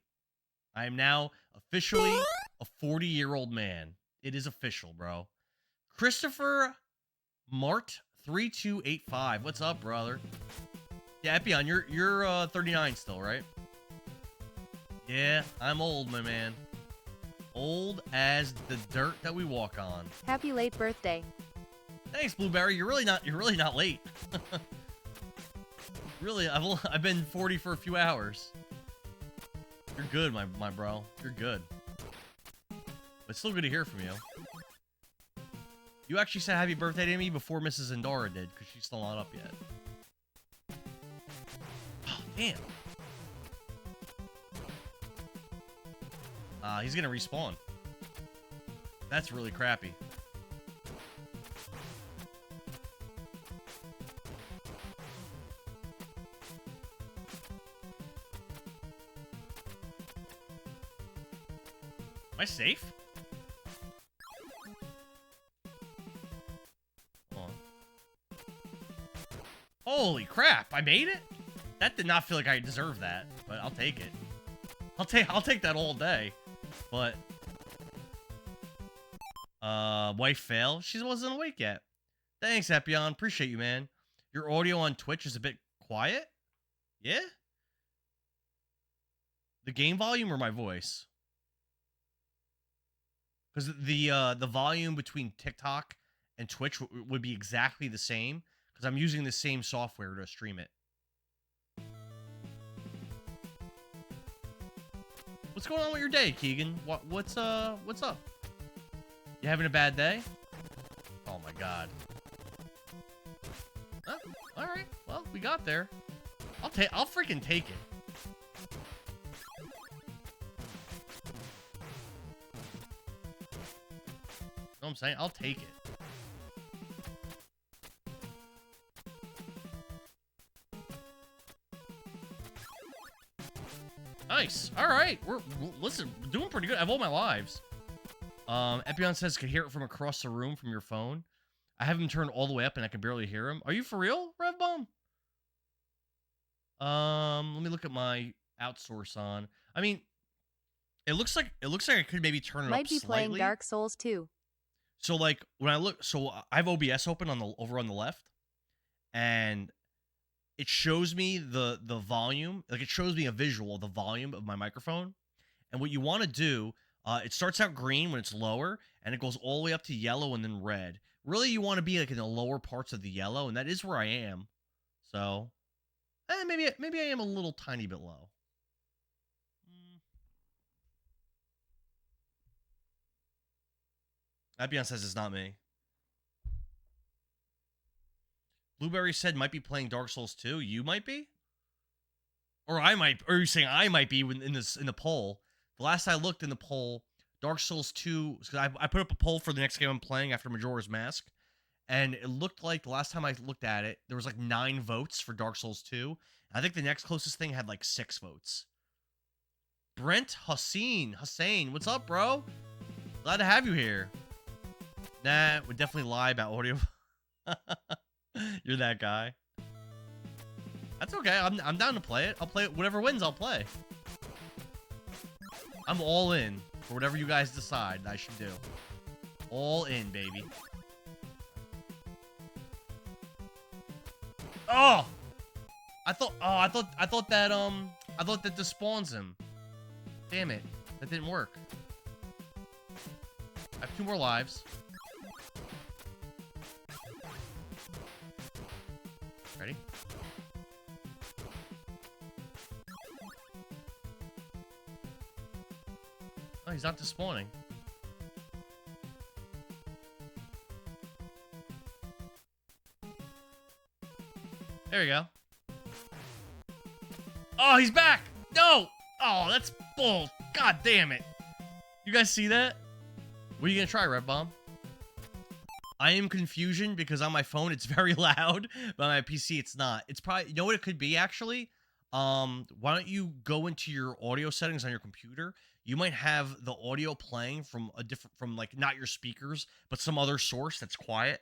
I am now officially a 40-year-old man. It is official, bro. Christopher Mart 3285. What's up, brother? Yeah, Epion, you're 39 still, right? Yeah, I'm old, my man. Old as the dirt that we walk on. Happy late birthday. Thanks, Blueberry. You're really not late. Really, I've been 40 for a few hours. You're good, my bro. You're good. But it's still good to hear from you. You actually said happy birthday to me before Mrs. Endora did, because she's still not up yet. Oh, damn. He's gonna respawn. That's really crappy. Am I safe? Hold on. Holy crap, I made it? That did not feel like I deserved that, but I'll take it. I'll take that all day. But wife fail. She wasn't awake yet. Thanks, Epion. Appreciate you, man. Your audio on Twitch is a bit quiet? Yeah? The game volume or my voice? Because the volume between TikTok and Twitch would be exactly the same, because I'm using the same software to stream it. What's going on with your day, Keegan? What's up? You having a bad day? Oh my god. Oh, all right. Well, we got there. I'll freaking take it. Know what I'm saying? I'll take it. Nice. All right. Listen, we're doing pretty good. I have all my lives. Epion says could hear it from across the room from your phone. I have him turned all the way up and I can barely hear him. Are you for real, RevBomb? Let me look at my outsource on. I mean, it looks like I could maybe turn it Might up be slightly. playing Dark Souls 2. So like when I look, so I have OBS open over on the left, and it shows me the volume. Like it shows me a visual of the volume of my microphone. And what you want to do, it starts out green when it's lower, and it goes all the way up to yellow and then red. Really, you want to be like in the lower parts of the yellow, and that is where I am. So, maybe I am a little tiny bit low. Epion says it's not me. Blueberry said might be playing Dark Souls 2. You might be? Or I might, or you're saying I might be in the poll. The last I looked in the poll, Dark Souls 2, because I put up a poll for the next game I'm playing after Majora's Mask, and it looked like the last time I looked at it, there was like 9 votes for Dark Souls 2. I think the next closest thing had like 6 votes. Brent Hussein, what's up, bro? Glad to have you here. Nah, would definitely lie about audio. You're that guy. That's okay. I'm down to play it. I'll play it. Whatever wins, I'll play. I'm all in for whatever you guys decide I should do. All in, baby. Oh! I thought that despawns him. Damn it. That didn't work. I have 2 more lives. Ready? Oh, he's not despawning. There you go. Oh, he's back! No! Oh, that's bull. God damn it. You guys see that? What are you gonna try, RevBomb? I am confusion because on my phone it's very loud, but on my PC it's not. It's probably, you know what it could be actually? Why don't you go into your audio settings on your computer? You might have the audio playing from from like not your speakers, but some other source that's quiet.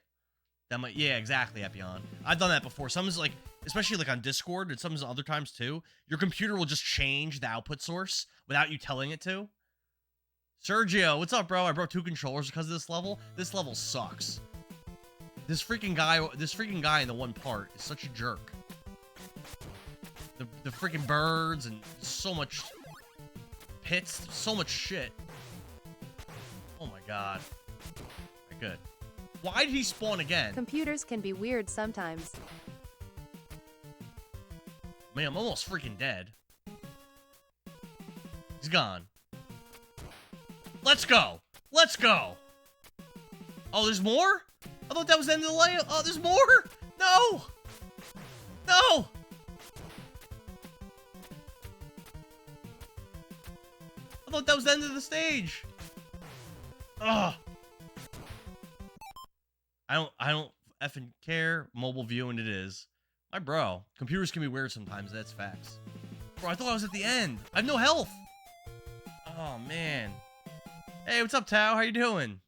That might, yeah, exactly, Epion. I've done that before. Some is like, especially like on Discord, and some other times too. Your computer will just change the output source without you telling it to. Sergio, what's up, bro? I broke 2 controllers because of this level. This level sucks. This freaking guy in the one part is such a jerk. The freaking birds and so much pits, so much shit. Oh my god. Right, good. Why did he spawn again? Computers can be weird sometimes. Man, I'm almost freaking dead. He's gone. Let's go. Let's go. Oh, there's more? I thought that was the end of the layout. Oh, there's more? No. No. I thought that was the end of the stage. Ugh. I don't effing care. Mobile viewing it is. My bro. Computers can be weird sometimes. That's facts. Bro, I thought I was at the end. I have no health. Oh, man. Hey, what's up, Tao? How you doing?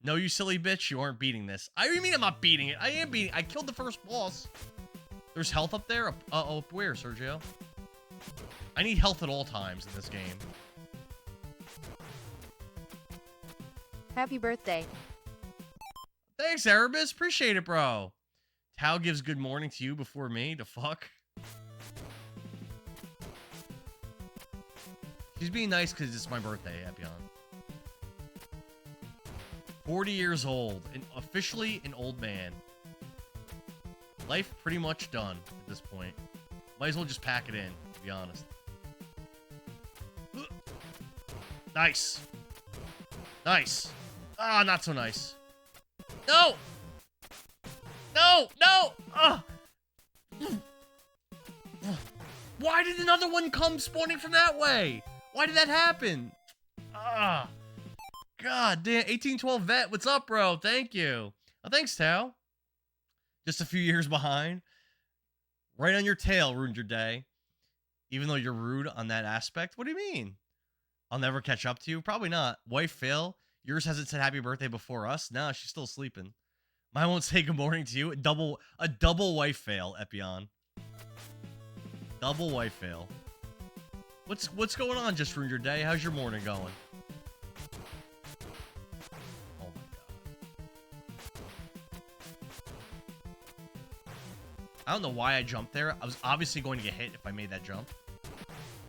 No, you silly bitch. You aren't beating this. I mean I'm not beating it. I am beating it. I killed the first boss. There's health up there? Uh-oh, where, Sergio? I need health at all times in this game. Happy birthday. Thanks, Erebus. Appreciate it, bro. Tao gives good morning to you before me. The fuck? She's being nice because it's my birthday, Epion. 40 years old. And officially an old man. Life pretty much done at this point. Might as well just pack it in, to be honest. Nice. Nice. Ah, not so nice. No! No! No! Why did another one come spawning from that way? Why did that happen? Ah. God damn. 1812 Vet, what's up, bro? Thank you. Oh, thanks, Tao. Just a few years behind. Right on your tail, ruined your day. Even though you're rude on that aspect. What do you mean? I'll never catch up to you? Probably not. Wife Phil, yours hasn't said happy birthday before us? No, she's still sleeping. Mine won't say good morning to you. A double wife fail, Epion. Double wife fail. What's going on? Just ruined your day. How's your morning going? Oh my god. I don't know why I jumped there. I was obviously going to get hit if I made that jump.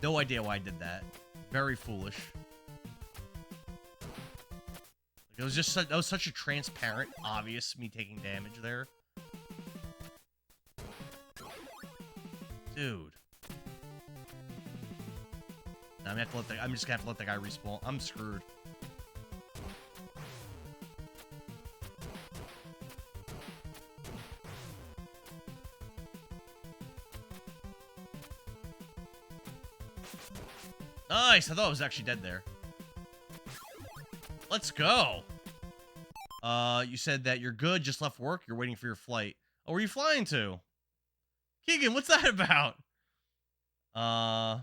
No idea why I did that. Very foolish. It was just that was such a transparent, obvious me taking damage there. Dude. Now I'm just gonna have to let the guy respawn. I'm screwed. Nice! I thought I was actually dead there. Let's go. You said that you're good, just left work, you're waiting for your flight. Oh, where are you flying to? Keegan, what's that about? I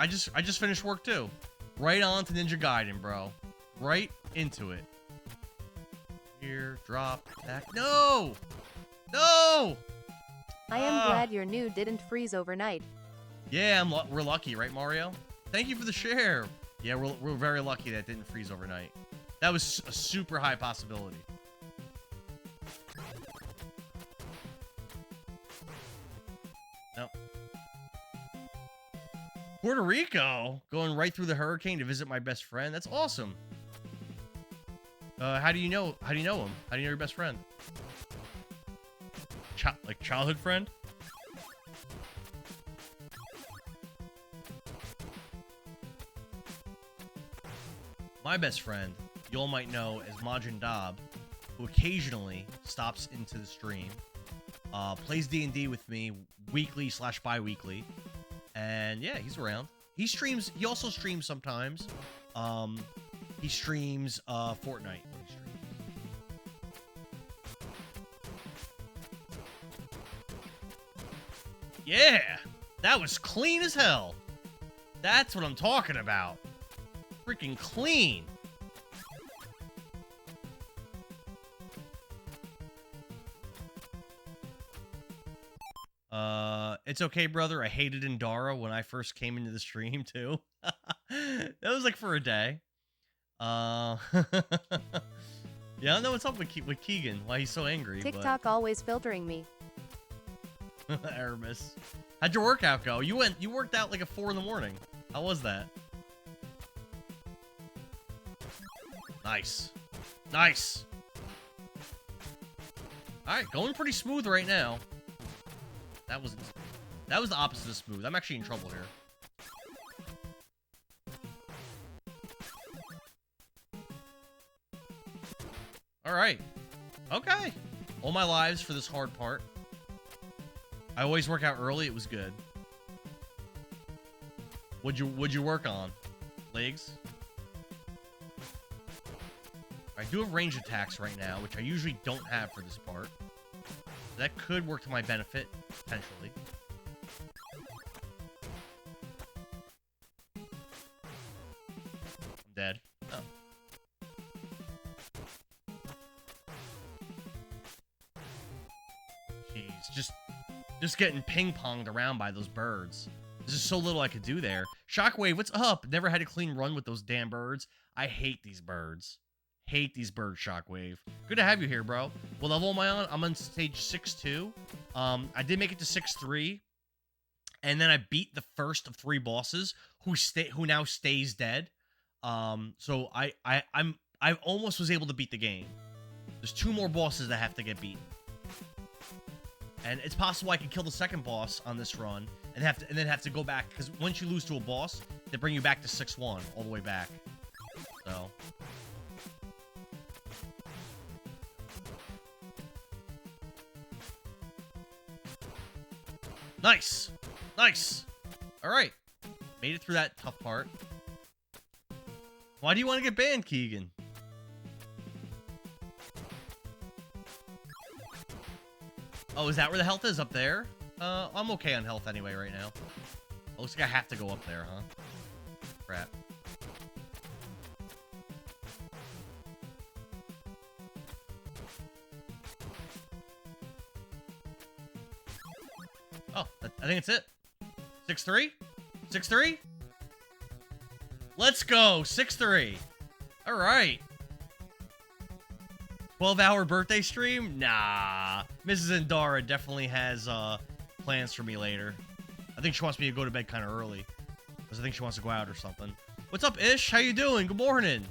just finished work too. Right on to Ninja Gaiden, bro. Right into it. Here, drop, back. No! No! I am glad your new didn't freeze overnight. Yeah, we're lucky, right, Mario? Thank you for the share. Yeah, we're very lucky that it didn't freeze overnight. That was a super high possibility. No. Puerto Rico? Going right through the hurricane to visit my best friend? That's awesome. How do you know him? How do you know your best friend? Like childhood friend? My best friend, you all might know as Majin Dab, who occasionally stops into the stream, plays D&D with me weekly / bi-weekly, and yeah, he's around. He streams. He also streams sometimes. He streams Fortnite when he streams. Yeah, that was clean as hell. That's what I'm talking about. Freaking clean. It's okay, brother. I hated Indara when I first came into the stream too. That was like for a day. Yeah, I don't know what's up with Keegan. Why he's so angry. TikTok always filtering me. Aramis. How'd your workout go? You worked out like at 4 in the morning. How was that? Nice. Nice. Alright, going pretty smooth right now. That was the opposite of smooth. I'm actually in trouble here. Alright. Okay. All my lives for this hard part. I always work out early. It was good. What'd you work on? Legs? I do have range attacks right now, which I usually don't have for this part. That could work to my benefit, potentially. I'm dead. Oh. Jeez, just getting ping-ponged around by those birds. There's just so little I could do there. Shockwave, what's up? Never had a clean run with those damn birds. I hate these birds. Hate these birds, Shockwave. Good to have you here, bro. What level am I on? I'm on stage 6-2. I did make it to 6-3. And then I beat the first of 3 bosses who now stays dead. So I almost was able to beat the game. There's 2 more bosses that have to get beaten. And it's possible I could kill the second boss on this run and then have to go back, because once you lose to a boss, they bring you back to 6-1 all the way back. So nice. Nice. All right. Made it through that tough part. Why do you want to get banned, Keegan? Oh, is that where the health is? Up there? I'm okay on health anyway right now. Oh, looks like I have to go up there, huh? Crap. Oh, I think it's it. 6-3? 6-3? Let's go. 6-3. All right. 12-hour birthday stream? Nah. Mrs. Indara definitely has plans for me later. I think she wants me to go to bed kind of early, because I think she wants to go out or something. What's up, Ish? How you doing? Good morning.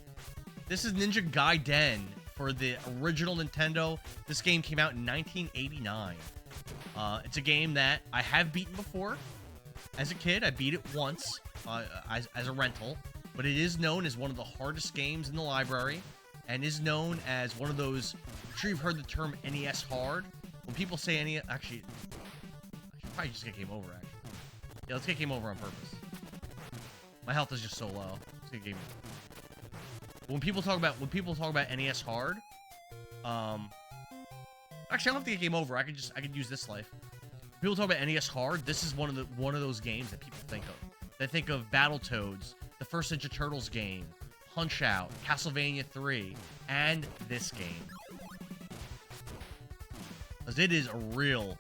This is Ninja Gaiden for the original Nintendo. This game came out in 1989. It's a game that I have beaten before. As a kid, I beat it once as a rental, but it is known as one of the hardest games in the library, and is known as one of those. I'm sure you've heard the term NES hard. When people say NES, actually, I should probably just get game over. Actually, yeah, let's get game over on purpose. My health is just so low. Let's get game over. When people talk about NES hard, actually, I don't have to get game over. I could use this life. People talk about NES hard. This is one of those games that people think of. They think of Battletoads, the first Ninja Turtles game, Punch-Out, Castlevania 3, and this game. Because it is a real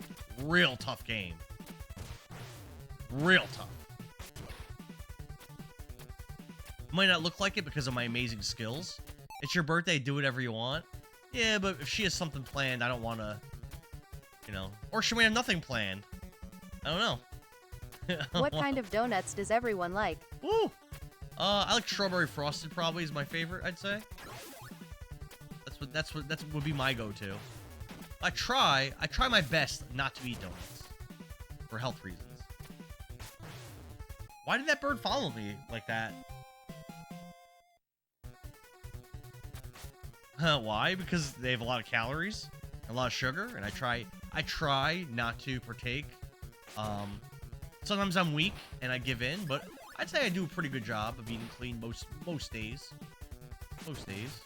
tough game. Real tough. Might not look like it because of my amazing skills. It's your birthday, do whatever you want. Yeah, but if she has something planned, I don't want to, you know. Or she may have nothing planned. I don't know. What kind of donuts does everyone like? Woo! I like strawberry frosted. Probably is my favorite. I'd say. That's what would be my go-to. I try my best not to eat donuts for health reasons. Why did that bird follow me like that? Why? Because they have a lot of calories, a lot of sugar, and I try not to partake. Sometimes I'm weak and I give in, but I'd say I do a pretty good job of eating clean most days. Most days.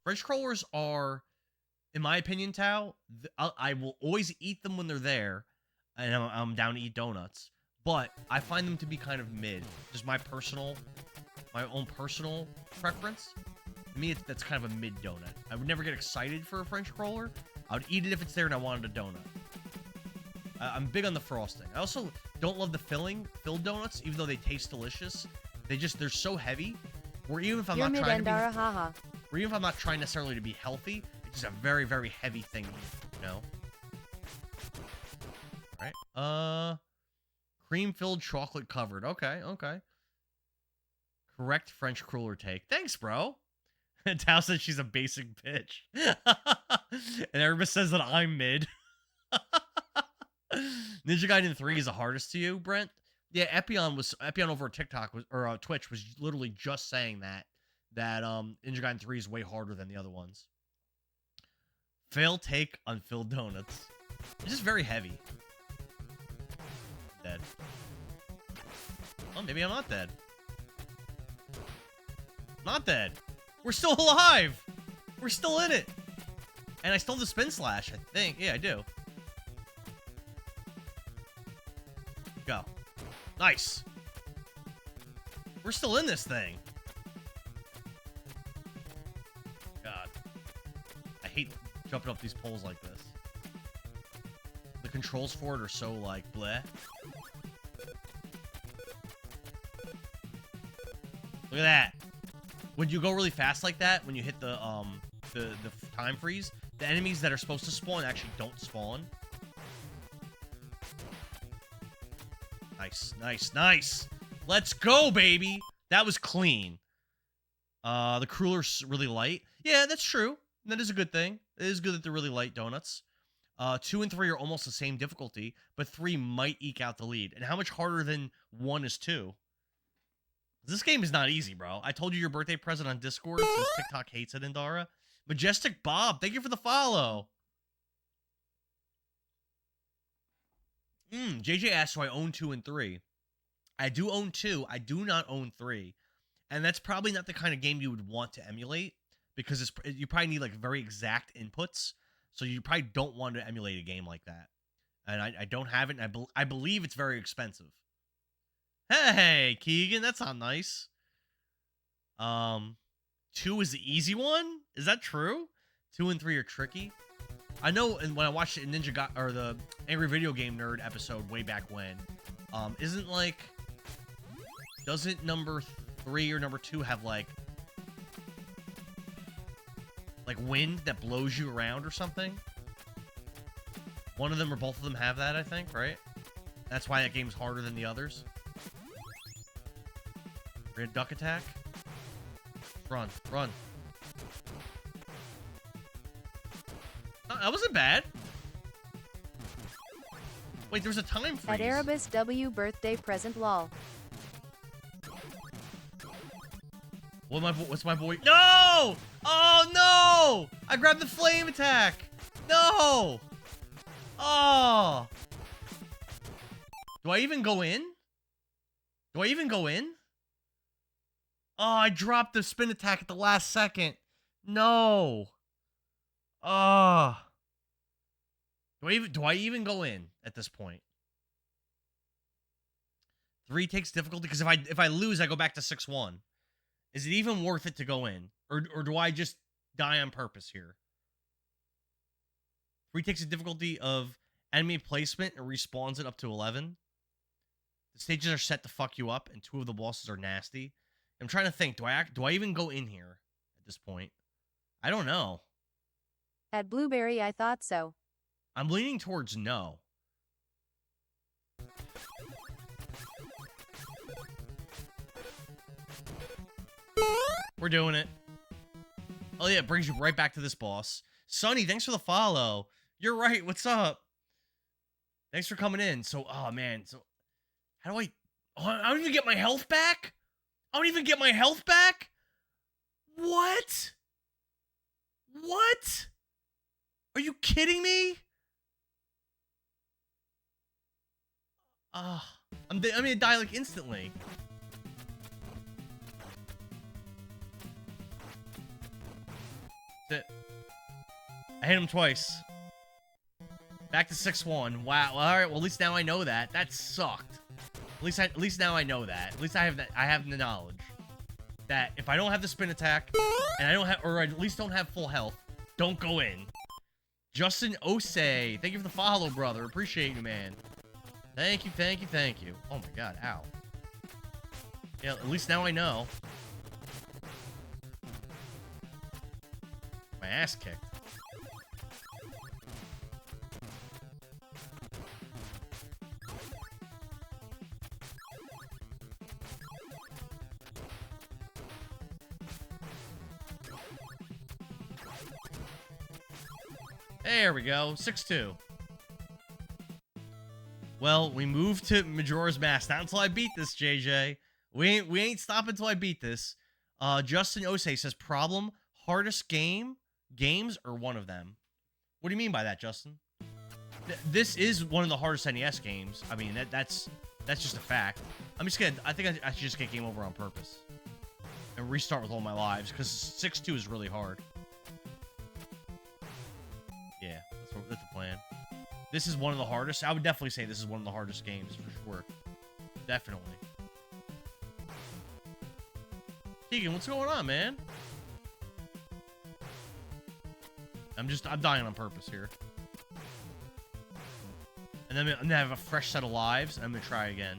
French crawlers are, in my opinion, Tao, I will always eat them when they're there, and I'm down to eat donuts. But I find them to be kind of mid. Just my own personal preference. To me, that's kind of a mid donut. I would never get excited for a French crawler. I would eat it if it's there and I wanted a donut. I'm big on the frosting. I also don't love the filled donuts, even though they taste delicious. They're so heavy. Or even if I'm not trying to be, or even if I'm not trying necessarily to be healthy, it's just a very, very heavy thing, you know. All right. Cream-filled chocolate covered. Okay. Correct French crueler take. Thanks, bro. Tao says she's a basic bitch. And everybody says that I'm mid. Ninja Gaiden 3 is the hardest to you, Brent? Yeah, Epion over TikTok or Twitch was literally just saying that Ninja Gaiden 3 is way harder than the other ones. Fail take on filled donuts. It's just very heavy. Dead. Well, maybe I'm not dead. Not dead. We're still alive. We're still in it. And I still have the spin slash, I think. Yeah, I do. Go. Nice. We're still in this thing. God. I hate jumping up these poles like this. The controls for it are so, like, bleh. Look at that. When you go really fast like that, when you hit the time freeze, the enemies that are supposed to spawn actually don't spawn. Nice, nice, nice. Let's go, baby. That was clean. The crueller's really light. Yeah, that's true. That is a good thing. It is good that they're really light donuts. 2 and 3 are almost the same difficulty, but 3 might eke out the lead. And how much harder than 1 is 2? This game is not easy, bro. I told you your birthday present on Discord since TikTok hates it, Indara. Majestic Bob, thank you for the follow. JJ asked, do I own 2 and 3? I do own 2. I do not own 3. And that's probably not the kind of game you would want to emulate because you probably need like very exact inputs. So you probably don't want to emulate a game like that. And I don't have it. And I believe it's very expensive. Hey, Keegan, that's not nice. 2 is the easy one? Is that true? 2 and 3 are tricky. I know, and when I watched it in the Angry Video Game Nerd episode way back when, doesn't number 3 or number 2 have like wind that blows you around or something? One of them or both of them have that, I think, right? That's why that game's harder than the others. We're gonna duck attack. Run, run. Oh, that wasn't bad. Wait, there's a time freeze. At Erebus W birthday present lol. What's my boy? No! Oh no! I grabbed the flame attack. No! Oh! Do I even go in? Do I even go in? Oh, I dropped the spin attack at the last second. No. Oh. Do I even go in at this point? 3 takes difficulty because if I lose, I go back to 6-1. Is it even worth it to go in, or do I just die on purpose here? 3 takes a difficulty of enemy placement and respawns it up to 11. The stages are set to fuck you up, and 2 of the bosses are nasty. I'm trying to think. Do I even go in here at this point? I don't know. At Blueberry, I thought so. I'm leaning towards no. We're doing it. Oh yeah, it brings you right back to this boss. Sonny, thanks for the follow. You're right. What's up? Thanks for coming in. So, oh man. So, how do I... Oh, I don't even get my health back? I don't even get my health back? What? What? Are you kidding me? I'm gonna die like instantly. That's it. I hit him twice. Back to 6-1. Wow. All right. Well, at least now I know that. That sucked. At least now I know that. At least I have that. I have the knowledge that if I don't have the spin attack and I don't have, or at least don't have full health, don't go in. Justin Osei, thank you for the follow, brother. Appreciate you, man. Thank you, thank you, thank you. Oh my god, ow. Yeah, at least now I know. My ass kicked. There we go. 6-2. Well, we moved to Majora's Mask. Not until I beat this, JJ. We ain't stopping until I beat this. Justin Osei says, problem, hardest games, or one of them. What do you mean by that, Justin? This is one of the hardest NES games. I mean, that's just a fact. I think I should just get game over on purpose. And restart with all my lives, because 6-2 is really hard. Yeah, that's the plan. This is one of the hardest. I would definitely say this is one of the hardest games, for sure. Definitely. Keegan, what's going on, man? I'm dying on purpose here. And then I'm gonna have a fresh set of lives, and I'm gonna try again.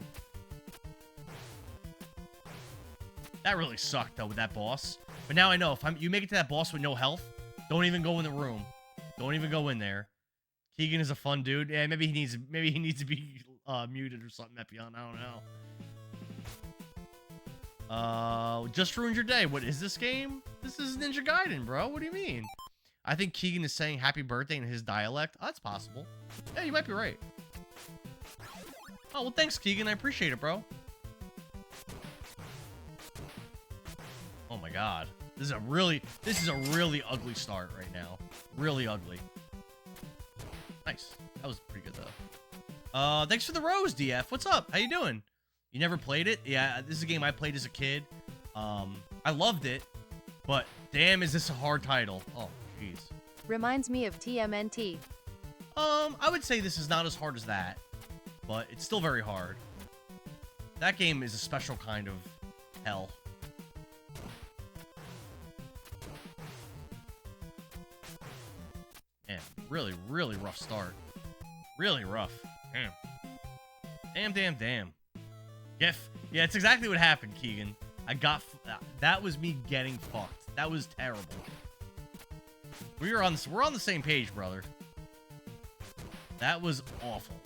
That really sucked, though, with that boss. But now I know, if you make it to that boss with no health, don't even go in the room. Don't even go in there. Keegan is a fun dude. Yeah, maybe he needs to be muted or something, Epion. I don't know. Just ruined your day. What is this game? This is Ninja Gaiden, bro. What do you mean? I think Keegan is saying happy birthday in his dialect. Oh, that's possible. Yeah, you might be right. Oh, well, thanks, Keegan. I appreciate it, bro. Oh my god. This is a really ugly start right now. Really ugly. Nice. That was pretty good, though. Thanks for the rose, DF. What's up? How you doing? You never played it? Yeah, this is a game I played as a kid. I loved it, but damn, is this a hard title. Oh, jeez. Reminds me of TMNT. I would say this is not as hard as that, but it's still very hard. That game is a special kind of hell. Man, really rough start. Really rough. Damn. Yeah, it's exactly what happened, Keegan. That was me getting fucked. That was terrible. We're on the same page, brother. That was awful.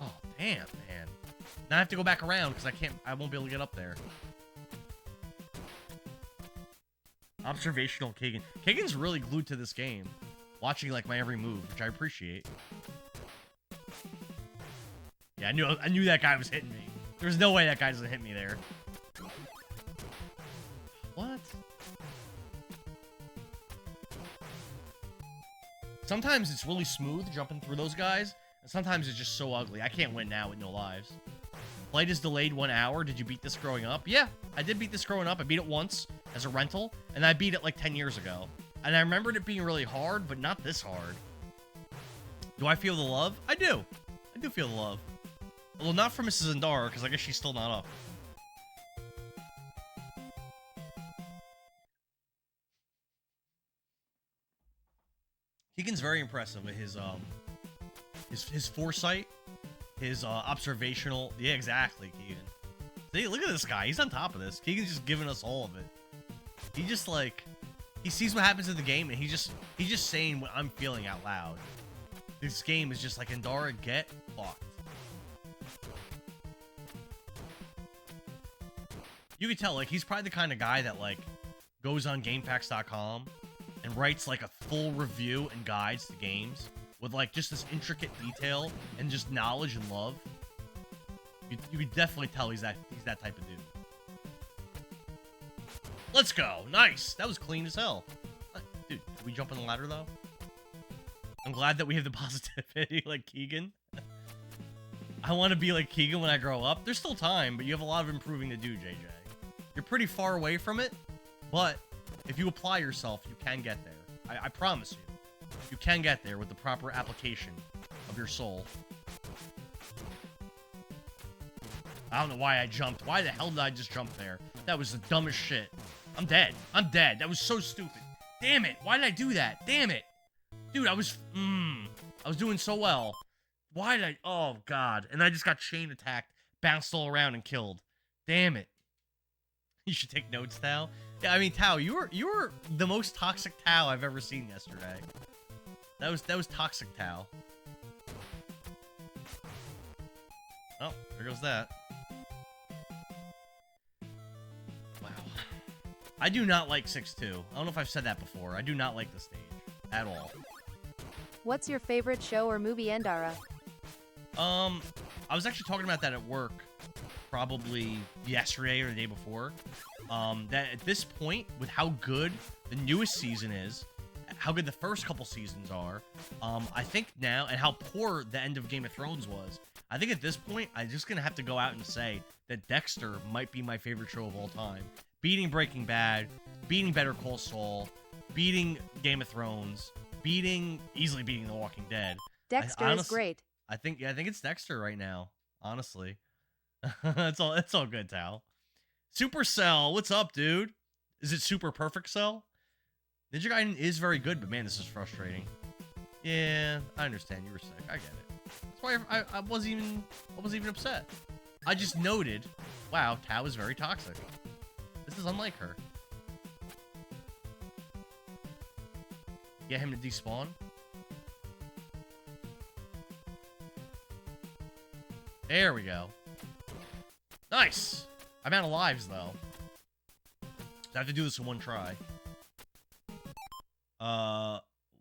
Oh, damn, man. Now I have to go back around because I won't be able to get up there. Observational Keegan. Keegan's really glued to this game. Watching, like, my every move, which I appreciate. Yeah, I knew that guy was hitting me. There's no way that guy doesn't hit me there. What? Sometimes it's really smooth jumping through those guys, and sometimes it's just so ugly. I can't win now with no lives. Flight is delayed 1 hour. Did you beat this growing up? Yeah, I did beat this growing up. I beat it once as a rental, and I beat it like 10 years ago. And I remembered it being really hard, but not this hard. Do I feel the love? I do. I do feel the love. Well, not for Mrs. Zendara, because I guess she's still not up. Keegan's very impressive with his foresight, his observational. Yeah, exactly, Keegan. See, look at this guy. He's on top of this. Keegan's just giving us all of it. He just like he sees what happens in the game, and he's just saying what I'm feeling out loud. This game is just like, Endara, get fucked. You can tell, like, he's probably the kind of guy that, like, goes on GameFAQs.com and writes, like, a full review and guides to games with, like, just this intricate detail and just knowledge and love. You could definitely tell he's that type of dude. Let's go. Nice. That was clean as hell. Dude, did we jump on the ladder, though? I'm glad that we have the positivity like Keegan. I want to be like Keegan when I grow up. There's still time, but you have a lot of improving to do, JJ. You're pretty far away from it, but if you apply yourself, you can get there. I promise you. You can get there with the proper application of your soul. I don't know why I jumped. Why the hell did I just jump there? That was the dumbest shit. I'm dead. I'm dead. That was so stupid. Damn it. Why did I do that? Damn it. Dude, I was doing so well. Why did I... Oh, God. And I just got chain attacked, bounced all around, and killed. Damn it. You should take notes, Tao. Yeah, I mean, Tao, you were the most toxic Tao I've ever seen yesterday. That was toxic Tao. Oh, there goes that. Wow. I do not like 6-2. I don't know if I've said that before. I do not like the stage at all. What's your favorite show or movie, Endara? I was actually talking about that at work probably yesterday or the day before. That at this point, with how good the newest season is, how good the first couple seasons are, I think now, and how poor the end of Game of Thrones was, I think at this point, I'm just going to have to go out and say that Dexter might be my favorite show of all time. Beating Breaking Bad, beating Better Call Saul, beating Game of Thrones, easily beating The Walking Dead. Dexter is great. I think it's Dexter right now, honestly. It's all good, Tal. Supercell, what's up, dude? Is it Super Perfect Cell? Ninja Gaiden is very good, but man, this is frustrating. Yeah, I understand. You were sick. I get it. That's why I wasn't even upset. I just noted, wow, Tao is very toxic. This is unlike her. Get him to despawn. There we go. Nice. I'm out of lives, though. I have to do this in one try.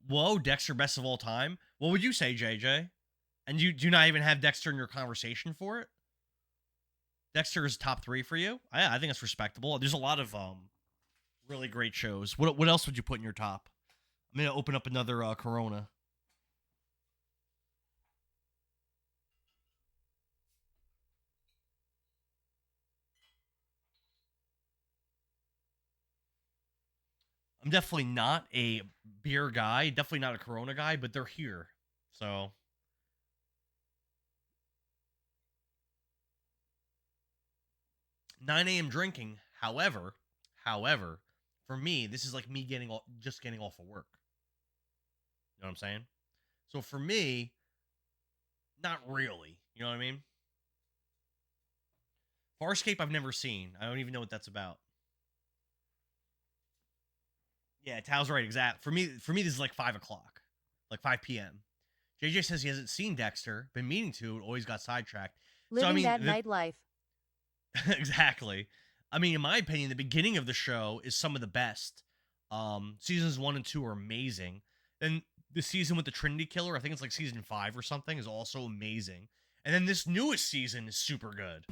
Whoa, Dexter best of all time? What would you say, JJ? And you do not even have Dexter in your conversation for it? Dexter is top 3 for you? I think it's respectable. There's a lot of really great shows. What else would you put in your top? I'm going to open up another Corona. I'm definitely not a beer guy, definitely not a Corona guy, but they're here. So 9 a.m. drinking, however, for me, this is like me just getting off of work. You know what I'm saying? So for me, not really. You know what I mean? Farscape I've never seen. I don't even know what that's about. Yeah, Tao's right, exact. For me, this is like 5 o'clock. Like 5 p.m. JJ says he hasn't seen Dexter, been meaning to, always got sidetracked. Living that nightlife. Exactly. I mean, in my opinion, the beginning of the show is some of the best. Seasons 1 and 2 are amazing. Then the season with the Trinity Killer, I think it's like season 5 or something, is also amazing. And then this newest season is super good.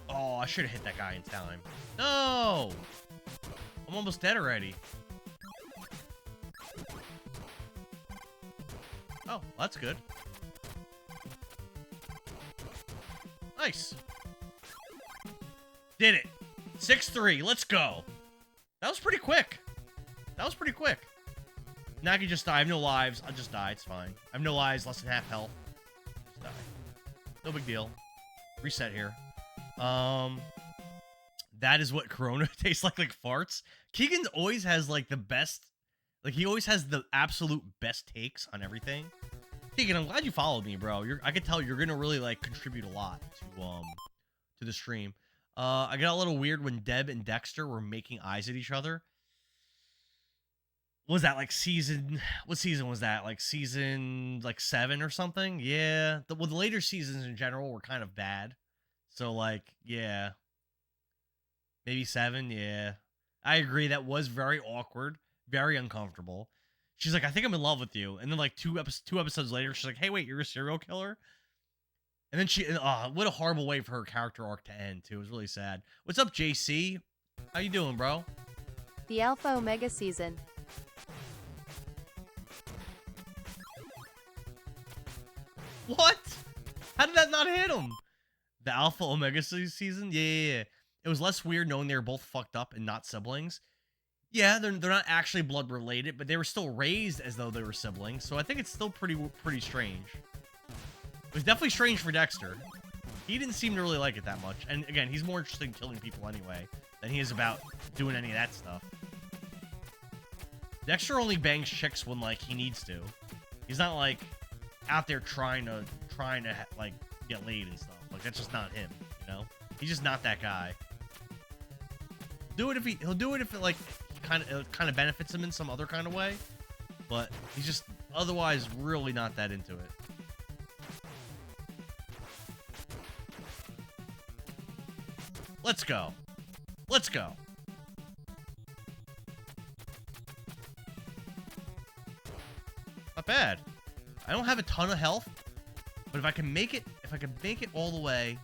Oh, I should have hit that guy in time. No! I'm almost dead already. Oh, that's good. Nice. Did it. 6-3. Let's go. That was pretty quick. Now I can just die. I have no lives. I'll just die. It's fine. I have no lives. Less than half health. Just die. No big deal. Reset here. That is what Corona tastes like farts. Keegan always has like the best, like he always has the absolute best takes on everything. Keegan, I'm glad you followed me, bro. I could tell you're gonna really like contribute a lot to the stream. I got a little weird when Deb and Dexter were making eyes at each other. Was that like what season was that? Like season 7 or something? Yeah. The later seasons in general were kind of bad. So like, yeah. Maybe 7, yeah. I agree, that was very awkward, very uncomfortable. She's like, I think I'm in love with you. And then like two episodes later, she's like, hey, wait, you're a serial killer? And then what a horrible way for her character arc to end, too. It was really sad. What's up, JC? How you doing, bro? The Alpha Omega season. What? How did that not hit him? The Alpha Omega season? Yeah. It was less weird knowing they were both fucked up and not siblings. Yeah, they're not actually blood related, but they were still raised as though they were siblings, so I think it's still pretty strange. It was definitely strange for Dexter. He didn't seem to really like it that much, and again, he's more interested in killing people anyway than he is about doing any of that stuff. Dexter only bangs chicks when like he needs to. He's not like out there trying to like get laid and stuff. Like that's just not him, you know? He's just not that guy. He'll do it if it like kind of benefits him in some other kind of way, but he's just otherwise really not that into it. Let's go. Let's go. Not bad. I don't have a ton of health, but if I can make it all the way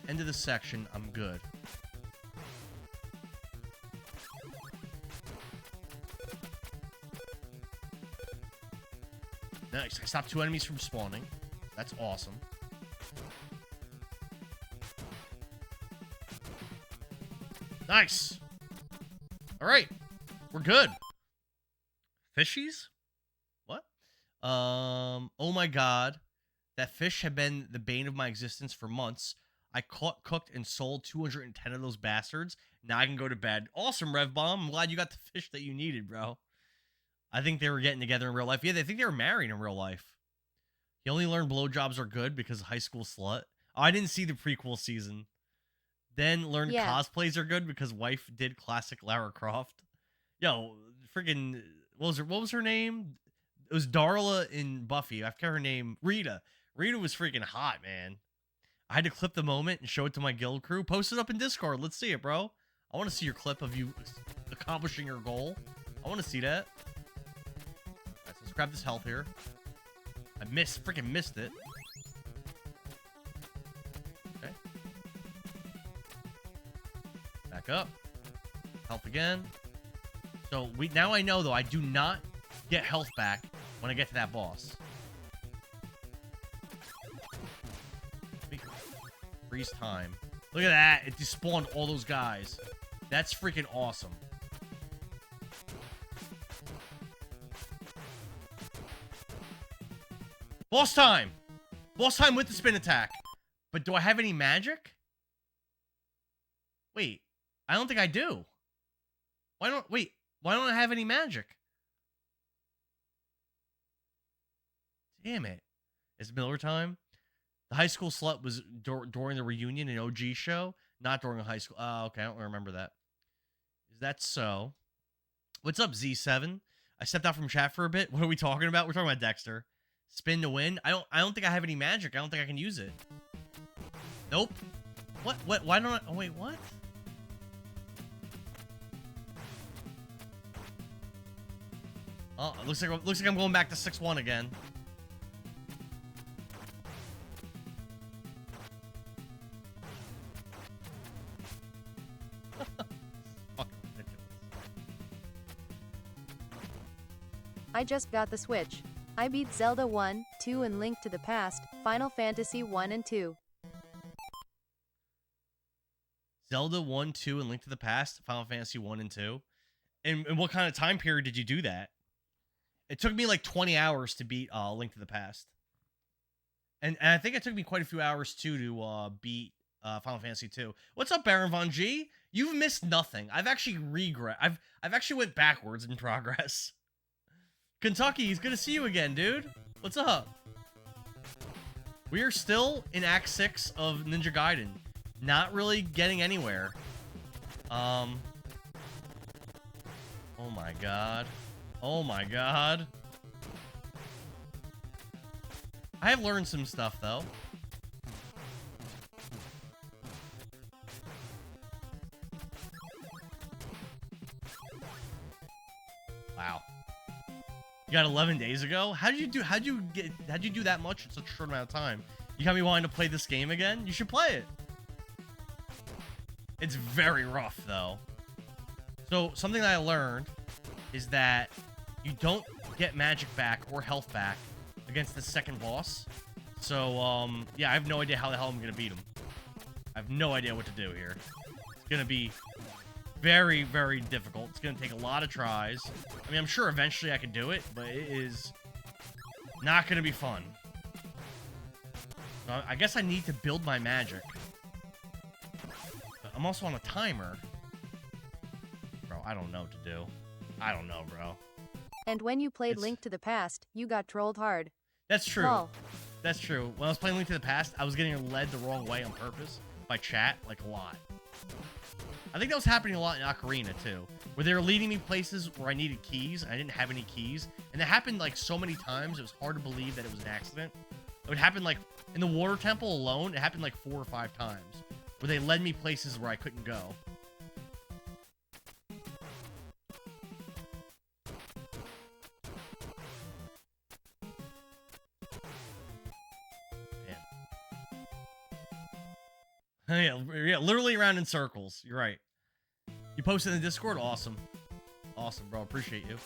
into the section, I'm good. Nice. I stopped 2 enemies from spawning. That's awesome. Nice. All right. We're good. Fishies? What? Oh my god. That fish had been the bane of my existence for months. I caught, cooked, and sold 210 of those bastards. Now I can go to bed. Awesome, Rev Bomb. I'm glad you got the fish that you needed, bro. I think they were getting together in real life. Yeah, they think they were married in real life. He only learned blowjobs are good because of High School Slut. Oh, I didn't see the prequel season. Then learned cosplays are good because wife did classic Lara Croft. Yo, freaking, what was her name? It was Darla in Buffy. I forget her name. Rita. Rita was freaking hot, man. I had to clip the moment and show it to my guild crew. Post it up in Discord. Let's see it, bro. I want to see your clip of you accomplishing your goal. I want to see that. Right, so let's grab this health here. I freaking missed it. Okay. Back up. Health again. So now I know though I do not get health back when I get to that boss. Freeze time. Look at that. It despawned all those guys. That's freaking awesome. Boss time! Boss time with the spin attack. But do I have any magic? Wait. I don't think I do. Why don't I have any magic? Damn it. It's Miller time. The High School Slut was during the reunion in OG show, not during a high school. Oh, okay. I don't remember that. Is that so? What's up, Z7? I stepped out from chat for a bit. What are we talking about? We're talking about Dexter. Spin to win. I don't think I have any magic. I don't think I can use it. Nope. What? Why don't I? Oh, wait, what? Oh, it looks like I'm going back to 6-1 again. I just got the Switch. I beat Zelda 1, 2 and Link to the Past, Final Fantasy 1 and 2. Zelda 1, 2, and Link to the Past, Final Fantasy 1 and 2. And what kind of time period did you do that? It took me like 20 hours to beat Link to the Past. And I think it took me quite a few hours too to beat Final Fantasy 2. What's up, Baron Von G? You've missed nothing. I've actually I've actually went backwards in progress. Kentucky, he's good to see you again, dude. What's up? We are still in Act 6 of Ninja Gaiden. Not really getting anywhere. Oh my god. Oh my god. I have learned some stuff, though. Wow. You got 11 days ago? How'd you do that much in such a short amount of time? You got me wanting to play this game again? You should play it. It's very rough, though. So, something that I learned is that you don't get magic back or health back against the second boss. So, yeah, I have no idea how the hell I'm going to beat him. I have no idea what to do here. It's going to be very, very difficult. It's going to take a lot of tries. I mean, I'm sure eventually I could do it, but it is not going to be fun. So I guess I need to build my magic. But I'm also on a timer. Bro, I don't know what to do. I don't know, bro. And when you played Link to the Past, you got trolled hard. That's true. Lol. That's true. When I was playing Link to the Past, I was getting led the wrong way on purpose by chat, like a lot. I think that was happening a lot in Ocarina, too. Where they were leading me places where I needed keys, and I didn't have any keys. And that happened, like, so many times, it was hard to believe that it was an accident. It would happen, like, in the Water Temple alone, it happened, like, 4 or 5 times. where they led me places where I couldn't go. Yeah, literally around in circles. You're right. You posted in the Discord? Awesome. Awesome, bro. Appreciate you.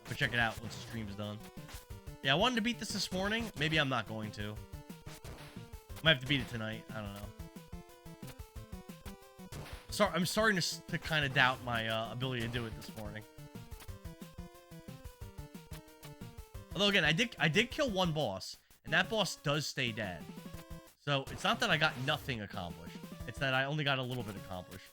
But check it out once the stream's done. Yeah, I wanted to beat this morning. Maybe I'm not going to. Might have to beat it tonight. I don't know. I'm starting to kind of doubt my ability to do it this morning. Although again, I did kill one boss, and that boss does stay dead. So it's not that I got nothing accomplished. It's that I only got a little bit accomplished.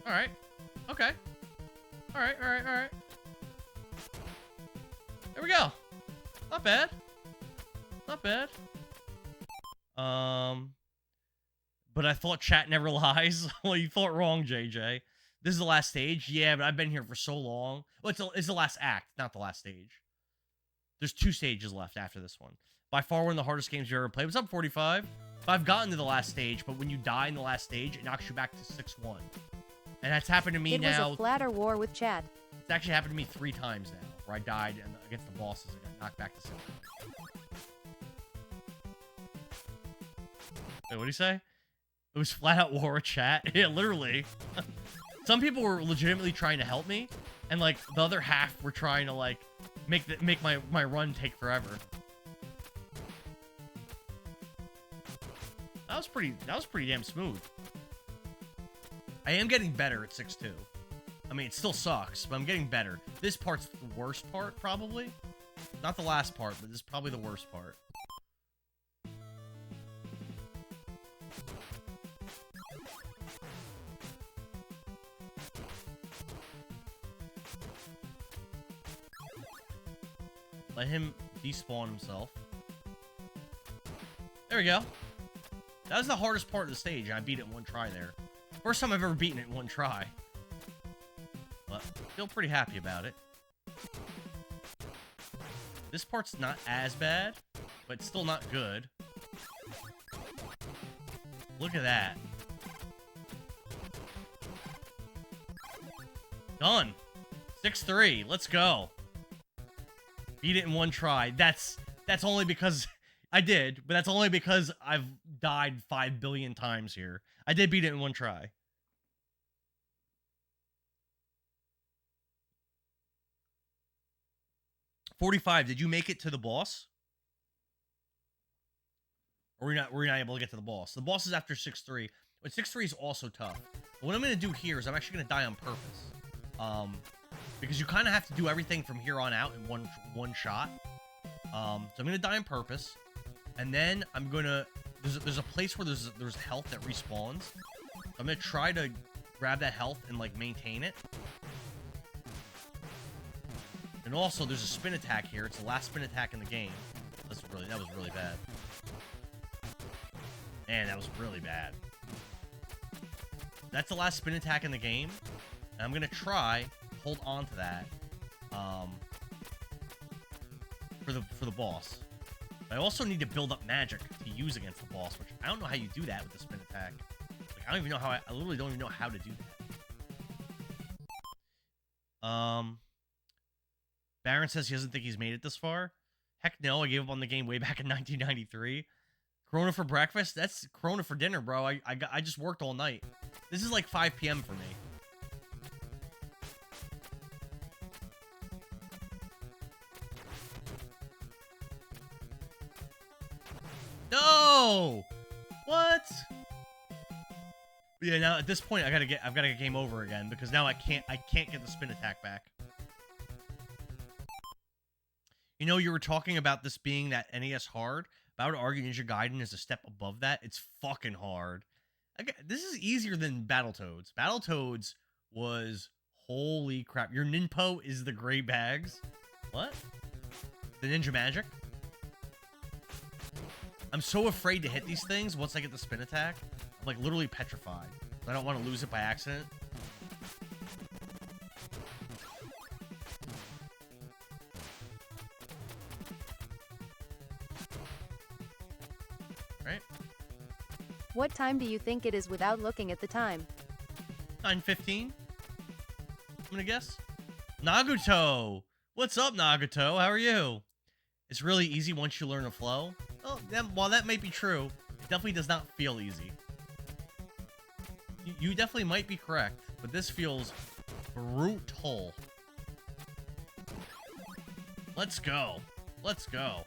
Alright. Okay. Alright. There we go. Not bad. Not bad. But I thought chat never lies. Well, you thought wrong, JJ. This is the last stage? Yeah, but I've been here for so long. Well, it's the last act, not the last stage. There's 2 stages left after this one. By far one of the hardest games you ever played. What's up, 45? I've gotten to the last stage, but when you die in the last stage, it knocks you back to 6-1. And that's happened to me now. It was a flatter war with chat. It's actually happened to me 3 times now, where I died against the bosses and got knocked back to 6-1. Wait, what did he say? It was flat out war with chat. Yeah, literally. Some people were legitimately trying to help me, and like the other half were trying to like make my run take forever. That was pretty damn smooth. I am getting better at 6-2. I mean, it still sucks, but I'm getting better. This part's the worst part, probably. Not the last part, but this is probably the worst part. Let him despawn himself. There we go. That was the hardest part of the stage, and I beat it in 1 try there. First time I've ever beaten it in 1 try. But still pretty happy about it. This part's not as bad, but it's still not good. Look at that. Done. 6-3. Let's go. Beat it in 1 try. That's only because I did, but that's only because I've died 5 billion times here. I did beat it in 1 try. $45. Did you make it to the boss? Or were you not able to get to the boss? The boss is after 6-3. But 6-3 is also tough. But what I'm going to do here is I'm actually going to die on purpose. Because you kind of have to do everything from here on out in one shot. So I'm going to die on purpose. And then I'm going to... There's a place where there's health that respawns. So I'm going to try to grab that health and, like, maintain it. And also, there's a spin attack here. It's the last spin attack in the game. That was really bad. Man, that was really bad. That's the last spin attack in the game. And I'm going to try... hold on to that for the boss. But I also need to build up magic to use against the boss, which I don't know how you do that with the spin attack. Like, I don't even know how I literally don't even know how to do that. Baron says he doesn't think he's made it this far. Heck no, I gave up on the game way back in 1993. Corona for breakfast? That's Corona for dinner, bro. I just worked all night. This is like 5 p.m. for me. No! What? Yeah, now at this point I've got to get game over again because now I can't get the spin attack back. You know, you were talking about this being that NES hard, but I would argue Ninja Gaiden is a step above that. It's fucking hard. This is easier than Battletoads. Battletoads was holy crap. Your Ninpo is the gray bags. What? The Ninja Magic? I'm so afraid to hit these things once I get the spin attack. I'm like literally petrified. I don't want to lose it by accident. What time do you think it is without looking at the time? 9:15. I'm gonna guess. Naguto! What's up, Naguto? How are you? It's really easy once you learn a flow. Oh, while that might be true, it definitely does not feel easy. You definitely might be correct, but this feels brutal. Let's go. Let's go.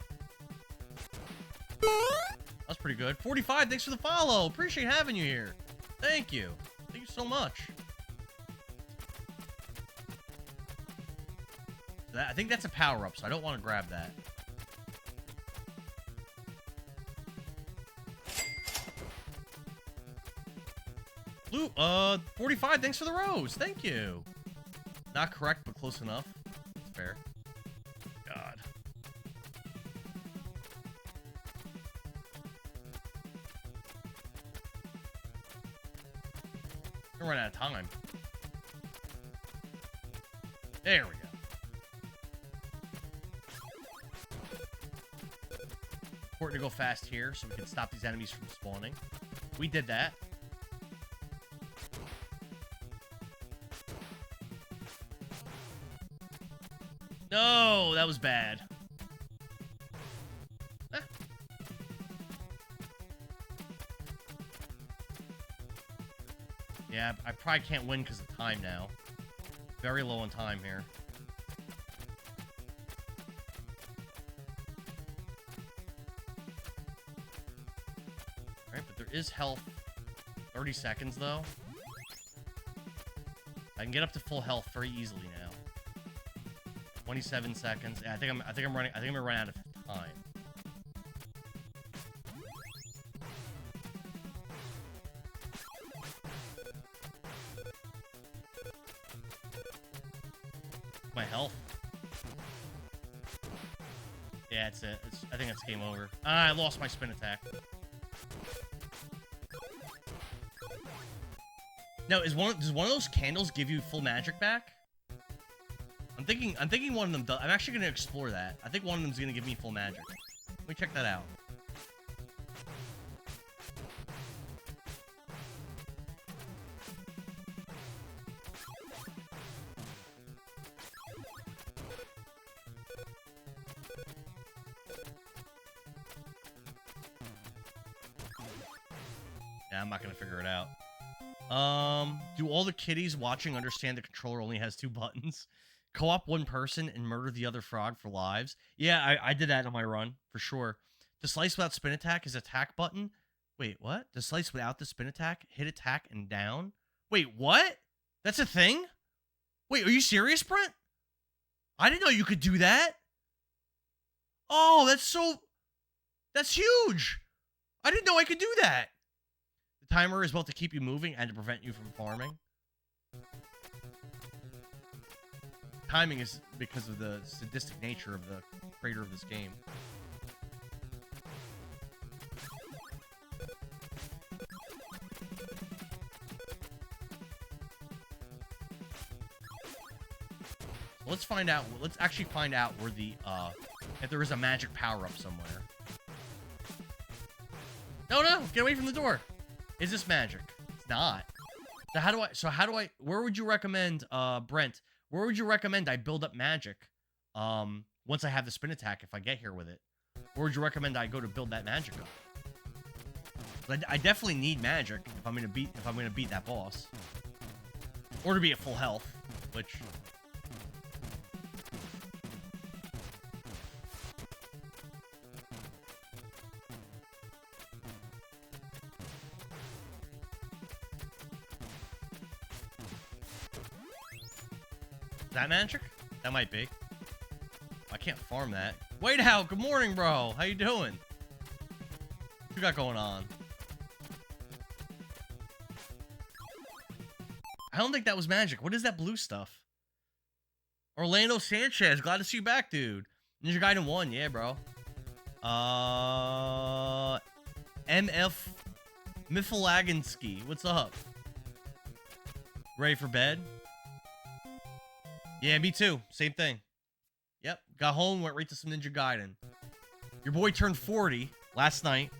That's pretty good. 45, thanks for the follow. Appreciate having you here. Thank you. Thank you so much. I think that's a power-up, so I don't want to grab that. Blue, 45, thanks for the rose. Thank you. Not correct, but close enough. That's fair. God. We're running out of time. There we go. Important to go fast here so we can stop these enemies from spawning. We did that. No, that was bad. Eh. Yeah, I probably can't win because of time now. Very low on time here. Alright, but there is health. 30 seconds, though. I can get up to full health very easily now. 27 seconds. Yeah, I think I'm gonna run out of time. My health. Yeah, it's it. I think it's game over. Ah, I lost my spin attack. No, does one of those candles give you full magic back? I'm thinking one of them does. I'm actually gonna explore that. I think one of them's gonna give me full magic. Let me check that out. Yeah, I'm not gonna figure it out. Do all the kiddies watching understand the controller only has 2 buttons? Co-op one person and murder the other frog for lives. Yeah, I did that on my run, for sure. To slice without spin attack is attack button. Wait, what? To slice without the spin attack, hit attack and down? Wait, what? That's a thing? Wait, are you serious, Brent? I didn't know you could do that. Oh, that's huge. I didn't know I could do that. The timer is both to keep you moving and to prevent you from farming. Timing is because of the sadistic nature of the creator of this game. Let's find out. Let's actually find out where the if there is a magic power-up somewhere. No, get away from the door. Is this magic? It's not. Where would you recommend, Brent? Where would you recommend I build up magic? Once I have the spin attack, if I get here with it. Where would you recommend I go to build that magic up? I definitely need magic if I'm gonna beat that boss. Or to be at full health, which... Is that magic? That might be. I can't farm that. Wait out! Good morning, bro! How you doing? What you got going on? I don't think that was magic. What is that blue stuff? Orlando Sanchez. Glad to see you back, dude. Ninja Gaiden 1. Yeah, bro. MF Mifalaginsky. What's up? Ready for bed? Yeah, me too. Same thing. Yep. Got home, went right to some Ninja Gaiden. Your boy turned 40 last night.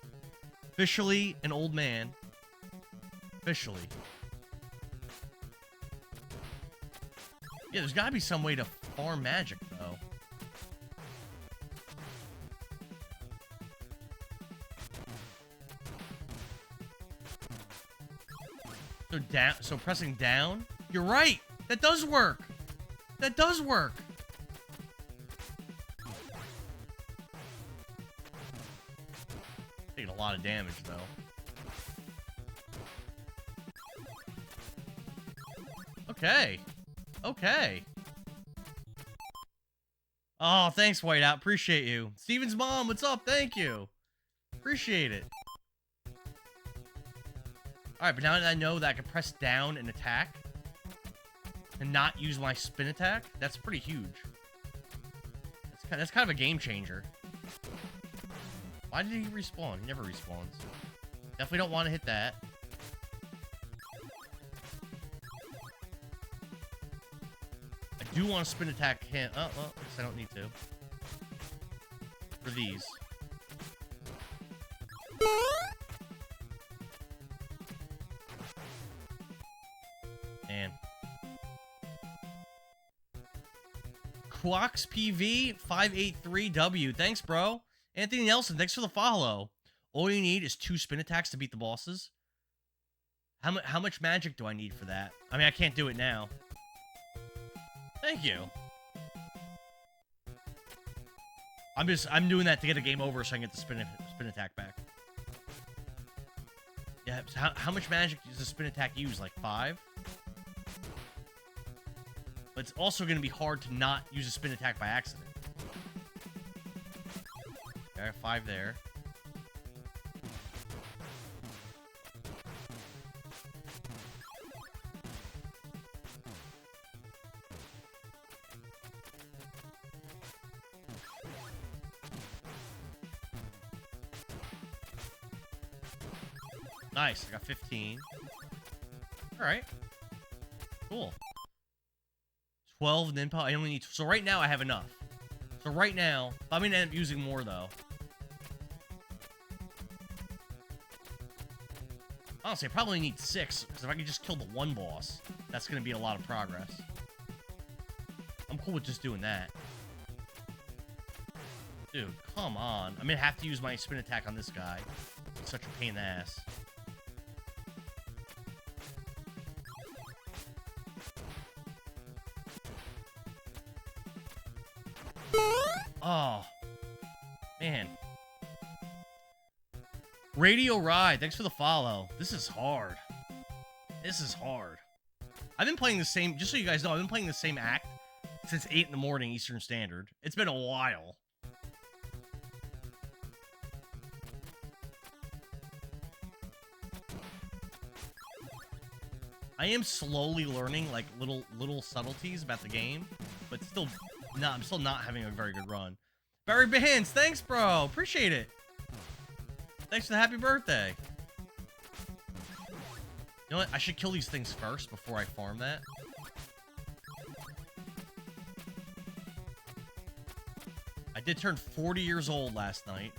Officially an old man. Officially. Yeah, there's gotta be some way to farm magic, though. So pressing down? You're right! That does work! That does work! Taking a lot of damage, though. Okay. Okay. Oh, thanks, Whiteout. Appreciate you. Steven's mom, what's up? Thank you. Appreciate it. Alright, but now that I know that I can press down and attack and not use my spin attack, that's pretty huge. That's kind of a game changer. Why did he respawn? He never respawns. Definitely don't want to hit that. I do want to spin attack him. Oh, well, I guess I don't need to. For these. Man. Quox PV 583W. Thanks, bro. Anthony Nelson, thanks for the follow. All you need is 2 spin attacks to beat the bosses. How much magic do I need for that? I mean, I can't do it now. Thank you. I'm doing that to get a game over so I can get the spin attack back. Yeah, so how much magic does the spin attack use? Like 5? But it's also going to be hard to not use a spin attack by accident. Okay, I have 5 there. Nice, I got 15. Alright. Cool. 12 and then I only need... So right now I have enough. So right now, I'm going to end up using more though. Honestly, I probably need 6, because if I can just kill the one boss, that's going to be a lot of progress. I'm cool with just doing that. Dude, come on. I'm going to have to use my spin attack on this guy. It's such a pain in the ass. Oh, man. Radio Ride, thanks for the follow. This is hard. This is hard. I've been playing the same, just so you guys know, I've been playing the same act since 8 in the morning Eastern Standard. It's been a while. I am slowly learning, like, little subtleties about the game, but still... No, I'm still not having a very good run. Barry Behans, thanks, bro. Appreciate it. Thanks for the happy birthday. You know what? I should kill these things first before I farm that. I did turn 40 years old last night.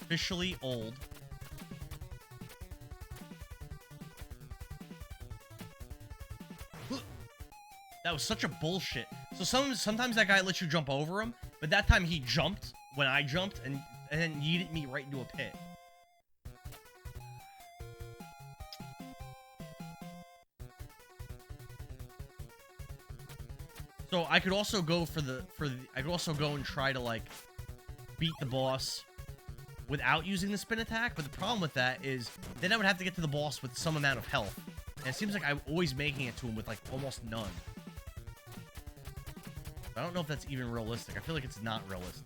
Officially old. That was such a bullshit. So sometimes that guy lets you jump over him, but that time he jumped when I jumped and then yeeted me right into a pit. So I could also go I could also go and try to like beat the boss without using the spin attack, but the problem with that is then I would have to get to the boss with some amount of health. And it seems like I'm always making it to him with like almost none. I don't know if that's even realistic. I feel like it's not realistic.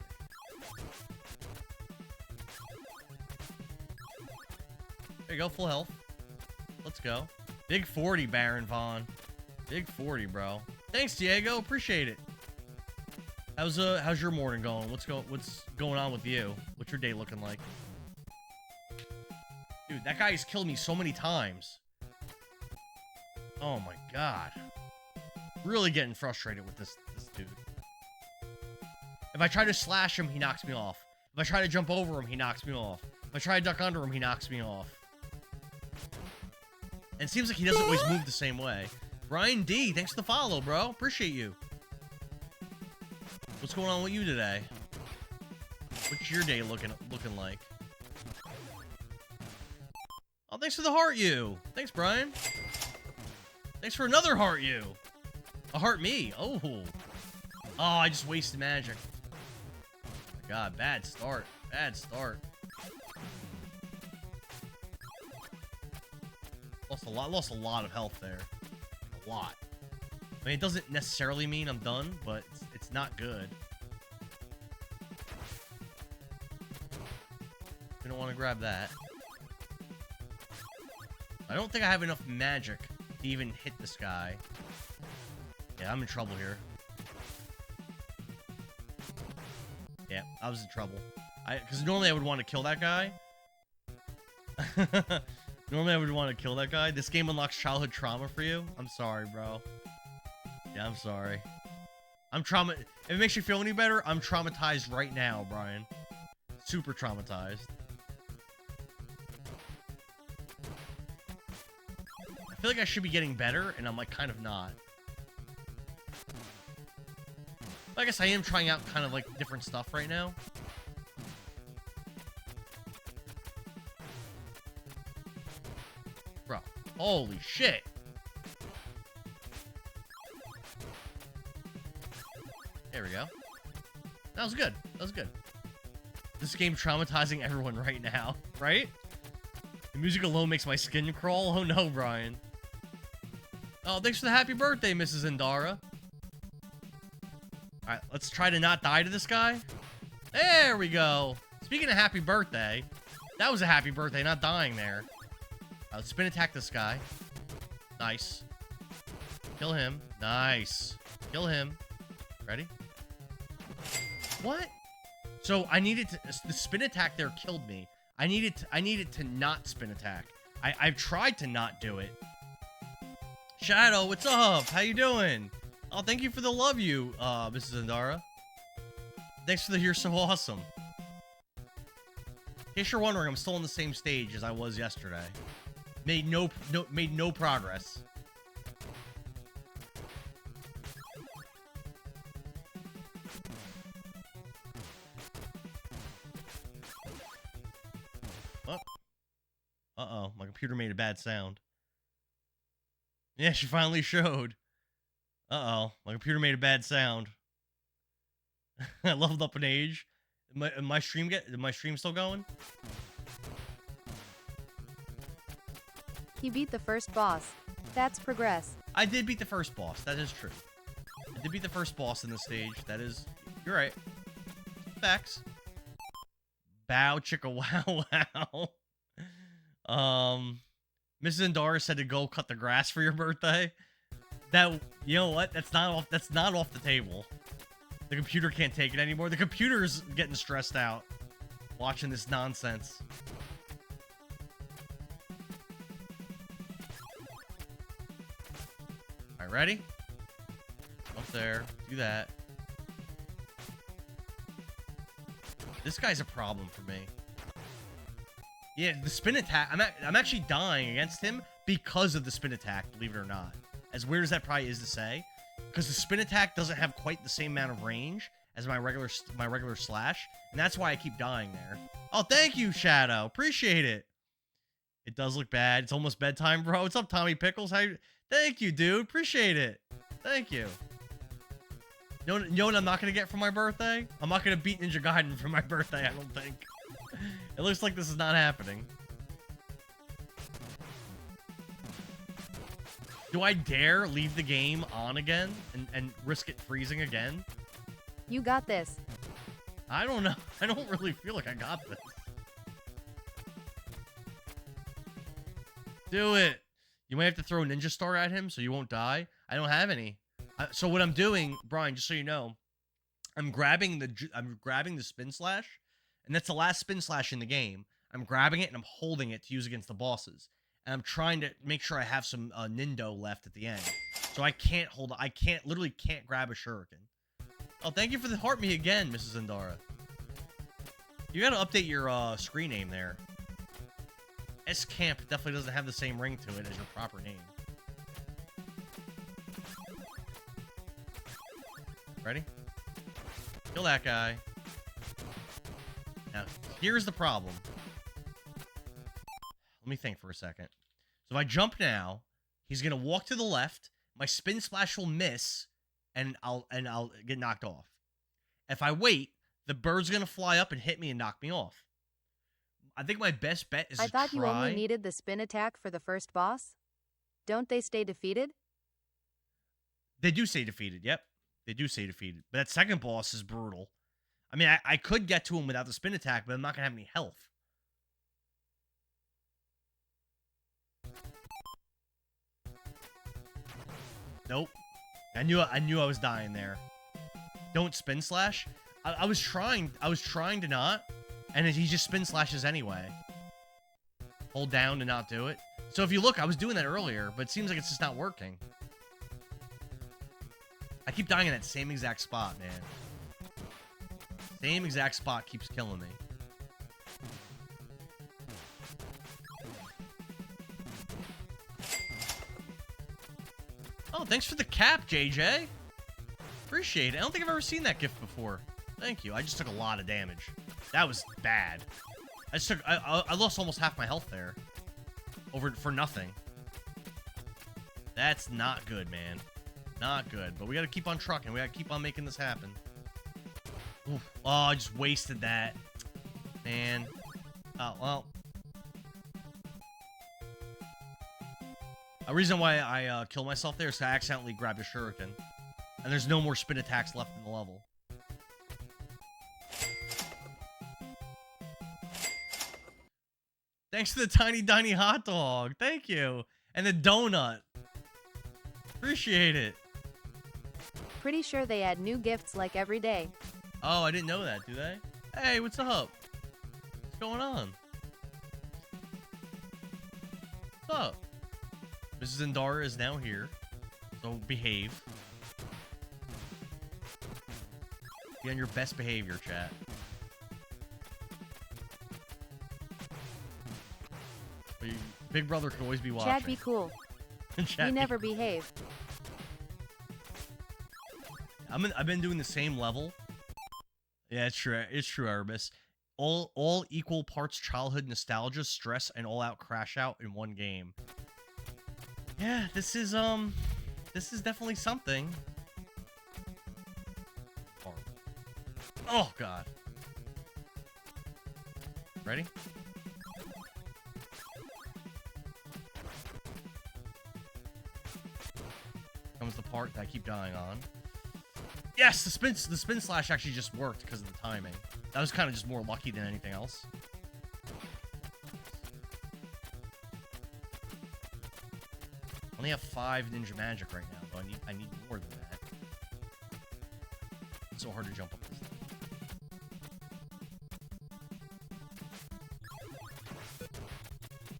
There you go, full health. Let's go. Big 40, Baron Vaughn. Big 40, bro. Thanks, Diego. Appreciate it. How's your morning going? What's going on with you? What's your day looking like? Dude, that guy's killed me so many times. Oh my god. Really getting frustrated with this dude. If I try to slash him, he knocks me off. If I try to jump over him, he knocks me off. If I try to duck under him, he knocks me off. And it seems like he doesn't always move the same way. Brian D, thanks for the follow, bro. Appreciate you. What's going on with you today? What's your day looking like? Oh, thanks for the heart you. Thanks, Brian. Thanks for another heart you. A heart me. Oh. Oh, I just wasted magic. Oh my God, bad start. Bad start. Lost a lot of health there. A lot. I mean, it doesn't necessarily mean I'm done, but it's not good. We don't want to grab that. I don't think I have enough magic to even hit this guy. Yeah, I'm in trouble here. Yeah, I was in trouble. Because normally I would want to kill that guy. Normally I would want to kill that guy. This game unlocks childhood trauma for you. I'm sorry, bro. Yeah, I'm sorry. I'm trauma. If it makes you feel any better, I'm traumatized right now, Brian. Super traumatized. I feel like I should be getting better, and I'm like kind of not. I guess I am trying out kind of like different stuff right now. Bro, holy shit. There we go. That was good. That was good. This game traumatizing everyone right now, right? The music alone makes my skin crawl. Oh no, Brian. Oh, thanks for the happy birthday, Mrs. Indara. Alright, let's try to not die to this guy. There we go. Speaking of happy birthday, that was a happy birthday, not dying there. Let's spin attack this guy. Nice. Kill him. Nice. Kill him. Ready? What? So I needed to... The spin attack there killed me. I needed to not spin attack. I've tried to not do it. Shadow, what's up? How you doing? Oh, thank you for the love you, Mrs. Indara. Thanks for the You're So Awesome. In case you're wondering, I'm still on the same stage as I was yesterday. Made no progress. Oh. Uh-oh, my computer made a bad sound. Yeah, she finally showed. Uh-oh, my computer made a bad sound. I leveled up an age. Did my stream still going? He beat the first boss. That's progress. I did beat the first boss. That is true. I did beat the first boss in the stage. That is... You're right. Facts. Bow chicka wow wow. Mrs. Indara said to go cut the grass for your birthday. That... You know what? That's not off the table. The computer can't take it anymore. The computer's getting stressed out watching this nonsense. Alright, ready? Up there. Do that. This guy's a problem for me. Yeah, the spin attack. I'm actually dying against him because of the spin attack, believe it or not. As weird as that probably is to say. Because the spin attack doesn't have quite the same amount of range as my regular slash. And that's why I keep dying there. Oh, thank you, Shadow. Appreciate it. It does look bad. It's almost bedtime, bro. What's up, Tommy Pickles? How you... Thank you, dude. Appreciate it. Thank you. You know what I'm not going to get for my birthday? I'm not going to beat Ninja Gaiden for my birthday, I don't think. It looks like this is not happening. Do I dare leave the game on again and risk it freezing again? You got this. I don't know. I don't really feel like I got this. Do it. You might have to throw a Ninja Star at him so you won't die. I don't have any. So what I'm doing, Brian, just so you know, I'm grabbing the spin slash, and that's the last spin slash in the game. I'm grabbing it and I'm holding it to use against the bosses. And I'm trying to make sure I have some Nindo left at the end. So I literally can't grab a shuriken. Oh, thank you for the heart me again, Mrs. Indara. You gotta update your screen name there. S-Camp definitely doesn't have the same ring to it as your proper name. Ready? Kill that guy. Now, here's the problem. Let me think for a second. So if I jump now, he's gonna walk to the left. My spin splash will miss, and I'll get knocked off. If I wait, the bird's gonna fly up and hit me and knock me off. I think my best bet is I thought you only needed the spin attack for the first boss. Don't they stay defeated? They do stay defeated. Yep, they do stay defeated. But that second boss is brutal. I mean, I could get to him without the spin attack, but I'm not gonna have any health. Nope. I knew I was dying there. Don't spin slash. I was trying to not, and he just spin slashes anyway. Hold down to not do it. So if you look, I was doing that earlier, but it seems like it's just not working. I keep dying in that same exact spot, man. Same exact spot keeps killing me. Oh, thanks for the cap, JJ. Appreciate it. I don't think I've ever seen that gift before. Thank you. I just took a lot of damage. That was bad. I lost almost half my health there. For nothing. That's not good, man. Not good. But we gotta keep on trucking. We gotta keep on making this happen. Oof. Oh, I just wasted that. Man. Oh, well. A reason why I killed myself there is I accidentally grabbed a shuriken. And there's no more spin attacks left in the level. Thanks for the tiny hot dog. Thank you. And the donut. Appreciate it. Pretty sure they add new gifts like every day. Oh, I didn't know that, do they? Hey, what's up? What's going on? What's up? Mrs. Indara is now here. So behave. Be on your best behavior, chat. Big brother can always be watching. Chad, be cool. Chad, we never behave. I've been doing the same level. Yeah, it's true. It's true, Erebus. All equal parts childhood nostalgia, stress, and all-out crash out in one game. Yeah, this is definitely something. Oh God. Ready? Comes the part that I keep dying on. Yes, the spin slash actually just worked because of the timing. That was kind of just more lucky than anything else. I only have 5 ninja magic right now, though I need more than that. It's so hard to jump up this thing.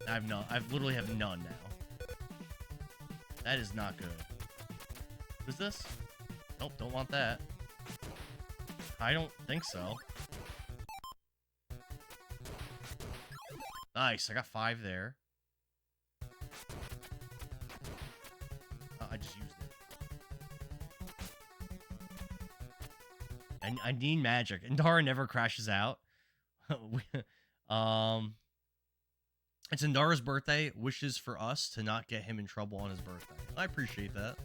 I literally have none now. That is not good. What is this? Nope, don't want that. I don't think so. Nice, I got 5 there. Oh, I just used it. I need magic. And Dara never crashes out. It's Indara's birthday. Wishes for us to not get him in trouble on his birthday. I appreciate that.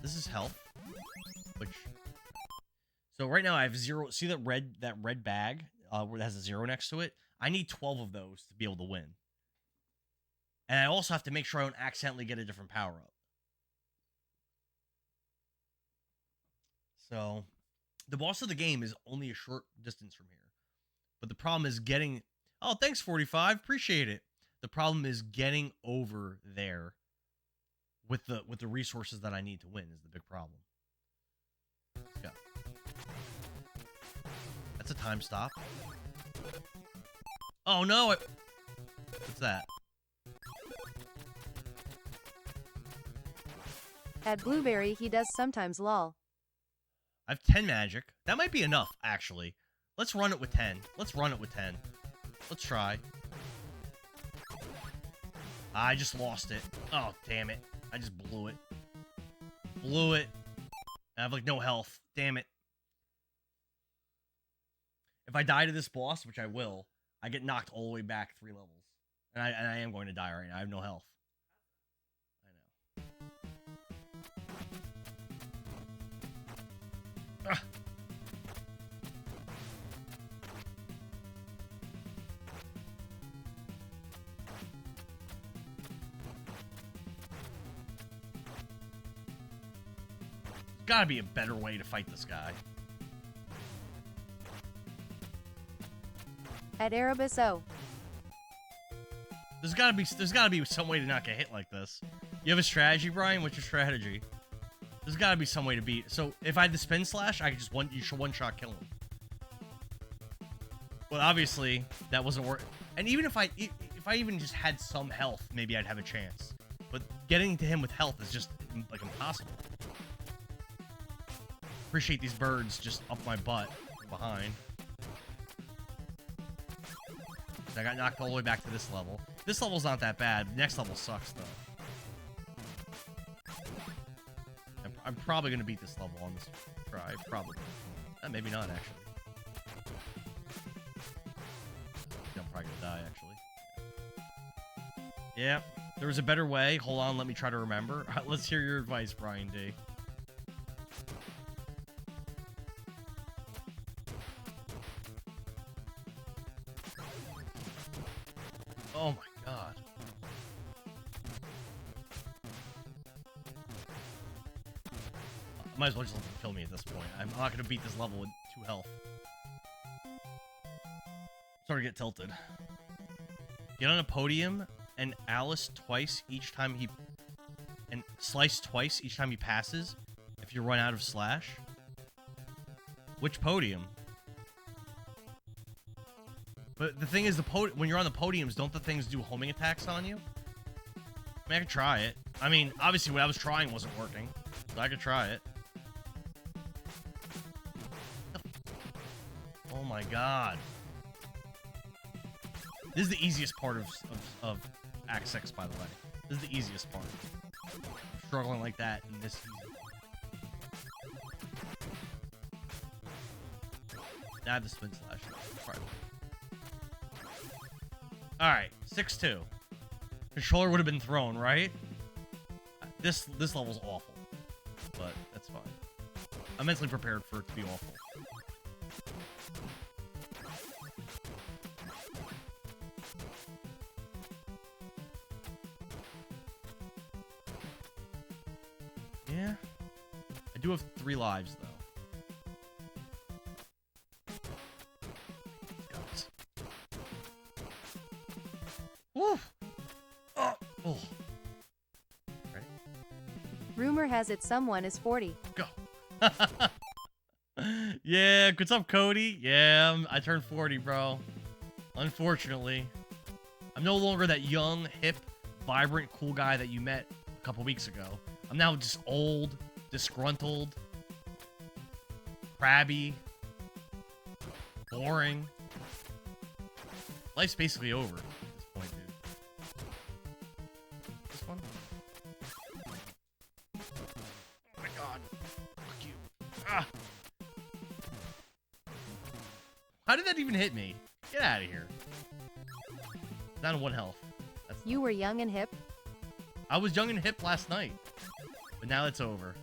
This is health. Which... So right now I have 0... See that red bag? Where it has a 0 next to it? I need 12 of those to be able to win. And I also have to make sure I don't accidentally get a different power-up. So... The boss of the game is only a short distance from here. But the problem is getting... Oh, thanks, 45. Appreciate it. The problem is getting over there with the resources that I need to win is the big problem. Let's go. That's a time stop. Oh, no. What's that? At Blueberry, he does sometimes lol. I have 10 magic. That might be enough, actually. Let's run it with 10. Let's run it with 10. Let's try. I just lost it. Oh, damn it. I just blew it. Blew it. I have, like, no health. Damn it. If I die to this boss, which I will, I get knocked all the way back 3 levels. And I am going to die right now. I have no health. I know. Ugh. There's gotta be a better way to fight this guy. At Erebus O. There's gotta be some way to not get hit like this. You have a strategy, Brian? What's your strategy? There's gotta be some way to beat. So if I had the spin slash, I could just one-shot kill him. But obviously that wasn't work. And even if I even just had some health, maybe I'd have a chance. But getting to him with health is just like impossible. Appreciate these birds just up my butt from behind. I got knocked all the way back to this level. This level's not that bad. The next level sucks, though. I'm probably going to beat this level on this try. Probably. Maybe not, actually. I'm probably going to die, actually. Yeah, there was a better way. Hold on, let me try to remember. Let's hear your advice, Brian D. Oh my god. Might as well just let them kill me at this point. I'm not going to beat this level with 2 health. Starting to get tilted. Get on a podium and Alice twice each time he... And slice twice each time he passes if you run out of slash. Which podium? But the thing is, when you're on the podiums, don't the things do homing attacks on you? I mean, I could try it. I mean, obviously what I was trying wasn't working, so I could try it. Oh my god. This is the easiest part of Act 6, by the way. This is the easiest part. Struggling like that in this season. Now I have the spin slash. Alright, 6-2. Controller would have been thrown, right? This level's awful. But that's fine. I'm mentally prepared for it to be awful. Yeah. I do have 3 lives, though. Rumor has it someone is 40. Go. Yeah, what's up, Cody? Yeah, I turned 40, bro. Unfortunately. I'm no longer that young, hip, vibrant, cool guy that you met a couple weeks ago. I'm now just old, disgruntled, crabby, boring. Life's basically over at this point, dude. This one? Oh my god. Fuck you. Ah. How did that even hit me? Get out of here. Down to 1 health. You were young and hip? I was young and hip last night. But now it's over.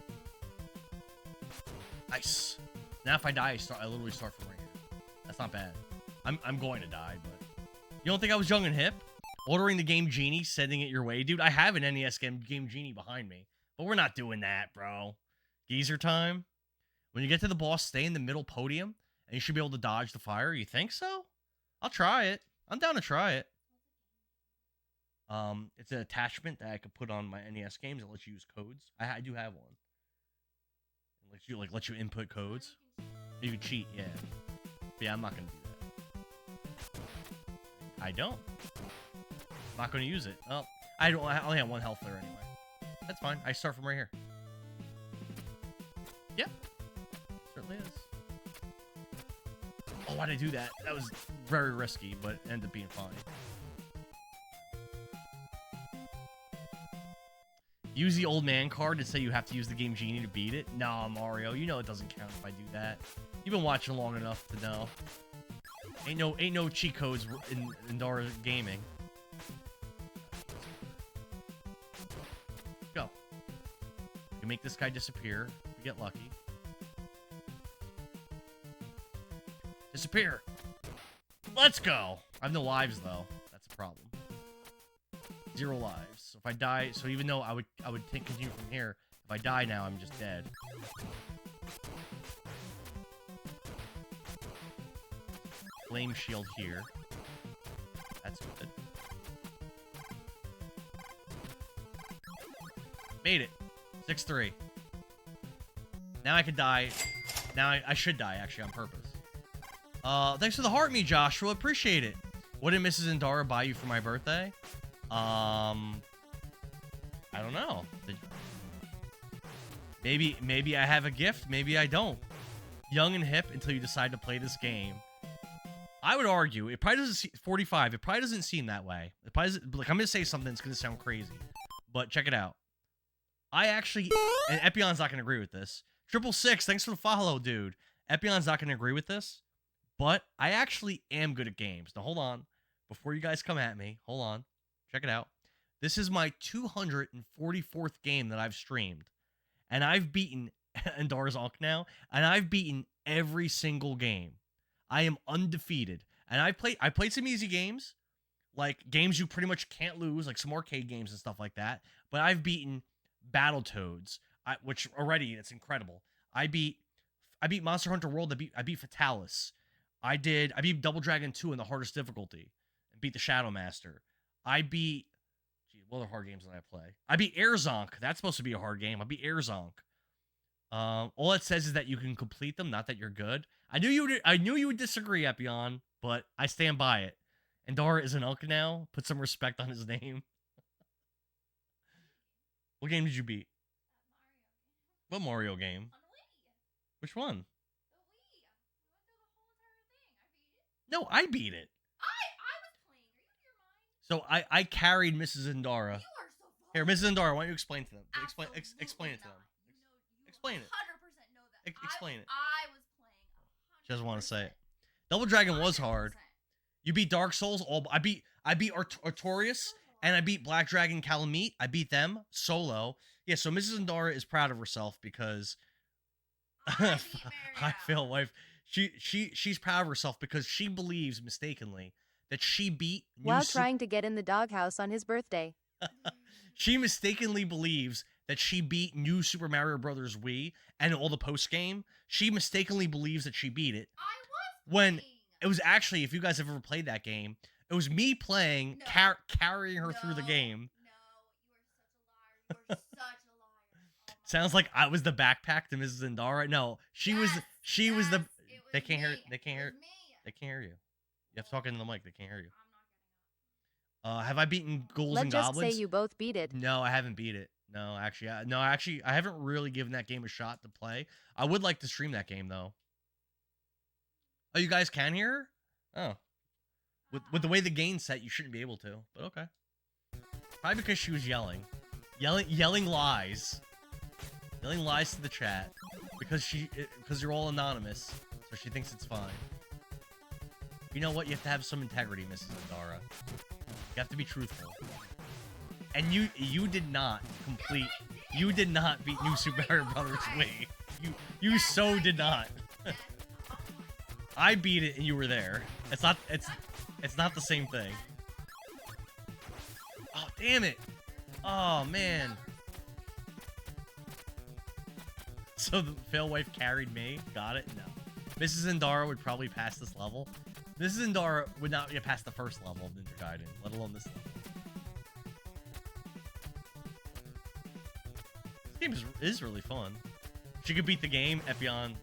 Nice. Now if I die, I literally start from right here. That's not bad. I'm going to die, but... You don't think I was young and hip? Ordering the Game Genie, sending it your way? Dude, I have an NES Game Genie behind me. But we're not doing that, bro. Geezer time. When you get to the boss, stay in the middle podium, and you should be able to dodge the fire. You think so? I'll try it. I'm down to try it. It's an attachment that I could put on my NES games that lets you use codes. I do have one. It lets you input codes. You can cheat, yeah. But yeah, I'm not gonna do that. I don't. I'm not gonna use it. Oh, I only have 1 health there anyway. That's fine. I start from right here. Yep. Sure. why'd I do that? That was very risky, but it ended up being fine. Use the old man card to say you have to use the Game Genie to beat it? Nah, Mario, you know it doesn't count if I do that. You've been watching long enough to know. Ain't no cheat codes in Dora gaming. Go. You can make this guy disappear. We get lucky. Disappear. Let's go. I have no lives though. That's a problem. 0 lives. So if I die, so even though I would continue from here, if I die now, I'm just dead. Flame shield here. That's good. Made it. 6-3. Now I could die. Now I should die, actually, on purpose. Thanks for the heart, me, Joshua. Appreciate it. What did Mrs. Indara buy you for my birthday? I don't know. Maybe I have a gift. Maybe I don't. Young and hip until you decide to play this game. I would argue it probably doesn't seem 45. It probably doesn't seem that way. It probably doesn't, like, I'm gonna say something that's gonna sound crazy, but check it out. I actually, and Epion's not gonna agree with this. 666, thanks for the follow, dude. Epion's not gonna agree with this, but I actually am good at games. Now hold on, before you guys come at me, hold on, check it out. This is my 244th game that I've streamed, and I've beaten Endara's Unk now, and I've beaten every single game. I am undefeated, and I played some easy games, like games you pretty much can't lose, like some arcade games and stuff like that. But I've beaten Battletoads, which already it's incredible. I beat Monster Hunter World. I beat Fatalis. I beat Double Dragon 2 in the hardest difficulty, and beat the Shadow Master. Gee, what other hard games did I play? I beat Airzonk. That's supposed to be a hard game. I beat Airzonk. All it says is that you can complete them, not that you're good. I knew you would disagree, Epion, but I stand by it. Endara is an Unk now. Put some respect on his name. What game did you beat? What Mario game? On Wii. Which one? The Wii. We went through the whole entire thing. I beat it. No, I beat it. I was playing. Are you out of your mind? So I carried Mrs. Endara. You are so Here, Mrs. Endara, why don't you explain to them? Explain it to them. Explain it. 100% know that. Explain it. I was playing. She doesn't want to say it. Double Dragon was hard. 100%. You beat Dark Souls. I beat Artorias, and I beat Black Dragon Calamite. I beat them solo. Yeah, so Mrs. Endara is proud of herself because I feel wife. She's proud of herself because she believes mistakenly that she beat while trying to get in the doghouse on his birthday. She mistakenly believes that she beat New Super Mario Brothers Wii and all the post game. She mistakenly believes that she beat it. I was When playing. it was actually, if you guys have ever played that game, it was me playing, No. carrying her through the game. No, you are such a liar. You are such a liar. Oh my Sounds like I was the backpack to Mrs. Endara. No, she was the. Yes, It was They can't hear. me. They can't It hear. was me. They can't hear you. You have to talk into the mic. They can't hear you. I'm not getting up. Have I beaten Ghouls Let's and just Goblins? say you both beat it. No, I haven't beat it. No, actually, I haven't really given that game a shot to play. I would like to stream that game though. Oh, you guys can hear her? Oh, with the way the game's set, you shouldn't be able to. But okay. Probably because she was yelling lies, yelling lies to the chat because you're all anonymous, so she thinks it's fine. You know what? You have to have some integrity, Mrs. Endara. You have to be truthful. And you did not complete. You did not beat New Super Mario Brothers Wii. You so did not. I beat it and you were there. It's not the same thing. Oh damn it! Oh man. So the fail wife carried me. Got it? No. Mrs. Endara would probably pass this level. Mrs. Endara would not get past the first level of Ninja Gaiden, let alone this level. This game is really fun. She could beat the game, Epion.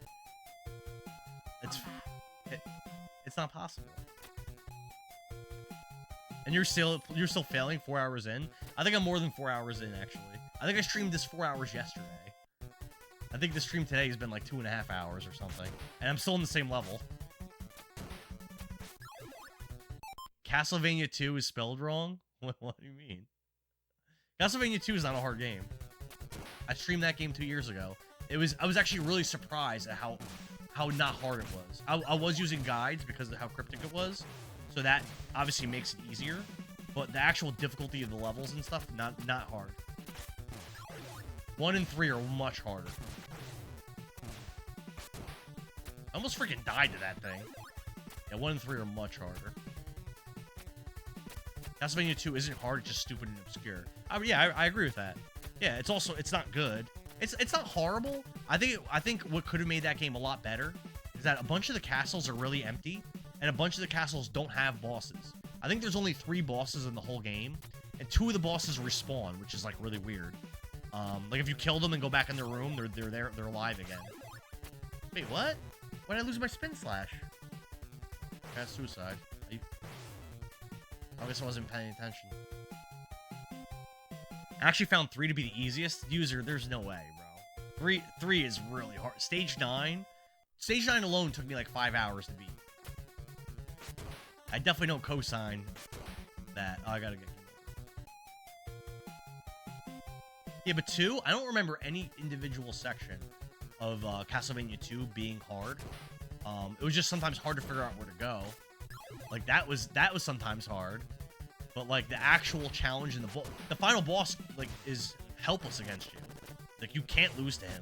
It's not possible. And you're still failing 4 hours in. I think I'm more than 4 hours in actually. I think I streamed this 4 hours yesterday. I think the stream today has been like 2.5 hours or something, and I'm still in the same level. Castlevania 2 is spelled wrong? What do you mean? Castlevania 2 is not a hard game. I streamed that game 2 years ago. I was actually really surprised at how not hard it was. I was using guides because of how cryptic it was, so that obviously makes it easier. But the actual difficulty of the levels and stuff, not hard. 1 and 3 are much harder. I almost freaking died to that thing. Yeah, 1 and 3 are much harder. Castlevania 2 isn't hard, it's just stupid and obscure. Yeah, I agree with that. Yeah, it's not good. It's not horrible. I think what could have made that game a lot better is that a bunch of the castles are really empty, and a bunch of the castles don't have bosses. I think there's only 3 bosses in the whole game, and 2 of the bosses respawn, which is like really weird. Like if you kill them and go back in their room, they're alive again. Wait, what? Why did I lose my spin slash? That's suicide. I guess I wasn't paying attention. I actually found 3 to be the easiest. User, there's no way, bro. 3 is really hard. Stage 9 alone took me like 5 hours to beat. I definitely don't co-sign that. Oh, I gotta get. Yeah, but 2, I don't remember any individual section of Castlevania 2 being hard. It was just sometimes hard to figure out where to go. Like that was sometimes hard. But like the actual challenge in the final boss like is helpless against you. Like you can't lose to him.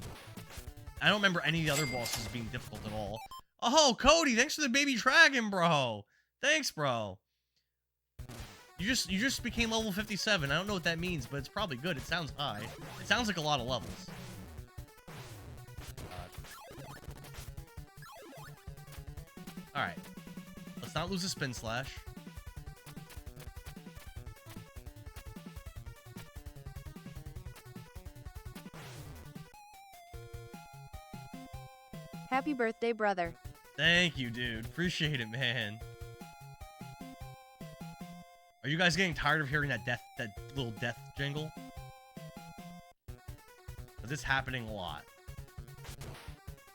I don't remember any of the other bosses being difficult at all. Oh, Cody, thanks for the baby dragon, bro. Thanks, bro. You just became level 57. I don't know what that means, but it's probably good. It sounds high. It sounds like a lot of levels. Alright. Let's not lose a spin slash. Happy birthday, brother. Thank you, dude. Appreciate it, man. Are you guys getting tired of hearing that little death jingle? Because it's happening a lot.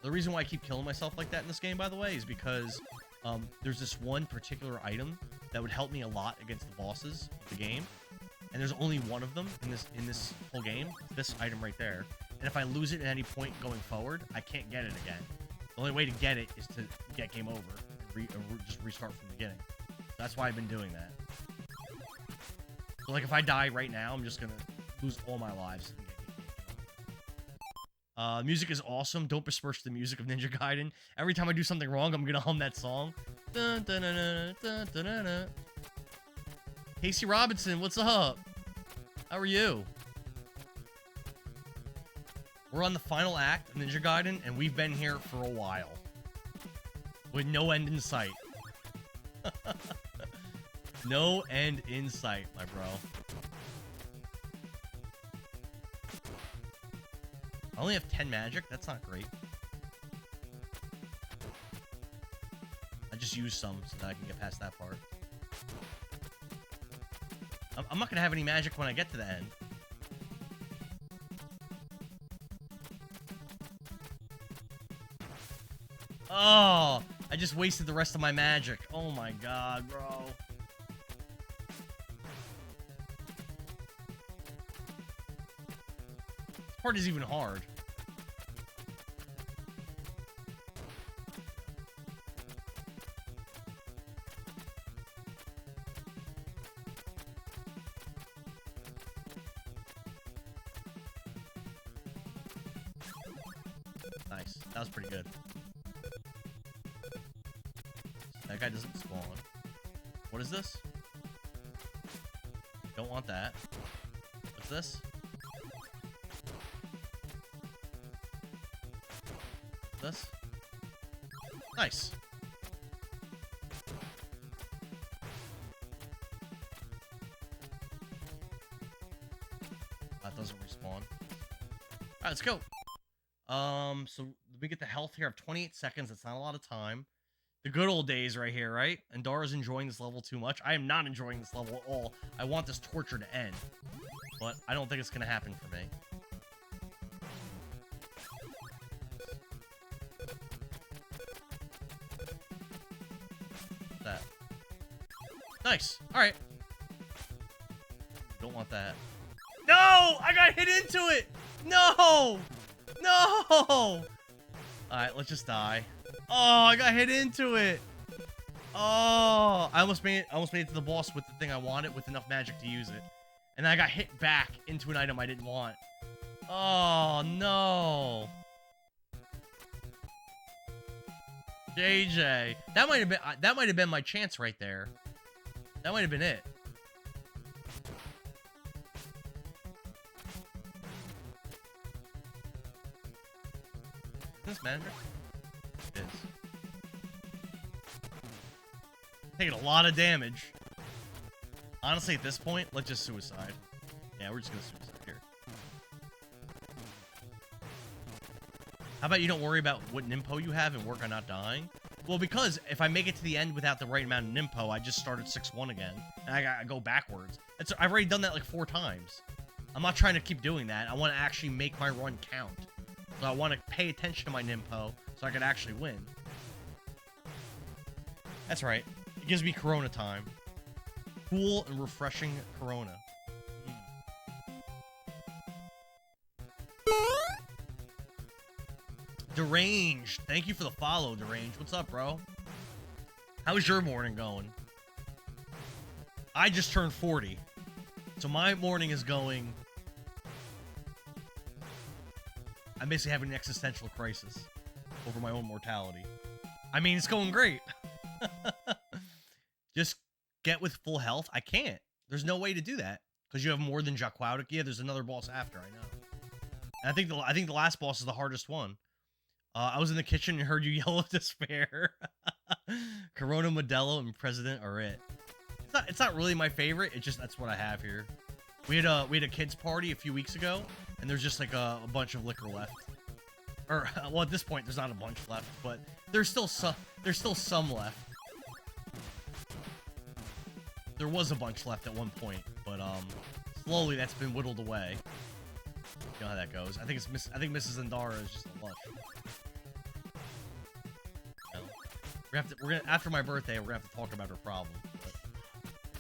The reason why I keep killing myself like that in this game, by the way, is because there's this one particular item that would help me a lot against the bosses of the game, and there's only one of them in this whole game. This item right there, and if I lose it at any point going forward, I can't get it again. The only way to get it is to get game over and just restart from the beginning. That's why I've been doing that. So like if I die right now, I'm just gonna lose all my lives. Music is awesome. Don't besmirch the music of Ninja Gaiden. Every time I do something wrong, I'm gonna hum that song. Dun, dun, dun, dun, dun, dun, dun, dun. Casey Robinson, what's up? How are you? We're on the final act of Ninja Gaiden, and we've been here for a while. With no end in sight. No end in sight, my bro. I only have 10 magic. That's not great. I just used some so that I can get past that part. I'm not going to have any magic when I get to the end. Oh, I just wasted the rest of my magic. Oh my god, bro. This part is even hard. Nice. That was pretty good. That guy doesn't spawn. What is this? Don't want that. What's this? This? Nice. That doesn't respawn. Alright, let's go. So we get the health here of 28 seconds. That's not a lot of time. The good old days right here, right? And Dara's enjoying this level too much. I am not enjoying this level at all. I want this torture to end. But I don't think it's going to happen for me. What's that? Nice. All right. Don't want that. No! I got hit into it! No! No! All right, let's just die. Oh, I got hit into it. Oh, I almost made it to the boss with the thing I wanted with enough magic to use it. And then I got hit back into an item I didn't want. Oh, no. JJ. That might have been my chance right there. That might have been it. Is this manager? It is. Taking a lot of damage. Honestly, at this point, let's just suicide. Yeah, we're just gonna suicide here. How about you don't worry about what Nimpo you have and work on not dying? Well, because if I make it to the end without the right amount of Nimpo, I just started 6-1 again, and I gotta go backwards. I've already done that like 4 times. I'm not trying to keep doing that. I want to actually make my run count. So I want to pay attention to my Nimpo so I can actually win. That's right. It gives me Corona time. Cool and refreshing Corona. Deranged. Thank you for the follow, Deranged. What's up, bro? How's your morning going? I just turned 40. So my morning is going... I'm basically having an existential crisis over my own mortality. I mean, it's going great. Just get with full health. I can't. There's no way to do that because you have more than Jaquaudic. Yeah, there's another boss after. I know. And I think the last boss is the hardest one. I was in the kitchen and heard you yell of despair. Corona, Modelo, and President are it. It's not really my favorite. It's just that's what I have here. We had a kids party a few weeks ago, and there's just like a bunch of liquor left. Or well, at this point, there's not a bunch left, but there's still some left. There was a bunch left at one point, but slowly that's been whittled away. You know how that goes. I think Mrs. Zendara is just a lush. You know, we're gonna after my birthday, we're gonna have to talk about her problem. But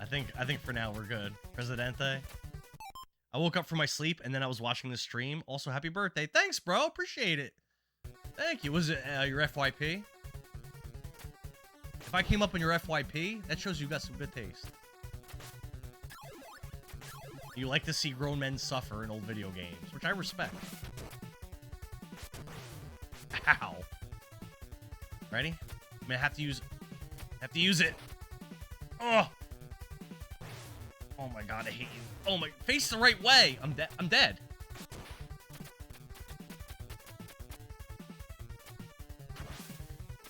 I think for now we're good. Presidente. I woke up from my sleep and then I was watching the stream. Also, happy birthday. Thanks, bro. Appreciate it. Thank you. Was it your FYP? If I came up on your FYP, that shows you got some good taste. You like to see grown men suffer in old video games, which I respect. Ow. Ready? I'm gonna have to use it. Oh. Oh my god, I hate you. Oh my, face the right way. I'm dead.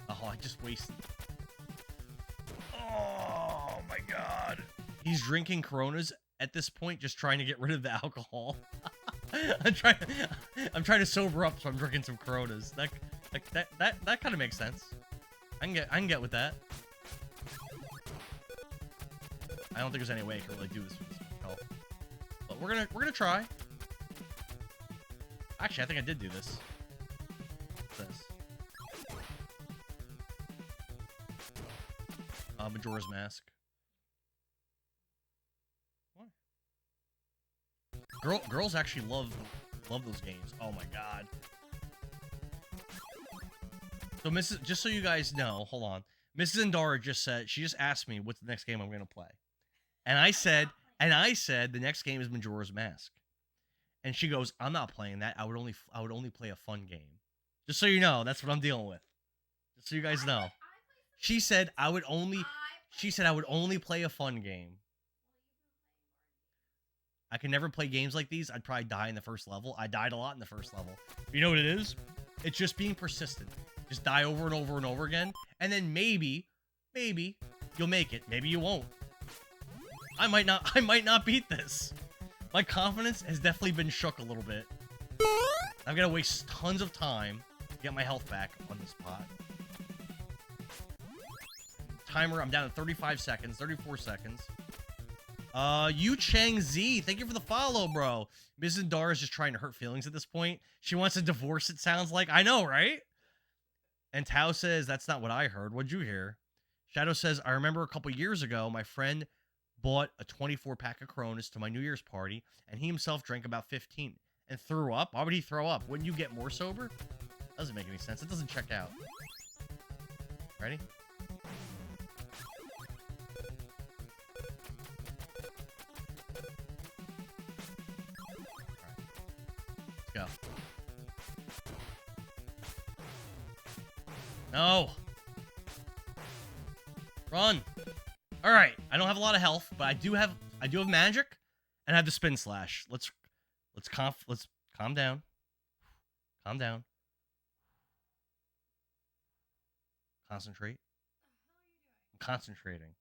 Oh, I just wasted. Oh my god. He's drinking Coronas at this point, just trying to get rid of the alcohol. I'm trying to sober up, so I'm drinking some Coronas. That kind of makes sense. I can get with that. I don't think there's any way I can really do this with this much health. But we're gonna try. Actually, I think I did do this. What's this? Majora's Mask. What? Girls actually love those games. Oh my god. So just so you guys know, hold on. Mrs. Zendara just said, she just asked me what's the next game I'm gonna play. And I said the next game is Majora's Mask. And she goes, I'm not playing that. I would only play a fun game. Just so you know, that's what I'm dealing with. Just so you guys know. She said I would only play a fun game. I can never play games like these. I'd probably die in the first level. I died a lot in the first level. You know what it is? It's just being persistent. Just die over and over and over again. And then maybe you'll make it. Maybe you won't. I might not beat this. My confidence has definitely been shook a little bit. I'm gonna waste tons of time to get my health back on this spot. Timer, I'm down to 35 seconds, 34 seconds. Yu Chang Z, thank you for the follow, bro. Ms. Zendara is just trying to hurt feelings at this point. She wants a divorce, it sounds like. I know, right? And Tao says, that's not what I heard. What'd you hear? Shadow says, I remember a couple years ago, my friend bought a 24-pack of Cronus to my New Year's party, and he himself drank about 15 and threw up. Why would he throw up? Wouldn't you get more sober? Doesn't make any sense. It doesn't check out. Ready? Go. No. Run. All right. I don't have a lot of health, but I do have magic, and I have the spin slash. Let's calm down. Calm down. Concentrate. I'm concentrating.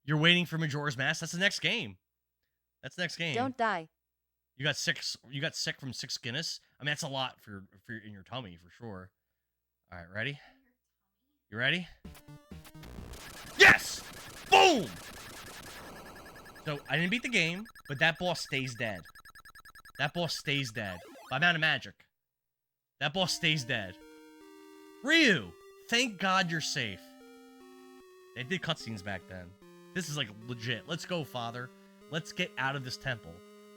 You're waiting for Majora's Mask. That's the next game. That's the next game. Don't die. You got sick from 6 Guinness. I mean, that's a lot for in your tummy for sure. All right, ready? You ready? Yes! Boom! So I didn't beat the game, but that boss stays dead. That boss stays dead. I'm out of magic. That boss stays dead. Ryu, thank God you're safe. They did cutscenes back then. This is like legit. Let's go, father. Let's get out of this temple.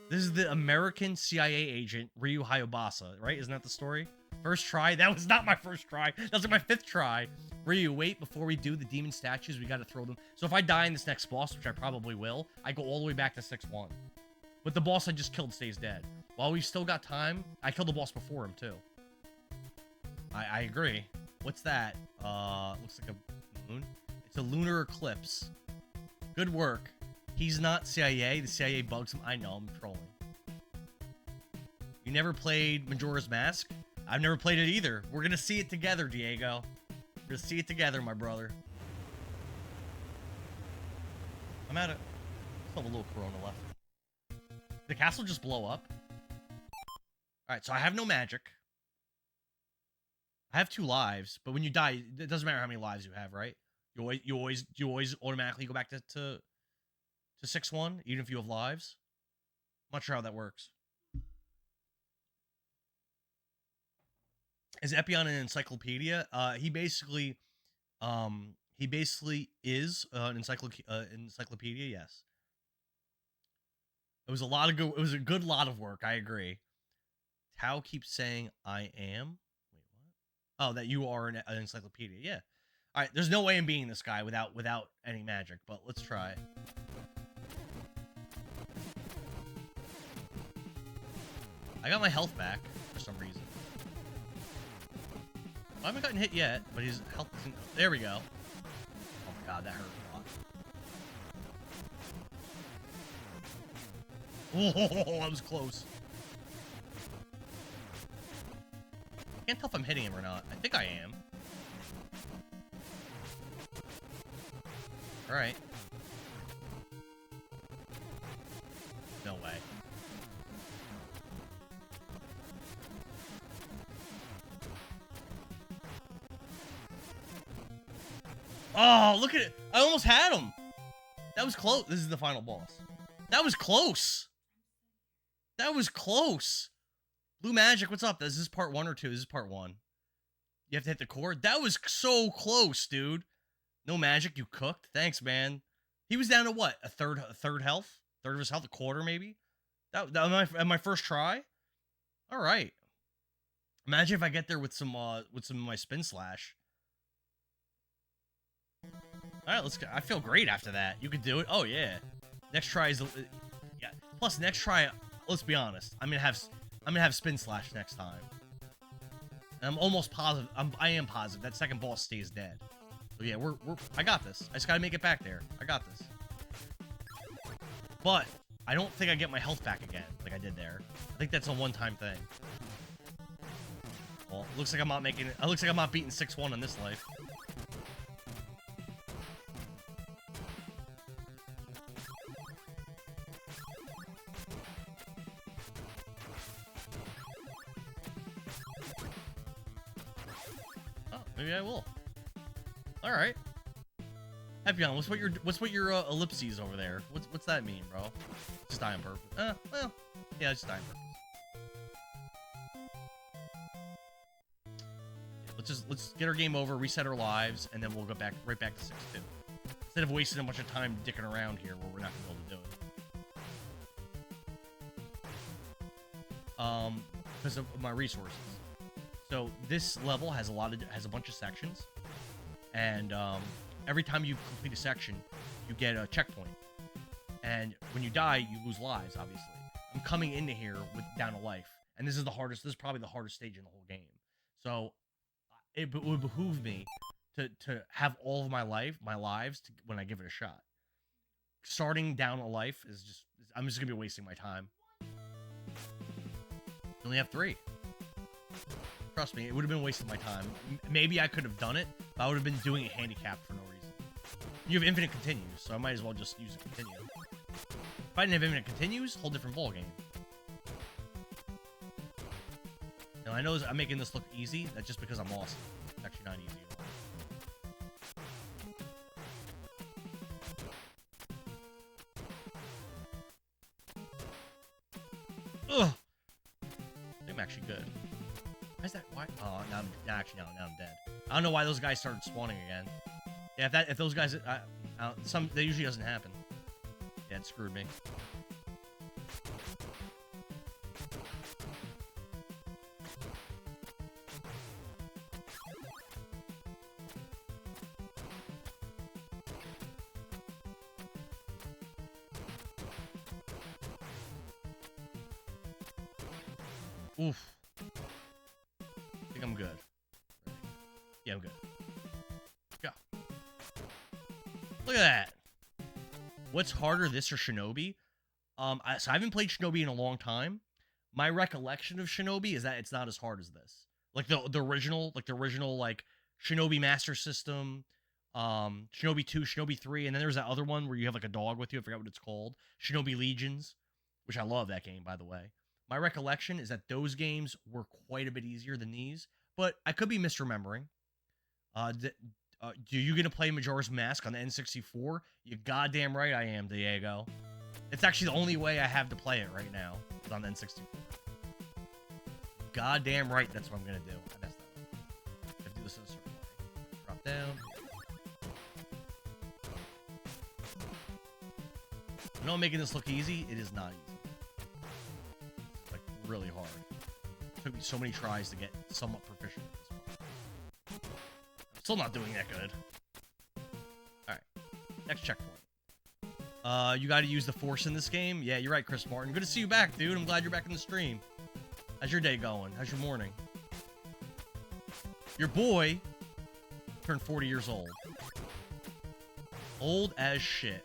This is the American CIA agent, Ryu Hayabasa, right? Isn't that the story? First try? That was not my first try. That was like my 5th try. Ryu, wait, before we do the demon statues, we gotta throw them. So if I die in this next boss, which I probably will, I go all the way back to 6-1. But the boss I just killed stays dead. While we've still got time, I killed the boss before him, too. I agree. What's that? Looks like a moon. It's a lunar eclipse. Good work. He's not CIA. The CIA bugs him. I know, I'm trolling. You never played Majora's Mask? I've never played it either. We're gonna see it together, Diego. We're gonna see it together, my brother. I'm at it. Still have a little Corona left. Did the castle just blow up? Alright, so I have no magic. I have 2 lives, but when you die, it doesn't matter how many lives you have, right? You always automatically go back to 6-1, even if you have lives. I'm not sure how that works. Is Epion an encyclopedia? He basically is an encyclopedia. Yes. It was a good lot of work. I agree. Tao keeps saying I am. Wait, what? Oh, that you are an encyclopedia. Yeah. All right. There's no way I'm beating this guy without any magic, but let's try. I got my health back for some reason. I haven't gotten hit yet, but his health isn't... There we go. Oh my god, that hurt a lot. Oh, that was close. I can't tell if I'm hitting him or not. I think I am. Alright. No way. Oh, look at it. I almost had him. That was close. This is the final boss. That was close. That was close. Blue Magic, what's up? Is this part 1 or 2? This is part 1. You have to hit the core. That was so close, dude. No magic, you cooked. Thanks, man. He was down to what? A third health? Third of his health? A quarter, maybe? That at my first try? All right. Imagine if I get there with some of my spin slash. All right, let's go. I feel great after that. You can do it. Oh yeah. Next try is yeah. Plus next try, let's be honest. I'm gonna have spin slash next time. And I'm almost positive. I am positive that second boss stays dead. So yeah, I got this. I just gotta make it back there. I got this. But I don't think I get my health back again like I did there. I think that's a one-time thing. Well, it looks like I'm not making it. It looks like I'm not beating 6-1 in this life. Maybe I will. All right. Epion, what's what your ellipses over there? What's that mean, bro? Just die on purpose. Well, yeah, just die on purpose. let's get our game over, reset our lives, and then we'll go right back to 6-2. Instead of wasting a bunch of time dicking around here where we're not gonna be able to do it. Because of my resources. So this level has a bunch of sections, and every time you complete a section, you get a checkpoint. And when you die, you lose lives, obviously. I'm coming into here with down a life, and this is probably the hardest stage in the whole game. So it would behoove me to have all of my lives when I give it a shot. Starting down a life I'm just gonna be wasting my time. You only have 3. Trust me, it would have been wasting my time. Maybe I could have done it, but I would have been doing it handicapped for no reason. You have infinite continues, so I might as well just use a continue. If I didn't have infinite continues, whole different ball game. Now I know I'm making this look easy. That's just because I'm awesome. It's actually not easy at all. Ugh. I'm actually good. Why is that? Why? Oh, now I'm dead. I don't know why those guys started spawning again. Yeah, if those guys, that usually doesn't happen. Yeah, it screwed me. Oof. I think I'm good. Yeah, I'm good. Go. Look at that. What's harder, this or Shinobi? So I haven't played Shinobi in a long time. My recollection of Shinobi is that it's not as hard as this. Like the original Shinobi Master System, Shinobi 2, Shinobi 3, and then there's that other one where you have like a dog with you. I forgot what it's called. Shinobi Legions, which I love that game, by the way. My recollection is that those games were quite a bit easier than these, but I could be misremembering. Do you gonna play Majora's Mask on the N64? You goddamn right I am, Diego. It's actually the only way I have to play it right now, is on the N64. Goddamn right, that's what I'm gonna do. I messed that up. I have to do this in a certain way. Drop down. I know I'm making this look easy. It is not easy. Really hard. It took me so many tries to get somewhat proficient at this point. I'm still not doing that good. Alright. Next checkpoint. You gotta use the force in this game? Yeah, you're right, Chris Martin. Good to see you back, dude. I'm glad you're back in the stream. How's your day going? How's your morning? Your boy turned 40 years old. Old as shit.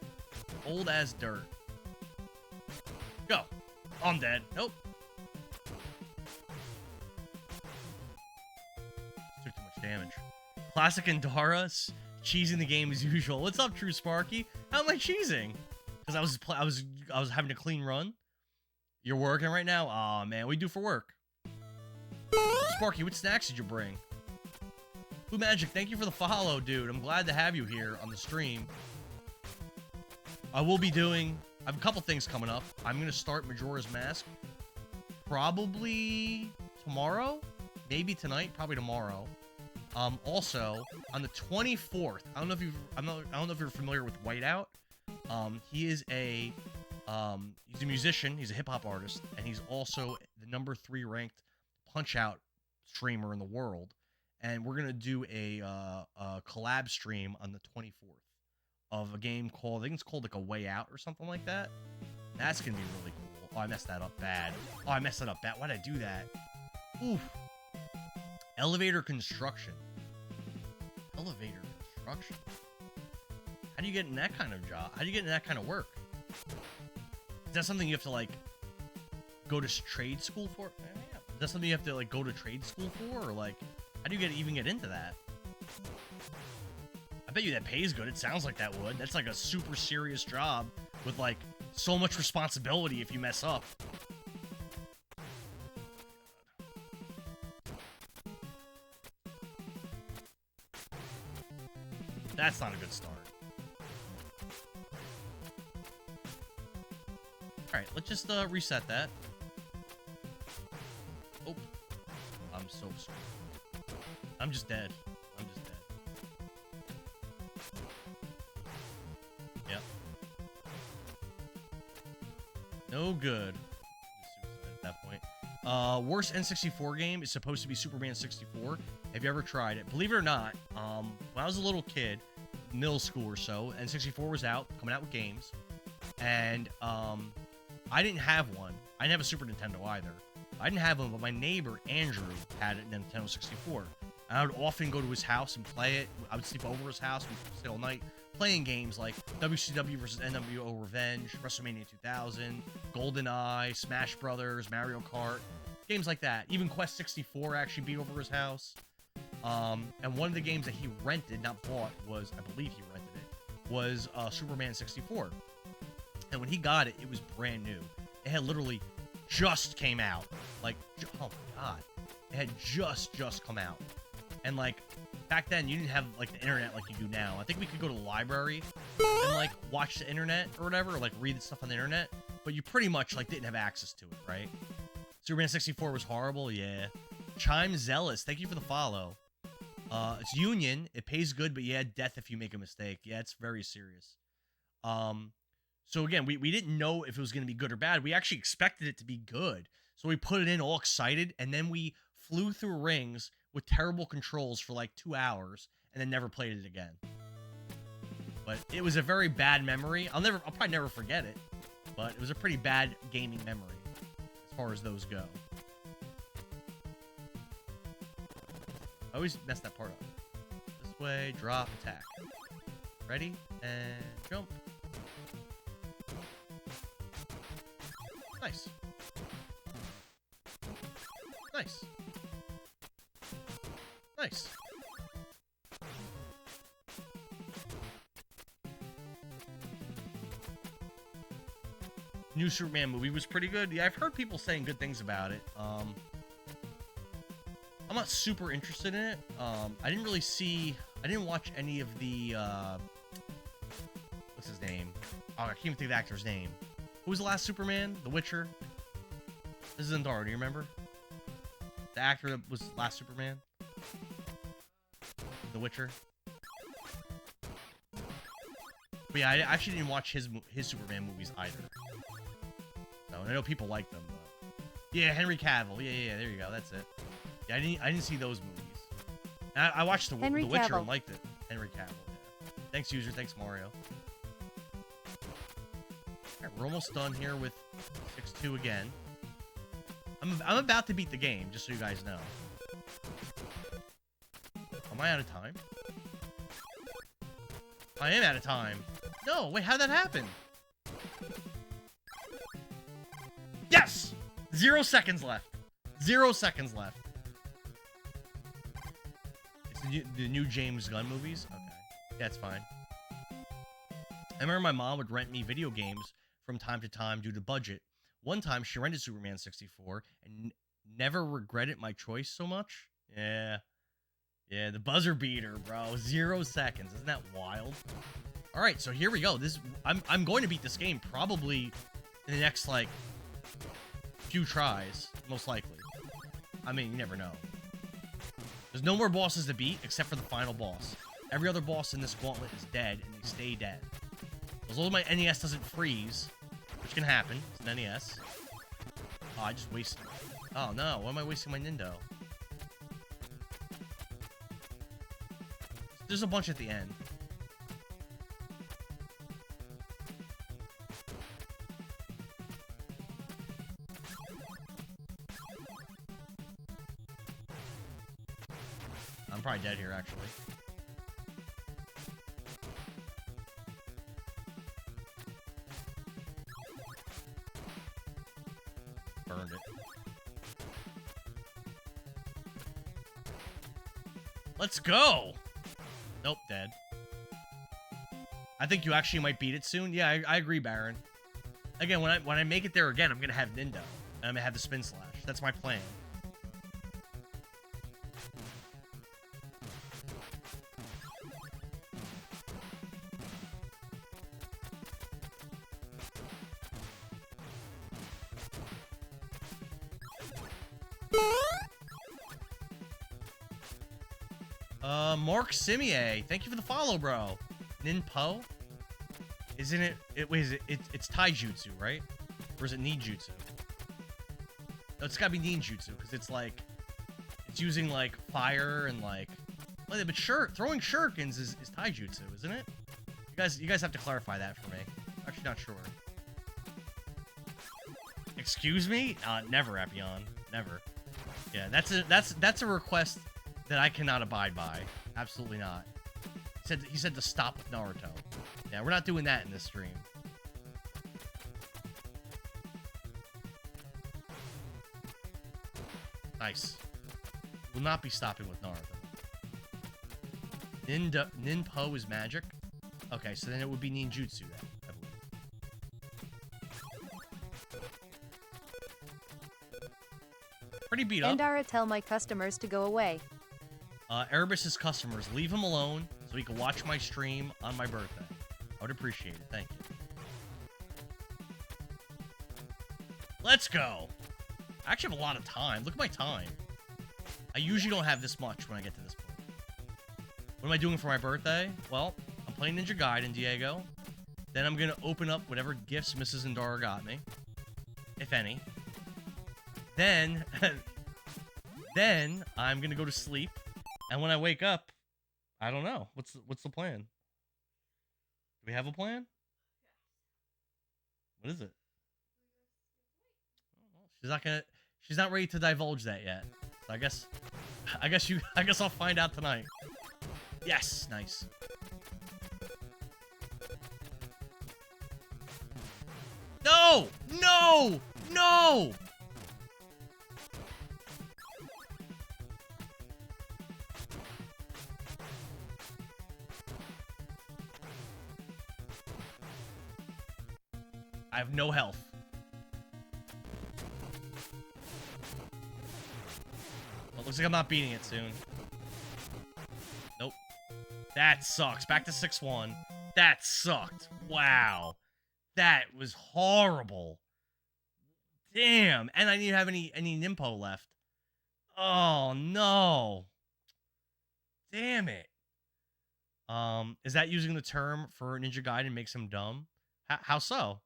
Old as dirt. Go. I'm dead. Nope. Damage. Classic Endara, cheesing the game as usual. What's up, True Sparky? How am I cheesing? Because I was having a clean run. You're working right now? Aw, man, what do you do for work? Sparky, what snacks did you bring? Blue Magic, thank you for the follow, dude. I'm glad to have you here on the stream. I have a couple things coming up. I'm gonna start Majora's Mask probably tomorrow, maybe tonight, probably tomorrow. Also, on the 24th, I don't know if you're familiar with Whiteout. He's a musician, he's a hip-hop artist, and he's also the number 3 ranked Punch-Out streamer in the world. And we're gonna do a collab stream on the 24th of a game called, I think it's called like A Way Out or something like that. That's gonna be really cool. Oh, I messed that up bad. Why'd I do that? Oof. Elevator construction. Elevator construction. How do you get in that kind of job? How do you get in that kind of work? Is that something you have to, like, go to trade school for? Yeah. Is that something you have to, like, go to trade school for? Or, like, how do you even get into that? I bet you that pays good. It sounds like that would. That's, like, a super serious job with, like, so much responsibility if you mess up. That's not a good start. Alright, let's just reset that. Oh. I'm so sorry. I'm just dead. I'm just dead. Yep. No good. Just suicide at that point. Worst N64 game is supposed to be Superman 64. Have you ever tried it? Believe it or not, when I was a little kid, middle school or so, N64 was out, coming out with games, and I didn't have one. I didn't have a Super Nintendo either. I didn't have one, but my neighbor, Andrew, had a Nintendo 64. And I would often go to his house and play it. I would sleep over his house. We'd stay all night playing games like WCW vs. NWO Revenge, WrestleMania 2000, GoldenEye, Smash Brothers, Mario Kart, games like that. Even Quest 64 actually beat over his house. And one of the games that he rented, not bought, was, I believe he rented it, was Superman 64. And when he got it, it was brand new. It had literally just came out. Like, oh my god. It had just come out. And, like, back then, you didn't have, like, the internet like you do now. I think we could go to the library and, like, watch the internet or whatever, or, like, read stuff on the internet. But you pretty much, like, didn't have access to it, right? Superman 64 was horrible, yeah. Chime Zealous, thank you for the follow. It's Union. It pays good, but yeah, death if you make a mistake. Yeah, it's very serious. So again, we didn't know if it was going to be good or bad. We actually expected it to be good. So we put it in all excited, and then we flew through rings with terrible controls for like 2 hours, and then never played it again. But it was a very bad memory. I'll probably never forget it, but it was a pretty bad gaming memory as far as those go. I always mess that part up. This way, drop, attack. Ready? And jump. Nice. Nice. Nice. New Superman movie was pretty good. Yeah, I've heard people saying good things about it. I'm not super interested in it. I didn't watch any of the, what's his name? Oh, I can't even think of the actor's name. Who was the last Superman? The Witcher? This is Zendara, do you remember? The actor that was last Superman? The Witcher? But yeah, I actually didn't watch his Superman movies either. No, I know people like them, but... Yeah, Henry Cavill. Yeah, there you go, that's it. Yeah, I didn't see those movies. And I watched the Witcher and liked it. Henry Cavill, yeah. Thanks, user. Thanks, Mario. Alright, we're almost done here with 6-2 again. I'm about to beat the game, just so you guys know. Am I out of time? I am out of time. No, wait, how'd that happen? Yes! 0 seconds left. 0 seconds left. It's the new James Gunn movies? Okay. Yeah, it's fine. I remember my mom would rent me video games from time to time due to budget. One time, she rented Superman 64 and never regretted my choice so much. Yeah. Yeah, the buzzer beater, bro. 0 seconds. Isn't that wild? All right, so here we go. I'm going to beat this game probably in the next, like, few tries, most likely. I mean, you never know. There's no more bosses to beat except for the final boss. Every other boss in this gauntlet is dead, and they stay dead. As long as my NES doesn't freeze, which can happen. It's an NES. Oh, I just wasted it. Oh, no. Why am I wasting my Nindo? There's a bunch at the end. I'm probably dead here, actually. Burned it. Let's go! Nope, dead. I think you actually might beat it soon. Yeah, I agree, Baron. Again, when I make it there again, I'm gonna have Nindo. And I'm gonna have the Spin Slash. That's my plan. Mark Simier, thank you for the follow, bro. Ninpo? Isn't it? It's taijutsu, right? Or is it ninjutsu? No, it's gotta be ninjutsu because it's like it's using like fire and like. But throwing shurikens is taijutsu, isn't it? You guys have to clarify that for me. I'm actually not sure. Excuse me? Never, Appion. Never. Yeah, that's a request that I cannot abide by. Absolutely not. He said to stop with Naruto. Yeah, we're not doing that in this stream. Nice. Will not be stopping with Naruto. Ninpo is magic. Okay, so then it would be ninjutsu then, I believe. Pretty beat up. Andara, tell my customers to go away. Erebus's customers, leave him alone so he can watch my stream on my birthday. I would appreciate it. Thank you. Let's go. I actually have a lot of time. Look at my time. I usually don't have this much when I get to this point. What am I doing for my birthday? Well, I'm playing Ninja Gaiden, Diego. Then I'm going to open up whatever gifts Mrs. Andara got me. If any. Then, then I'm going to go to sleep. And when I wake up, I don't know. What's the plan? Do we have a plan? What is it? She's not ready to divulge that yet. So I guess I'll find out tonight. Yes, nice. No! No! No! I have no health. Well, looks like I'm not beating it soon. Nope. That sucks. Back to 6-1. That sucked. Wow. That was horrible. Damn. And I didn't have any Ninpo left. Oh, no. Damn it. Is that using the term for Ninja Gaiden makes him dumb? How so?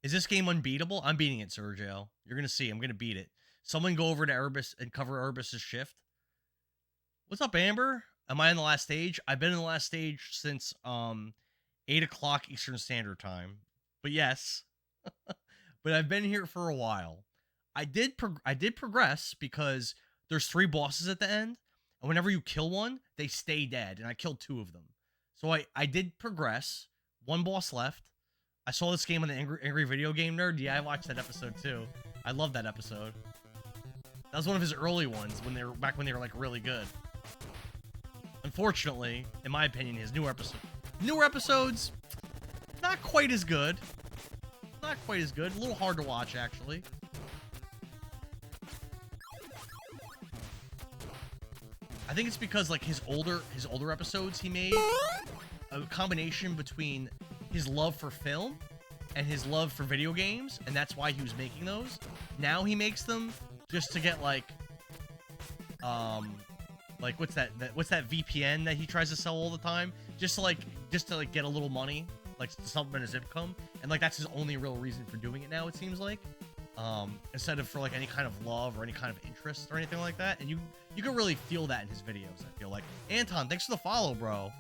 Is this game unbeatable? I'm beating it, Sergio. You're going to see. I'm going to beat it. Someone go over to Erebus and cover Erebus's shift. What's up, Amber? Am I in the last stage? I've been in the last stage since 8 o'clock Eastern Standard Time. But yes. But I've been here for a while. I did progress because there's 3 bosses at the end. And whenever you kill one, they stay dead. And I killed 2 of them. So I did progress. 1 boss left. I saw this game on the Angry Video Game Nerd. Yeah, I watched that episode too. I love that episode. That was one of his early ones when they were like really good. Unfortunately, in my opinion, his newer episodes, not quite as good. Not quite as good. A little hard to watch, actually. I think it's because like his older episodes he made, a combination between his love for film and his love for video games, and that's why he was making those. Now he makes them just to get like what's that VPN that he tries to sell all the time, just to get a little money, like to supplement his income, and like that's his only real reason for doing it now, it seems like, instead of for like any kind of love or any kind of interest or anything like that. And you can really feel that in his videos, I feel like. Anton, thanks for the follow, bro.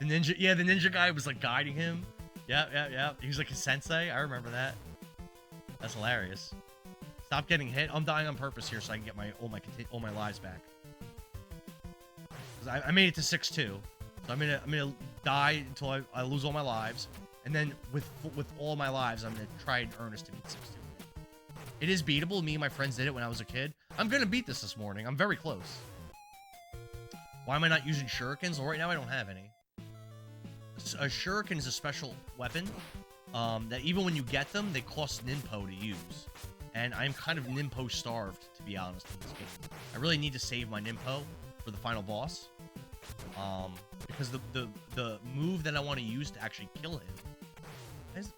The ninja guy was like guiding him. Yeah. He was like his sensei. I remember that. That's hilarious. Stop getting hit. I'm dying on purpose here so I can get all my lives back. 'Cause I made it to 6-2. So I'm gonna die until I lose all my lives, and then with all my lives, I'm gonna try in earnest to beat 6-2. It is beatable. Me and my friends did it when I was a kid. I'm gonna beat this morning. I'm very close. Why am I not using shurikens? Well, right now I don't have any. A shuriken is a special weapon that even when you get them, they cost Ninpo to use. And I'm kind of Ninpo starved, to be honest, in this game. I really need to save my Ninpo for the final boss. Because the move that I want to use to actually kill him is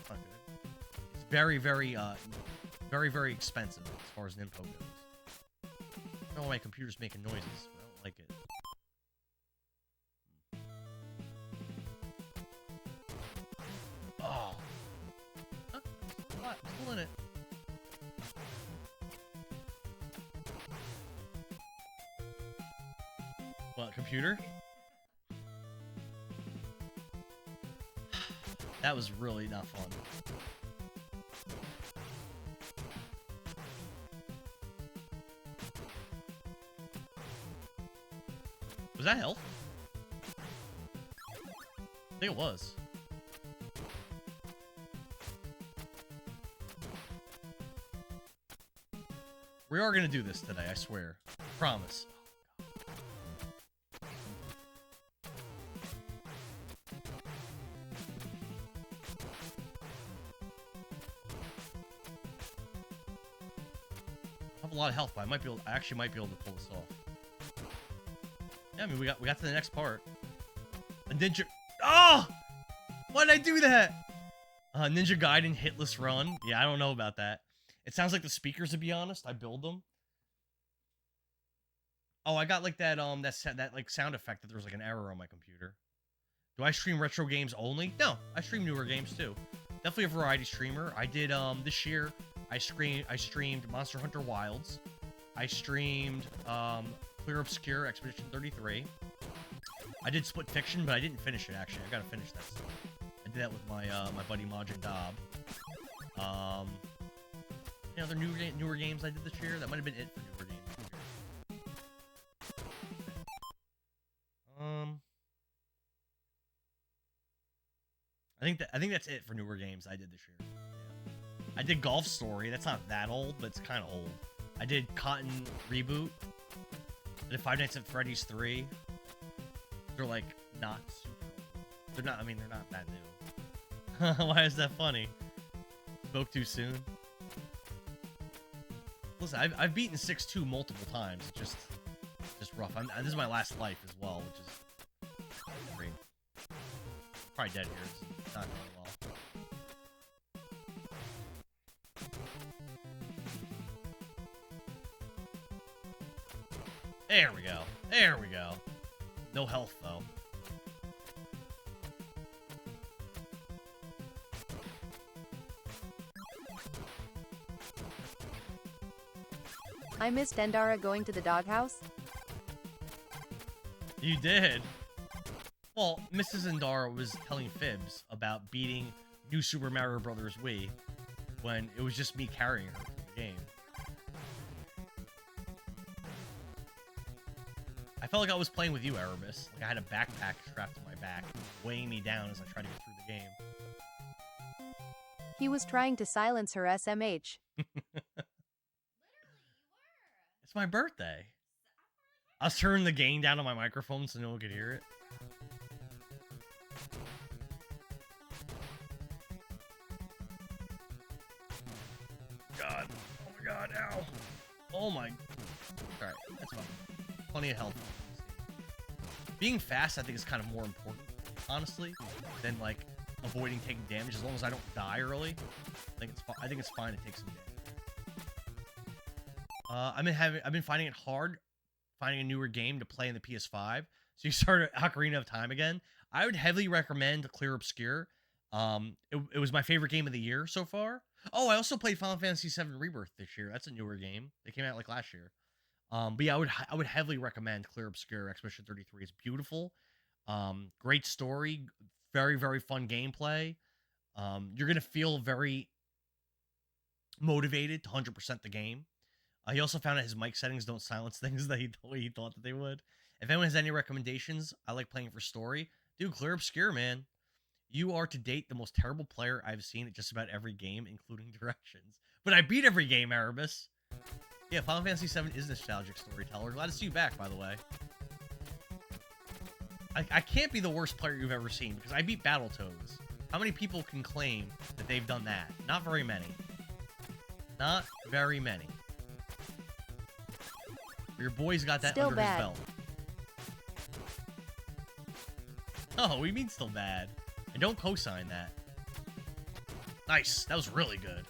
not good. It's very, very expensive as far as Ninpo goes. don't know why my computer's making noises. I don't like it. Oh. Huh? I'm still in it. What, computer? That was really not fun. Was that health? I think it was. We are gonna do this today, I swear. Promise. I have a lot of health, but I actually might be able to pull this off. Yeah, I mean, we got to the next part. A Ninja... Oh! Why did I do that? Ninja Gaiden hitless run. Yeah, I don't know about that. It sounds like the speakers, to be honest. I build them. Oh, I got like that like sound effect that there was like an error on my computer. Do I stream retro games only? No, I stream newer games too. Definitely a variety streamer. I did this year. I streamed Monster Hunter Wilds. I streamed Clear Obscure Expedition 33. I did Split Fiction, but I didn't finish it actually. I gotta finish that stuff. I did that with my my buddy Majin Dob. Any other newer games I did this year? That might have been it for newer games this year. I think that's it for newer games I did this year. Yeah. I did Golf Story. That's not that old, but it's kind of old. I did Cotton Reboot. I did Five Nights at Freddy's 3. They're like not super old. They're not. I mean, they're not that new. Why is that funny? Spoke too soon. Listen, I've beaten 6-2 multiple times. It's just rough. This is my last life as well, which is great. Probably dead here. It's not going well. There we go. There we go. No health, though. I missed Endara going to the doghouse. You did? Well, Mrs. Endara was telling fibs about beating New Super Mario Bros. Wii when it was just me carrying her through the game. I felt like I was playing with you, Erebus. Like I had a backpack strapped to my back, weighing me down as I tried to get through the game. He was trying to silence her SMH. It's my birthday. I was turning the gain down on my microphone so no one could hear it. God. Oh my god, ow. Oh my. Alright, that's fine. Plenty of health. Being fast, I think, is kind of more important, honestly, than, like, avoiding taking damage. As long as I don't die early, I think it's fine to take some damage. I've been finding it hard finding a newer game to play in the PS5. So you started Ocarina of Time again. I would heavily recommend Clear Obscure. It was my favorite game of the year so far. Oh, I also played Final Fantasy VII Rebirth this year. That's a newer game. It came out like last year. But yeah, I would heavily recommend Clear Obscure Expedition 33. It's beautiful. Great story. Very, very fun gameplay. You're gonna feel very motivated to 100% the game. He also found out his mic settings don't silence things that he thought that they would. If anyone has any recommendations, I like playing for story. Dude, Clear Obscure, man. You are to date the most terrible player I've seen at just about every game, including directions. But I beat every game, Erebus. Yeah, Final Fantasy VII is a nostalgic storyteller. Glad to see you back, by the way. I can't be the worst player you've ever seen, because I beat Battletoads. How many people can claim that they've done that? Not very many. Not very many. Your boy's got that Still under bad. his belt. Oh, we mean still bad. And don't co-sign that. Nice. That was really good.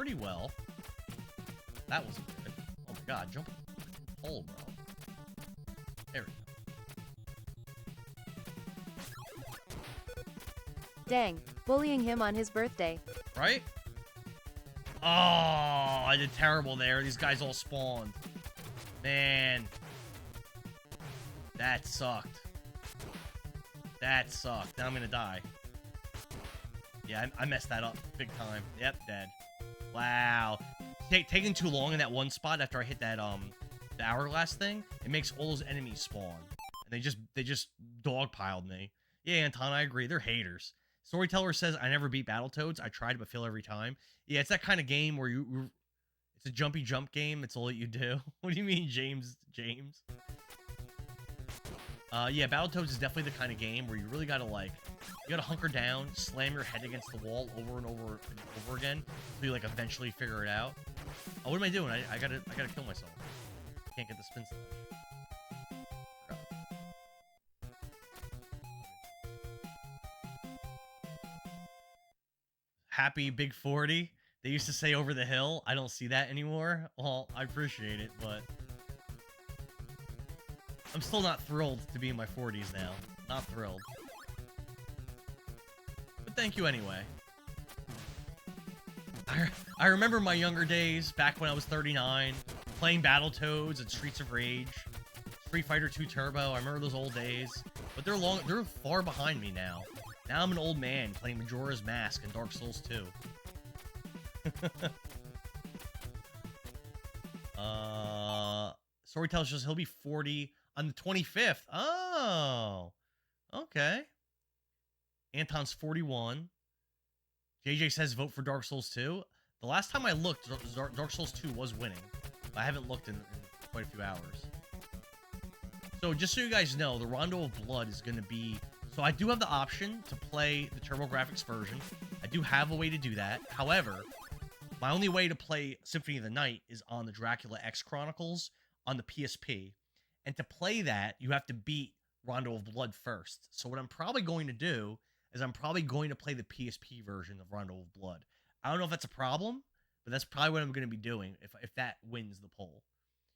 pretty well. That wasn't good. Oh my god, jump hole, bro. There we go. Dang, bullying him on his birthday. Right? Oh, I did terrible there. These guys all spawned. Man. That sucked. That sucked. Now I'm gonna die. Yeah, I messed that up big time. Yep, dead. Wow. Taking too long in that one spot after I hit that, the hourglass thing, it makes all those enemies spawn. And they just dogpiled me. Yeah, Anton, I agree. They're haters. Storyteller says, I never beat Battletoads. I tried, but fail every time. Yeah, it's that kind of game where it's a jumpy jump game. It's all that you do. What do you mean, James? Yeah, Battletoads is definitely the kind of game where you really gotta, like, you gotta hunker down, slam your head against the wall over and over and over again, until you, like, eventually figure it out. Oh, what am I doing? I gotta kill myself. Can't get the spin slash. Happy Big 40. They used to say over the hill. I don't see that anymore. Well, I appreciate it, but I'm still not thrilled to be in my 40s now. Not thrilled. But thank you anyway. I remember my younger days, back when I was 39, playing Battletoads and Streets of Rage, Street Fighter 2 Turbo. I remember those old days. But they're far behind me now. Now I'm an old man playing Majora's Mask and Dark Souls 2. Storyteller says he'll be 40 on the 25th. Oh, okay. Anton's 41. JJ says vote for Dark Souls 2. The last time I looked, Dark Souls 2 was winning. I haven't looked in quite a few hours. So just so you guys know, the Rondo of Blood is going to be... So I do have the option to play the TurboGrafx version. I do have a way to do that. However, my only way to play Symphony of the Night is on the Dracula X Chronicles on the PSP. And to play that, you have to beat Rondo of Blood first. So what I'm probably going to do is I'm probably going to play the PSP version of Rondo of Blood. I don't know if that's a problem, but that's probably what I'm going to be doing if that wins the poll.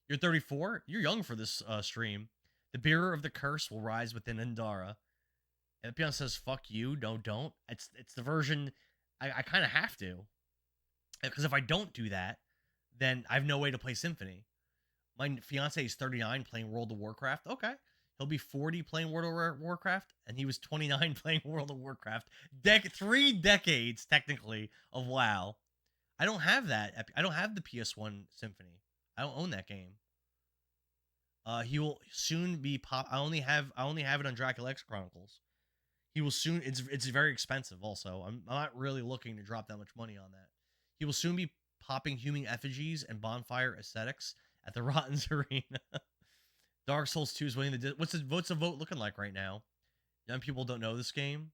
You're 34? You're young for this stream. The bearer of the curse will rise within Endara. And Pion says, fuck you. No, don't. It's the version I kind of have to. Because if I don't do that, then I have no way to play Symphony. My fiance is 39 playing World of Warcraft. Okay. He'll be 40 playing World of Warcraft, and he was 29 playing World of Warcraft. 3 decades, technically, of WoW. I don't have that. I don't have the PS1 Symphony. I don't own that game. He will soon be I only have it on Dracula X Chronicles. He will soon. It's very expensive. Also, I'm not really looking to drop that much money on that. He will soon be popping human effigies and bonfire aesthetics at the Rotten's Arena. Dark Souls 2 is winning the... What's the vote looking like right now? Young people don't know this game.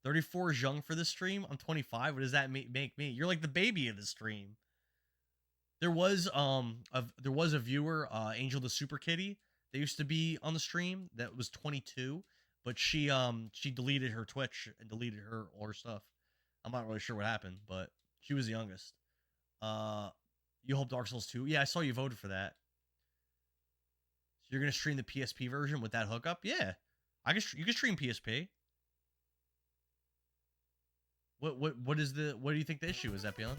34 is young for this stream. I'm 25. What does that make me? You're like the baby of the stream. There was a viewer, Angel the Super Kitty, that used to be on the stream that was 22, but she deleted her Twitch and deleted all her stuff. I'm not really sure what happened, but she was the youngest. You hope Dark Souls 2? Yeah, I saw you voted for that. So you're gonna stream the PSP version with that hookup? Yeah, you can stream PSP. What do you think the issue is, Epion?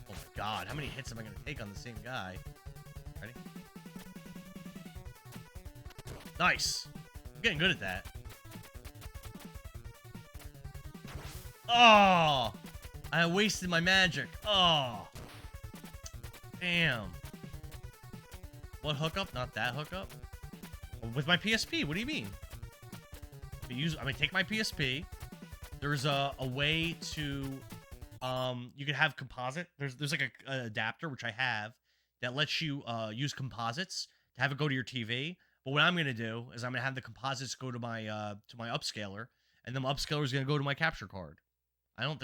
Oh my god, how many hits am I gonna take on the same guy? Ready? Nice. I'm getting good at that. Oh! I wasted my magic. Oh. Damn. What hookup? Not that hookup. With my PSP. What do you mean? I'm gonna take my PSP. There's a way to you can have composite. There's like an adapter which I have that lets you use composites to have it go to your TV. But what I'm gonna do is I'm gonna have the composites go to my upscaler, and then my upscaler is gonna go to my capture card. I'm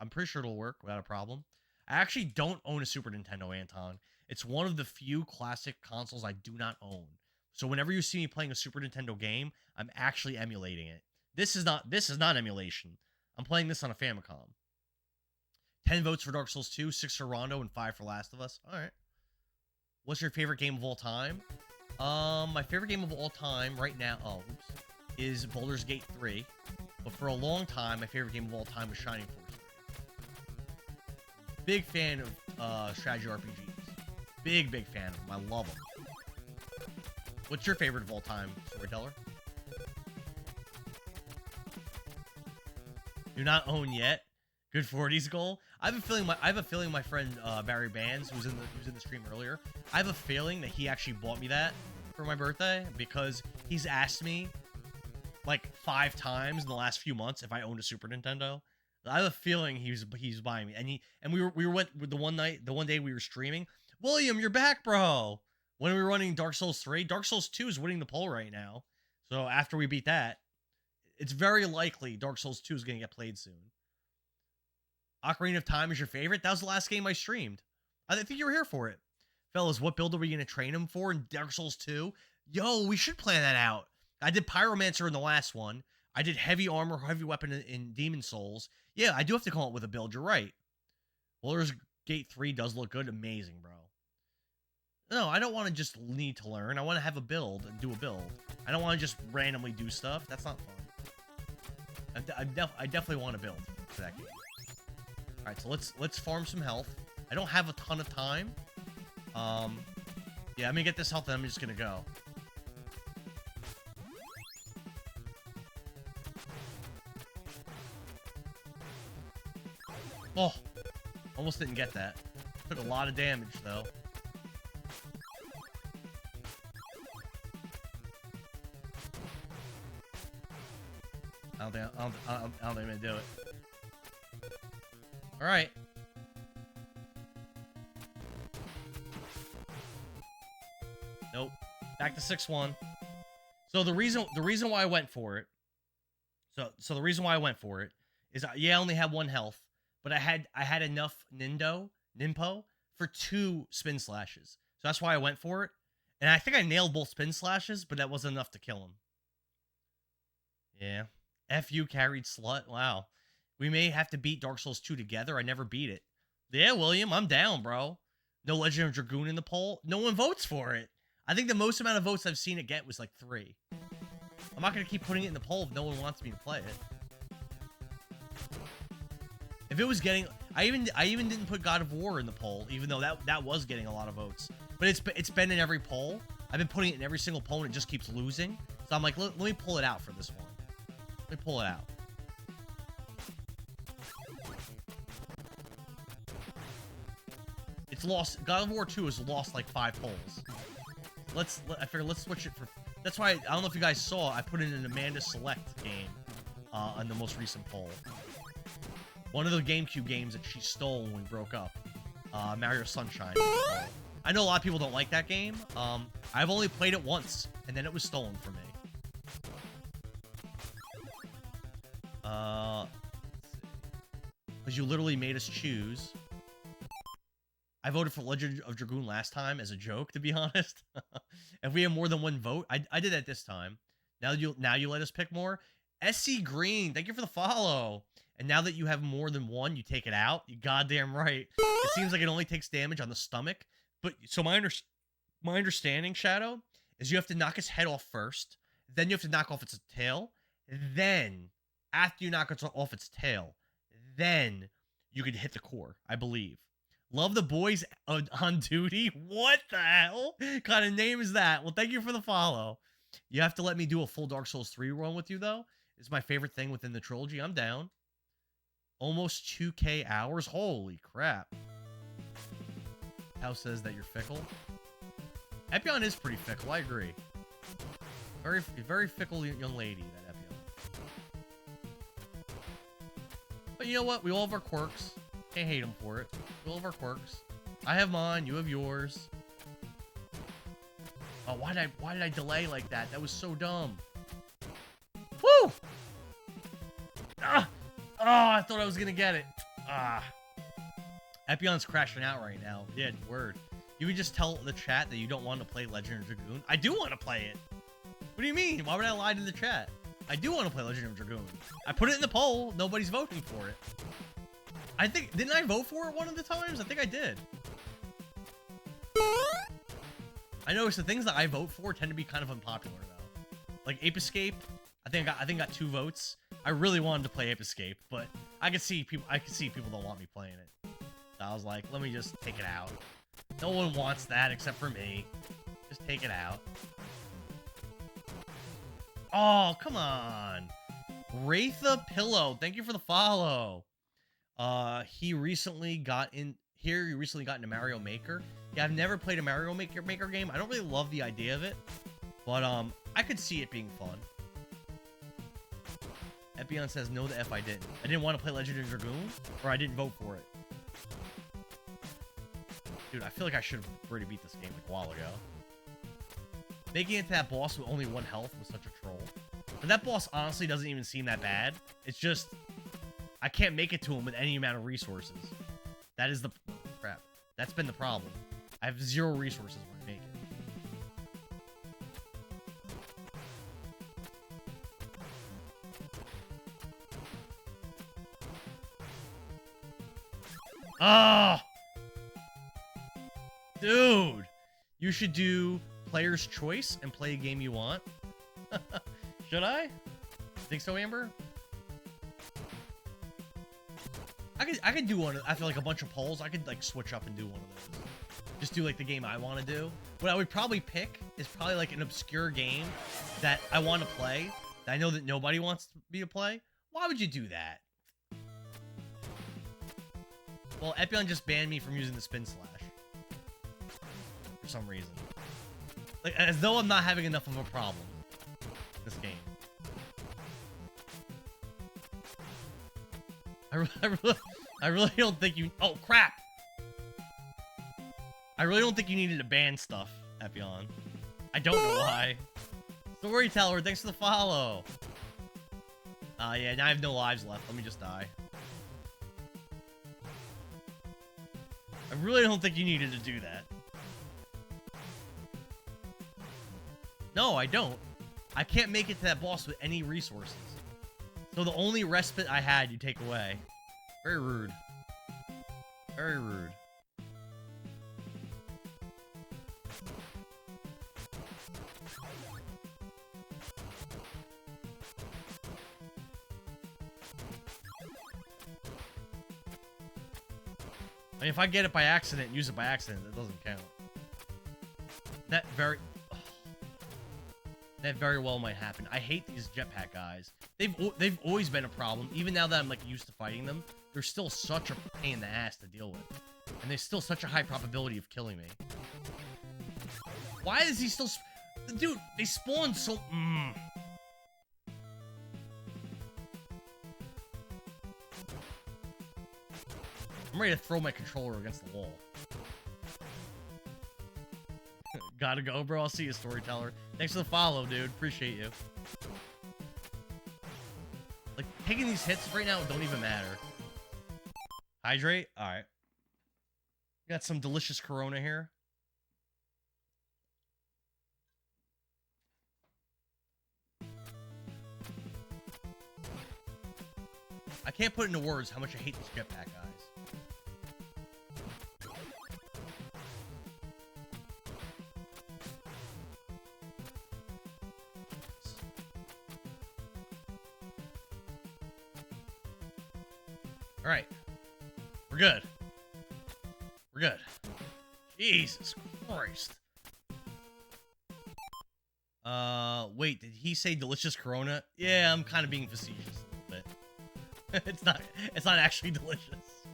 pretty sure it'll work without a problem. I actually don't own a Super Nintendo, Anton. It's one of the few classic consoles I do not own. So whenever you see me playing a Super Nintendo game, I'm actually emulating it. This is not emulation. I'm playing this on a Famicom. 10 votes for Dark Souls 2, 6 for Rondo, and 5 for Last of Us. All right. What's your favorite game of all time? My favorite game of all time right now, is Baldur's Gate 3. But for a long time, my favorite game of all time was Shining Force 3. Big fan of strategy RPGs. Big fan of them. I love them. What's your favorite of all time, Storyteller? Do not own yet. Good 40s goal. I have a feeling my friend Barry Bands, who's in the stream earlier, I have a feeling that he actually bought me that for my birthday because he's asked me like 5 times in the last few months if I owned a Super Nintendo. I have a feeling he's buying me, and we went with the one day we were streaming. William, you're back, bro. When we were running Dark Souls 3, Dark Souls 2 is winning the poll right now. So after we beat that, it's very likely Dark Souls 2 is going to get played soon. Ocarina of Time is your favorite? That was the last game I streamed. I think you were here for it. Fellas, what build are we going to train him for in Dark Souls 2? Yo, we should plan that out. I did Pyromancer in the last one. I did Heavy Armor, Heavy Weapon in Demon Souls. Yeah, I do have to come up with a build. You're right. Baldur's Gate 3 does look good. Amazing, bro. No, I don't want to just need to learn. I want to have a build and do a build. I don't want to just randomly do stuff. That's not fun. I definitely want to build for that game. All right, so let's farm some health. I don't have a ton of time. Yeah, I'm gonna get this health and I'm just gonna go. Oh, almost didn't get that. Took a lot of damage though. I don't think I'm gonna do it. All right. Nope. Back to 6-1. So the reason why I went for it. So the reason why I went for it is I only had 1 health, but I had enough Ninpo for 2 spin slashes. So that's why I went for it. And I think I nailed both spin slashes, but that wasn't enough to kill him. Yeah. FU carried slut. Wow. We may have to beat Dark Souls 2 together. I never beat it. Yeah, William, I'm down, bro. No Legend of Dragoon in the poll. No one votes for it. I think the most amount of votes I've seen it get was like 3. I'm not going to keep putting it in the poll if no one wants me to play it. If it was getting... I even didn't put God of War in the poll, even though that was getting a lot of votes. But it's been in every poll. I've been putting it in every single poll, and it just keeps losing. So I'm like, let me pull it out for this one. Let me pull it out. It's lost. God of War 2 has lost like 5 polls. I figured let's switch it for... That's why, I don't know if you guys saw, I put in an Amanda Select game on the most recent poll. One of the GameCube games that she stole when we broke up. Mario Sunshine. I know a lot of people don't like that game. I've only played it once, and then it was stolen from me. Let's see. Because you literally made us choose. I voted for Legend of Dragoon last time as a joke, to be honest. If we have more than 1 vote, I did that this time. Now you let us pick more. SC Green, thank you for the follow. And now that you have more than 1, you take it out. You goddamn right. It seems like it only takes damage on the stomach. But so my understanding, Shadow, is you have to knock its head off first. Then you have to knock off its tail. Then, after you knock it off its tail, then you can hit the core, I believe. Love the boys on duty. What the hell kind of name is that? Well, thank you for the follow. You have to let me do a full Dark Souls 3 run with you, though. It's my favorite thing within the trilogy. I'm down. Almost 2K hours. Holy crap. House says that you're fickle. Epion is pretty fickle. I agree. Very, very fickle young lady, that Epion. But you know what? We all have our quirks. Can't hate him for it. We all have our quirks. I have mine. You have yours. Oh, why did I delay like that? That was so dumb. Woo! Ah! Oh, I thought I was gonna get it. Ah. Epion's crashing out right now. Yeah, word. You would just tell the chat that you don't want to play Legend of Dragoon. I do want to play it. What do you mean? Why would I lie to the chat? I do want to play Legend of Dragoon. I put it in the poll. Nobody's voting for it. I think... Didn't I vote for it one of the times? I think I did. I noticed the things that I vote for tend to be kind of unpopular, though. Like Ape Escape, I think I got 2 votes. I really wanted to play Ape Escape, but I could see people don't want me playing it. So I was like, let me just take it out. No one wants that except for me. Just take it out. Oh, come on. Wraitha Pillow, thank you for the follow. He recently got into Mario Maker. Yeah, I've never played a Mario Maker game. I don't really love the idea of it, but I could see it being fun. Epion says no the F I didn't. I didn't want to play Legend of Dragoon, or I didn't vote for it. Dude, I feel like I should have already beat this game like a while ago. Making it to that boss with only 1 health was such a troll. But that boss honestly doesn't even seem that bad. It's just, I can't make it to him with any amount of resources. That is the crap. That's been the problem. I have 0 resources when I make it. Ah! Dude! You should do player's choice and play a game you want. Should I? Think so, Amber? I could do one. I feel like a bunch of polls. I could like switch up and do one of those. Just do like the game I want to do. What I would probably pick is probably like an obscure game that I want to play, that I know that nobody wants me to play. Why would you do that? Well, Epion just banned me from using the spin slash. For some reason. Like, as though I'm not having enough of a problem in this game. I really don't think you... Oh, crap! I really don't think you needed to ban stuff, Epion. I don't know why. Storyteller, thanks for the follow. Yeah, now I have no lives left. Let me just die. I really don't think you needed to do that. No, I don't. I can't make it to that boss with any resources. So the only respite I had, you take away. Very rude. Very rude. I mean, if I get it by accident, use it by accident, that doesn't count. That very well might happen. I hate these jetpack guys. They've always been a problem. Even now that I'm like used to fighting them, they're still such a pain in the ass to deal with, and there's still such a high probability of killing me. Why is he still? Dude, they spawn so. I'm ready to throw my controller against the wall. Gotta go, bro. I'll see you, Storyteller. Thanks for the follow, dude. Appreciate you. Like, taking these hits right now don't even matter. Hydrate? Alright. Got some delicious Corona here. I can't put into words how much I hate these jetpack guys. Alright. We're good. We're good. Jesus Christ. Wait, did he say delicious Corona? Yeah, I'm kind of being facetious a little bit. It's not actually delicious.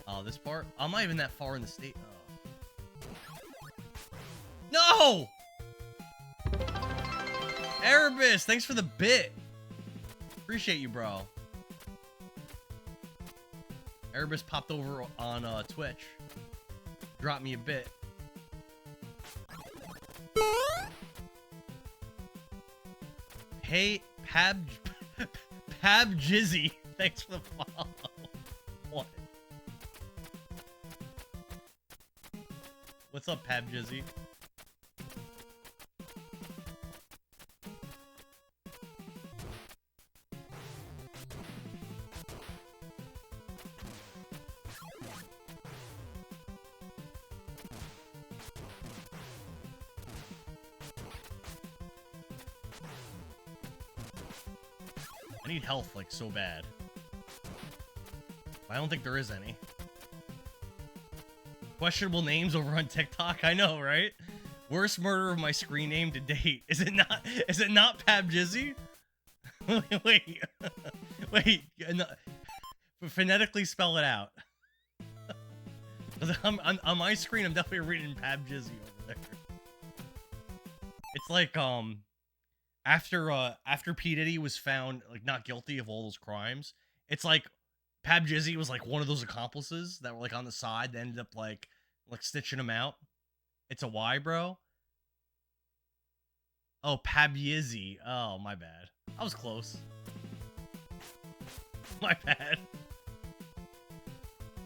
Oh, this part? I'm not even that far in the state. Oh. No! Erebus, thanks for the bit. Appreciate you, bro. Erebus popped over on Twitch. Dropped me a bit. Hey, Pab Jizzy. Thanks for the follow. What? What's up, Pab Jizzy? I need health, like, so bad. I don't think there is any. Questionable names over on TikTok? I know, right? Worst murder of my screen name to date. Is it not Pabjizzy? Wait. Wait. No, phonetically spell it out. On my screen, I'm definitely reading Pabjizzy over there. It's like, after P. Diddy was found, like, not guilty of all those crimes, it's like Pabjizzy was, like, one of those accomplices that were, like, on the side that ended up, like stitching him out. It's a Y, bro. Oh, Pabjizzy. Oh, my bad. I was close. My bad.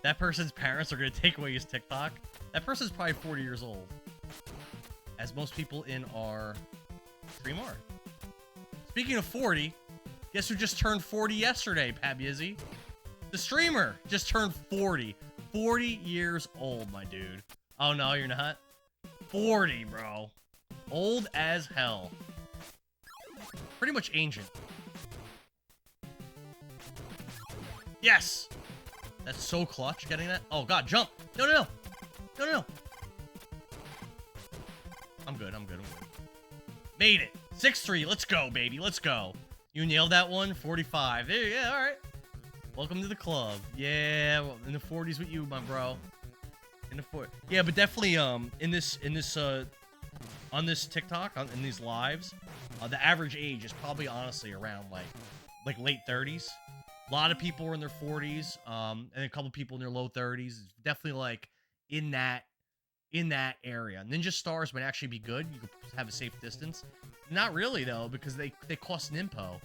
That person's parents are gonna take away his TikTok. That person's probably 40 years old. As most people in our stream are. Speaking of 40, guess who just turned 40 yesterday, Pabjizzy? The streamer just turned 40. 40 years old, my dude. Oh, no, you're not? 40, bro. Old as hell. Pretty much ancient. Yes! That's so clutch, getting that. Oh, God, jump! No, no, no! No, no, no! I'm good, I'm good, I'm good. Made it! 6-3, let's go, baby, let's go. You nailed that one, 45. There, yeah, alright. Welcome to the club. Yeah, well, in the 40s with you, my bro. In the 40s. Yeah, but definitely, on this TikTok, in these lives, the average age is probably honestly around like late 30s. A lot of people are in their 40s, and a couple people in their low 30s. It's definitely like in that area. Ninja stars might actually be good. You could have a safe distance. Not really though, because they cost an impo.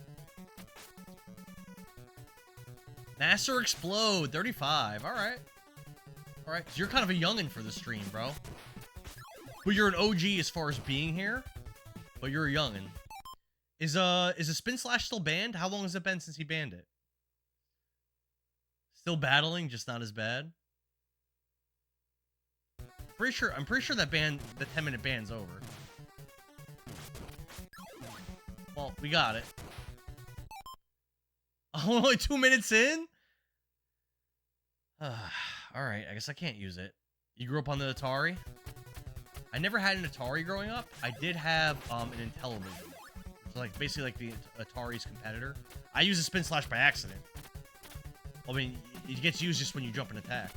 Master Explode, 35. All right. All right. So you're kind of a youngin' for the stream, bro. But you're an OG as far as being here. But you're a youngin'. Is a Spin Slash still banned? How long has it been since he banned it? Still battling, just not as bad. I'm pretty sure that ban, the 10-minute ban's over. Well, we got it. Oh, only 2 minutes in? Alright, I guess I can't use it. You grew up on the Atari? I never had an Atari growing up. I did have an Intellivision. So like basically like the Atari's competitor. I used a Spin Slash by accident. I mean, it gets used just when you jump and attack.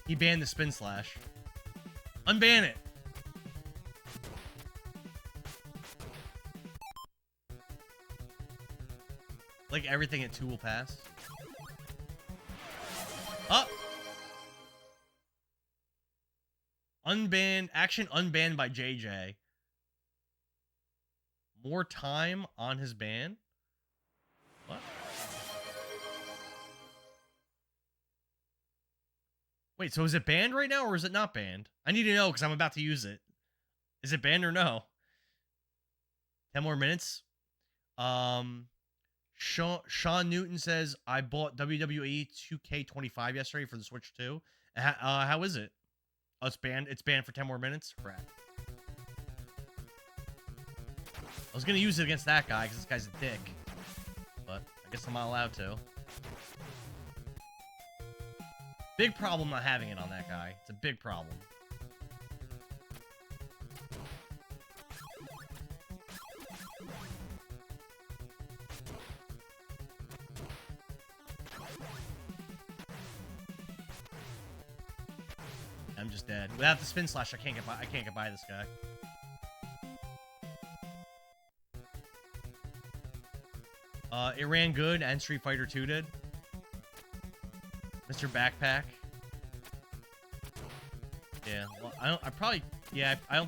He banned the Spin Slash. Unban it. Like everything at 2 will pass. Up. Unbanned. Action unbanned by JJ. More time on his ban? What? Wait, so is it banned right now or is it not banned? I need to know because I'm about to use it. Is it banned or no? 10 more minutes. Sean Newton says, I bought WWE 2K25 yesterday for the Switch 2. How is it? Oh, it's banned. It's banned for 10 more minutes? Crap. I was going to use it against that guy because this guy's a dick. But I guess I'm not allowed to. Big problem not having it on that guy. It's a big problem. I'm just dead. Without the Spin Slash, I can't get by this guy. It ran good, and Street Fighter 2 did. Mr. Backpack. Yeah, well, I don't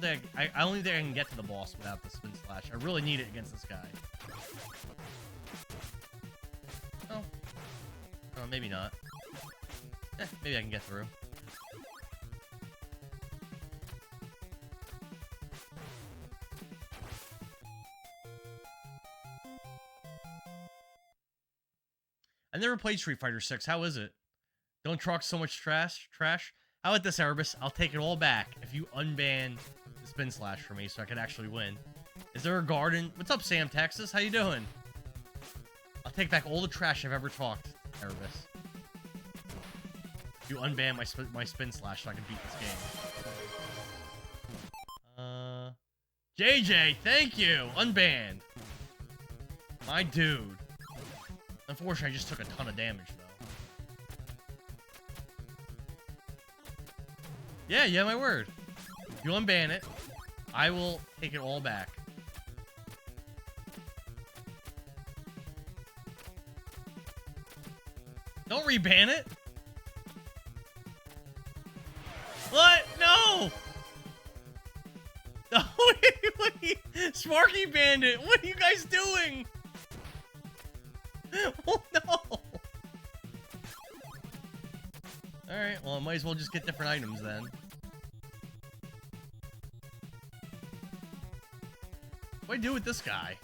think I can get to the boss without the Spin Slash. I really need it against this guy. Oh, maybe not. Maybe I can get through. I never played Street Fighter 6. How is it? Don't talk so much trash. How about this, Erebus? I'll take it all back if you unban the Spin Slash for me so I can actually win. Is there a garden? What's up, Sam, Texas? How you doing? I'll take back all the trash I've ever talked, Erebus. You unban my spin slash so I can beat this game. JJ, thank you! Unbanned. My dude. Unfortunately, I just took a ton of damage, though. Yeah, my word. You unban it, I will take it all back. Don't reban it. What? No! No, wait. Sparky Bandit, what are you guys doing? Oh, no! Alright, well, I might as well just get different items, then. What do I do with this guy?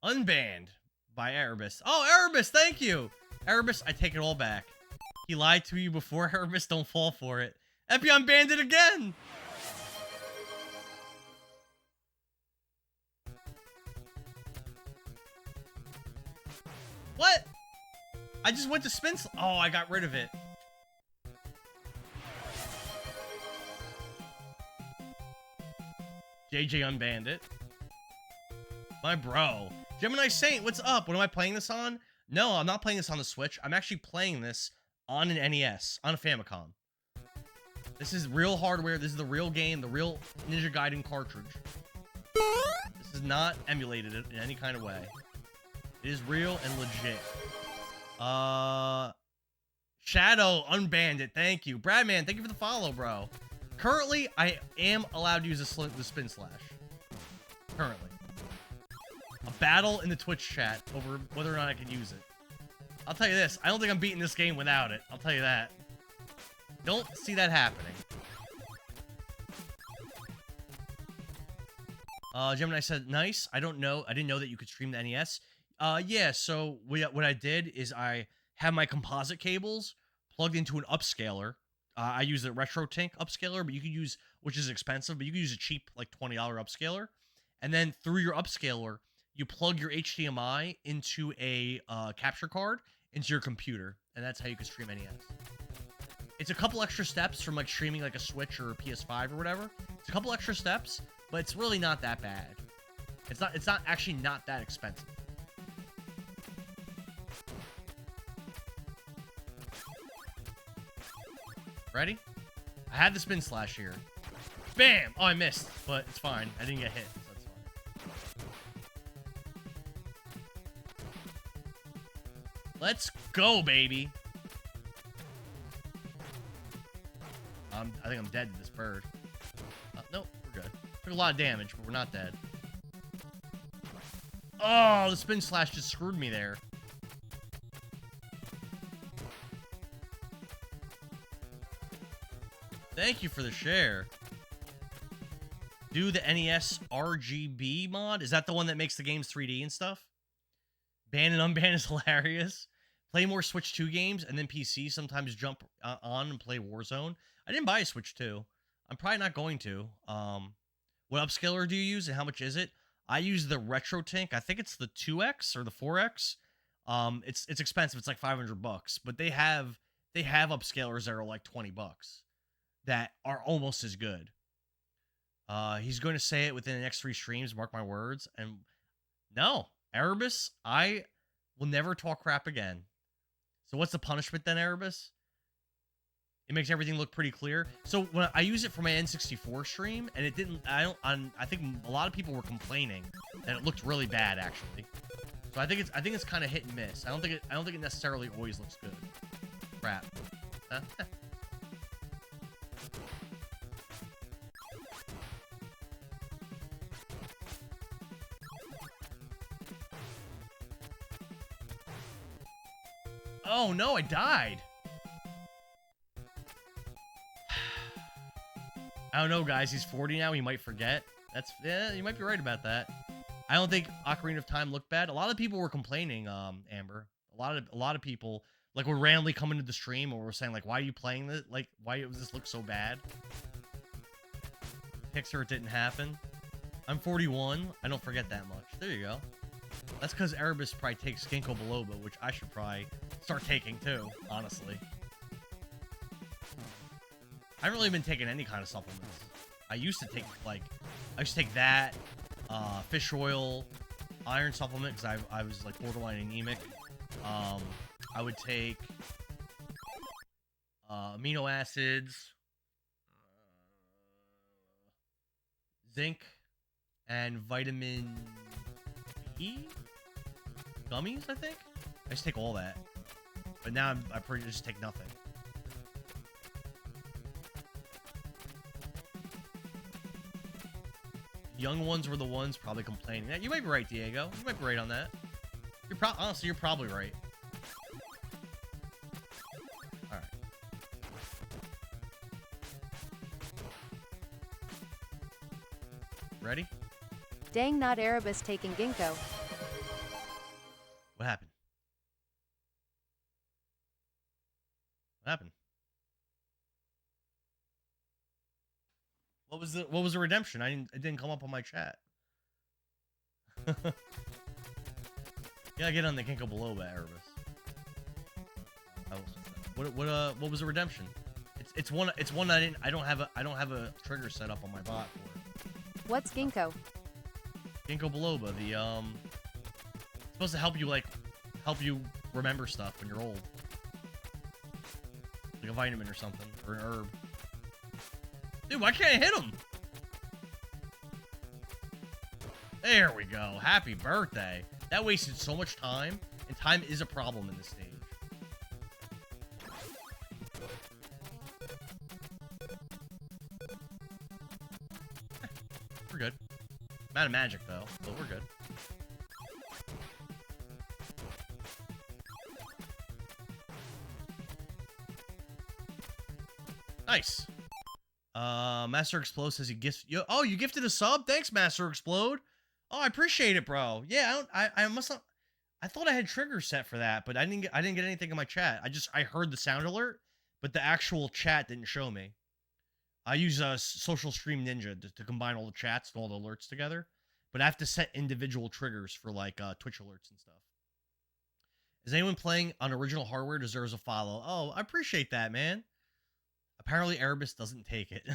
Unbanned by Erebus. Oh, Erebus, thank you! Erebus, I take it all back. He lied to you before, Erebus, don't fall for it. Epi unbanned it again! What? I just went to spin oh, I got rid of it. JJ unbanned it. My bro. Gemini Saint, what's up? What am I playing this on? No, I'm not playing this on the Switch. I'm actually playing this on an NES, on a Famicom. This is real hardware. This is the real game, the real Ninja Gaiden cartridge. This is not emulated in any kind of way. It is real and legit. Shadow unbanned it. Thank you. Bradman, thank you for the follow, bro. Currently, I am allowed to use the spin slash. Currently. A battle in the Twitch chat over whether or not I can use it. I'll tell you this, I don't think I'm beating this game without it. I'll tell you that. Don't see that happening. Gemini said, nice. I didn't know that you could stream the NES. Yeah, so what I did is I have my composite cables plugged into an upscaler. I use the RetroTink upscaler, but you could use, which is expensive, but you could use a cheap, like $20 upscaler. And then through your upscaler, you plug your HDMI into a capture card into your computer, and that's how you can stream NES. It's a couple extra steps from like streaming like a Switch or a PS5 or whatever. It's a couple extra steps, but it's really not that bad. It's not actually not that expensive. Ready? I had the spin slash here. Bam! Oh, I missed, but it's fine. I didn't get hit. Let's go, baby. I think I'm dead to this bird. Nope, we're good. Took a lot of damage, but we're not dead. Oh, the spin slash just screwed me there. Thank you for the share. Do the NES RGB mod? Is that the one that makes the games 3D and stuff? Ban and unban is hilarious. Play more Switch 2 games, and then PC sometimes jump on and play Warzone. I didn't buy a Switch 2. I'm probably not going to. What upscaler do you use, and how much is it? I use the RetroTink. I think it's the 2X or the 4X. It's expensive. It's like $500, but they have upscalers that are like $20 that are almost as good. He's going to say it within the next 3 streams. Mark my words. And no, Erebus, I will never talk crap again. So what's the punishment then, Erebus? It makes everything look pretty clear. So when I use it for my N64 stream, and it didn't, I think a lot of people were complaining that it looked really bad actually. So I think it's kind of hit and miss. I don't think it necessarily always looks good. Crap. Huh? Oh no, I died. I don't know, guys. He's 40 now. He might forget. Yeah, you might be right about that. I don't think Ocarina of Time looked bad. A lot of people were complaining, Amber. A lot of people like would randomly come into the stream or were saying like, why are you playing this? Like, why does this look so bad? Pixar, it didn't happen. I'm 41. I don't forget that much. There you go. That's because Erebus probably takes ginkgo biloba, which I should probably start taking too, honestly. I haven't really been taking any kind of supplements. I used to take, like, that, fish oil, iron supplement, because I was, like, borderline anemic. I would take, amino acids, zinc, and vitamin B? Gummies, I think? I used to take all that. But now I pretty just take nothing. Young ones were the ones probably complaining. Yeah, you might be right, Diego. You might be right on that. Honestly, you're probably right. Alright. Ready? Dang, not Erebus taking ginkgo. What happened? What happened? What was the redemption? It didn't come up on my chat. Yeah, get on the ginkgo biloba, Erebus. What was the redemption? It's one I don't have a trigger set up on my bot for it. What's ginkgo? Ginkgo biloba, it's supposed to help you remember stuff when you're old. Like a vitamin or something, or an herb. Dude, why can't I hit him? There we go. Happy birthday. That wasted so much time, and time is a problem in this stage. We're good. I'm out of magic, though, but we're good. Nice. Master Explode says he gifts you. Oh, you gifted a sub? Thanks, Master Explode. Oh, I appreciate it, bro. Yeah, I must not. I thought I had triggers set for that, but I didn't get anything in my chat. I heard the sound alert, but the actual chat didn't show me. I use Social Stream Ninja to combine all the chats and all the alerts together, but I have to set individual triggers for like Twitch alerts and stuff. Is anyone playing on original hardware deserves a follow? Oh, I appreciate that, man. Apparently, Erebus doesn't take it.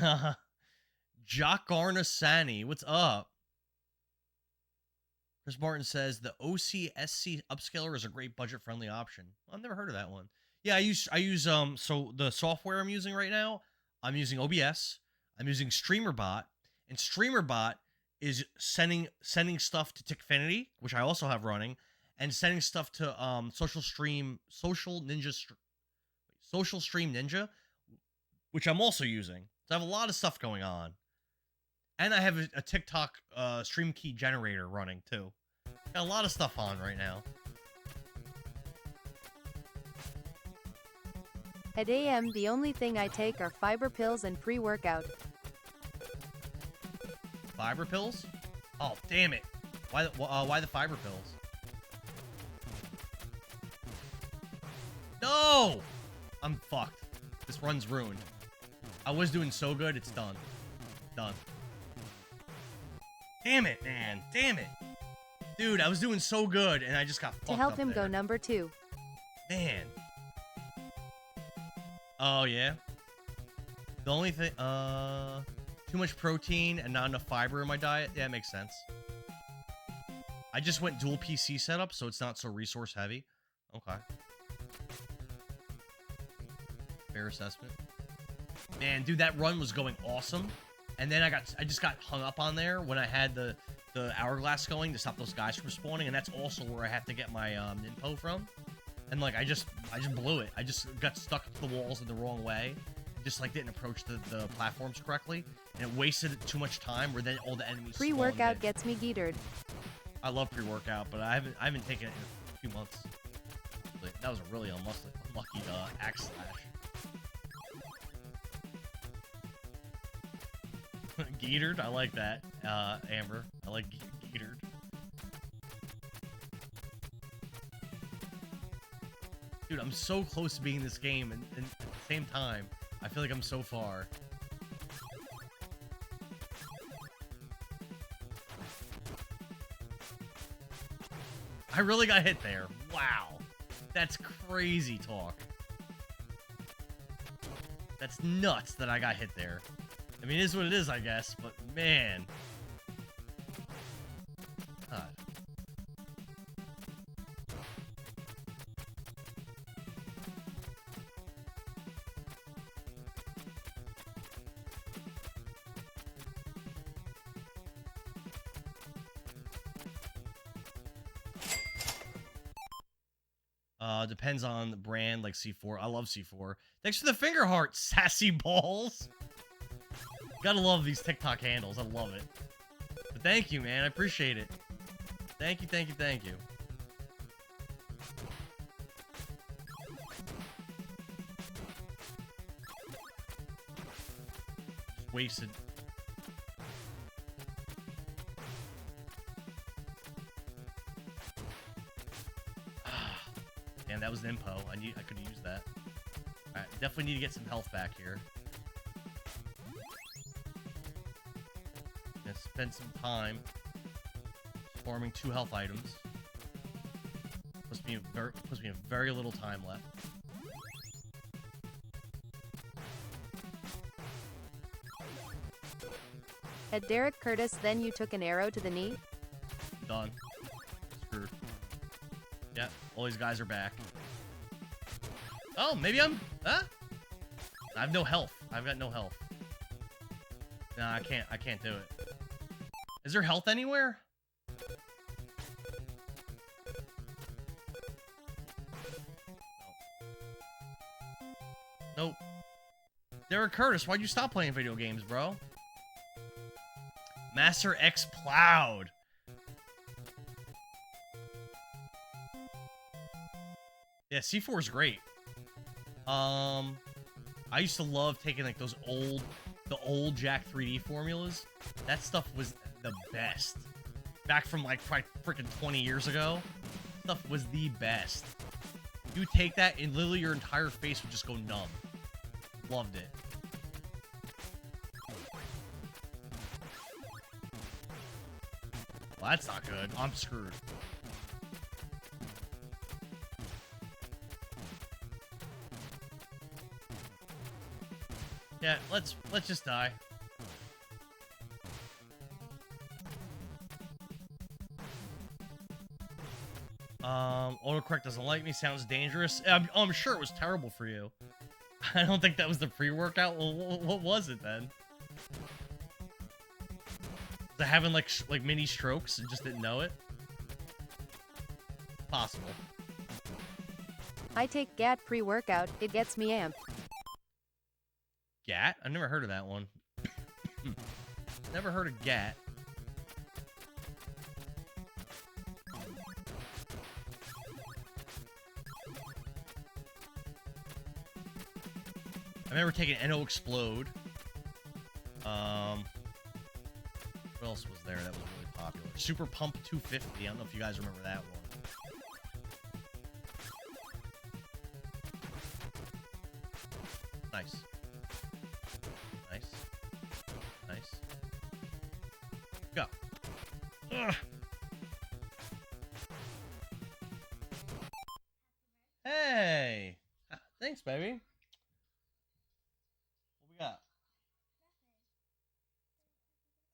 Jock Garnasani, what's up? Chris Martin says the OCSC upscaler is a great budget-friendly option. Well, I've never heard of that one. Yeah, I use so the software I'm using right now, I'm using OBS, I'm using StreamerBot, and StreamerBot is sending stuff to Tickfinity, which I also have running, and sending stuff to Social Stream Ninja, which I'm also using. So I have a lot of stuff going on. And I have a TikTok stream key generator running, too. Got a lot of stuff on right now. At AM, the only thing I take are fiber pills and pre-workout. Fiber pills? Oh, damn it. Why the fiber pills? No! I'm fucked. This run's ruined. I was doing so good, it's done. Done. Damn it, man. Damn it. Dude, I was doing so good, and I just got fucked To help up him there. go number 2. Man. Oh, yeah? The only thing, too much protein and not enough fiber in my diet? Yeah, it makes sense. I just went dual PC setup, so it's not so resource heavy. Okay. Fair assessment. Man, dude, that run was going awesome. And then I just got hung up on there when I had the hourglass going to stop those guys from spawning, and that's also where I have to get my ninpo from. And like I just blew it. I just got stuck to the walls in the wrong way. Just like didn't approach the platforms correctly, and it wasted too much time where then all the enemies Pre-workout gets me geetered. I love pre-workout, but I haven't taken it in a few months. That was a really unlucky axe slash. Geetered? I like that, Amber. I like geetered. Dude, I'm so close to being this game, and at the same time, I feel like I'm so far. I really got hit there. Wow. That's crazy talk. That's nuts that I got hit there. I mean, it is what it is, I guess, but man. God. Depends on the brand, like C4. I love C4. Thanks for the finger heart, sassy balls. Gotta love these TikTok handles. I love it. But thank you, man. I appreciate it. Thank you, thank you, thank you. Just wasted. Damn, that was an impo. I could have used that. Alright, definitely need to get some health back here. Gonna spend some time farming 2 health items. Supposed to be a very little time left. At Derek Curtis, then you took an arrow to the knee? Done. Screwed. Yeah, all these guys are back. Oh, maybe I'm... Huh? I have no health. I've got no health. No, I can't do it. Is there health anywhere? Nope. Derek Curtis, why'd you stop playing video games, bro? Master X Plowed. Yeah, C4 is great. I used to love taking like the old Jack 3D formulas. That stuff was the best. Back from like probably freaking 20 years ago. Stuff was the best. You take that and literally your entire face would just go numb. Loved it. Well, that's not good. I'm screwed. Yeah, let's just die. Autocorrect doesn't like me. Sounds dangerous. I'm sure it was terrible for you. I don't think that was the pre-workout. Well, what was it then? Was it having like mini strokes and just didn't know it? Possible. I take GAT pre-workout, it gets me amped. GAT? I've never heard of that one. Never heard of GAT. I remember taking NO Explode. What else was there that was really popular? Super Pump 250. I don't know if you guys remember that one. Nice. Nice. Nice. Go. Ugh. Hey! Thanks, baby. What we got?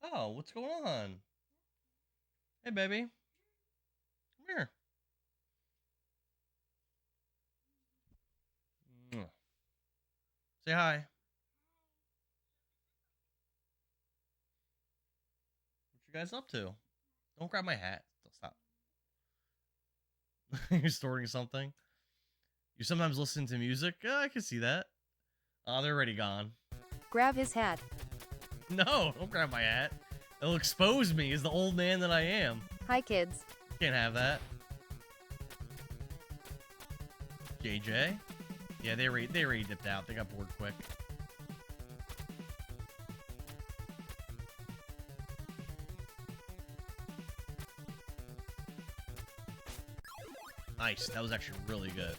Oh, what's going on? Hey, baby. Come here. Mwah. Say hi. What you guys up to? Don't grab my hat. Stop. You're storing something? You sometimes listen to music? Yeah, I can see that. Oh, they're already gone. Grab his hat. No, don't grab my hat. It'll expose me as the old man that I am. Hi, kids. Can't have that. JJ? Yeah, they already dipped out. They got bored quick. Nice. That was actually really good.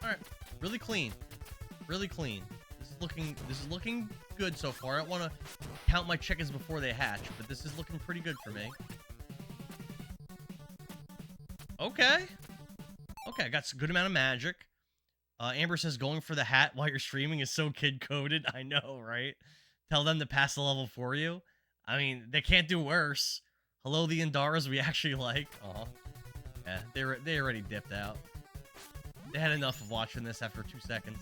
Alright. Really clean. Really clean. This is looking good so far. I don't want to count my chickens before they hatch, but this is looking pretty good for me. Okay. Okay, I got a good amount of magic. Amber says going for the hat while you're streaming is so kid-coded. I know, right? Tell them to pass the level for you. I mean, they can't do worse. Hello, the Indaras we actually like. Aw. Yeah, they already dipped out. They had enough of watching this after 2 seconds.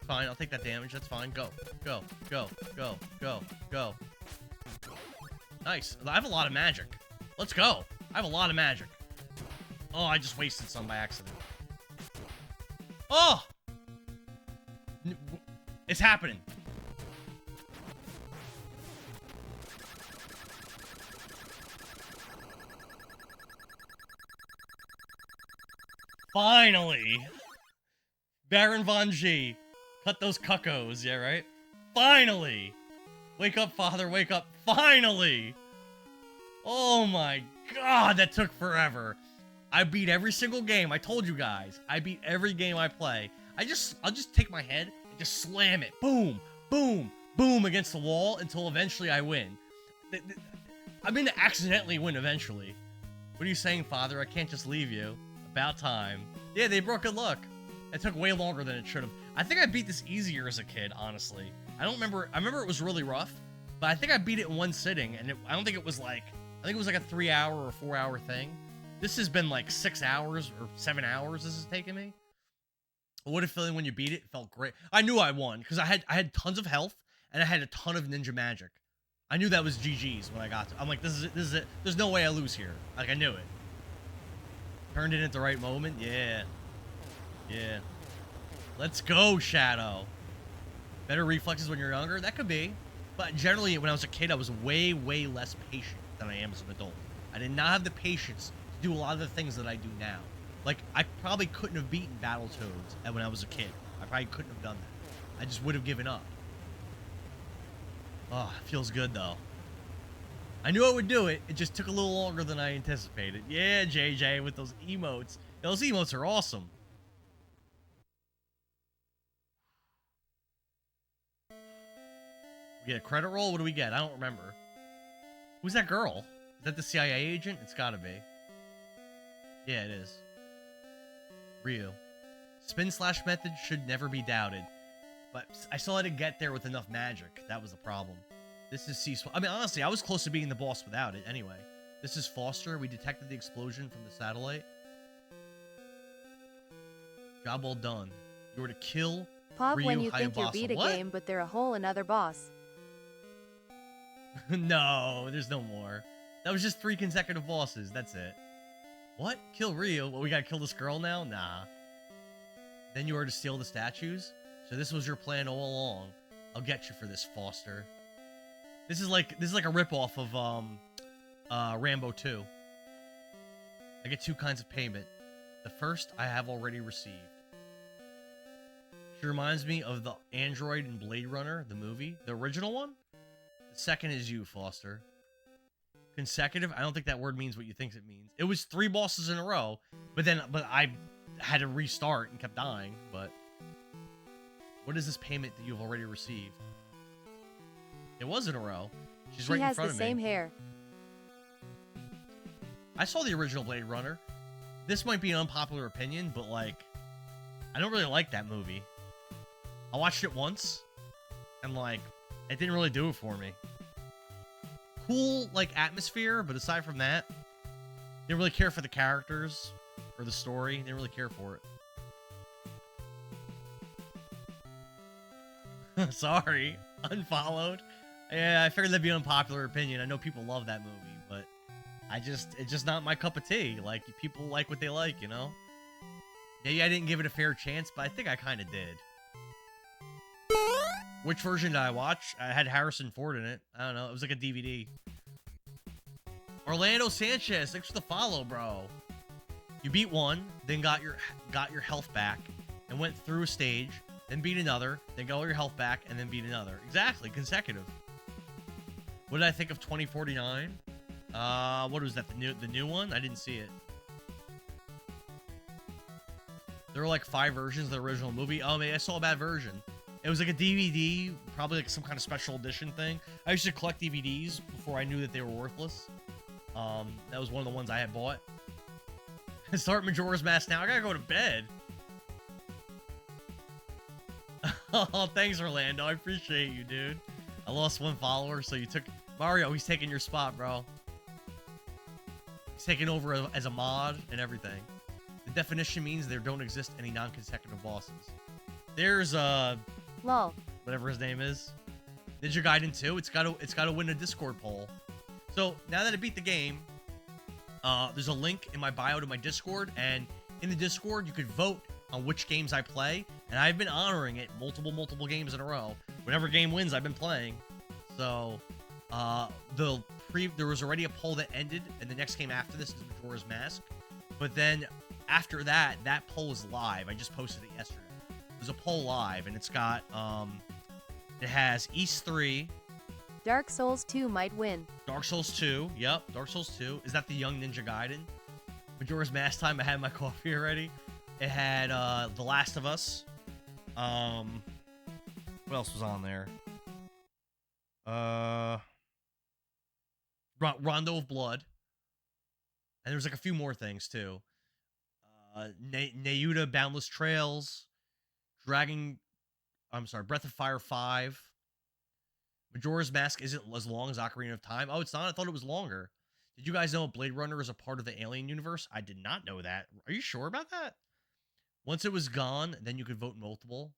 Fine, I'll take that damage. That's fine. Go. Go. Go. Go. Go. Go. Nice. I have a lot of magic. Let's go. I have a lot of magic. Oh, I just wasted some by accident. Oh! It's happening. Finally! Baron Von G. Cut those cuckos, yeah, right? Finally! Wake up, father, wake up. Finally! Oh my god, that took forever. I beat every single game. I told you guys. I beat every game I play. I'll just take my head and just slam it. Boom, boom, boom against the wall until eventually I win. I'm gonna accidentally win eventually. What are you saying, father? I can't just leave you. About time. Yeah, they brought good luck. It took way longer than it should have. I think I beat this easier as a kid, honestly. I remember it was really rough, but I think I beat it in one sitting, and I don't think it was like, I think it was like a 3-hour or 4-hour thing. This has been like 6 hours or 7 hours this has taken me. What a feeling when you beat it. It felt great. I knew I won, because I had tons of health, and I had a ton of ninja magic. I knew that was GG's when I got to. I'm like, this is it. There's no way I lose here. Like, I knew it. Turned it at the right moment. Yeah. Yeah. Let's go, Shadow. Better reflexes when you're younger? That could be. But generally, when I was a kid, I was way, way less patient than I am as an adult. I did not have the patience to do a lot of the things that I do now. Like, I probably couldn't have beaten Battletoads when I was a kid. I probably couldn't have done that. I just would have given up. Oh, it feels good, though. I knew I would do it. It just took a little longer than I anticipated. Yeah, JJ, with those emotes. Those emotes are awesome. We get a credit roll? What do we get? I don't remember. Who's that girl? Is that the CIA agent? It's gotta be. Yeah, it is. Ryu. Spin slash method should never be doubted. But I still had to get there with enough magic. That was the problem. This is C. I mean, honestly, I was close to being the boss without it. Anyway, this is Foster. We detected the explosion from the satellite. Job well done. You were to kill Pop Ryu when you think you Hayabusa. beat a What? game, but they're a whole another boss. No, there's no more. That was just 3 consecutive bosses. That's it. What? Kill Ryu? Well, we gotta kill this girl now? Nah. Then you were to steal the statues? So this was your plan all along. I'll get you for this, Foster. This is like a ripoff of Rambo 2. I get 2 kinds of payment. The first I have already received. She reminds me of the android in Blade Runner, the movie, the original one. The second is you, Foster. Consecutive? I don't think that word means what you think it means. It was 3 bosses in a row, but I had to restart and kept dying. But what is this payment that you've already received? It was in a row. She's right in front of me. She has the same hair. I saw the original Blade Runner. This might be an unpopular opinion, but like, I don't really like that movie. I watched it once, and like, it didn't really do it for me. Cool, like, atmosphere, but aside from that, didn't really care for the characters or the story. Didn't really care for it. Sorry, unfollowed. Yeah, I figured that'd be an unpopular opinion. I know people love that movie, but it's just not my cup of tea. Like, people like what they like, you know? Maybe I didn't give it a fair chance, but I think I kind of did. Which version did I watch? I had Harrison Ford in it. I don't know. It was like a DVD. Orlando Sanchez, thanks for the follow, bro. You beat one, then got your health back, and went through a stage, then beat another, then got all your health back, and then beat another. Exactly, consecutive. What did I think of 2049? What was that? The new one? I didn't see it. There were like 5 versions of the original movie. Oh man, I saw a bad version. It was like a DVD, probably like some kind of special edition thing. I used to collect DVDs before I knew that they were worthless. That was one of the ones I had bought. Start Majora's Mask now. I gotta go to bed. Oh, thanks, Orlando. I appreciate you, dude. I lost 1 follower, so you took... Mario, he's taking your spot, bro. He's taking over as a mod and everything. The definition means there don't exist any non-consecutive bosses. There's, Lol. whatever his name is. Ninja Gaiden 2. It's gotta win a Discord poll. So, now that I beat the game, there's a link in my bio to my Discord, and in the Discord, you could vote on which games I play, and I've been honoring it multiple games in a row. Whenever game wins, I've been playing. So, there was already a poll that ended, and the next game after this is Majora's Mask. But then, after that, that poll is live. I just posted it yesterday. There's a poll live, and it's got, it has East 3. Dark Souls 2 might win. Dark Souls 2, yep, Dark Souls 2. Is that the Young Ninja Gaiden? Majora's Mask time, I had my coffee already. It had, The Last of Us. What else was on there? Rondo of Blood. And there was like a few more things, too. Nayuta Boundless Trails. Breath of Fire 5. Majora's Mask isn't as long as Ocarina of Time. Oh, it's not? I thought it was longer. Did you guys know Blade Runner is a part of the Alien universe? I did not know that. Are you sure about that? Once it was gone, then you could vote multiple.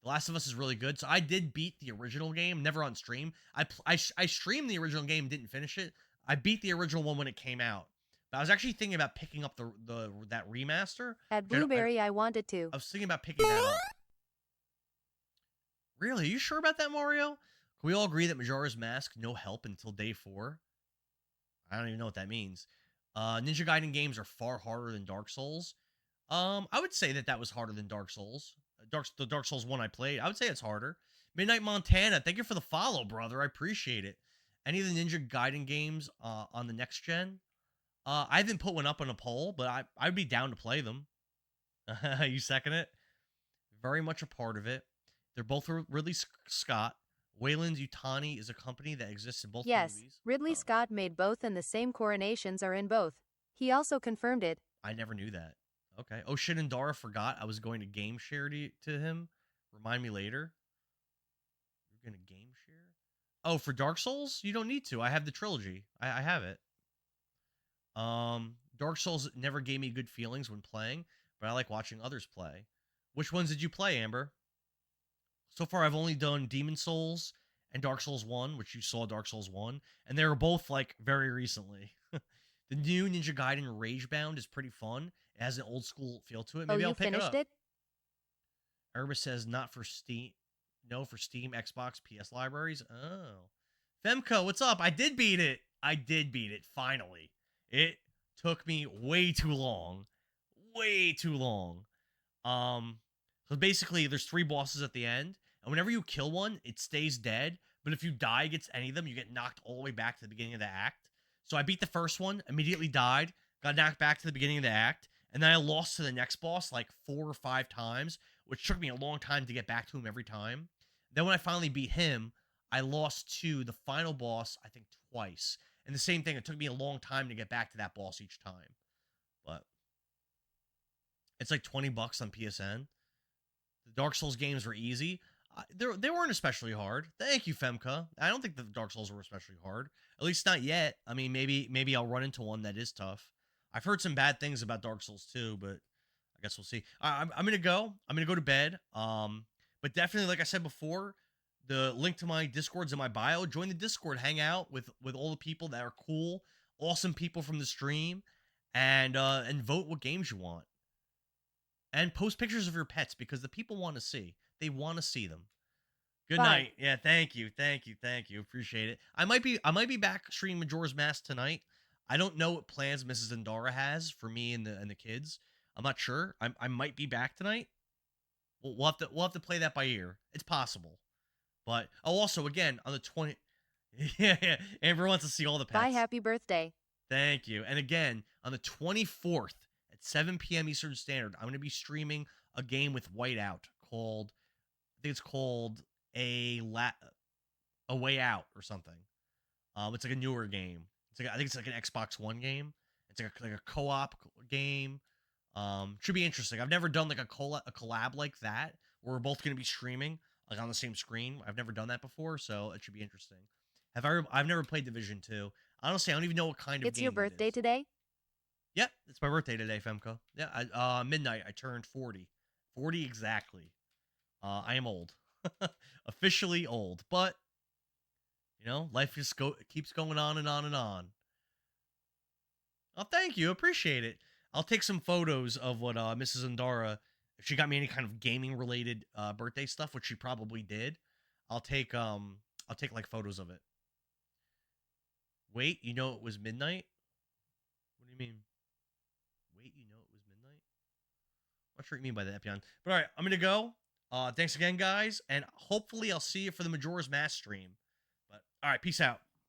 The Last of Us is really good. So I did beat the original game, never on stream. I streamed the original game, didn't finish it. I beat the original one when it came out. But I was actually thinking about picking up that remaster. At Blueberry, I wanted to. I was thinking about picking that up. Really? Are you sure about that, Mario? Can we all agree that Majora's Mask, no help until day 4? I don't even know what that means. Ninja Gaiden games are far harder than Dark Souls. I would say that was harder than Dark Souls. The Dark Souls one I played, I would say it's harder. Midnight Montana, thank you for the follow, brother. I appreciate it. Any of the Ninja Gaiden games on the next gen? I haven't put one up on a poll, but I'd be down to play them. You second it? Very much a part of it. They're both Ridley Scott. Wayland Yutani is a company that exists in both yes, movies. Ridley Scott made both and the same coronations are in both. He also confirmed it. I never knew that. Okay. Oh, Shinandara forgot I was going to game share to him. Remind me later. You're going to game share? Oh, for Dark Souls? You don't need to. I have the trilogy. I have it. Dark Souls never gave me good feelings when playing, but I like watching others play. Which ones did you play, Amber? So far, I've only done Demon Souls and Dark Souls 1, which you saw Dark Souls 1, and they were both, like, very recently. The new Ninja Gaiden Ragebound is pretty fun. It has an old-school feel to it. Maybe I'll pick it up. You finished it? Erebus says not for Steam. No, for Steam, Xbox, PS libraries. Oh. Femco, what's up? I did beat it. Finally. It took me way too long. Way too long. So basically, there's 3 bosses at the end, and whenever you kill one, it stays dead, but if you die against any of them, you get knocked all the way back to the beginning of the act. So I beat the first one, immediately died, got knocked back to the beginning of the act, and then I lost to the next boss like 4 or 5 times, which took me a long time to get back to him every time. Then when I finally beat him, I lost to the final boss, I think, twice. And the same thing, it took me a long time to get back to that boss each time. But it's like $20 on PSN. The Dark Souls games were easy. They weren't especially hard. Thank you, Femka. I don't think the Dark Souls were especially hard. At least not yet. I mean, maybe I'll run into one that is tough. I've heard some bad things about Dark Souls too, but I guess we'll see. I'm gonna go. I'm gonna go to bed. But definitely, like I said before, the link to my Discord's in my bio. Join the Discord. Hang out with all the people that are cool, awesome people from the stream, and vote what games you want. And post pictures of your pets because the people want to see. They want to see them. Good night. Yeah, thank you. Appreciate it. I might be back streaming Majora's Mask tonight. I don't know what plans Mrs. Zendara has for me and the kids. I'm not sure. I might be back tonight. We'll have to play that by ear. It's possible. But also again on the 20. Yeah. Amber wants to see all the pets. Bye. Happy birthday. Thank you. And again on the 24th at 7 p.m. Eastern Standard. I'm going to be streaming a game with Whiteout called, I think it's called a Way Out or something. It's like a newer game. It's like, I think it's like an Xbox One game. It's like a co-op game. Should be interesting. I've never done like a collab like that where we're both going to be streaming like on the same screen. I've never done that before, so it should be interesting. I've never played Division 2. Honestly, I don't even know what kind of It's game your it birthday is. today? Yep, it's my birthday today, Femco. Yeah, midnight I turned 40. 40 exactly. I am old. Officially old, but you know, life just keeps going on and on and on. Oh, thank you. Appreciate it. I'll take some photos of what Mrs. Andara, if she got me any kind of gaming related birthday stuff, which she probably did. I'll take like photos of it. Wait, you know it was midnight? What do you mean? Wait, you know it was midnight? I'm not sure what you mean by that, Epion. But all right, I'm gonna go. Thanks again, guys, and hopefully I'll see you for the Majora's Mask stream. But all right, peace out.